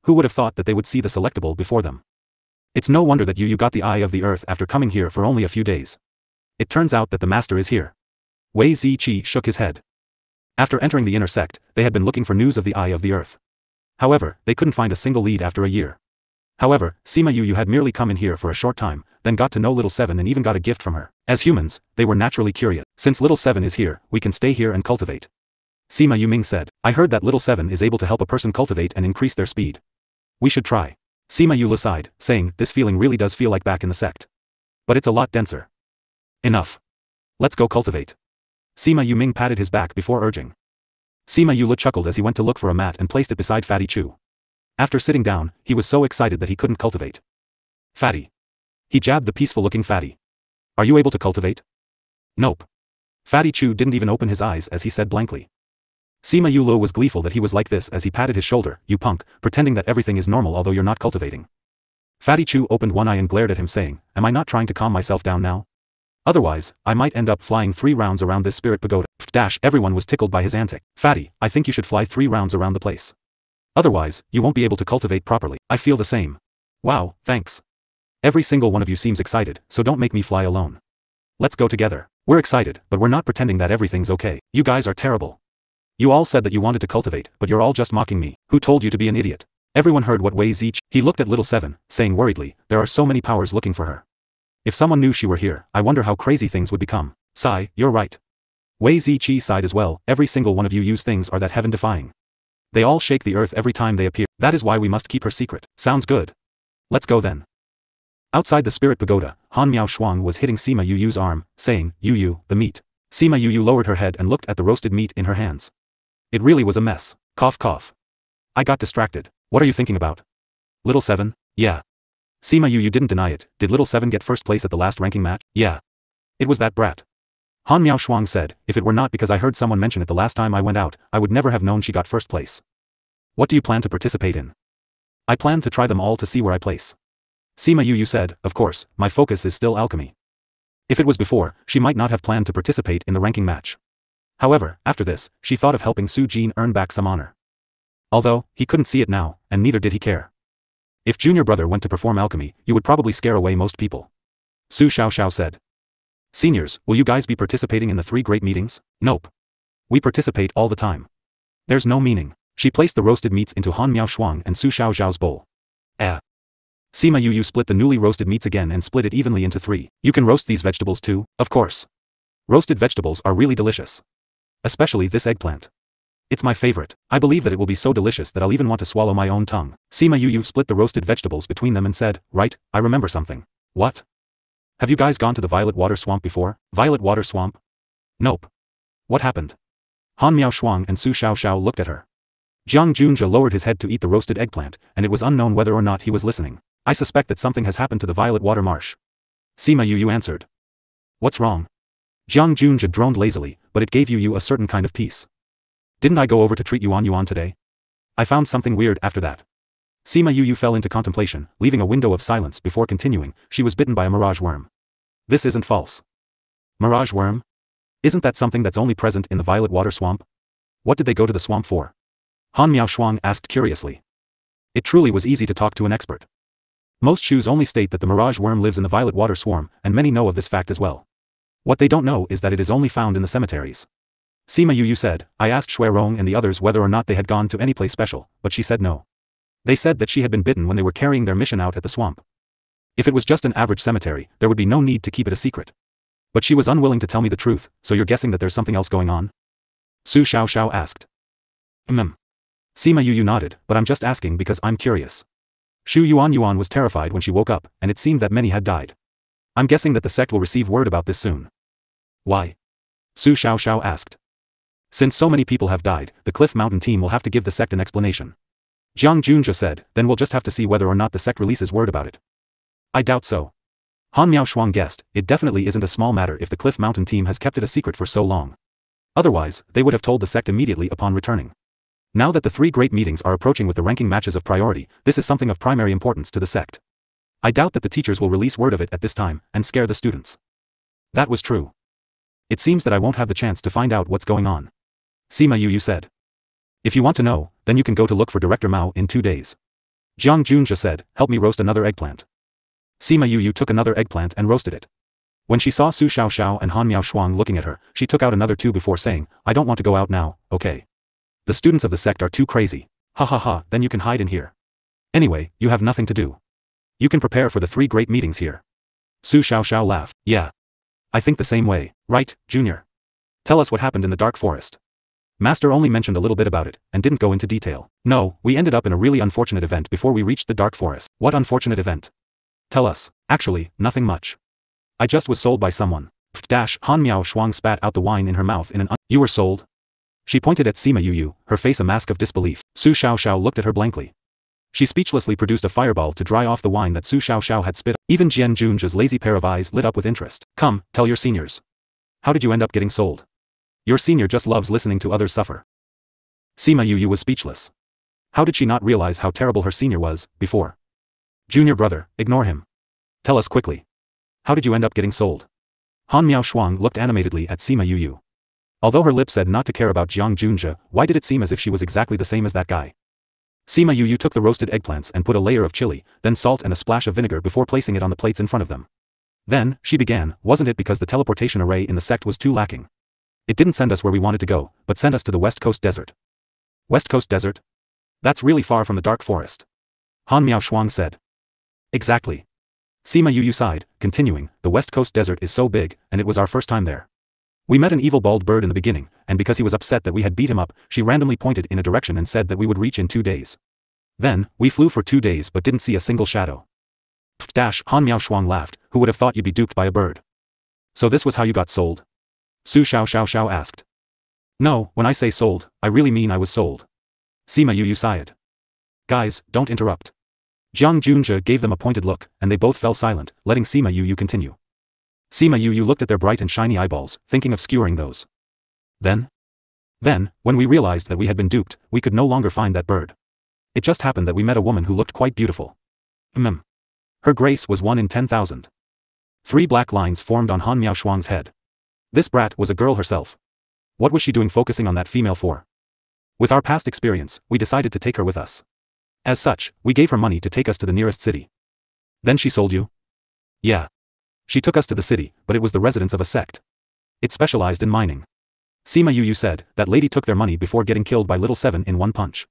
Who would have thought that they would see the selectable before them? It's no wonder that you got the eye of the earth after coming here for only a few days. It turns out that the master is here. Wei Ziqi shook his head. After entering the inner sect, they had been looking for news of the eye of the earth. However, they couldn't find a single lead after a year. However, Sima Yu had merely come in here for a short time, then got to know little Seven and even got a gift from her. As humans, they were naturally curious. Since little Seven is here, we can stay here and cultivate. Sima Yu said. I heard that little Seven is able to help a person cultivate and increase their speed. We should try. Sima Yu sighed, saying, this feeling really does feel like back in the sect. But it's a lot denser. Enough. Let's go cultivate. Sima Yu patted his back before urging. Sima Yu chuckled as he went to look for a mat and placed it beside Fatty Chu. After sitting down, he was so excited that he couldn't cultivate. Fatty. He jabbed the peaceful-looking Fatty. Are you able to cultivate? Nope. Fatty Chu didn't even open his eyes as he said blankly. Sima Yu was gleeful that he was like this as he patted his shoulder, you punk, pretending that everything is normal although you're not cultivating. Fatty Chu opened one eye and glared at him saying, am I not trying to calm myself down now? Otherwise, I might end up flying 3 rounds around this spirit pagoda. Everyone was tickled by his antic. Fatty, I think you should fly 3 rounds around the place. Otherwise, you won't be able to cultivate properly. I feel the same. Wow, thanks. Every single one of you seems excited, so don't make me fly alone. Let's go together. We're excited, but we're not pretending that everything's okay. You guys are terrible. You all said that you wanted to cultivate, but you're all just mocking me. Who told you to be an idiot? Everyone heard what Wei Ziqi. He looked at little Seven, saying worriedly, there are so many powers looking for her. If someone knew she were here, I wonder how crazy things would become. Sigh, you're right. Wei Ziqi sighed as well, every single one of you use things are that heaven-defying. They all shake the earth every time they appear. That is why we must keep her secret. Sounds good. Let's go then. Outside the spirit pagoda, Han Miao Shuang was hitting Sima Yu's arm, saying, Yu, the meat. Sima Yu lowered her head and looked at the roasted meat in her hands. It really was a mess. Cough cough. I got distracted. What are you thinking about? Little Seven? Yeah. Sima Yu didn't deny it. Did little Seven get first place at the last ranking match? Yeah. It was that brat. Han Miao Shuang said, if it were not because I heard someone mention it the last time I went out, I would never have known she got first place. What do you plan to participate in? I plan to try them all to see where I place. Sima Yu said, of course, my focus is still alchemy. If it was before, she might not have planned to participate in the ranking match. However, after this, she thought of helping Su Jin earn back some honor. Although, he couldn't see it now, and neither did he care. If junior brother went to perform alchemy, you would probably scare away most people. Su Xiao said. Seniors, will you guys be participating in the 3 great meetings? Nope. We participate all the time. There's no meaning. She placed the roasted meats into Han Miao Shuang and Su Xiao Xiao's bowl. Sima Yu split the newly roasted meats again and split it evenly into 3. You can roast these vegetables too, of course. Roasted vegetables are really delicious. Especially this eggplant. It's my favorite. I believe that it will be so delicious that I'll even want to swallow my own tongue. Sima Yu split the roasted vegetables between them and said, right, I remember something. What? Have you guys gone to the Violet Water Swamp before? Violet Water Swamp? Nope. What happened? Han Miao Shuang and Su Xiao Xiao looked at her. Jiang Junjia lowered his head to eat the roasted eggplant, and it was unknown whether or not he was listening. I suspect that something has happened to the Violet Water Marsh. Sima Yu answered. What's wrong? Jiang Junjia droned lazily, but it gave you a certain kind of peace. Didn't I go over to treat Yuan today? I found something weird after that. Sima Yu fell into contemplation, leaving a window of silence before continuing. She was bitten by a mirage worm. This isn't false. Mirage worm? Isn't that something that's only present in the Violet Water Swamp? What did they go to the swamp for? Han Miao Shuang asked curiously. It truly was easy to talk to an expert. Most Shus only state that the mirage worm lives in the Violet Water Swarm, and many know of this fact as well. What they don't know is that it is only found in the cemeteries. Sima Yu said, I asked Shui Rong and the others whether or not they had gone to any place special, but she said no. They said that she had been bitten when they were carrying their mission out at the swamp. If it was just an average cemetery, there would be no need to keep it a secret. But she was unwilling to tell me the truth, so you're guessing that there's something else going on? Su Xiao Xiao asked. Sima Yu nodded, but I'm just asking because I'm curious. Shu Yuan was terrified when she woke up, and it seemed that many had died. I'm guessing that the sect will receive word about this soon. Why? Su Xiao Xiao asked. Since so many people have died, the Cliff Mountain team will have to give the sect an explanation. Jiang Junjia said, then we'll just have to see whether or not the sect releases word about it. I doubt so. Han Miao Shuang guessed, it definitely isn't a small matter if the Cliff Mountain team has kept it a secret for so long. Otherwise, they would have told the sect immediately upon returning. Now that the 3 great meetings are approaching with the ranking matches of priority, this is something of primary importance to the sect. I doubt that the teachers will release word of it at this time, and scare the students. That was true. It seems that I won't have the chance to find out what's going on. Sima Yu said. If you want to know, then you can go to look for Director Mao in 2 days. Jiang Junjia said, help me roast another eggplant. Sima Yu took another eggplant and roasted it. When she saw Su Xiao Xiao and Han Miao Shuang looking at her, she took out another 2 before saying, I don't want to go out now, okay? The students of the sect are too crazy. Ha ha ha, then you can hide in here. Anyway, you have nothing to do. You can prepare for the 3 great meetings here. Su Xiao Xiao laughed. Yeah. I think the same way, right, Junior? Tell us what happened in the Dark Forest. Master only mentioned a little bit about it, and didn't go into detail. No, we ended up in a really unfortunate event before we reached the Dark Forest. What unfortunate event? Tell us. Actually, nothing much. I just was sold by someone. Han Miao Shuang spat out the wine in her mouth in an You were sold? She pointed at Sima Yu, her face a mask of disbelief. Su Xiao Xiao looked at her blankly. She speechlessly produced a fireball to dry off the wine that Su Xiao Xiao had spit. Even Jian Junjia's lazy pair of eyes lit up with interest. Come, tell your seniors. How did you end up getting sold? Your senior just loves listening to others suffer. Sima Yu was speechless. How did she not realize how terrible her senior was, before? Junior brother, ignore him. Tell us quickly. How did you end up getting sold? Han Miao Shuang looked animatedly at Sima Yu. Although her lips said not to care about Jiang Junjia, why did it seem as if she was exactly the same as that guy? Sima Yu took the roasted eggplants and put a layer of chili, then salt and a splash of vinegar before placing it on the plates in front of them. Then, she began, wasn't it because the teleportation array in the sect was too lacking? It didn't send us where we wanted to go, but sent us to the West Coast Desert. West Coast Desert? That's really far from the Dark Forest. Han Miao Shuang said. Exactly. Sima Yu sighed, continuing, the West Coast Desert is so big, and it was our first time there. We met an evil bald bird in the beginning, and because he was upset that we had beat him up, she randomly pointed in a direction and said that we would reach in 2 days. Then, we flew for 2 days but didn't see a single shadow. Han Miao Shuang laughed, who would have thought you'd be duped by a bird? So this was how you got sold? Su Xiao Xiao asked. No, when I say sold, I really mean I was sold. Sima Yu sighed. Guys, don't interrupt. Jiang Junjia gave them a pointed look, and they both fell silent, letting Sima Yu continue. Sima Yu looked at their bright and shiny eyeballs, thinking of skewering those. Then, when we realized that we had been duped, we could no longer find that bird. It just happened that we met a woman who looked quite beautiful. Her grace was 1 in 10,000. 3 black lines formed on Han Miao Shuang's head. This brat was a girl herself. What was she doing focusing on that female for? With our past experience, we decided to take her with us. As such, we gave her money to take us to the nearest city. Then she sold you? Yeah. She took us to the city, but it was the residence of a sect. It specialized in mining. Sima Yu said, that lady took their money before getting killed by Little Seven in one punch.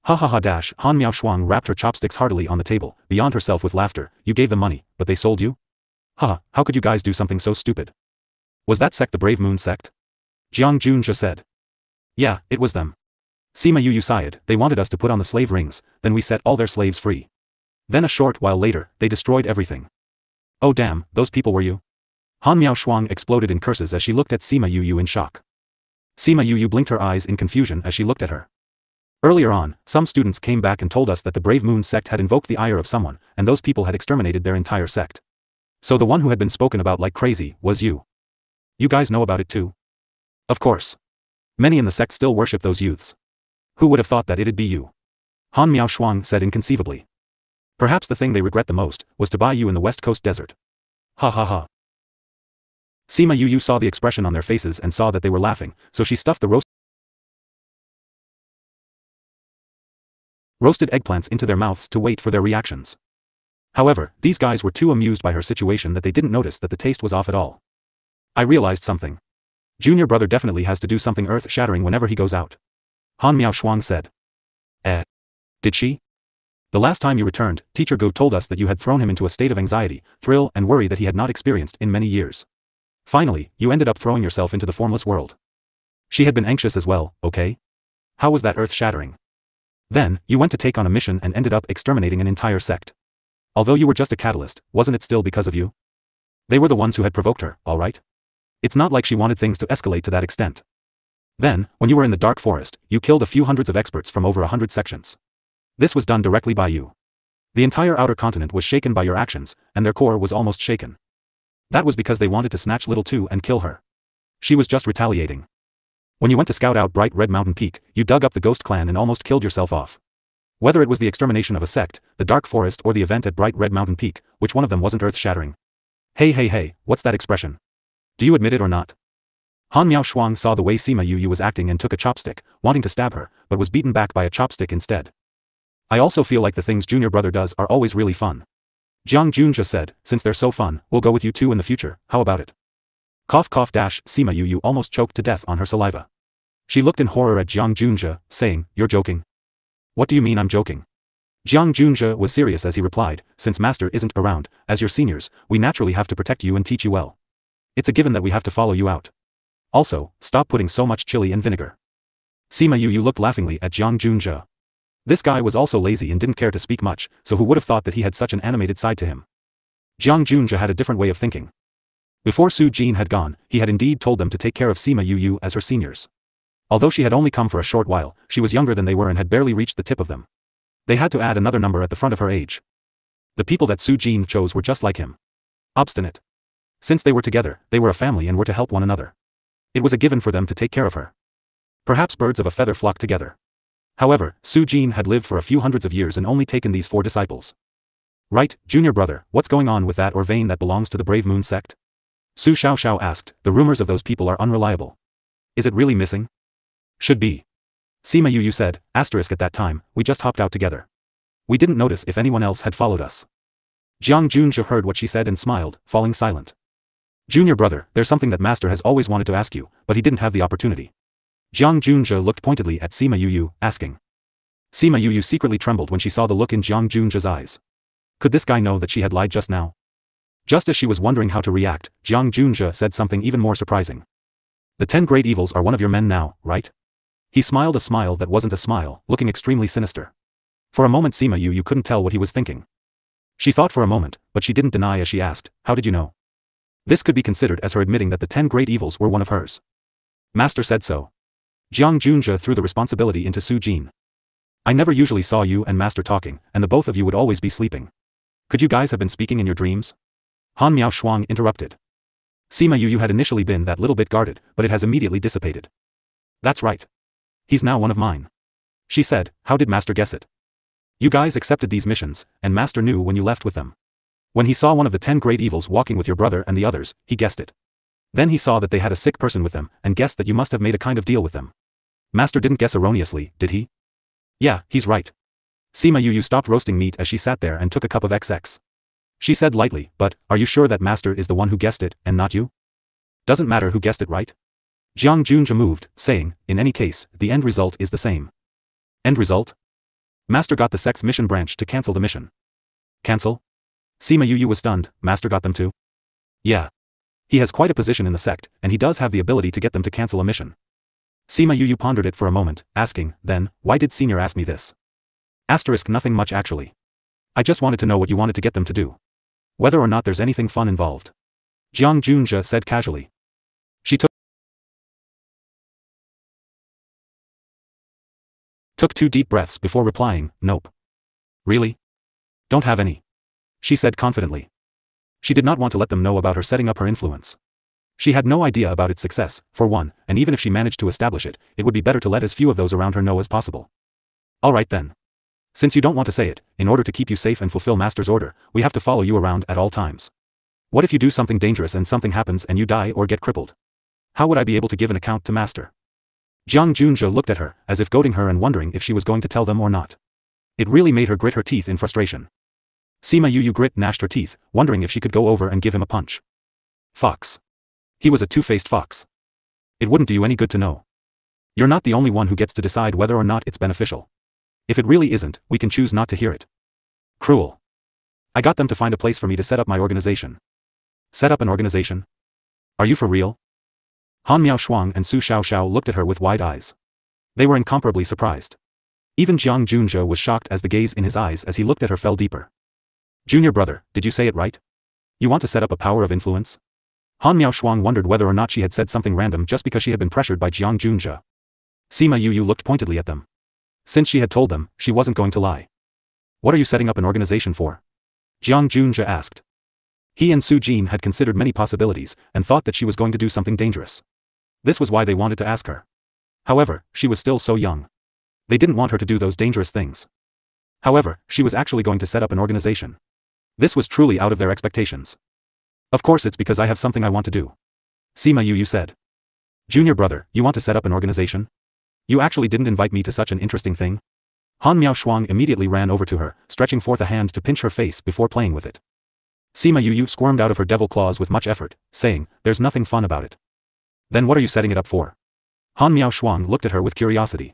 Ha ha ha dash. Han Miao Shuang rapped her chopsticks heartily on the table, beyond herself with laughter. You gave them money, but they sold you? Ha, how could you guys do something so stupid? Was that sect the Brave Moon sect? Jiang Junzhe said. Yeah, it was them. Sima Yu sighed, they wanted us to put on the slave rings, then we set all their slaves free. Then a short while later, they destroyed everything. Oh damn, those people were you? Han Miao Shuang exploded in curses as she looked at Sima Yu in shock. Sima Yu blinked her eyes in confusion as she looked at her. Earlier on, some students came back and told us that the Brave Moon sect had invoked the ire of someone, and those people had exterminated their entire sect. So the one who had been spoken about like crazy, was you. You guys know about it too? Of course. Many in the sect still worship those youths. Who would have thought that it'd be you? Han Miao Shuang said inconceivably. Perhaps the thing they regret the most, was to buy you in the West Coast desert. Ha ha ha. Sima Yu saw the expression on their faces and saw that they were laughing, so she stuffed the roasted eggplants into their mouths to wait for their reactions. However, these guys were too amused by her situation that they didn't notice that the taste was off at all. I realized something. Junior brother definitely has to do something earth-shattering whenever he goes out. Han Miao Shuang said. Did she? The last time you returned, Teacher Gu told us that you had thrown him into a state of anxiety, thrill and worry that he had not experienced in many years. Finally, you ended up throwing yourself into the formless world. She had been anxious as well, okay? How was that earth-shattering? Then, you went to take on a mission and ended up exterminating an entire sect. Although you were just a catalyst, wasn't it still because of you? They were the ones who had provoked her, alright? It's not like she wanted things to escalate to that extent. Then, when you were in the dark forest, you killed a few hundreds of experts from over 100 sections. This was done directly by you. The entire outer continent was shaken by your actions, and their core was almost shaken. That was because they wanted to snatch Little Two and kill her. She was just retaliating. When you went to scout out Bright Red Mountain Peak, you dug up the Ghost Clan and almost killed yourself off. Whether it was the extermination of a sect, the Dark Forest or the event at Bright Red Mountain Peak, which one of them wasn't earth-shattering? Hey, what's that expression? Do you admit it or not? Han Miao Shuang saw the way Sima Yu was acting and took a chopstick, wanting to stab her, but was beaten back by a chopstick instead. I also feel like the things Junior Brother does are always really fun. Jiang Junzhe said, since they're so fun, we'll go with you too in the future, how about it? Cough cough dash. Sima Yu almost choked to death on her saliva. She looked in horror at Jiang Junzhe, saying, you're joking? What do you mean I'm joking? Jiang Junzhe was serious as he replied, since Master isn't around, as your seniors, we naturally have to protect you and teach you well. It's a given that we have to follow you out. Also, stop putting so much chili and vinegar. Sima Yu looked laughingly at Jiang Junzhe. This guy was also lazy and didn't care to speak much, so who would have thought that he had such an animated side to him? Jiang Junzhe had a different way of thinking. Before Su Jin had gone, he had indeed told them to take care of Sima Yu as her seniors. Although she had only come for a short while, she was younger than they were and had barely reached the tip of them. They had to add another number at the front of her age. The people that Su Jin chose were just like him. Obstinate. Since they were together, they were a family and were to help one another. It was a given for them to take care of her. Perhaps birds of a feather flock together. However, Su Jin had lived for a few hundreds of years and only taken these 4 disciples. Right, Junior Brother, what's going on with that or vein that belongs to the Brave Moon sect? Su Xiao asked, the rumors of those people are unreliable. Is it really missing? Should be. Sima Yu said, asterisk at that time, we just hopped out together. We didn't notice if anyone else had followed us. Jiang Junzhe heard what she said and smiled, falling silent. Junior Brother, there's something that Master has always wanted to ask you, but he didn't have the opportunity. Jiang Junzhe looked pointedly at Sima Yu, asking. Sima Yu secretly trembled when she saw the look in Jiang Junzhe's eyes. Could this guy know that she had lied just now? Just as she was wondering how to react, Jiang Junzhe said something even more surprising. The 10 great evils are one of your men now, right? He smiled a smile that wasn't a smile, looking extremely sinister. For a moment Sima Yu couldn't tell what he was thinking. She thought for a moment, but she didn't deny as she asked, how did you know? This could be considered as her admitting that the 10 great evils were one of hers. Master said so. Jiang Junzhe threw the responsibility into Su Jin. I never usually saw you and Master talking, and the both of you would always be sleeping. Could you guys have been speaking in your dreams? Han Miao Shuang interrupted. Sima Yu had initially been that little bit guarded, but it has immediately dissipated. That's right. He's now one of mine. She said, how did Master guess it? You guys accepted these missions, and Master knew when you left with them. When he saw one of the 10 great evils walking with your brother and the others, he guessed it. Then he saw that they had a sick person with them, and guessed that you must have made a kind of deal with them. Master didn't guess erroneously, did he? Yeah, he's right. Sima Yu stopped roasting meat as she sat there and took a cup of XX. She said lightly, but, are you sure that Master is the one who guessed it, and not you? Doesn't matter who guessed it, right? Jiang Junja moved, saying, in any case, the end result is the same. End result? Master got the sect's mission branch to cancel the mission. Cancel? Sima Yu was stunned. Master got them to? Yeah. He has quite a position in the sect, and he does have the ability to get them to cancel a mission. Sima Yu pondered it for a moment, asking, then, why did Senior ask me this? Asterisk nothing much actually. I just wanted to know what you wanted to get them to do. Whether or not there's anything fun involved. Jiang Junja said casually. She took 2 deep breaths before replying, nope. Really? Don't have any. She said confidently. She did not want to let them know about her setting up her influence. She had no idea about its success, for one, and even if she managed to establish it, it would be better to let as few of those around her know as possible. Alright then. Since you don't want to say it, in order to keep you safe and fulfill Master's order, we have to follow you around at all times. What if you do something dangerous and something happens and you die or get crippled? How would I be able to give an account to Master? Jiang Junja looked at her, as if goading her and wondering if she was going to tell them or not. It really made her grit her teeth in frustration. Sima Yu gnashed her teeth, wondering if she could go over and give him a punch. Fox. He was a two-faced fox. It wouldn't do you any good to know. You're not the only one who gets to decide whether or not it's beneficial. If it really isn't, we can choose not to hear it. Cruel. I got them to find a place for me to set up my organization. Set up an organization? Are you for real? Han Miao Shuang and Su Xiaoxiao looked at her with wide eyes. They were incomparably surprised. Even Jiang Junja was shocked as the gaze in his eyes as he looked at her fell deeper. Junior brother, did you say it right? You want to set up a power of influence? Han Miao Shuang wondered whether or not she had said something random just because she had been pressured by Jiang Junja. Sima Yu looked pointedly at them. Since she had told them, she wasn't going to lie. What are you setting up an organization for? Jiang Junja asked. He and Su Jin had considered many possibilities, and thought that she was going to do something dangerous. This was why they wanted to ask her. However, she was still so young. They didn't want her to do those dangerous things. However, she was actually going to set up an organization. This was truly out of their expectations. Of course it's because I have something I want to do. Sima Yu said. Junior brother, you want to set up an organization? You actually didn't invite me to such an interesting thing? Han Miao Shuang immediately ran over to her, stretching forth a hand to pinch her face before playing with it. Sima Yu squirmed out of her devil claws with much effort, saying, there's nothing fun about it. Then what are you setting it up for? Han Miao Shuang looked at her with curiosity.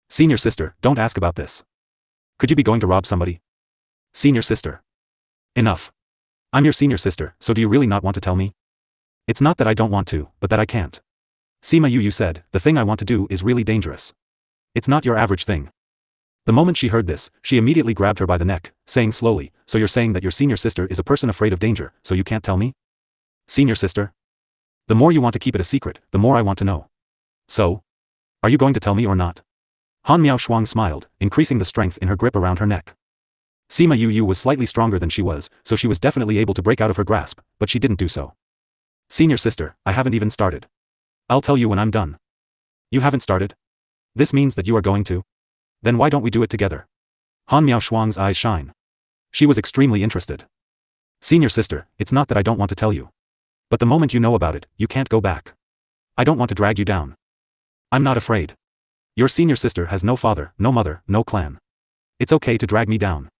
Senior sister, don't ask about this. Could you be going to rob somebody? Senior sister. Enough. I'm your senior sister, so do you really not want to tell me? It's not that I don't want to, but that I can't. Sima Yu said, the thing I want to do is really dangerous. It's not your average thing. The moment she heard this, she immediately grabbed her by the neck, saying slowly, so you're saying that your senior sister is a person afraid of danger, so you can't tell me? Senior sister? The more you want to keep it a secret, the more I want to know. So? Are you going to tell me or not? Han Miao Shuang smiled, increasing the strength in her grip around her neck. Sima Yu was slightly stronger than she was, so she was definitely able to break out of her grasp, but she didn't do so. Senior sister, I haven't even started. I'll tell you when I'm done. You haven't started? This means that you are going to? Then why don't we do it together? Han Miao Shuang's eyes shine. She was extremely interested. Senior sister, it's not that I don't want to tell you. But the moment you know about it, you can't go back. I don't want to drag you down. I'm not afraid. Your senior sister has no father, no mother, no clan. It's okay to drag me down.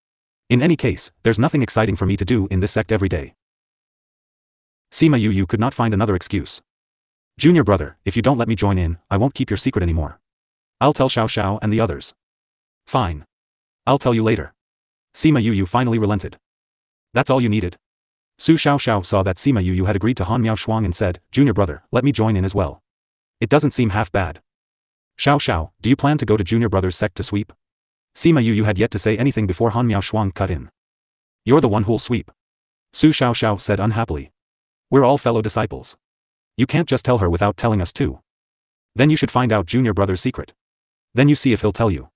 In any case, there's nothing exciting for me to do in this sect every day. Sima Yu could not find another excuse. Junior brother, if you don't let me join in, I won't keep your secret anymore. I'll tell Xiao Xiao and the others. Fine. I'll tell you later. Sima Yu finally relented. That's all you needed? Su Xiaoxiao saw that Sima Yu had agreed to Han Miao Shuang and said, Junior brother, let me join in as well. It doesn't seem half bad. Xiao, do you plan to go to Junior brother's sect to sweep? Sima Yu had yet to say anything before Han Miao Shuang cut in. You're the one who'll sweep. Su Xiaoxiao said unhappily. We're all fellow disciples. You can't just tell her without telling us too. Then you should find out Junior brother's secret. Then you see if he'll tell you.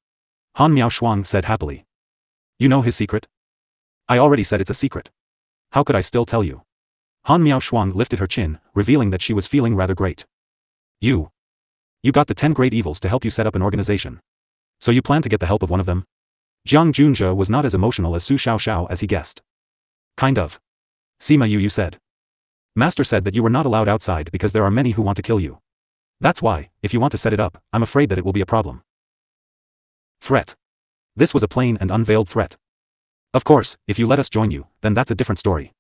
Han Miao Shuang said happily. You know his secret? I already said it's a secret. How could I still tell you? Han Miao Shuang lifted her chin, revealing that she was feeling rather great. You got the 10 great evils to help you set up an organization. So you plan to get the help of one of them? Jiang Junja was not as emotional as Su Xiaoxiao as he guessed. Kind of. Sima Yu said. Master said that you were not allowed outside because there are many who want to kill you. That's why, if you want to set it up, I'm afraid that it will be a problem. Threat. This was a plain and unveiled threat. Of course, if you let us join you, then that's a different story.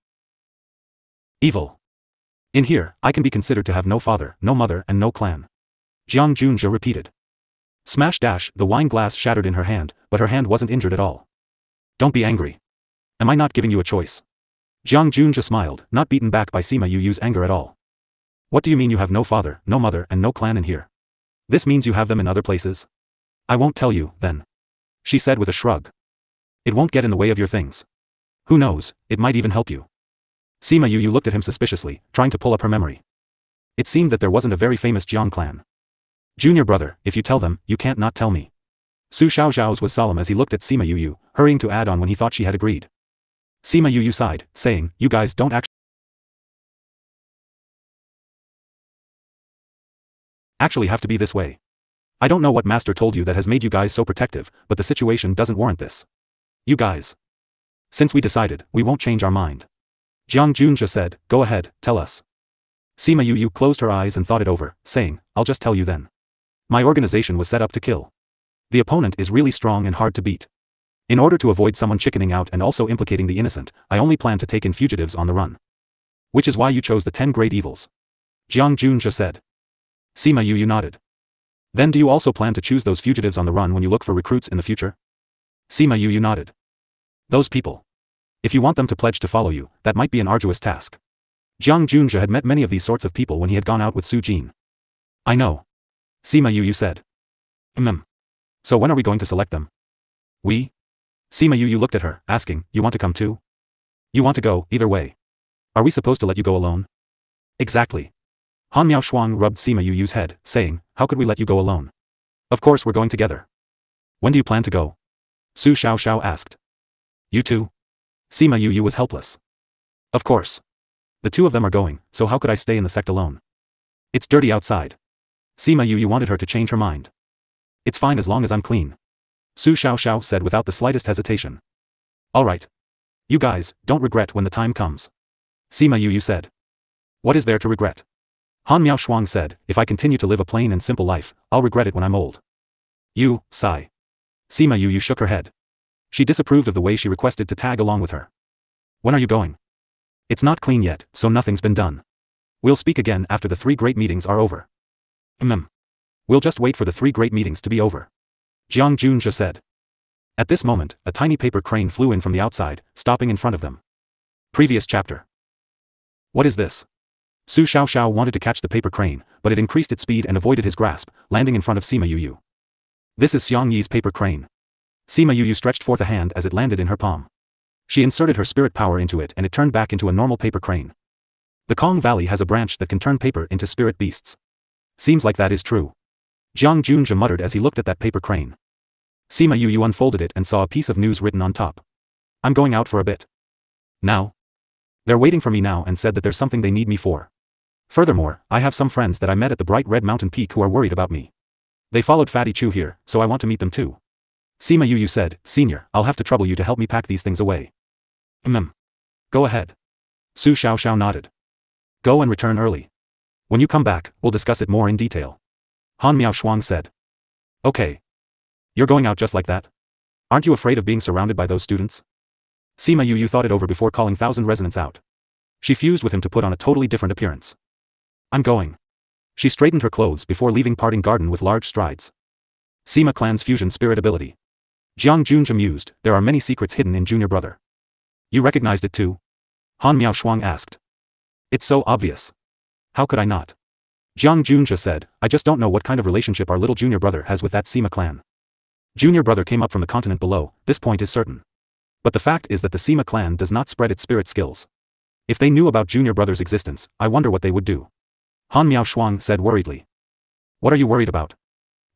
Evil. In here, I can be considered to have no father, no mother and no clan. Jiang Junja repeated. Smash dash, the wine glass shattered in her hand, but her hand wasn't injured at all. Don't be angry. Am I not giving you a choice? Jiang Junja smiled, not beaten back by Sima Yu's anger at all. What do you mean you have no father, no mother and no clan in here? This means you have them in other places? I won't tell you, then. She said with a shrug. It won't get in the way of your things. Who knows, it might even help you. Sima Yu looked at him suspiciously, trying to pull up her memory. It seemed that there wasn't a very famous Jiang clan. Junior brother, if you tell them, you can't not tell me. Su Xiaoxiao's was solemn as he looked at Sima Yu, hurrying to add on when he thought she had agreed. Sima Yu sighed, saying, you guys don't actually have to be this way. I don't know what master told you that has made you guys so protective, but the situation doesn't warrant this. You guys. Since we decided, we won't change our mind. Jiang Junja said, go ahead, tell us. Sima Yu closed her eyes and thought it over, saying, I'll just tell you then. My organization was set up to kill. The opponent is really strong and hard to beat. In order to avoid someone chickening out and also implicating the innocent, I only plan to take in fugitives on the run. Which is why you chose the 10 great evils. Jiang Junja said. Sima Yu nodded. Then do you also plan to choose those fugitives on the run when you look for recruits in the future? Sima Yu nodded. Those people. If you want them to pledge to follow you, that might be an arduous task. Jiang Junja had met many of these sorts of people when he had gone out with Su Jin. I know. Sima Yu said. So when are we going to select them? We? Sima Yu looked at her, asking, you want to come too? You want to go, either way. Are we supposed to let you go alone? Exactly. Han Miao Shuang rubbed Sima Yu's head, saying, how could we let you go alone? Of course we're going together. When do you plan to go? Su Xiaoxiao asked. You too? Sima Yu was helpless. Of course. The two of them are going, so how could I stay in the sect alone? It's dirty outside. Sima Yu wanted her to change her mind. It's fine as long as I'm clean. Su Xiaoxiao said without the slightest hesitation. Alright. You guys, don't regret when the time comes. Sima Yu said. What is there to regret? Han Miao Shuang said, if I continue to live a plain and simple life, I'll regret it when I'm old. You, sigh. Sima Yu shook her head. She disapproved of the way she requested to tag along with her. When are you going? It's not clean yet, so nothing's been done. We'll speak again after the 3 great meetings are over. We'll just wait for the 3 great meetings to be over. Jiang Junja said. At this moment, a tiny paper crane flew in from the outside, stopping in front of them. Previous chapter. What is this? Su Xiaoxiao wanted to catch the paper crane, but it increased its speed and avoided his grasp, landing in front of Sima Yu. This is Xiang Yi's paper crane. Sima Yu stretched forth a hand as it landed in her palm. She inserted her spirit power into it and it turned back into a normal paper crane. The Kong Valley has a branch that can turn paper into spirit beasts. Seems like that is true. Jiang Junja muttered as he looked at that paper crane. Sima Yu unfolded it and saw a piece of news written on top. I'm going out for a bit. Now? They're waiting for me now and said that there's something they need me for. Furthermore, I have some friends that I met at the Bright Red Mountain Peak who are worried about me. They followed Fatty Chu here, so I want to meet them too. Sima Yu said, Senior, I'll have to trouble you to help me pack these things away. Go ahead. Su Xiaoxiao nodded. Go and return early. When you come back, we'll discuss it more in detail. Han Miao Shuang said. Okay. You're going out just like that? Aren't you afraid of being surrounded by those students? Sima Yu thought it over before calling Thousand Resonance out. She fused with him to put on a totally different appearance. I'm going. She straightened her clothes before leaving Parting Garden with large strides. Sima clan's fusion spirit ability. Jiang Junja mused, there are many secrets hidden in Junior Brother. You recognized it too? Han Miao Shuang asked. It's so obvious. How could I not? Jiang Junja said, I just don't know what kind of relationship our little Junior Brother has with that Sima clan. Junior Brother came up from the continent below, this point is certain. But the fact is that the Sima clan does not spread its spirit skills. If they knew about Junior Brother's existence, I wonder what they would do. Han Miao Shuang said worriedly. What are you worried about?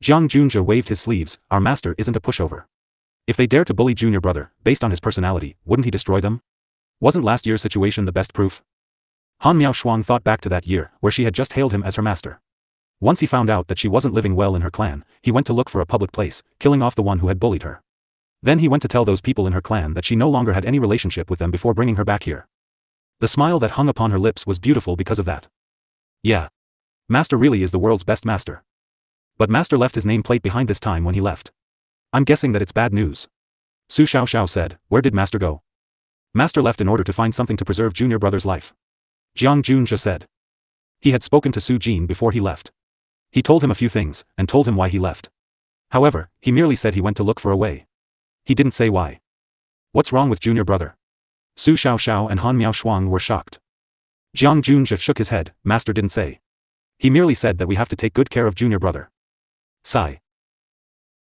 Jiang Junja waved his sleeves, our master isn't a pushover. If they dare to bully Junior Brother, based on his personality, wouldn't he destroy them? Wasn't last year's situation the best proof? Han Miao Shuang thought back to that year, where she had just hailed him as her master. Once he found out that she wasn't living well in her clan, he went to look for a public place, killing off the one who had bullied her. Then he went to tell those people in her clan that she no longer had any relationship with them before bringing her back here. The smile that hung upon her lips was beautiful because of that. Yeah. Master really is the world's best master. But Master left his nameplate behind this time when he left. I'm guessing that it's bad news. Su Xiao said, where did Master go? Master left in order to find something to preserve junior brother's life. Jiang Junjia said. He had spoken to Su Jin before he left. He told him a few things, and told him why he left. However, he merely said he went to look for a way. He didn't say why. What's wrong with junior brother? Su Xiao and Han Miao Shuang were shocked. Jiang Junjia shook his head, Master didn't say. He merely said that we have to take good care of junior brother. Sigh.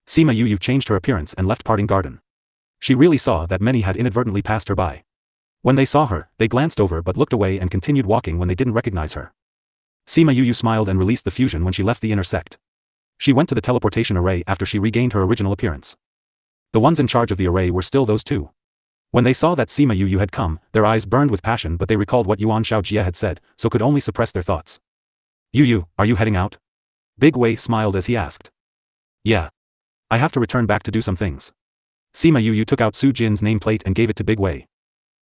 Sima Yu changed her appearance and left Parting Garden. She really saw that many had inadvertently passed her by. When they saw her, they glanced over but looked away and continued walking when they didn't recognize her. Sima Yu smiled and released the fusion when she left the inner sect. She went to the teleportation array after she regained her original appearance. The ones in charge of the array were still those two. When they saw that Sima Yu had come, their eyes burned with passion, but they recalled what Yuan Xiaojie had said, so could only suppress their thoughts. Yu, are you heading out? Big Wei smiled as he asked. Yeah. I have to return back to do some things. Sima Yu took out Su Jin's nameplate and gave it to Big Wei.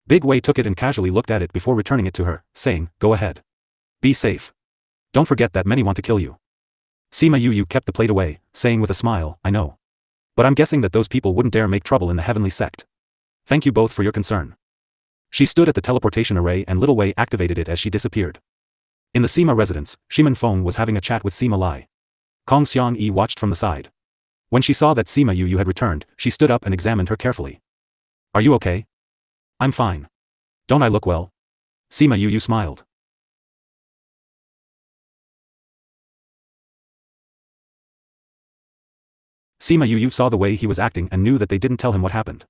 Big Wei took it and casually looked at it before returning it to her, saying, go ahead. Be safe. Don't forget that many want to kill you. Sima Yu kept the plate away, saying with a smile, I know. But I'm guessing that those people wouldn't dare make trouble in the heavenly sect. Thank you both for your concern. She stood at the teleportation array and Little Wei activated it as she disappeared. In the Sima residence, Shimin Feng was having a chat with Sima Lai. Kong Xiang-yi watched from the side. When she saw that Sima Yu had returned, she stood up and examined her carefully. Are you okay? I'm fine. Don't I look well? Sima Yu smiled. Sima Yu saw the way he was acting and knew that they didn't tell him what happened.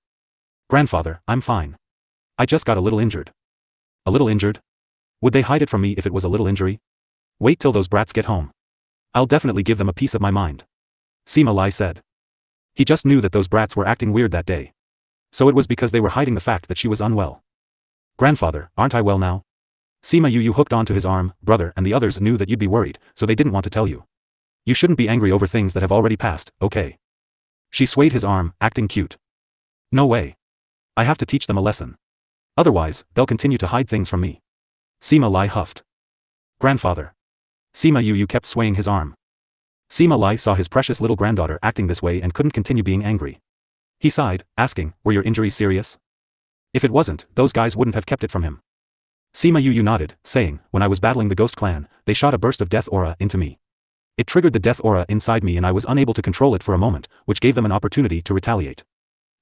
Grandfather, I'm fine. I just got a little injured. A little injured? Would they hide it from me if it was a little injury? Wait till those brats get home. I'll definitely give them a piece of my mind. Sima Lai said. He just knew that those brats were acting weird that day. So it was because they were hiding the fact that she was unwell. Grandfather, aren't I well now? Sima Yu hooked onto his arm, brother, and the others knew that you'd be worried, so they didn't want to tell you. You shouldn't be angry over things that have already passed, okay? She swayed his arm, acting cute. No way. I have to teach them a lesson. Otherwise, they'll continue to hide things from me. Sima Lai huffed. Grandfather. Sima Yu kept swaying his arm. Sima Lai saw his precious little granddaughter acting this way and couldn't continue being angry. He sighed, asking, were your injuries serious? If it wasn't, those guys wouldn't have kept it from him. Sima Yu nodded, saying, when I was battling the ghost clan, they shot a burst of death aura into me. It triggered the death aura inside me and I was unable to control it for a moment, which gave them an opportunity to retaliate.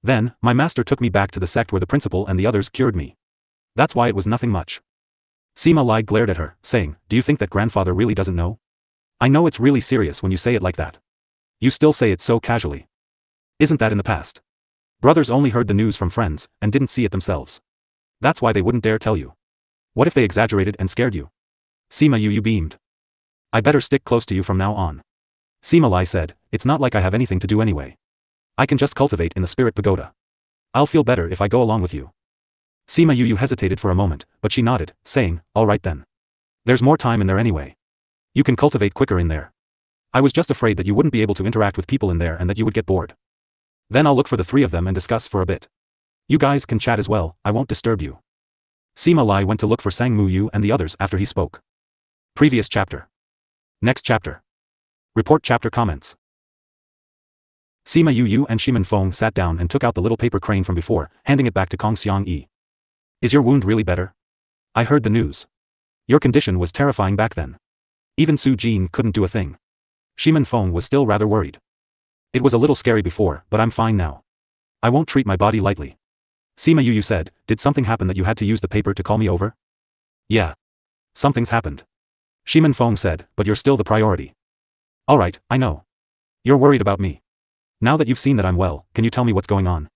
Then, my master took me back to the sect where the principal and the others cured me. That's why it was nothing much. Sima Lai glared at her, saying, do you think that grandfather really doesn't know? I know it's really serious when you say it like that. You still say it so casually. Isn't that in the past? Brothers only heard the news from friends, and didn't see it themselves. That's why they wouldn't dare tell you. What if they exaggerated and scared you? Sima Yu beamed. I better stick close to you from now on. Sima Lai said, it's not like I have anything to do anyway. I can just cultivate in the spirit pagoda. I'll feel better if I go along with you. Sima Yu hesitated for a moment, but she nodded, saying, all right then. There's more time in there anyway. You can cultivate quicker in there. I was just afraid that you wouldn't be able to interact with people in there and that you would get bored. Then I'll look for the three of them and discuss for a bit. You guys can chat as well, I won't disturb you. Sima Lai went to look for Sang Mu Yu and the others after he spoke. Previous chapter. Next chapter. Report chapter comments. Sima Yu and Shimin Feng sat down and took out the little paper crane from before, handing it back to Kong Xiang-yi. Is your wound really better? I heard the news. Your condition was terrifying back then. Even Su Jin couldn't do a thing. Shimin Feng was still rather worried. It was a little scary before, but I'm fine now. I won't treat my body lightly. Sima Yu said, did something happen that you had to use the paper to call me over? Yeah. Something's happened. Shimin Feng said, but you're still the priority. Alright, I know. You're worried about me. Now that you've seen that I'm well, can you tell me what's going on?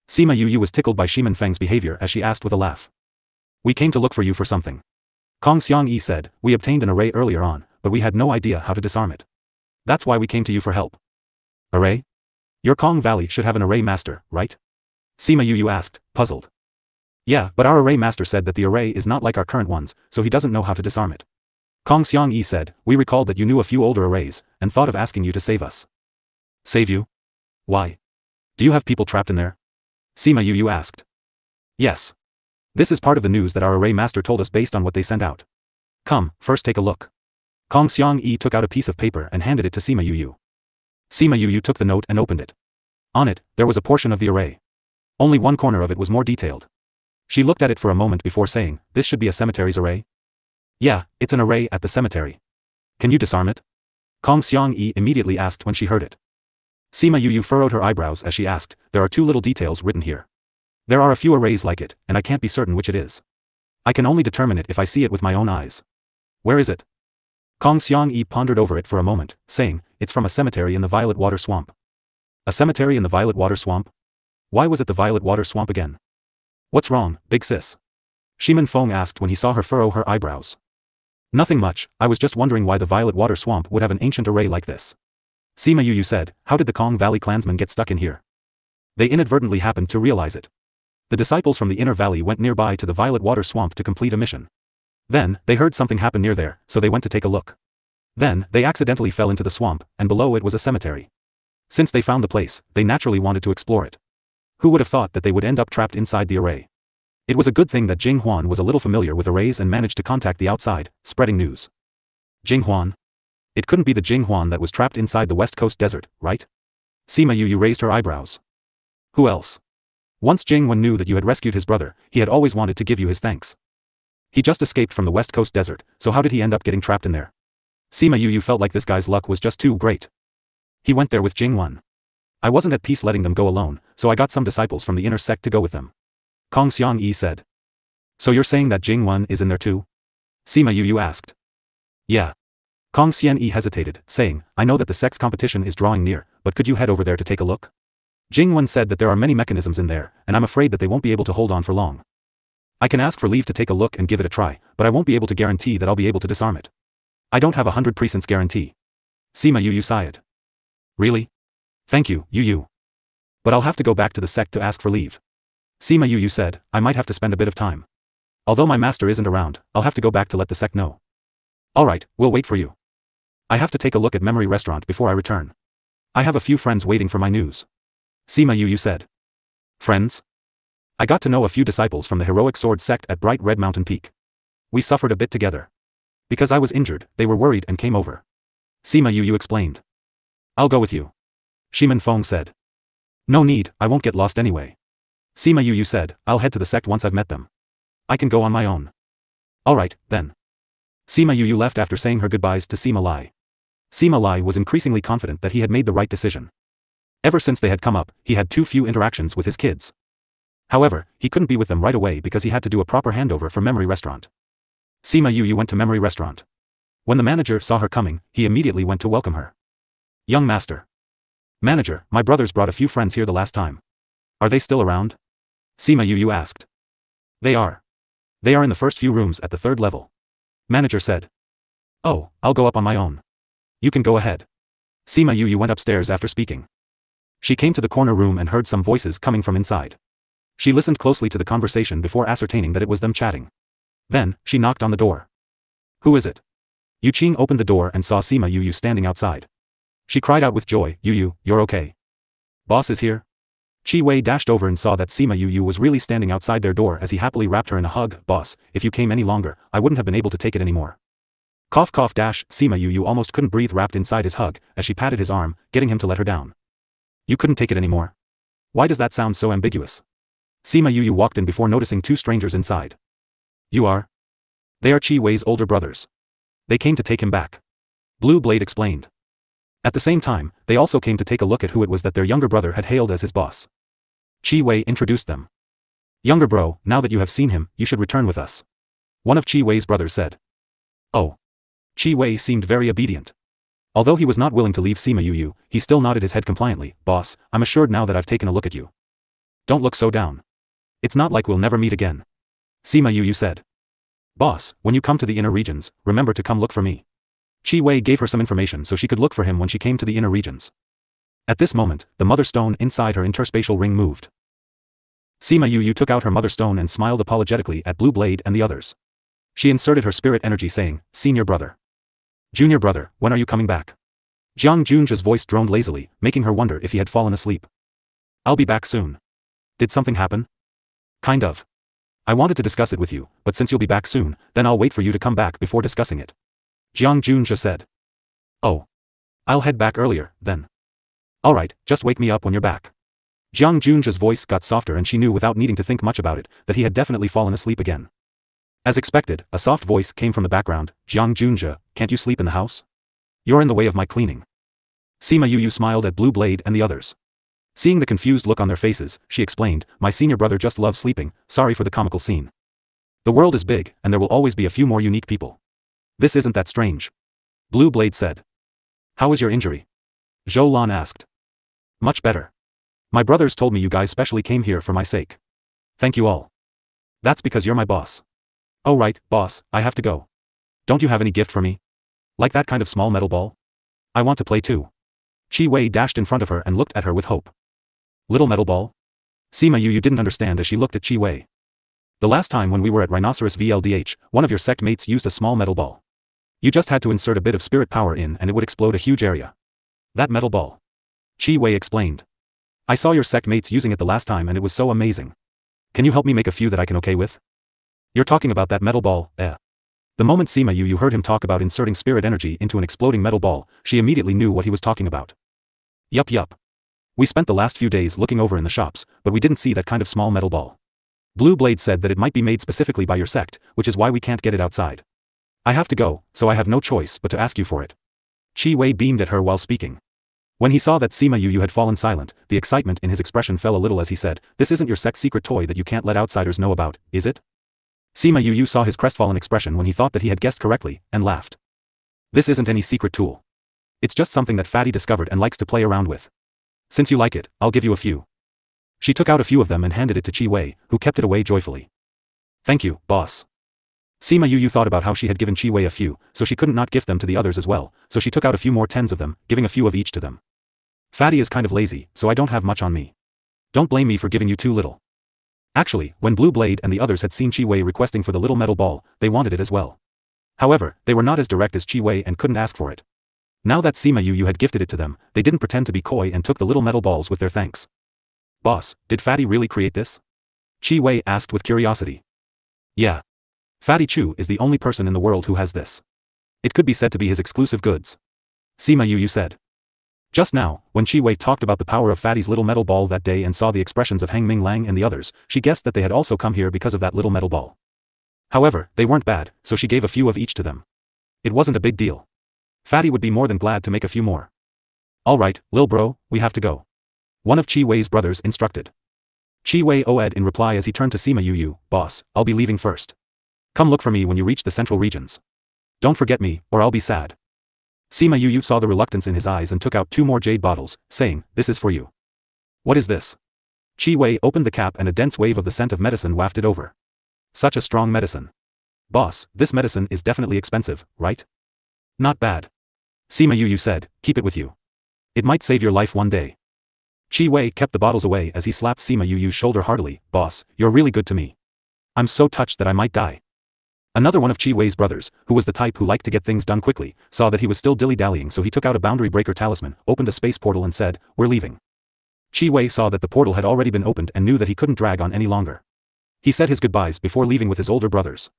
Sima Yu was tickled by Shimin Feng's behavior as she asked with a laugh. We came to look for you for something. Kong Xiang-yi said, we obtained an array earlier on, but we had no idea how to disarm it. That's why we came to you for help. Array? Your Kong Valley should have an array master, right? Sima Yu asked, puzzled. Yeah, but our array master said that the array is not like our current ones, so he doesn't know how to disarm it. Kong Xiang-yi said, we recalled that you knew a few older arrays, and thought of asking you to save us. Save you? Why? Do you have people trapped in there? Sima Yu asked. Yes. This is part of the news that our array master told us based on what they sent out. Come, first take a look. Kong Xiang-yi took out a piece of paper and handed it to Sima Yu. Sima Yu took the note and opened it. On it, there was a portion of the array. Only one corner of it was more detailed. She looked at it for a moment before saying, "This should be a cemetery's array?" "Yeah, it's an array at the cemetery. Can you disarm it?" Kong Xiangyi immediately asked when she heard it. Sima Yu furrowed her eyebrows as she asked, "There are 2 little details written here. There are a few arrays like it, and I can't be certain which it is. I can only determine it if I see it with my own eyes." "Where is it?" Kong Xiangyi pondered over it for a moment, saying, "It's from a cemetery in the Violet Water Swamp." "A cemetery in the Violet Water Swamp? Why was it the Violet Water Swamp again?" "What's wrong, big sis?" Shimin Feng asked when he saw her furrow her eyebrows. "Nothing much, I was just wondering why the Violet Water Swamp would have an ancient array like this." Sima Yu said, "How did the Kong Valley clansmen get stuck in here?" "They inadvertently happened to realize it. The disciples from the inner valley went nearby to the Violet Water Swamp to complete a mission. Then, they heard something happen near there, so they went to take a look. Then, they accidentally fell into the swamp, and below it was a cemetery. Since they found the place, they naturally wanted to explore it. Who would have thought that they would end up trapped inside the array? It was a good thing that Jing Huan was a little familiar with arrays and managed to contact the outside, spreading news." "Jing Huan? It couldn't be the Jing Huan that was trapped inside the West Coast desert, right?" Sima Yu raised her eyebrows. "Who else? Once Jing Wen knew that you had rescued his brother, he had always wanted to give you his thanks. He just escaped from the West Coast desert, so how did he end up getting trapped in there?" Sima Yu felt like this guy's luck was just too great. "He went there with Jing Wen. I wasn't at peace letting them go alone, so I got some disciples from the inner sect to go with them." Kong Xiangyi said. "So you're saying that Jing Wen is in there too?" Sima Yu asked. "Yeah." Kong Xiangyi hesitated, saying, "I know that the sect's competition is drawing near, but could you head over there to take a look?" Jing Wen said that there are many mechanisms in there, and I'm afraid that they won't be able to hold on for long. "I can ask for leave to take a look and give it a try, but I won't be able to guarantee that I'll be able to disarm it. I don't have 100% guarantee." Sima Yu sighed. "Really? Thank you, Yu. But I'll have to go back to the sect to ask for leave." Sima Yu said, "I might have to spend a bit of time. Although my master isn't around, I'll have to go back to let the sect know." "Alright, we'll wait for you. I have to take a look at Memory Restaurant before I return. I have a few friends waiting for my news." Sima Yu said. "Friends? I got to know a few disciples from the Heroic Sword sect at Bright Red Mountain Peak. We suffered a bit together. Because I was injured, they were worried and came over." Sima Yu explained. "I'll go with you." Shimin Feng said. "No need, I won't get lost anyway." Sima Yu said, "I'll head to the sect once I've met them. I can go on my own." "Alright, then." Sima Yu left after saying her goodbyes to Sima Lai. Sima Lai was increasingly confident that he had made the right decision. Ever since they had come up, he had too few interactions with his kids. However, he couldn't be with them right away because he had to do a proper handover for Memory Restaurant. Sima Yu went to Memory Restaurant. When the manager saw her coming, he immediately went to welcome her. "Young master." "Manager, my brothers brought a few friends here the last time. Are they still around?" Sima Yu asked. "They are. They are in the first few rooms at the 3rd level." Manager said. "Oh, I'll go up on my own. You can go ahead." Sima Yu went upstairs after speaking. She came to the corner room and heard some voices coming from inside. She listened closely to the conversation before ascertaining that it was them chatting. Then, she knocked on the door. "Who is it?" Yu Qing opened the door and saw Sima Yu standing outside. She cried out with joy, "Yu, you're okay? Boss is here?" Qi Wei dashed over and saw that Sima Yu was really standing outside their door as he happily wrapped her in a hug. "Boss, if you came any longer, I wouldn't have been able to take it anymore." Cough cough dash, Sima Yu almost couldn't breathe wrapped inside his hug, as she patted his arm, getting him to let her down. "You couldn't take it anymore? Why does that sound so ambiguous?" Sima Yu walked in before noticing 2 strangers inside. "You are?" "They are Qi Wei's older brothers. They came to take him back." Blue Blade explained. At the same time, they also came to take a look at who it was that their younger brother had hailed as his boss. Qi Wei introduced them. "Younger bro, now that you have seen him, you should return with us," one of Qi Wei's brothers said. "Oh." Qi Wei seemed very obedient. Although he was not willing to leave Sima Yu, he still nodded his head compliantly. "Boss, I'm assured now that I've taken a look at you. Don't look so down. It's not like we'll never meet again." Sima Yu said. "Boss, when you come to the inner regions, remember to come look for me." Qi Wei gave her some information so she could look for him when she came to the inner regions. At this moment, the mother stone inside her interspatial ring moved. Sima Yu took out her mother stone and smiled apologetically at Blue Blade and the others. She inserted her spirit energy saying, "Senior brother. Junior brother, when are you coming back?" Jiang Junja's voice droned lazily, making her wonder if he had fallen asleep. "I'll be back soon." "Did something happen?" "Kind of. I wanted to discuss it with you, but since you'll be back soon, then I'll wait for you to come back before discussing it," Jiang Junja said. "Oh. I'll head back earlier, then." "Alright, just wake me up when you're back." Jiang Junja's voice got softer and she knew without needing to think much about it, that he had definitely fallen asleep again. As expected, a soft voice came from the background, Jiang Junja, can't you sleep in the house? You're in the way of my cleaning. Sima Yu smiled at Blue Blade and the others. Seeing the confused look on their faces, she explained, my senior brother just loves sleeping, sorry for the comical scene. The world is big, and there will always be a few more unique people. This isn't that strange. Blue Blade said. How is your injury? Zhou Lan asked. Much better. My brothers told me you guys specially came here for my sake. Thank you all. That's because you're my boss. Oh right, boss, I have to go. Don't you have any gift for me? Like that kind of small metal ball? I want to play too. Qi Wei dashed in front of her and looked at her with hope. Little metal ball? Sima Yu didn't understand as she looked at Qi Wei. The last time when we were at Rhinoceros VLDH, one of your sect mates used a small metal ball. You just had to insert a bit of spirit power in and it would explode a huge area. That metal ball. Qi Wei explained. I saw your sect mates using it the last time and it was so amazing. Can you help me make a few that I can okay with? You're talking about that metal ball, eh? The moment Sima Yu heard him talk about inserting spirit energy into an exploding metal ball, she immediately knew what he was talking about. Yup. We spent the last few days looking over in the shops, but we didn't see that kind of small metal ball. Blue Blade said that it might be made specifically by your sect, which is why we can't get it outside. I have to go, so I have no choice but to ask you for it. Qi Wei beamed at her while speaking. When he saw that Sima Yu had fallen silent, the excitement in his expression fell a little as he said, this isn't your sect's secret toy that you can't let outsiders know about, is it? Sima Yu saw his crestfallen expression when he thought that he had guessed correctly, and laughed. This isn't any secret tool. It's just something that Fatty discovered and likes to play around with. Since you like it, I'll give you a few. She took out a few of them and handed it to Qi Wei, who kept it away joyfully. Thank you, boss. Sima Yu thought about how she had given Qi Wei a few, so she couldn't not gift them to the others as well, so she took out a few more tens of them, giving a few of each to them. Fatty is kind of lazy, so I don't have much on me. Don't blame me for giving you too little. Actually, when Blue Blade and the others had seen Qi Wei requesting for the little metal ball, they wanted it as well. However, they were not as direct as Qi Wei and couldn't ask for it. Now that Sima Yu had gifted it to them, they didn't pretend to be coy and took the little metal balls with their thanks. Boss, did Fatty really create this? Qi Wei asked with curiosity. Yeah. Fatty Chu is the only person in the world who has this. It could be said to be his exclusive goods. Sima Yu said. Just now, when Qi Wei talked about the power of Fatty's little metal ball that day and saw the expressions of Hang Ming Lang and the others, she guessed that they had also come here because of that little metal ball. However, they weren't bad, so she gave a few of each to them. It wasn't a big deal. Fatty would be more than glad to make a few more. Alright, lil bro, we have to go. One of Qi Wei's brothers instructed. Qi Wei oed in reply as he turned to Sima Yu, boss, I'll be leaving first. Come look for me when you reach the central regions. Don't forget me, or I'll be sad. Sima Yu saw the reluctance in his eyes and took out 2 more jade bottles, saying, this is for you. What is this? Qi Wei opened the cap and a dense wave of the scent of medicine wafted over. Such a strong medicine. Boss, this medicine is definitely expensive, right? Not bad. Sima Yu said, keep it with you. It might save your life one day. Qi Wei kept the bottles away as he slapped Sima Yu's shoulder heartily, boss, you're really good to me. I'm so touched that I might die. Another one of Qi Wei's brothers, who was the type who liked to get things done quickly, saw that he was still dilly-dallying, so he took out a boundary breaker talisman, opened a space portal and said, we're leaving. Qi Wei saw that the portal had already been opened and knew that he couldn't drag on any longer. He said his goodbyes before leaving with his older brothers.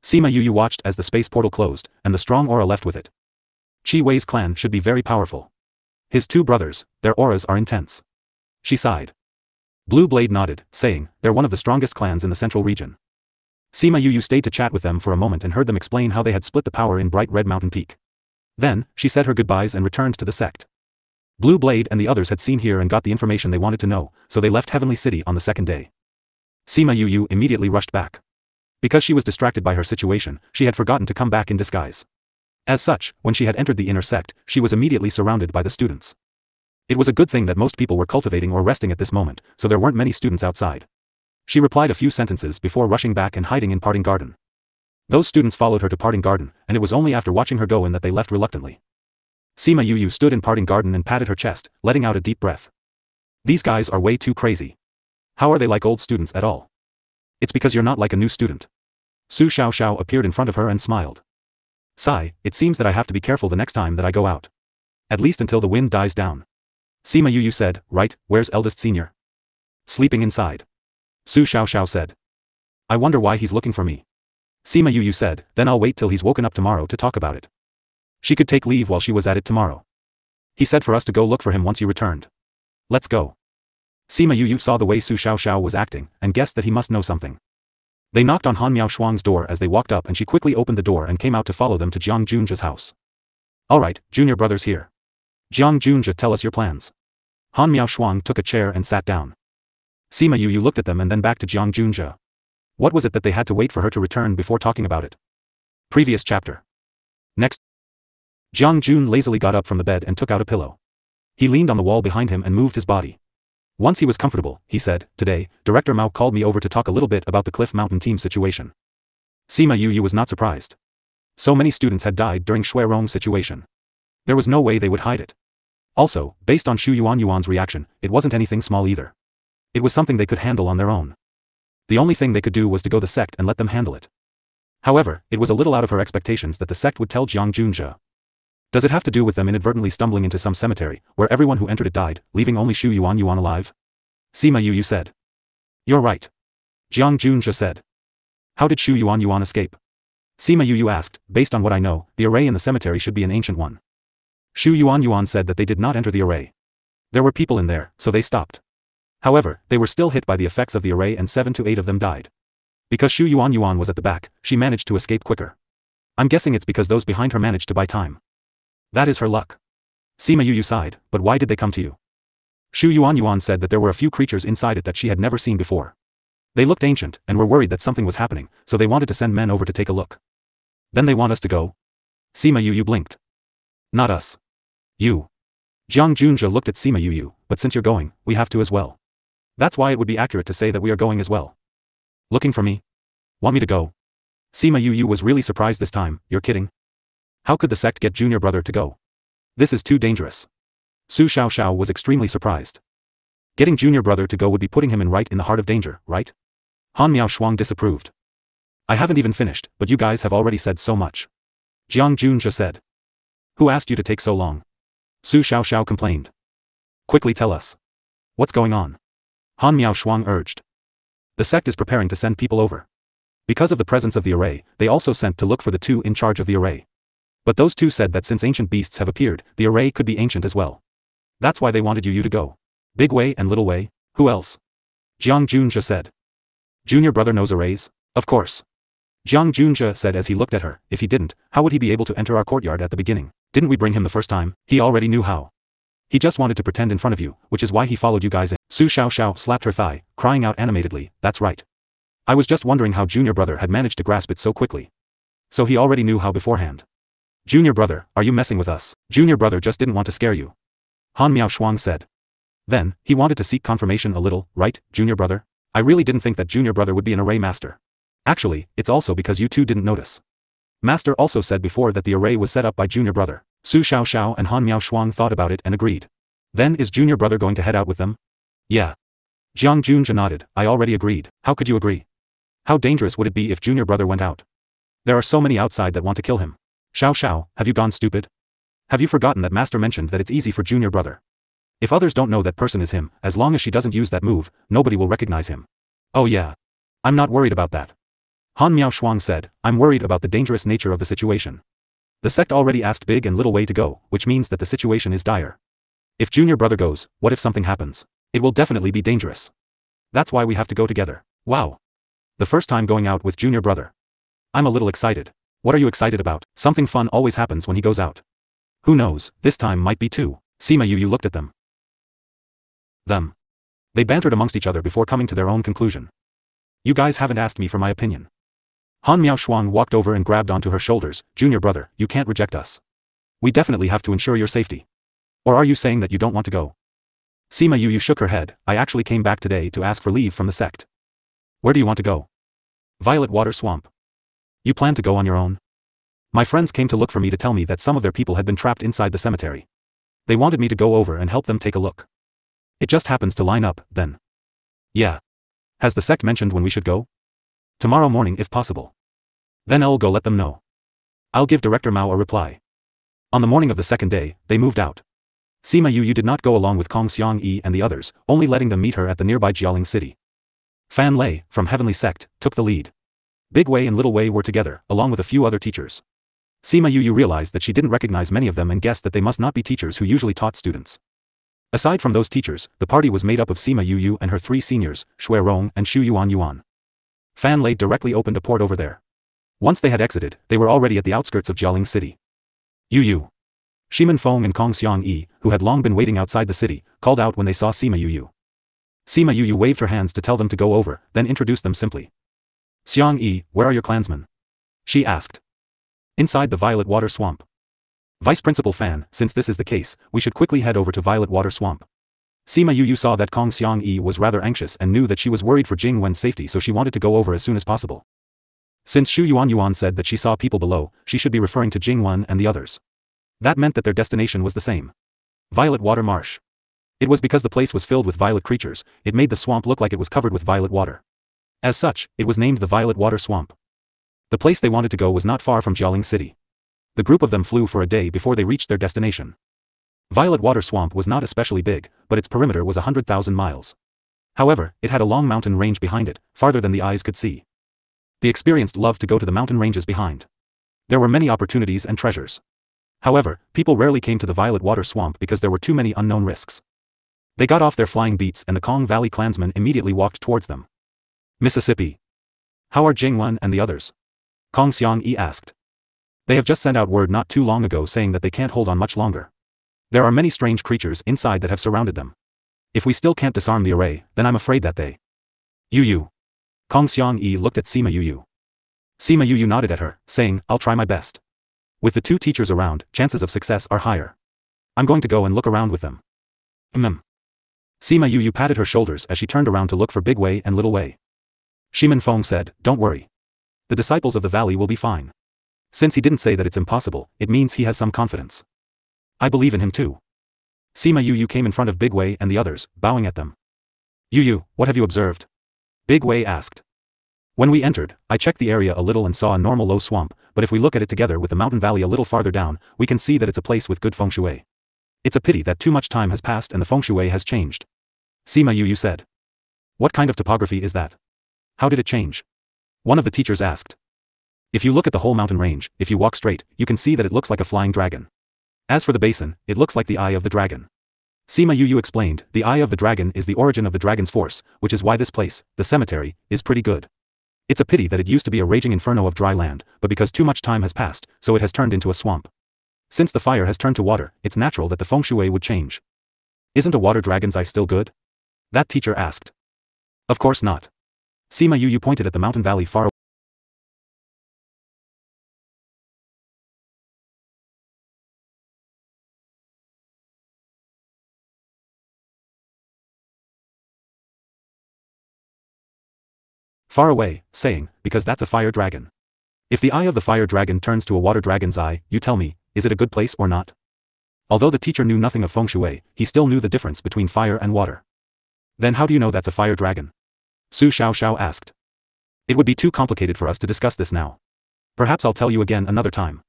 Sima Yu watched as the space portal closed, and the strong aura left with it. Qi Wei's clan should be very powerful. His 2 brothers, their auras are intense. She sighed. Blue Blade nodded, saying, they're one of the strongest clans in the central region. Sima Yu stayed to chat with them for a moment and heard them explain how they had split the power in Bright Red Mountain Peak. Then, she said her goodbyes and returned to the sect. Blue Blade and the others had seen here and got the information they wanted to know, so they left Heavenly City on the second day. Sima Yu immediately rushed back. Because she was distracted by her situation, she had forgotten to come back in disguise. As such, when she had entered the inner sect, she was immediately surrounded by the students. It was a good thing that most people were cultivating or resting at this moment, so there weren't many students outside. She replied a few sentences before rushing back and hiding in Parting Garden. Those students followed her to Parting Garden, and it was only after watching her go in that they left reluctantly. Sima Yu stood in Parting Garden and patted her chest, letting out a deep breath. These guys are way too crazy. How are they like old students at all? It's because you're not like a new student. Su Xiao appeared in front of her and smiled. Sigh, it seems that I have to be careful the next time that I go out. At least until the wind dies down. Sima Yu said, right, where's eldest senior? Sleeping inside. Su Xiao said. I wonder why he's looking for me. Sima Yu said, then I'll wait till he's woken up tomorrow to talk about it. She could take leave while she was at it tomorrow. He said for us to go look for him once you returned. Let's go. Sima Yu saw the way Su Xiao was acting, and guessed that he must know something. They knocked on Han Miao Shuang's door as they walked up, and she quickly opened the door and came out to follow them to Jiang Junja's house. Alright, junior brother's here. Jiang Junja, tell us your plans. Han Miao Shuang took a chair and sat down. Sima Yu looked at them and then back to Jiang Junja. What was it that they had to wait for her to return before talking about it? Previous chapter. Next. Jiang Jun lazily got up from the bed and took out a pillow. He leaned on the wall behind him and moved his body. Once he was comfortable, he said, "Today, Director Mao called me over to talk a little bit about the Cliff Mountain team situation." Sima Yu was not surprised. So many students had died during Shui Rong's situation. There was no way they would hide it. Also, based on Shu Yuan's reaction, it wasn't anything small either. It was something they could handle on their own. The only thing they could do was to go the sect and let them handle it. However, it was a little out of her expectations that the sect would tell Jiang Junja. Does it have to do with them inadvertently stumbling into some cemetery, where everyone who entered it died, leaving only Shu Yuan alive? Sima Yu said. You're right. Jiang Junja said. How did Shu Yuan escape? Sima Yu asked. Based on what I know, the array in the cemetery should be an ancient one. Shu Yuan said that they did not enter the array. There were people in there, so they stopped. However, they were still hit by the effects of the array and 7 to 8 of them died. Because Shu Yuan was at the back, she managed to escape quicker. I'm guessing it's because those behind her managed to buy time. That is her luck. Sima Yu sighed, but why did they come to you? Shu Yuan said that there were a few creatures inside it that she had never seen before. They looked ancient, and were worried that something was happening, so they wanted to send men over to take a look. Then they want us to go? Sima Yu blinked. Not us. You. Jiang Junja looked at Sima Yu, but since you're going, we have to as well. That's why it would be accurate to say that we are going as well. Looking for me? Want me to go? Sima Yu was really surprised this time. You're kidding? How could the sect get junior brother to go? This is too dangerous. Su Xiao was extremely surprised. Getting junior brother to go would be putting him in the heart of danger, right? Han Miao Shuang disapproved. I haven't even finished, but you guys have already said so much. Jiang Junja said. Who asked you to take so long? Su Xiao complained. Quickly tell us. What's going on? Han Miao Shuang urged. The sect is preparing to send people over. Because of the presence of the array, they also sent to look for the two in charge of the array. But those two said that since ancient beasts have appeared, the array could be ancient as well. That's why they wanted you to go. Big Wei and Little Wei, who else? Jiang Junja said. Junior brother knows arrays? Of course. Jiang Junja said as he looked at her. If he didn't, how would he be able to enter our courtyard at the beginning? Didn't we bring him the first time? He already knew how. He just wanted to pretend in front of you, which is why he followed you guys in. Su Xiao slapped her thigh, crying out animatedly, that's right. I was just wondering how junior brother had managed to grasp it so quickly. So he already knew how beforehand. Junior brother, are you messing with us? Junior brother just didn't want to scare you. Han Miao Shuang said. Then, he wanted to seek confirmation a little, right, junior brother? I really didn't think that junior brother would be an array master. Actually, it's also because you two didn't notice. Master also said before that the array was set up by junior brother. Su Xiao and Han Miao Shuang thought about it and agreed. Then is junior brother going to head out with them? Yeah. Jiang Junja nodded. I already agreed. How could you agree? How dangerous would it be if junior brother went out? There are so many outside that want to kill him. Xiao, have you gone stupid? Have you forgotten that master mentioned that it's easy for junior brother? If others don't know that person is him, as long as she doesn't use that move, nobody will recognize him. Oh yeah. I'm not worried about that. Han Miao Shuang said, I'm worried about the dangerous nature of the situation. The sect already asked Big and Little Wei to go, which means that the situation is dire. If junior brother goes, what if something happens? It will definitely be dangerous. That's why we have to go together. Wow. The first time going out with junior brother. I'm a little excited. What are you excited about? Something fun always happens when he goes out. Who knows, this time might be too. Sima Yu looked at them. They bantered amongst each other before coming to their own conclusion. You guys haven't asked me for my opinion. Han Miao Shuang walked over and grabbed onto her shoulders. Junior brother, you can't reject us. We definitely have to ensure your safety. Or are you saying that you don't want to go? Sima Yu shook her head. I actually came back today to ask for leave from the sect. Where do you want to go? Violet Water Swamp. You plan to go on your own? My friends came to look for me to tell me that some of their people had been trapped inside the cemetery. They wanted me to go over and help them take a look. It just happens to line up, then. Yeah. Has the sect mentioned when we should go? Tomorrow morning if possible. Then I'll go let them know. I'll give Director Mao a reply. On the morning of the second day, they moved out. Sima Yu did not go along with Kong Xiang Yi and the others, only letting them meet her at the nearby Jialing city. Fan Lei, from Heavenly Sect, took the lead. Big Wei and Little Wei were together, along with a few other teachers. Sima Yu realized that she didn't recognize many of them and guessed that they must not be teachers who usually taught students. Aside from those teachers, the party was made up of Sima Yu and her 3 seniors, Shui Rong and Shu Yuan. Fan Lei directly opened a port over there. Once they had exited, they were already at the outskirts of Jialing City. Yu. Shimin Feng and Kong Xiang Yi, who had long been waiting outside the city, called out when they saw Sima Yu. Sima Yu waved her hands to tell them to go over, then introduced them simply. Xiang Yi, where are your clansmen? She asked. Inside the Violet Water Swamp. Vice Principal Fan, since this is the case, we should quickly head over to Violet Water Swamp. Sima Yu saw that Kong Xiang Yi was rather anxious and knew that she was worried for Jing Wen's safety, so she wanted to go over as soon as possible. Since Shu Yuan said that she saw people below, she should be referring to Jing Wen and the others. That meant that their destination was the same. Violet Water Marsh. It was because the place was filled with violet creatures, it made the swamp look like it was covered with violet water. As such, it was named the Violet Water Swamp. The place they wanted to go was not far from Jialing City. The group of them flew for a day before they reached their destination. Violet Water Swamp was not especially big, but its perimeter was 100,000 miles. However, it had a long mountain range behind it, farther than the eyes could see. The experienced loved to go to the mountain ranges behind. There were many opportunities and treasures. However, people rarely came to the Violet Water Swamp because there were too many unknown risks. They got off their flying beats and the Kong Valley clansmen immediately walked towards them. Mississippi. How are Jing Wen and the others? Kong Xiang Yi asked. They have just sent out word not too long ago saying that they can't hold on much longer. There are many strange creatures inside that have surrounded them. If we still can't disarm the array, then I'm afraid that they... Yu. Kong Xiang Yi looked at Sima Yu. Sima Yu nodded at her, saying, I'll try my best. With the 2 teachers around, chances of success are higher. I'm going to go and look around with them. Sima Yu patted her shoulders as she turned around to look for Big Wei and Little Wei. Shimin Feng said, don't worry. The disciples of the valley will be fine. Since he didn't say that it's impossible, it means he has some confidence. I believe in him too. Sima Yu came in front of Big Wei and the others, bowing at them. Yu, what have you observed? Big Wei asked. When we entered, I checked the area a little and saw a normal low swamp, but if we look at it together with the mountain valley a little farther down, we can see that it's a place with good feng shui. It's a pity that too much time has passed and the feng shui has changed. Sima Yu said. What kind of topography is that? How did it change? One of the teachers asked. If you look at the whole mountain range, if you walk straight, you can see that it looks like a flying dragon. As for the basin, it looks like the eye of the dragon. Sima Yu explained, the eye of the dragon is the origin of the dragon's force, which is why this place, the cemetery, is pretty good. It's a pity that it used to be a raging inferno of dry land, but because too much time has passed, so it has turned into a swamp. Since the fire has turned to water, it's natural that the feng shui would change. Isn't a water dragon's eye still good? That teacher asked. Of course not. Sima Yu pointed at the mountain valley far away. Far away, saying, because that's a fire dragon. If the eye of the fire dragon turns to a water dragon's eye, you tell me, is it a good place or not? Although the teacher knew nothing of feng shui, he still knew the difference between fire and water. Then how do you know that's a fire dragon? Su Xiao asked. It would be too complicated for us to discuss this now. Perhaps I'll tell you again another time.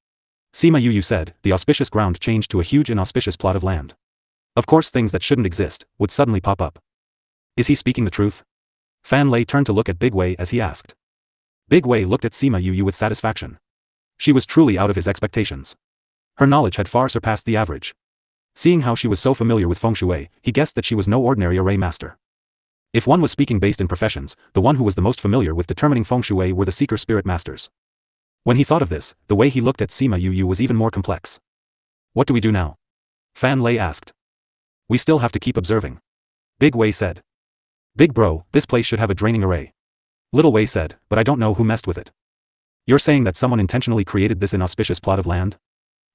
Sima Yu said, the auspicious ground changed to a huge inauspicious plot of land. Of course things that shouldn't exist, would suddenly pop up. Is he speaking the truth? Fan Lei turned to look at Big Wei as he asked. Big Wei looked at Sima Yu with satisfaction. She was truly out of his expectations. Her knowledge had far surpassed the average. Seeing how she was so familiar with feng shui, he guessed that she was no ordinary array master. If one was speaking based in professions, the one who was the most familiar with determining feng shui were the seeker spirit masters. When he thought of this, the way he looked at Sima Yu was even more complex. What do we do now? Fan Lei asked. We still have to keep observing. Big Wei said. Big bro, this place should have a draining array. Little Wei said, but I don't know who messed with it. You're saying that someone intentionally created this inauspicious plot of land?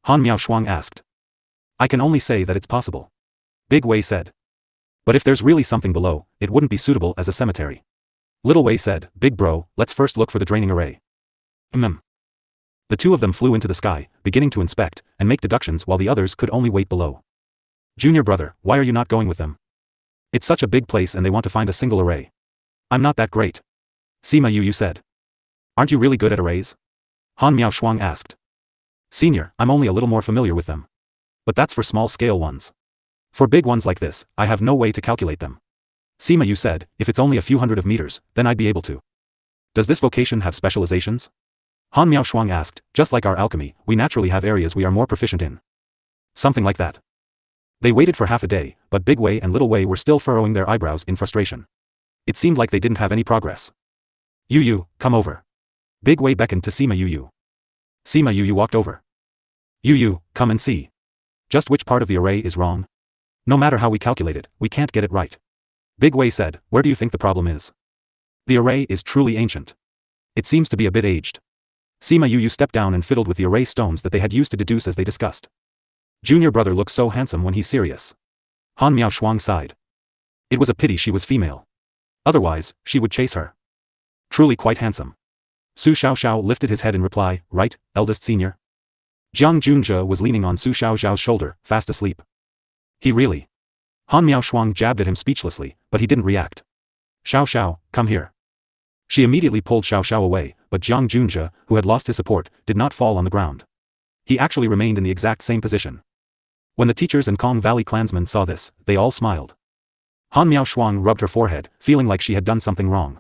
Han Miaoshuang asked. I can only say that it's possible. Big Wei said. But if there's really something below, it wouldn't be suitable as a cemetery. Little Wei said, Big bro, let's first look for the draining array. The 2 of them flew into the sky, beginning to inspect, and make deductions while the others could only wait below. Junior brother, why are you not going with them? It's such a big place and they want to find a single array. I'm not that great. Sima Yu said. Aren't you really good at arrays? Han Miaoshuang asked. Senior, I'm only a little more familiar with them. But that's for small-scale ones. For big ones like this, I have no way to calculate them. Sima Yu said, if it's only a few hundred of meters, then I'd be able to. Does this vocation have specializations? Han Miaoshuang asked, just like our alchemy, we naturally have areas we are more proficient in. Something like that. They waited for half a day, but Big Wei and Little Wei were still furrowing their eyebrows in frustration. It seemed like they didn't have any progress. Yu, come over. Big Wei beckoned to Sima Yu. Sima Yu walked over. Yu, come and see. Just which part of the array is wrong? No matter how we calculate it, we can't get it right. Big Wei said, where do you think the problem is? The array is truly ancient. It seems to be a bit aged. Sima Yu stepped down and fiddled with the array stones that they had used to deduce as they discussed. Junior brother looks so handsome when he's serious. Han Miao Shuang sighed. It was a pity she was female. Otherwise, she would chase her. Truly quite handsome. Su Xiaoxiao lifted his head in reply, right, eldest senior? Jiang Junzhe was leaning on Su Xiaoxiao's shoulder, fast asleep. He really? Han Miao Shuang jabbed at him speechlessly, but he didn't react. Xiao, come here. She immediately pulled Xiao away, but Jiang Junzhe, who had lost his support, did not fall on the ground. He actually remained in the exact same position. When the teachers and Kong Valley clansmen saw this, they all smiled. Han Miao Shuang rubbed her forehead, feeling like she had done something wrong.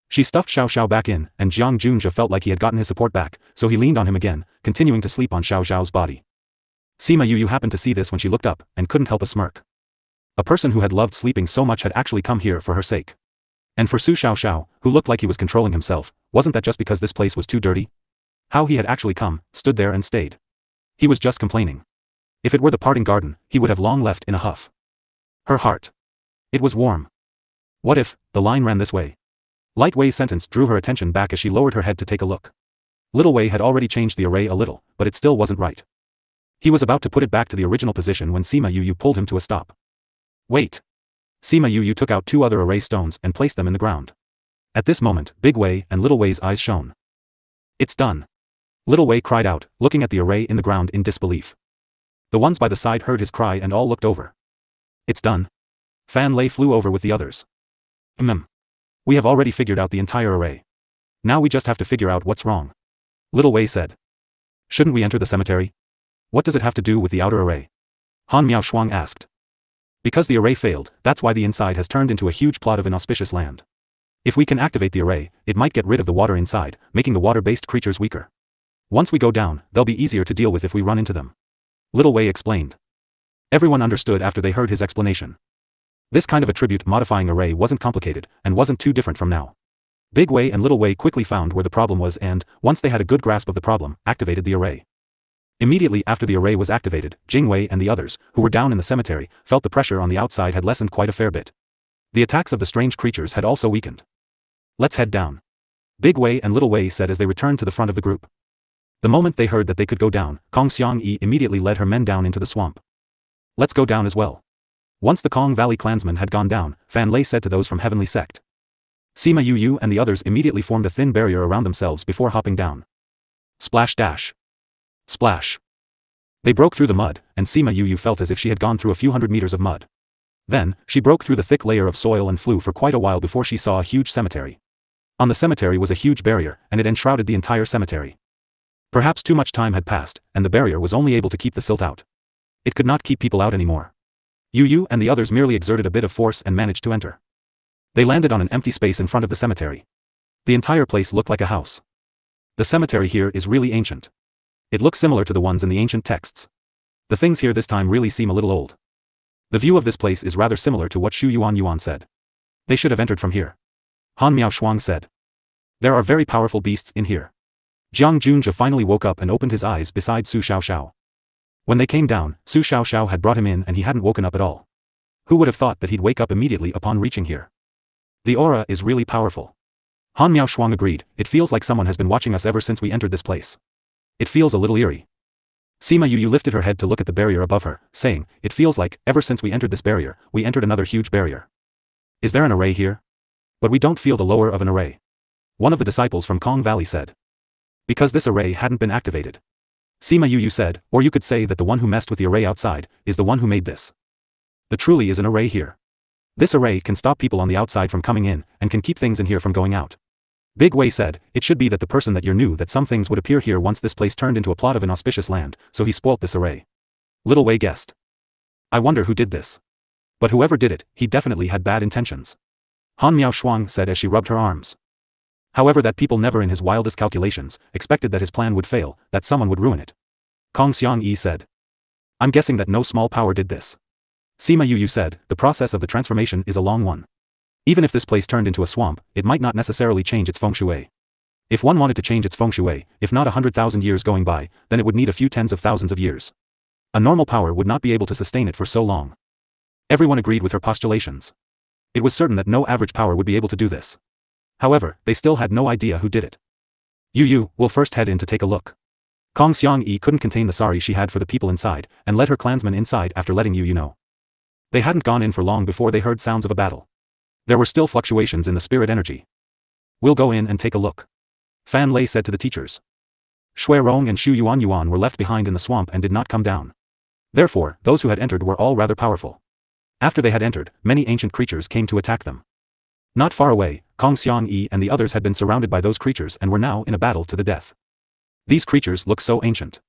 She stuffed Xiao back in, and Jiang Junzhe felt like he had gotten his support back, so he leaned on him again, continuing to sleep on Xiao's body. Sima Yu happened to see this when she looked up, and couldn't help a smirk. A person who had loved sleeping so much had actually come here for her sake. And for Su Xiao, who looked like he was controlling himself, wasn't that just because this place was too dirty? How he had actually come, stood there and stayed. He was just complaining. If it were the parting garden, he would have long left in a huff. Her heart. It was warm. What if, the line ran this way? Light Wei's sentence drew her attention back as she lowered her head to take a look. Little Wei had already changed the array a little, but it still wasn't right. He was about to put it back to the original position when Sima Yu pulled him to a stop. Wait. Sima Yu took out 2 other array stones and placed them in the ground. At this moment, Big Wei and Little Wei's eyes shone. It's done. Little Wei cried out, looking at the array in the ground in disbelief. The ones by the side heard his cry and all looked over. It's done. Fan Lei flew over with the others. We have already figured out the entire array. Now we just have to figure out what's wrong. Little Wei said. Shouldn't we enter the cemetery? What does it have to do with the outer array? Han Miao Shuang asked. Because the array failed, that's why the inside has turned into a huge plot of inauspicious land. If we can activate the array, it might get rid of the water inside, making the water-based creatures weaker. Once we go down, they'll be easier to deal with if we run into them. Little Wei explained. Everyone understood after they heard his explanation. This kind of attribute-modifying array wasn't complicated, and wasn't too different from now. Big Wei and Little Wei quickly found where the problem was and, once they had a good grasp of the problem, activated the array. Immediately after the array was activated, Jing Wei and the others, who were down in the cemetery, felt the pressure on the outside had lessened quite a fair bit. The attacks of the strange creatures had also weakened. Let's head down. Big Wei and Little Wei said as they returned to the front of the group. The moment they heard that they could go down, Kong Xiangyi immediately led her men down into the swamp. Let's go down as well. Once the Kong Valley clansmen had gone down, Fan Lei said to those from Heavenly Sect. Sima Yu and the others immediately formed a thin barrier around themselves before hopping down. Splash dash. Splash. They broke through the mud, and Sima Yu felt as if she had gone through a few hundred meters of mud. Then, she broke through the thick layer of soil and flew for quite a while before she saw a huge cemetery. On the cemetery was a huge barrier, and it enshrouded the entire cemetery. Perhaps too much time had passed, and the barrier was only able to keep the silt out. It could not keep people out anymore. Yu and the others merely exerted a bit of force and managed to enter. They landed on an empty space in front of the cemetery. The entire place looked like a house. The cemetery here is really ancient. It looks similar to the ones in the ancient texts. The things here this time really seem a little old. The view of this place is rather similar to what Shu Yuan said. They should have entered from here. Han Miao Shuang said. There are very powerful beasts in here. Jiang Junzhe finally woke up and opened his eyes beside Su Xiao. When they came down, Su Xiao had brought him in and he hadn't woken up at all. Who would have thought that he'd wake up immediately upon reaching here? The aura is really powerful. Han Miao Shuang agreed, it feels like someone has been watching us ever since we entered this place. It feels a little eerie. Sima Yu lifted her head to look at the barrier above her, saying, it feels like, ever since we entered this barrier, we entered another huge barrier. Is there an array here? But we don't feel the lower of an array. One of the disciples from Kong Valley said. Because this array hadn't been activated. Sima Yu said, or you could say that the one who messed with the array outside, is the one who made this. There truly is an array here. This array can stop people on the outside from coming in, and can keep things in here from going out. Big Wei said, it should be that the person that you knew that some things would appear here once this place turned into a plot of inauspicious land, so he spoilt this array. Little Wei guessed. I wonder who did this. But whoever did it, he definitely had bad intentions. Han Miao Shuang said as she rubbed her arms. However, that people never in his wildest calculations expected that his plan would fail, that someone would ruin it. Kong Xiangyi said. I'm guessing that no small power did this. Sima Yu said, the process of the transformation is a long one. Even if this place turned into a swamp, it might not necessarily change its feng shui. If one wanted to change its feng shui, if not 100,000 years going by, then it would need a few tens of thousands of years. A normal power would not be able to sustain it for so long. Everyone agreed with her postulations. It was certain that no average power would be able to do this. However, they still had no idea who did it. Yu will first head in to take a look. Kong Xiangyi couldn't contain the sorry she had for the people inside, and led her clansmen inside after letting Yu know. They hadn't gone in for long before they heard sounds of a battle. There were still fluctuations in the spirit energy. We'll go in and take a look. Fan Lei said to the teachers. Shui Rong and Shu Yuan were left behind in the swamp and did not come down. Therefore, those who had entered were all rather powerful. After they had entered, many ancient creatures came to attack them. Not far away, Kong Xiangyi and the others had been surrounded by those creatures and were now in a battle to the death. These creatures look so ancient.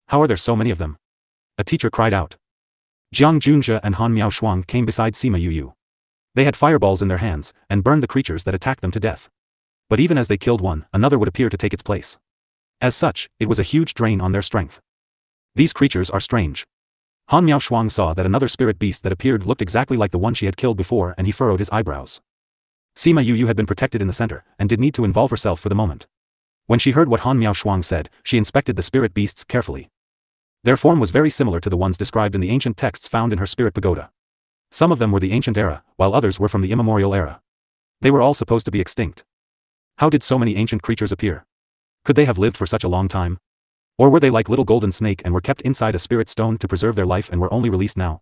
How are there so many of them? A teacher cried out. Jiang Junjia and Han Miao Shuang came beside Sima Yu. They had fireballs in their hands, and burned the creatures that attacked them to death. But even as they killed one, another would appear to take its place. As such, it was a huge drain on their strength. These creatures are strange. Han Miao Shuang saw that another spirit beast that appeared looked exactly like the one she had killed before, and he furrowed his eyebrows. Sima Yu had been protected in the center, and did need to involve herself for the moment. When she heard what Han Miao Shuang said, she inspected the spirit beasts carefully. Their form was very similar to the ones described in the ancient texts found in her spirit pagoda. Some of them were the ancient era, while others were from the immemorial era. They were all supposed to be extinct. How did so many ancient creatures appear? Could they have lived for such a long time? Or were they like little golden snake and were kept inside a spirit stone to preserve their life and were only released now?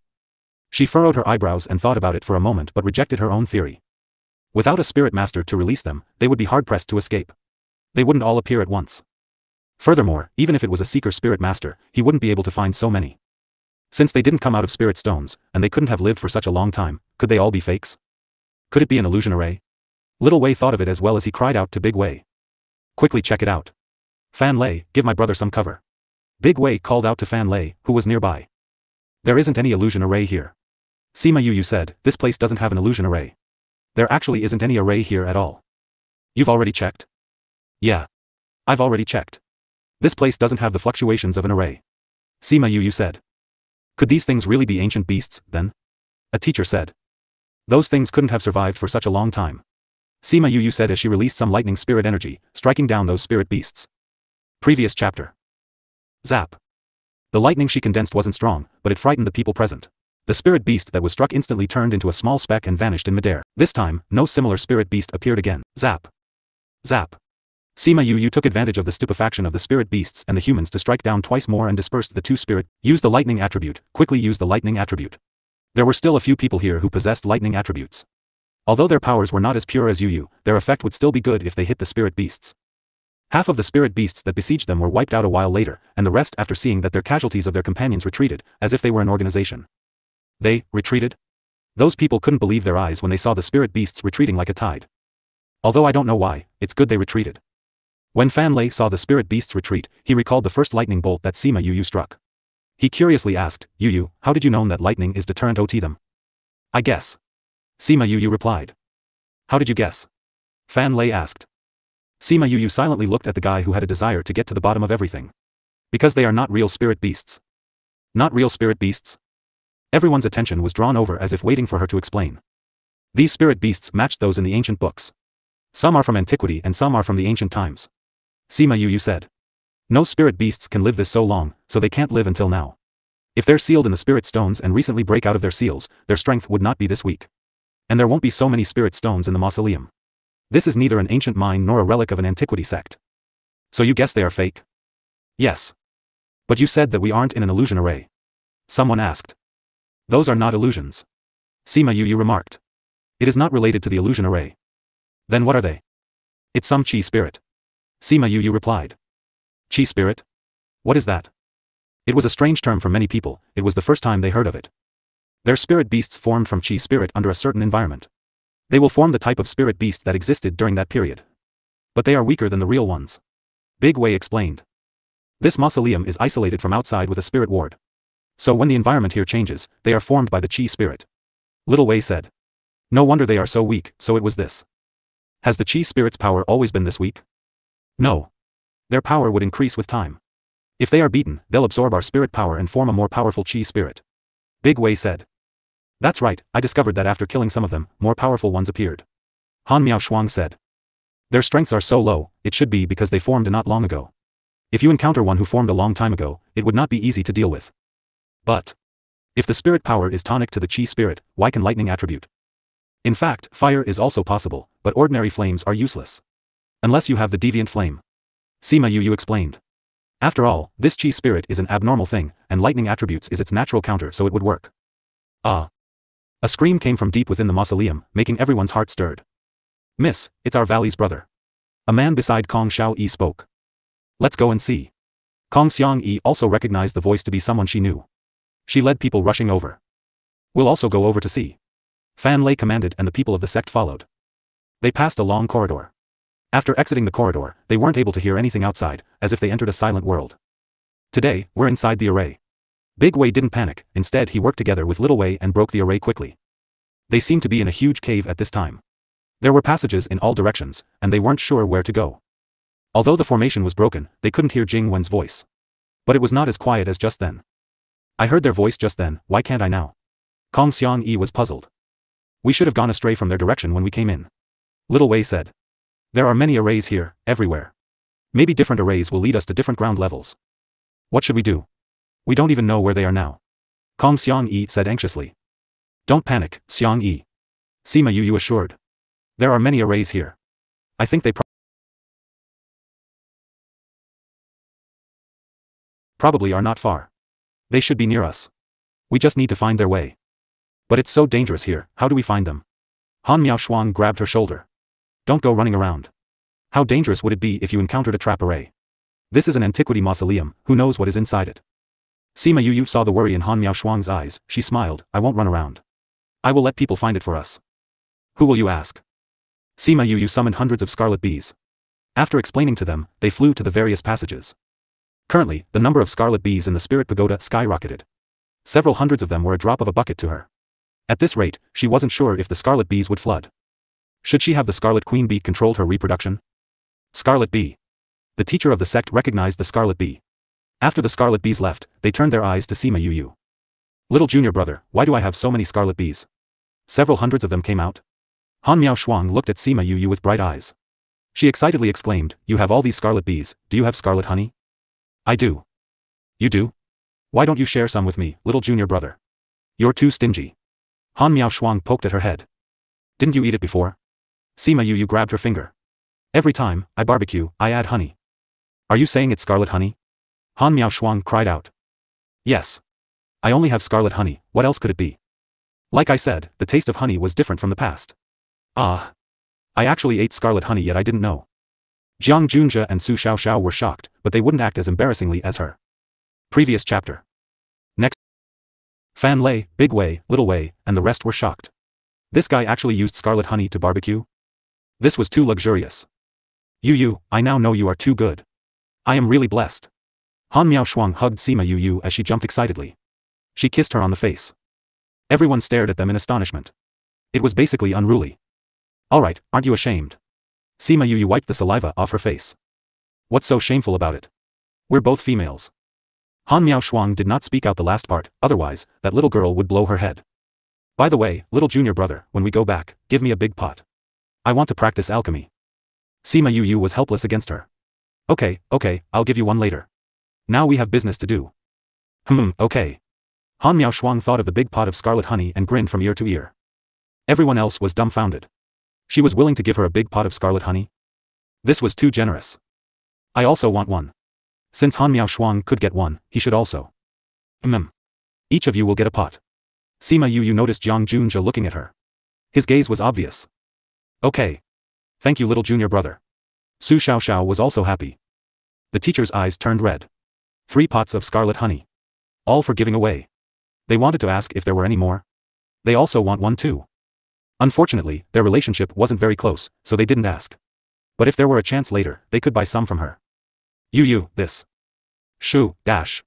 She furrowed her eyebrows and thought about it for a moment but rejected her own theory. Without a spirit master to release them, they would be hard-pressed to escape. They wouldn't all appear at once. Furthermore, even if it was a seeker spirit master, he wouldn't be able to find so many. Since they didn't come out of spirit stones, and they couldn't have lived for such a long time, could they all be fakes? Could it be an illusion array? Little Wei thought of it as well as he cried out to Big Wei. Quickly check it out. Fan Lei, give my brother some cover. Big Wei called out to Fan Lei, who was nearby. There isn't any illusion array here. Sima Yu said, this place doesn't have an illusion array. There actually isn't any array here at all. You've already checked? Yeah. I've already checked. This place doesn't have the fluctuations of an array. Sima Yu said. Could these things really be ancient beasts, then? A teacher said. Those things couldn't have survived for such a long time. Sima Yu said as she released some lightning spirit energy, striking down those spirit beasts. Previous chapter. Zap. The lightning she condensed wasn't strong, but it frightened the people present. The spirit beast that was struck instantly turned into a small speck and vanished in midair. This time, no similar spirit beast appeared again. Zap. Zap. Sima Yu took advantage of the stupefaction of the spirit beasts and the humans to strike down twice more and dispersed the two spirit. Use the lightning attribute. Quickly use the lightning attribute. There were still a few people here who possessed lightning attributes. Although their powers were not as pure as Yu, their effect would still be good if they hit the spirit beasts. Half of the spirit beasts that besieged them were wiped out a while later, and the rest after seeing that their casualties of their companions retreated, as if they were an organization. They retreated? Those people couldn't believe their eyes when they saw the spirit beasts retreating like a tide. Although I don't know why, it's good they retreated. When Fan Lei saw the spirit beasts retreat, he recalled the first lightning bolt that Sima Yu struck. He curiously asked, Yu, how did you know that lightning is deterrent to them? I guess. Sima Yu replied. How did you guess? Fan Lei asked. Sima Yu silently looked at the guy who had a desire to get to the bottom of everything. Because they are not real spirit beasts. Not real spirit beasts? Everyone's attention was drawn over as if waiting for her to explain. These spirit beasts matched those in the ancient books. Some are from antiquity and some are from the ancient times. Sima Yu said. No spirit beasts can live this so long, so they can't live until now. If they're sealed in the spirit stones and recently break out of their seals, their strength would not be this weak. And there won't be so many spirit stones in the mausoleum. This is neither an ancient mine nor a relic of an antiquity sect. So you guess they are fake? Yes. But you said that we aren't in an illusion array. Someone asked. Those are not illusions. Sima Yu remarked. It is not related to the illusion array. Then what are they? It's some chi spirit. Sima Yu replied. Chi spirit? What is that? It was a strange term for many people, it was the first time they heard of it. Their spirit beasts formed from chi spirit under a certain environment. They will form the type of spirit beast that existed during that period. But they are weaker than the real ones. Big Wei explained. This mausoleum is isolated from outside with a spirit ward. So when the environment here changes, they are formed by the chi spirit. Little Wei said. No wonder they are so weak, so it was this. Has the chi spirit's power always been this weak? No. Their power would increase with time. If they are beaten, they'll absorb our spirit power and form a more powerful chi spirit. Big Wei said. That's right, I discovered that after killing some of them, more powerful ones appeared. Han Miao Shuang said. Their strengths are so low, it should be because they formed not long ago. If you encounter one who formed a long time ago, it would not be easy to deal with. But if the spirit power is tonic to the chi spirit, why can lightning attribute? In fact, fire is also possible, but ordinary flames are useless. Unless you have the deviant flame. Sima Yu explained. After all, this chi spirit is an abnormal thing, and lightning attributes is its natural counter, so it would work. Ah. A scream came from deep within the mausoleum, making everyone's heart stirred. Miss, it's our valley's brother. A man beside Kong Xiao Yi spoke. Let's go and see. Kong Xiang Yi also recognized the voice to be someone she knew. She led people rushing over. We'll also go over to see. Fan Lei commanded, and the people of the sect followed. They passed a long corridor. After exiting the corridor, they weren't able to hear anything outside, as if they entered a silent world. Today, we're inside the array. Big Wei didn't panic, instead he worked together with Little Wei and broke the array quickly. They seemed to be in a huge cave at this time. There were passages in all directions, and they weren't sure where to go. Although the formation was broken, they couldn't hear Jing Wen's voice. But it was not as quiet as just then. I heard their voice just then, why can't I now? Kong Xiang Yi was puzzled. We should have gone astray from their direction when we came in. Little Wei said. There are many arrays here, everywhere. Maybe different arrays will lead us to different ground levels. What should we do? We don't even know where they are now. Kong Xiang Yi said anxiously. Don't panic, Xiang Yi. Sima Yu assured. There are many arrays here. I think they probably are not far. They should be near us. We just need to find their way. But it's so dangerous here, how do we find them? Han Miao Shuang grabbed her shoulder. Don't go running around. How dangerous would it be if you encountered a trap array? This is an antiquity mausoleum, who knows what is inside it? Sima Yu saw the worry in Han Miao Shuang's eyes, she smiled, I won't run around. I will let people find it for us. Who will you ask? Sima Yu summoned hundreds of scarlet bees. After explaining to them, they flew to the various passages. Currently, the number of scarlet bees in the spirit pagoda skyrocketed. Several hundreds of them were a drop of a bucket to her. At this rate, she wasn't sure if the scarlet bees would flood. Should she have the scarlet queen bee control her reproduction? Scarlet bee. The teacher of the sect recognized the scarlet bee. After the scarlet bees left, they turned their eyes to Sima Yu. Little junior brother, why do I have so many scarlet bees? Several hundreds of them came out. Han Miao Shuang looked at Sima Yu with bright eyes. She excitedly exclaimed, you have all these scarlet bees, do you have scarlet honey? I do. You do? Why don't you share some with me, little junior brother? You're too stingy. Han Miao Shuang poked at her head. Didn't you eat it before? Sima Yu grabbed her finger. Every time I barbecue, I add honey. Are you saying it's scarlet honey? Han Miao Shuang cried out. Yes. I only have scarlet honey, what else could it be? Like I said, the taste of honey was different from the past. Ah. I actually ate scarlet honey yet I didn't know. Jiang Junjia and Su Xiaoxiao were shocked, but they wouldn't act as embarrassingly as her. Previous chapter. Next. Fan Lei, Big Wei, Little Wei, and the rest were shocked. This guy actually used scarlet honey to barbecue? This was too luxurious. Yu, I now know you are too good. I am really blessed. Han Miao Shuang hugged Sima Yu as she jumped excitedly. She kissed her on the face. Everyone stared at them in astonishment. It was basically unruly. Alright, aren't you ashamed? Sima Yu wiped the saliva off her face. What's so shameful about it? We're both females. Han Miao Shuang did not speak out the last part, otherwise, that little girl would blow her head. By the way, little junior brother, when we go back, give me a big pot. I want to practice alchemy. Sima Yu was helpless against her. Okay, I'll give you one later. Now we have business to do. Okay. Han Miao Shuang thought of the big pot of scarlet honey and grinned from ear to ear. Everyone else was dumbfounded. She was willing to give her a big pot of scarlet honey? This was too generous. I also want one. Since Han Miao Shuang could get one, he should also. Each of you will get a pot. Sima Yu noticed Jiang Junjia looking at her. His gaze was obvious. Okay. Thank you little junior brother. Su Xiaoxiao was also happy. The teacher's eyes turned red. 3 pots of scarlet honey. All for giving away. They wanted to ask if there were any more. They also want one too. Unfortunately, their relationship wasn't very close, so they didn't ask. But if there were a chance later, they could buy some from her. Yu, this. Shu, dash.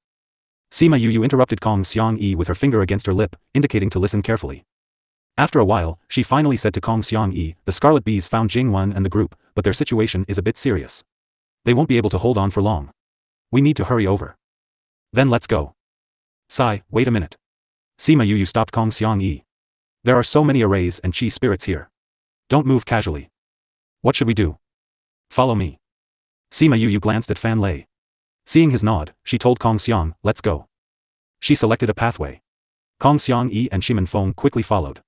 Sima Yu interrupted Kong Xiang Yi with her finger against her lip, indicating to listen carefully. After a while, she finally said to Kong Xiang Yi, the scarlet bees found Jing Wen and the group, but their situation is a bit serious. They won't be able to hold on for long. We need to hurry over. Then let's go. Sigh, wait a minute. Sima Yu stopped Kong Xiang Yi. There are so many arrays and chi spirits here. Don't move casually. What should we do? Follow me. Sima Yu glanced at Fan Lei. Seeing his nod, she told Kong Xiang, let's go. She selected a pathway. Kong Xiang Yi and Shimen Feng quickly followed.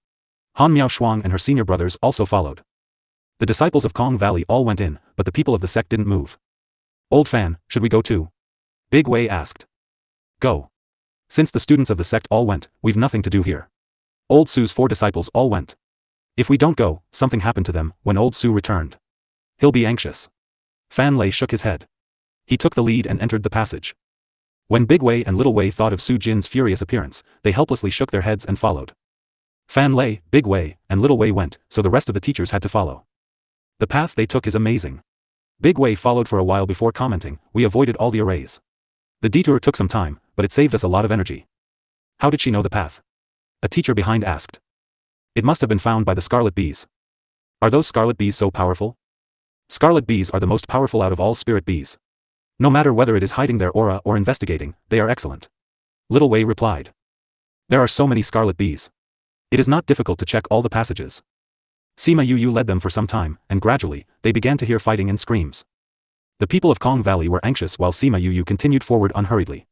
Han Miao Shuang and her senior brothers also followed. The disciples of Kong Valley all went in, but the people of the sect didn't move. Old Fan, should we go too? Big Wei asked. Go. Since the students of the sect all went, we've nothing to do here. Old Su's 4 disciples all went. If we don't go, something happened to them when Old Su returned. He'll be anxious. Fan Lei shook his head. He took the lead and entered the passage. When Big Wei and Little Wei thought of Su Jin's furious appearance, they helplessly shook their heads and followed. Fan Lei, Big Wei, and Little Wei went, so the rest of the teachers had to follow. The path they took is amazing. Big Wei followed for a while before commenting, we avoided all the arrays. The detour took some time, but it saved us a lot of energy. How did she know the path? A teacher behind asked. It must have been found by the scarlet bees. Are those scarlet bees so powerful? Scarlet bees are the most powerful out of all spirit bees. No matter whether it is hiding their aura or investigating, they are excellent. Little Wei replied. There are so many scarlet bees. It is not difficult to check all the passages. Sima Yu led them for some time, and gradually, they began to hear fighting and screams. The people of Kong Valley were anxious while Sima Yu continued forward unhurriedly.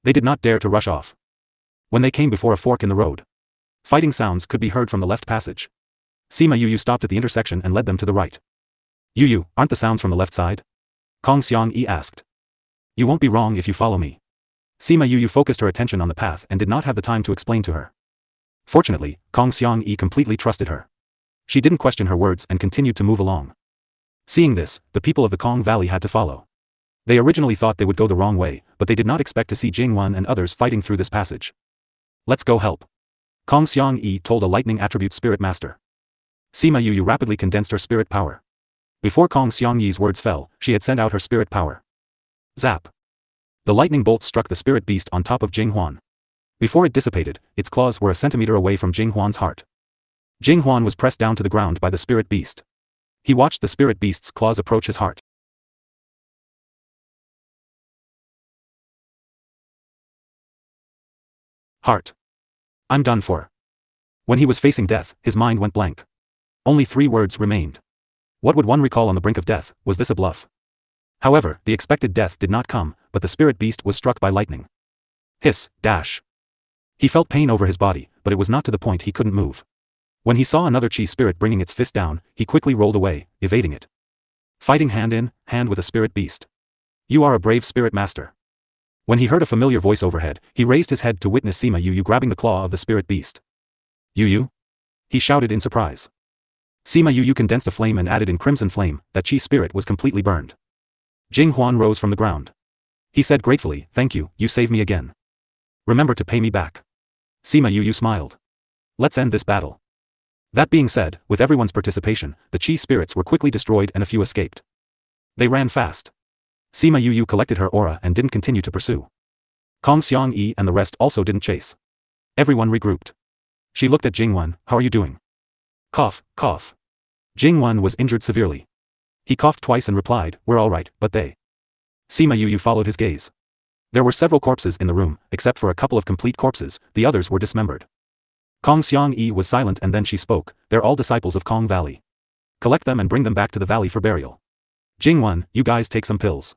They did not dare to rush off. When they came before a fork in the road, fighting sounds could be heard from the left passage. Sima Yu stopped at the intersection and led them to the right. Yu, aren't the sounds from the left side? Kong Xiang Yi asked. You won't be wrong if you follow me. Sima Yu focused her attention on the path and did not have the time to explain to her. Fortunately, Kong Xiang Yi completely trusted her. She didn't question her words and continued to move along. Seeing this, the people of the Kong Valley had to follow. They originally thought they would go the wrong way, but they did not expect to see Jingwan and others fighting through this passage. Let's go help. Kong Xiang Yi told a lightning attribute spirit master. Sima Yu rapidly condensed her spirit power. Before Kong Xiang Yi's words fell, she had sent out her spirit power. Zap. The lightning bolt struck the spirit beast on top of Jing Huan. Before it dissipated, its claws were a centimeter away from Jing Huan's heart. Jing Huan was pressed down to the ground by the spirit beast. He watched the spirit beast's claws approach his heart. Heart. I'm done for. When he was facing death, his mind went blank. Only 3 words remained. What would one recall on the brink of death? Was this a bluff? However, the expected death did not come, but the spirit beast was struck by lightning. Hiss, dash. He felt pain over his body, but it was not to the point he couldn't move. When he saw another chi spirit bringing its fist down, he quickly rolled away, evading it. Fighting hand in hand with a spirit beast. You are a brave spirit master. When he heard a familiar voice overhead, he raised his head to witness Sima Yu grabbing the claw of the spirit beast. Yu? He shouted in surprise. Sima Yu condensed a flame and added in crimson flame, that chi spirit was completely burned. Jing Huan rose from the ground. He said gratefully, thank you, you saved me again. Remember to pay me back. Sima Yu smiled. Let's end this battle. That being said, with everyone's participation, the chi spirits were quickly destroyed and a few escaped. They ran fast. Sima Yu collected her aura and didn't continue to pursue. Kong Xiang Yi and the rest also didn't chase. Everyone regrouped. She looked at Jingwan, how are you doing? Cough, cough. Jingwan was injured severely. He coughed twice and replied, we're alright, but they. Sima Yu followed his gaze. There were several corpses in the room, except for a couple of complete corpses, the others were dismembered. Kong Xiang Yi was silent and then she spoke, they're all disciples of Kong Valley. Collect them and bring them back to the valley for burial. Jingwan, you guys take some pills.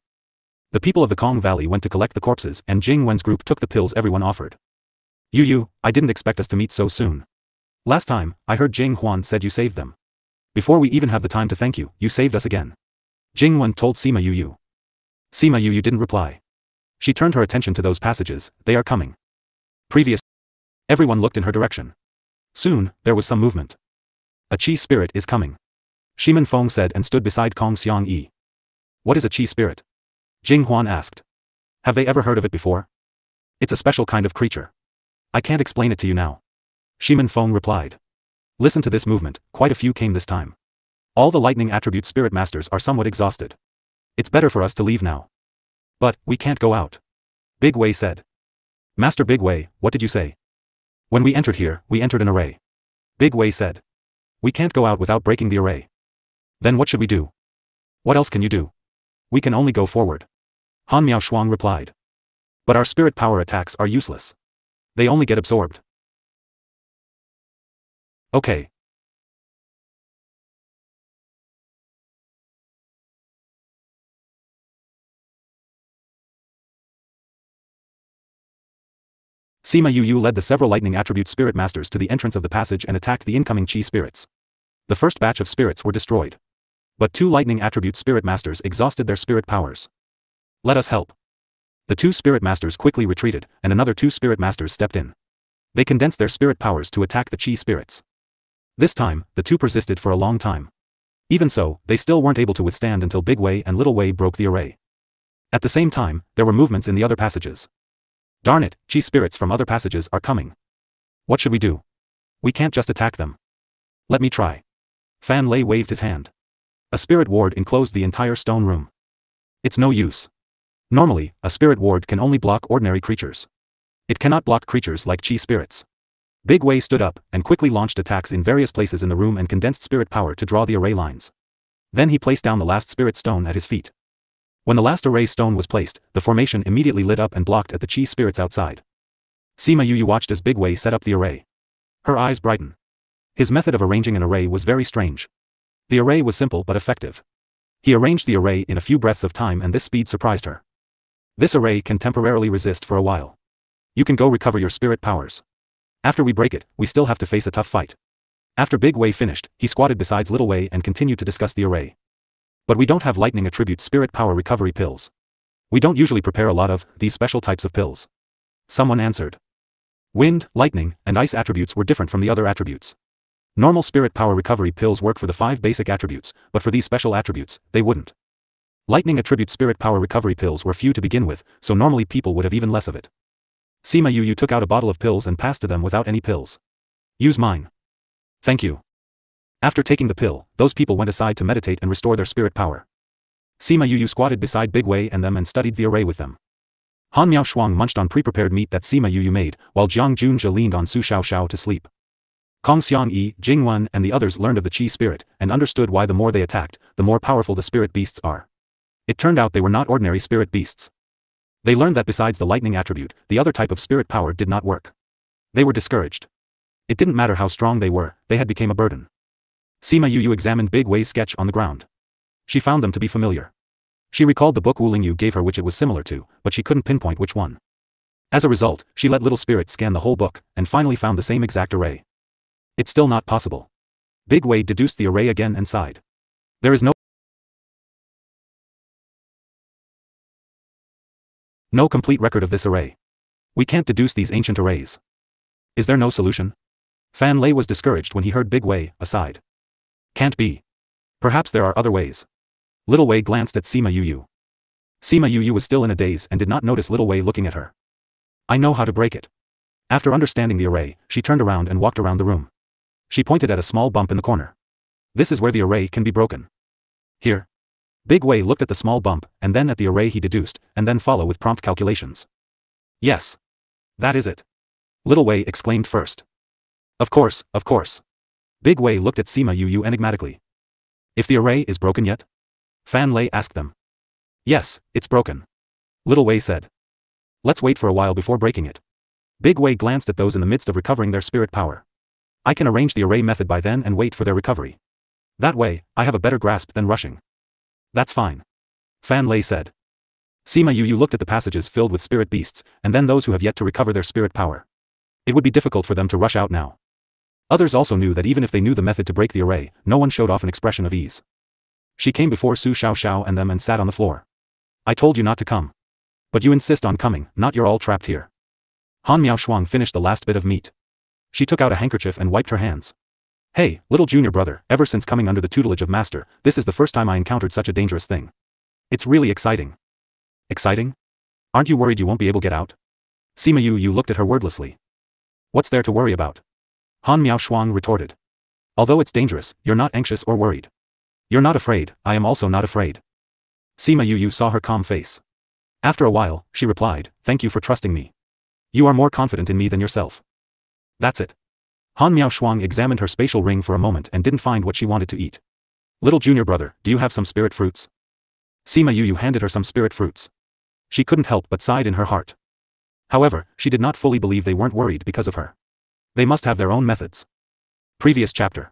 The people of the Kong Valley went to collect the corpses and Jingwan's group took the pills everyone offered. Yu, I didn't expect us to meet so soon. Last time, I heard Jing Huan said you saved them. Before we even have the time to thank you, you saved us again. Jingwan told Sima Yu. Sima Yu didn't reply. She turned her attention to those passages, they are coming. Previous. Everyone looked in her direction. Soon, there was some movement. A chi spirit is coming. Shimen Feng said and stood beside Kong Xiang Yi. What is a chi spirit? Jing Huan asked. Have they ever heard of it before? It's a special kind of creature. I can't explain it to you now. Shimen Feng replied. Listen to this movement, quite a few came this time. All the lightning attribute spirit masters are somewhat exhausted. It's better for us to leave now. But, we can't go out. Big Wei said. Master Big Wei, what did you say? When we entered here, we entered an array. Big Wei said. We can't go out without breaking the array. Then what should we do? What else can you do? We can only go forward. Han Miao Shuang replied. But our spirit power attacks are useless. They only get absorbed. Okay. Sima Yu led the several lightning attribute spirit masters to the entrance of the passage and attacked the incoming chi spirits. The first batch of spirits were destroyed. But 2 lightning attribute spirit masters exhausted their spirit powers. Let us help. The 2 spirit masters quickly retreated, and another 2 spirit masters stepped in. They condensed their spirit powers to attack the chi spirits. This time, the 2 persisted for a long time. Even so, they still weren't able to withstand until Big Wei and Little Wei broke the array. At the same time, there were movements in the other passages. Darn it, chi spirits from other passages are coming. What should we do? We can't just attack them. Let me try. Fan Lei waved his hand. A spirit ward enclosed the entire stone room. It's no use. Normally, a spirit ward can only block ordinary creatures. It cannot block creatures like chi spirits. Big Wei stood up, and quickly launched attacks in various places in the room and condensed spirit power to draw the array lines. Then he placed down the last spirit stone at his feet. When the last array stone was placed, the formation immediately lit up and blocked at the chi spirits outside. Sima Yu watched as Big Wei set up the array. Her eyes brightened. His method of arranging an array was very strange. The array was simple but effective. He arranged the array in a few breaths of time and this speed surprised her. This array can temporarily resist for a while. You can go recover your spirit powers. After we break it, we still have to face a tough fight. After Big Wei finished, he squatted beside Little Wei and continued to discuss the array. But we don't have lightning attribute spirit power recovery pills. We don't usually prepare a lot of these special types of pills. Someone answered. Wind, lightning, and ice attributes were different from the other attributes. Normal spirit power recovery pills work for the 5 basic attributes, but for these special attributes, they wouldn't. Lightning attribute spirit power recovery pills were few to begin with, so normally people would have even less of it. Sima Yu took out a bottle of pills and passed to them without any pills. Use mine. Thank you. After taking the pill, those people went aside to meditate and restore their spirit power. Sima Yu squatted beside Big Wei and them and studied the array with them. Han Miao Shuang munched on pre-prepared meat that Sima Yu made, while Jiang Junjia leaned on Su Xiao to sleep. Kong Xiang Yi, Jing Wen and the others learned of the chi spirit, and understood why the more they attacked, the more powerful the spirit beasts are. It turned out they were not ordinary spirit beasts. They learned that besides the lightning attribute, the other type of spirit power did not work. They were discouraged. It didn't matter how strong they were, they had become a burden. Sima Yu examined Big Wei's sketch on the ground. She found them to be familiar. She recalled the book Wu Lingyu gave her which it was similar to, but she couldn't pinpoint which one. As a result, she let Little Spirit scan the whole book, and finally found the same exact array. It's still not possible. Big Wei deduced the array again and sighed. There is no complete record of this array. We can't deduce these ancient arrays. Is there no solution? Fan Lei was discouraged when he heard Big Wei, aside. Can't be. Perhaps there are other ways. Little Wei glanced at Sima Yu. Sima Yu was still in a daze and did not notice Little Wei looking at her. I know how to break it. After understanding the array, she turned around and walked around the room. She pointed at a small bump in the corner. This is where the array can be broken. Here. Big Wei looked at the small bump, and then at the array he deduced, and then follow with prompt calculations. Yes. That is it. Little Wei exclaimed first. Of course, of course. Big Wei looked at Sima Yu enigmatically. If the array is broken yet? Fan Lei asked them. Yes, it's broken. Little Wei said. Let's wait for a while before breaking it. Big Wei glanced at those in the midst of recovering their spirit power. I can arrange the array method by then and wait for their recovery. That way, I have a better grasp than rushing. That's fine. Fan Lei said. Sima Yu looked at the passages filled with spirit beasts, and then those who have yet to recover their spirit power. It would be difficult for them to rush out now. Others also knew that even if they knew the method to break the array, no one showed off an expression of ease. She came before Su Xiao and them and sat on the floor. I told you not to come. But you insist on coming, not you're all trapped here. Han Miao Shuang finished the last bit of meat. She took out a handkerchief and wiped her hands. Hey, little junior brother, ever since coming under the tutelage of Master, this is the first time I encountered such a dangerous thing. It's really exciting. Exciting? Aren't you worried you won't be able to get out? Sima Yu looked at her wordlessly. What's there to worry about? Han Miao Shuang retorted. Although it's dangerous, you're not anxious or worried. You're not afraid, I am also not afraid. Sima Yu saw her calm face. After a while, she replied, thank you for trusting me. You are more confident in me than yourself. That's it. Han Miao Shuang examined her spatial ring for a moment and didn't find what she wanted to eat. Little junior brother, do you have some spirit fruits? Sima Yu handed her some spirit fruits. She couldn't help but sighed in her heart. However, she did not fully believe they weren't worried because of her. They must have their own methods. Previous chapter.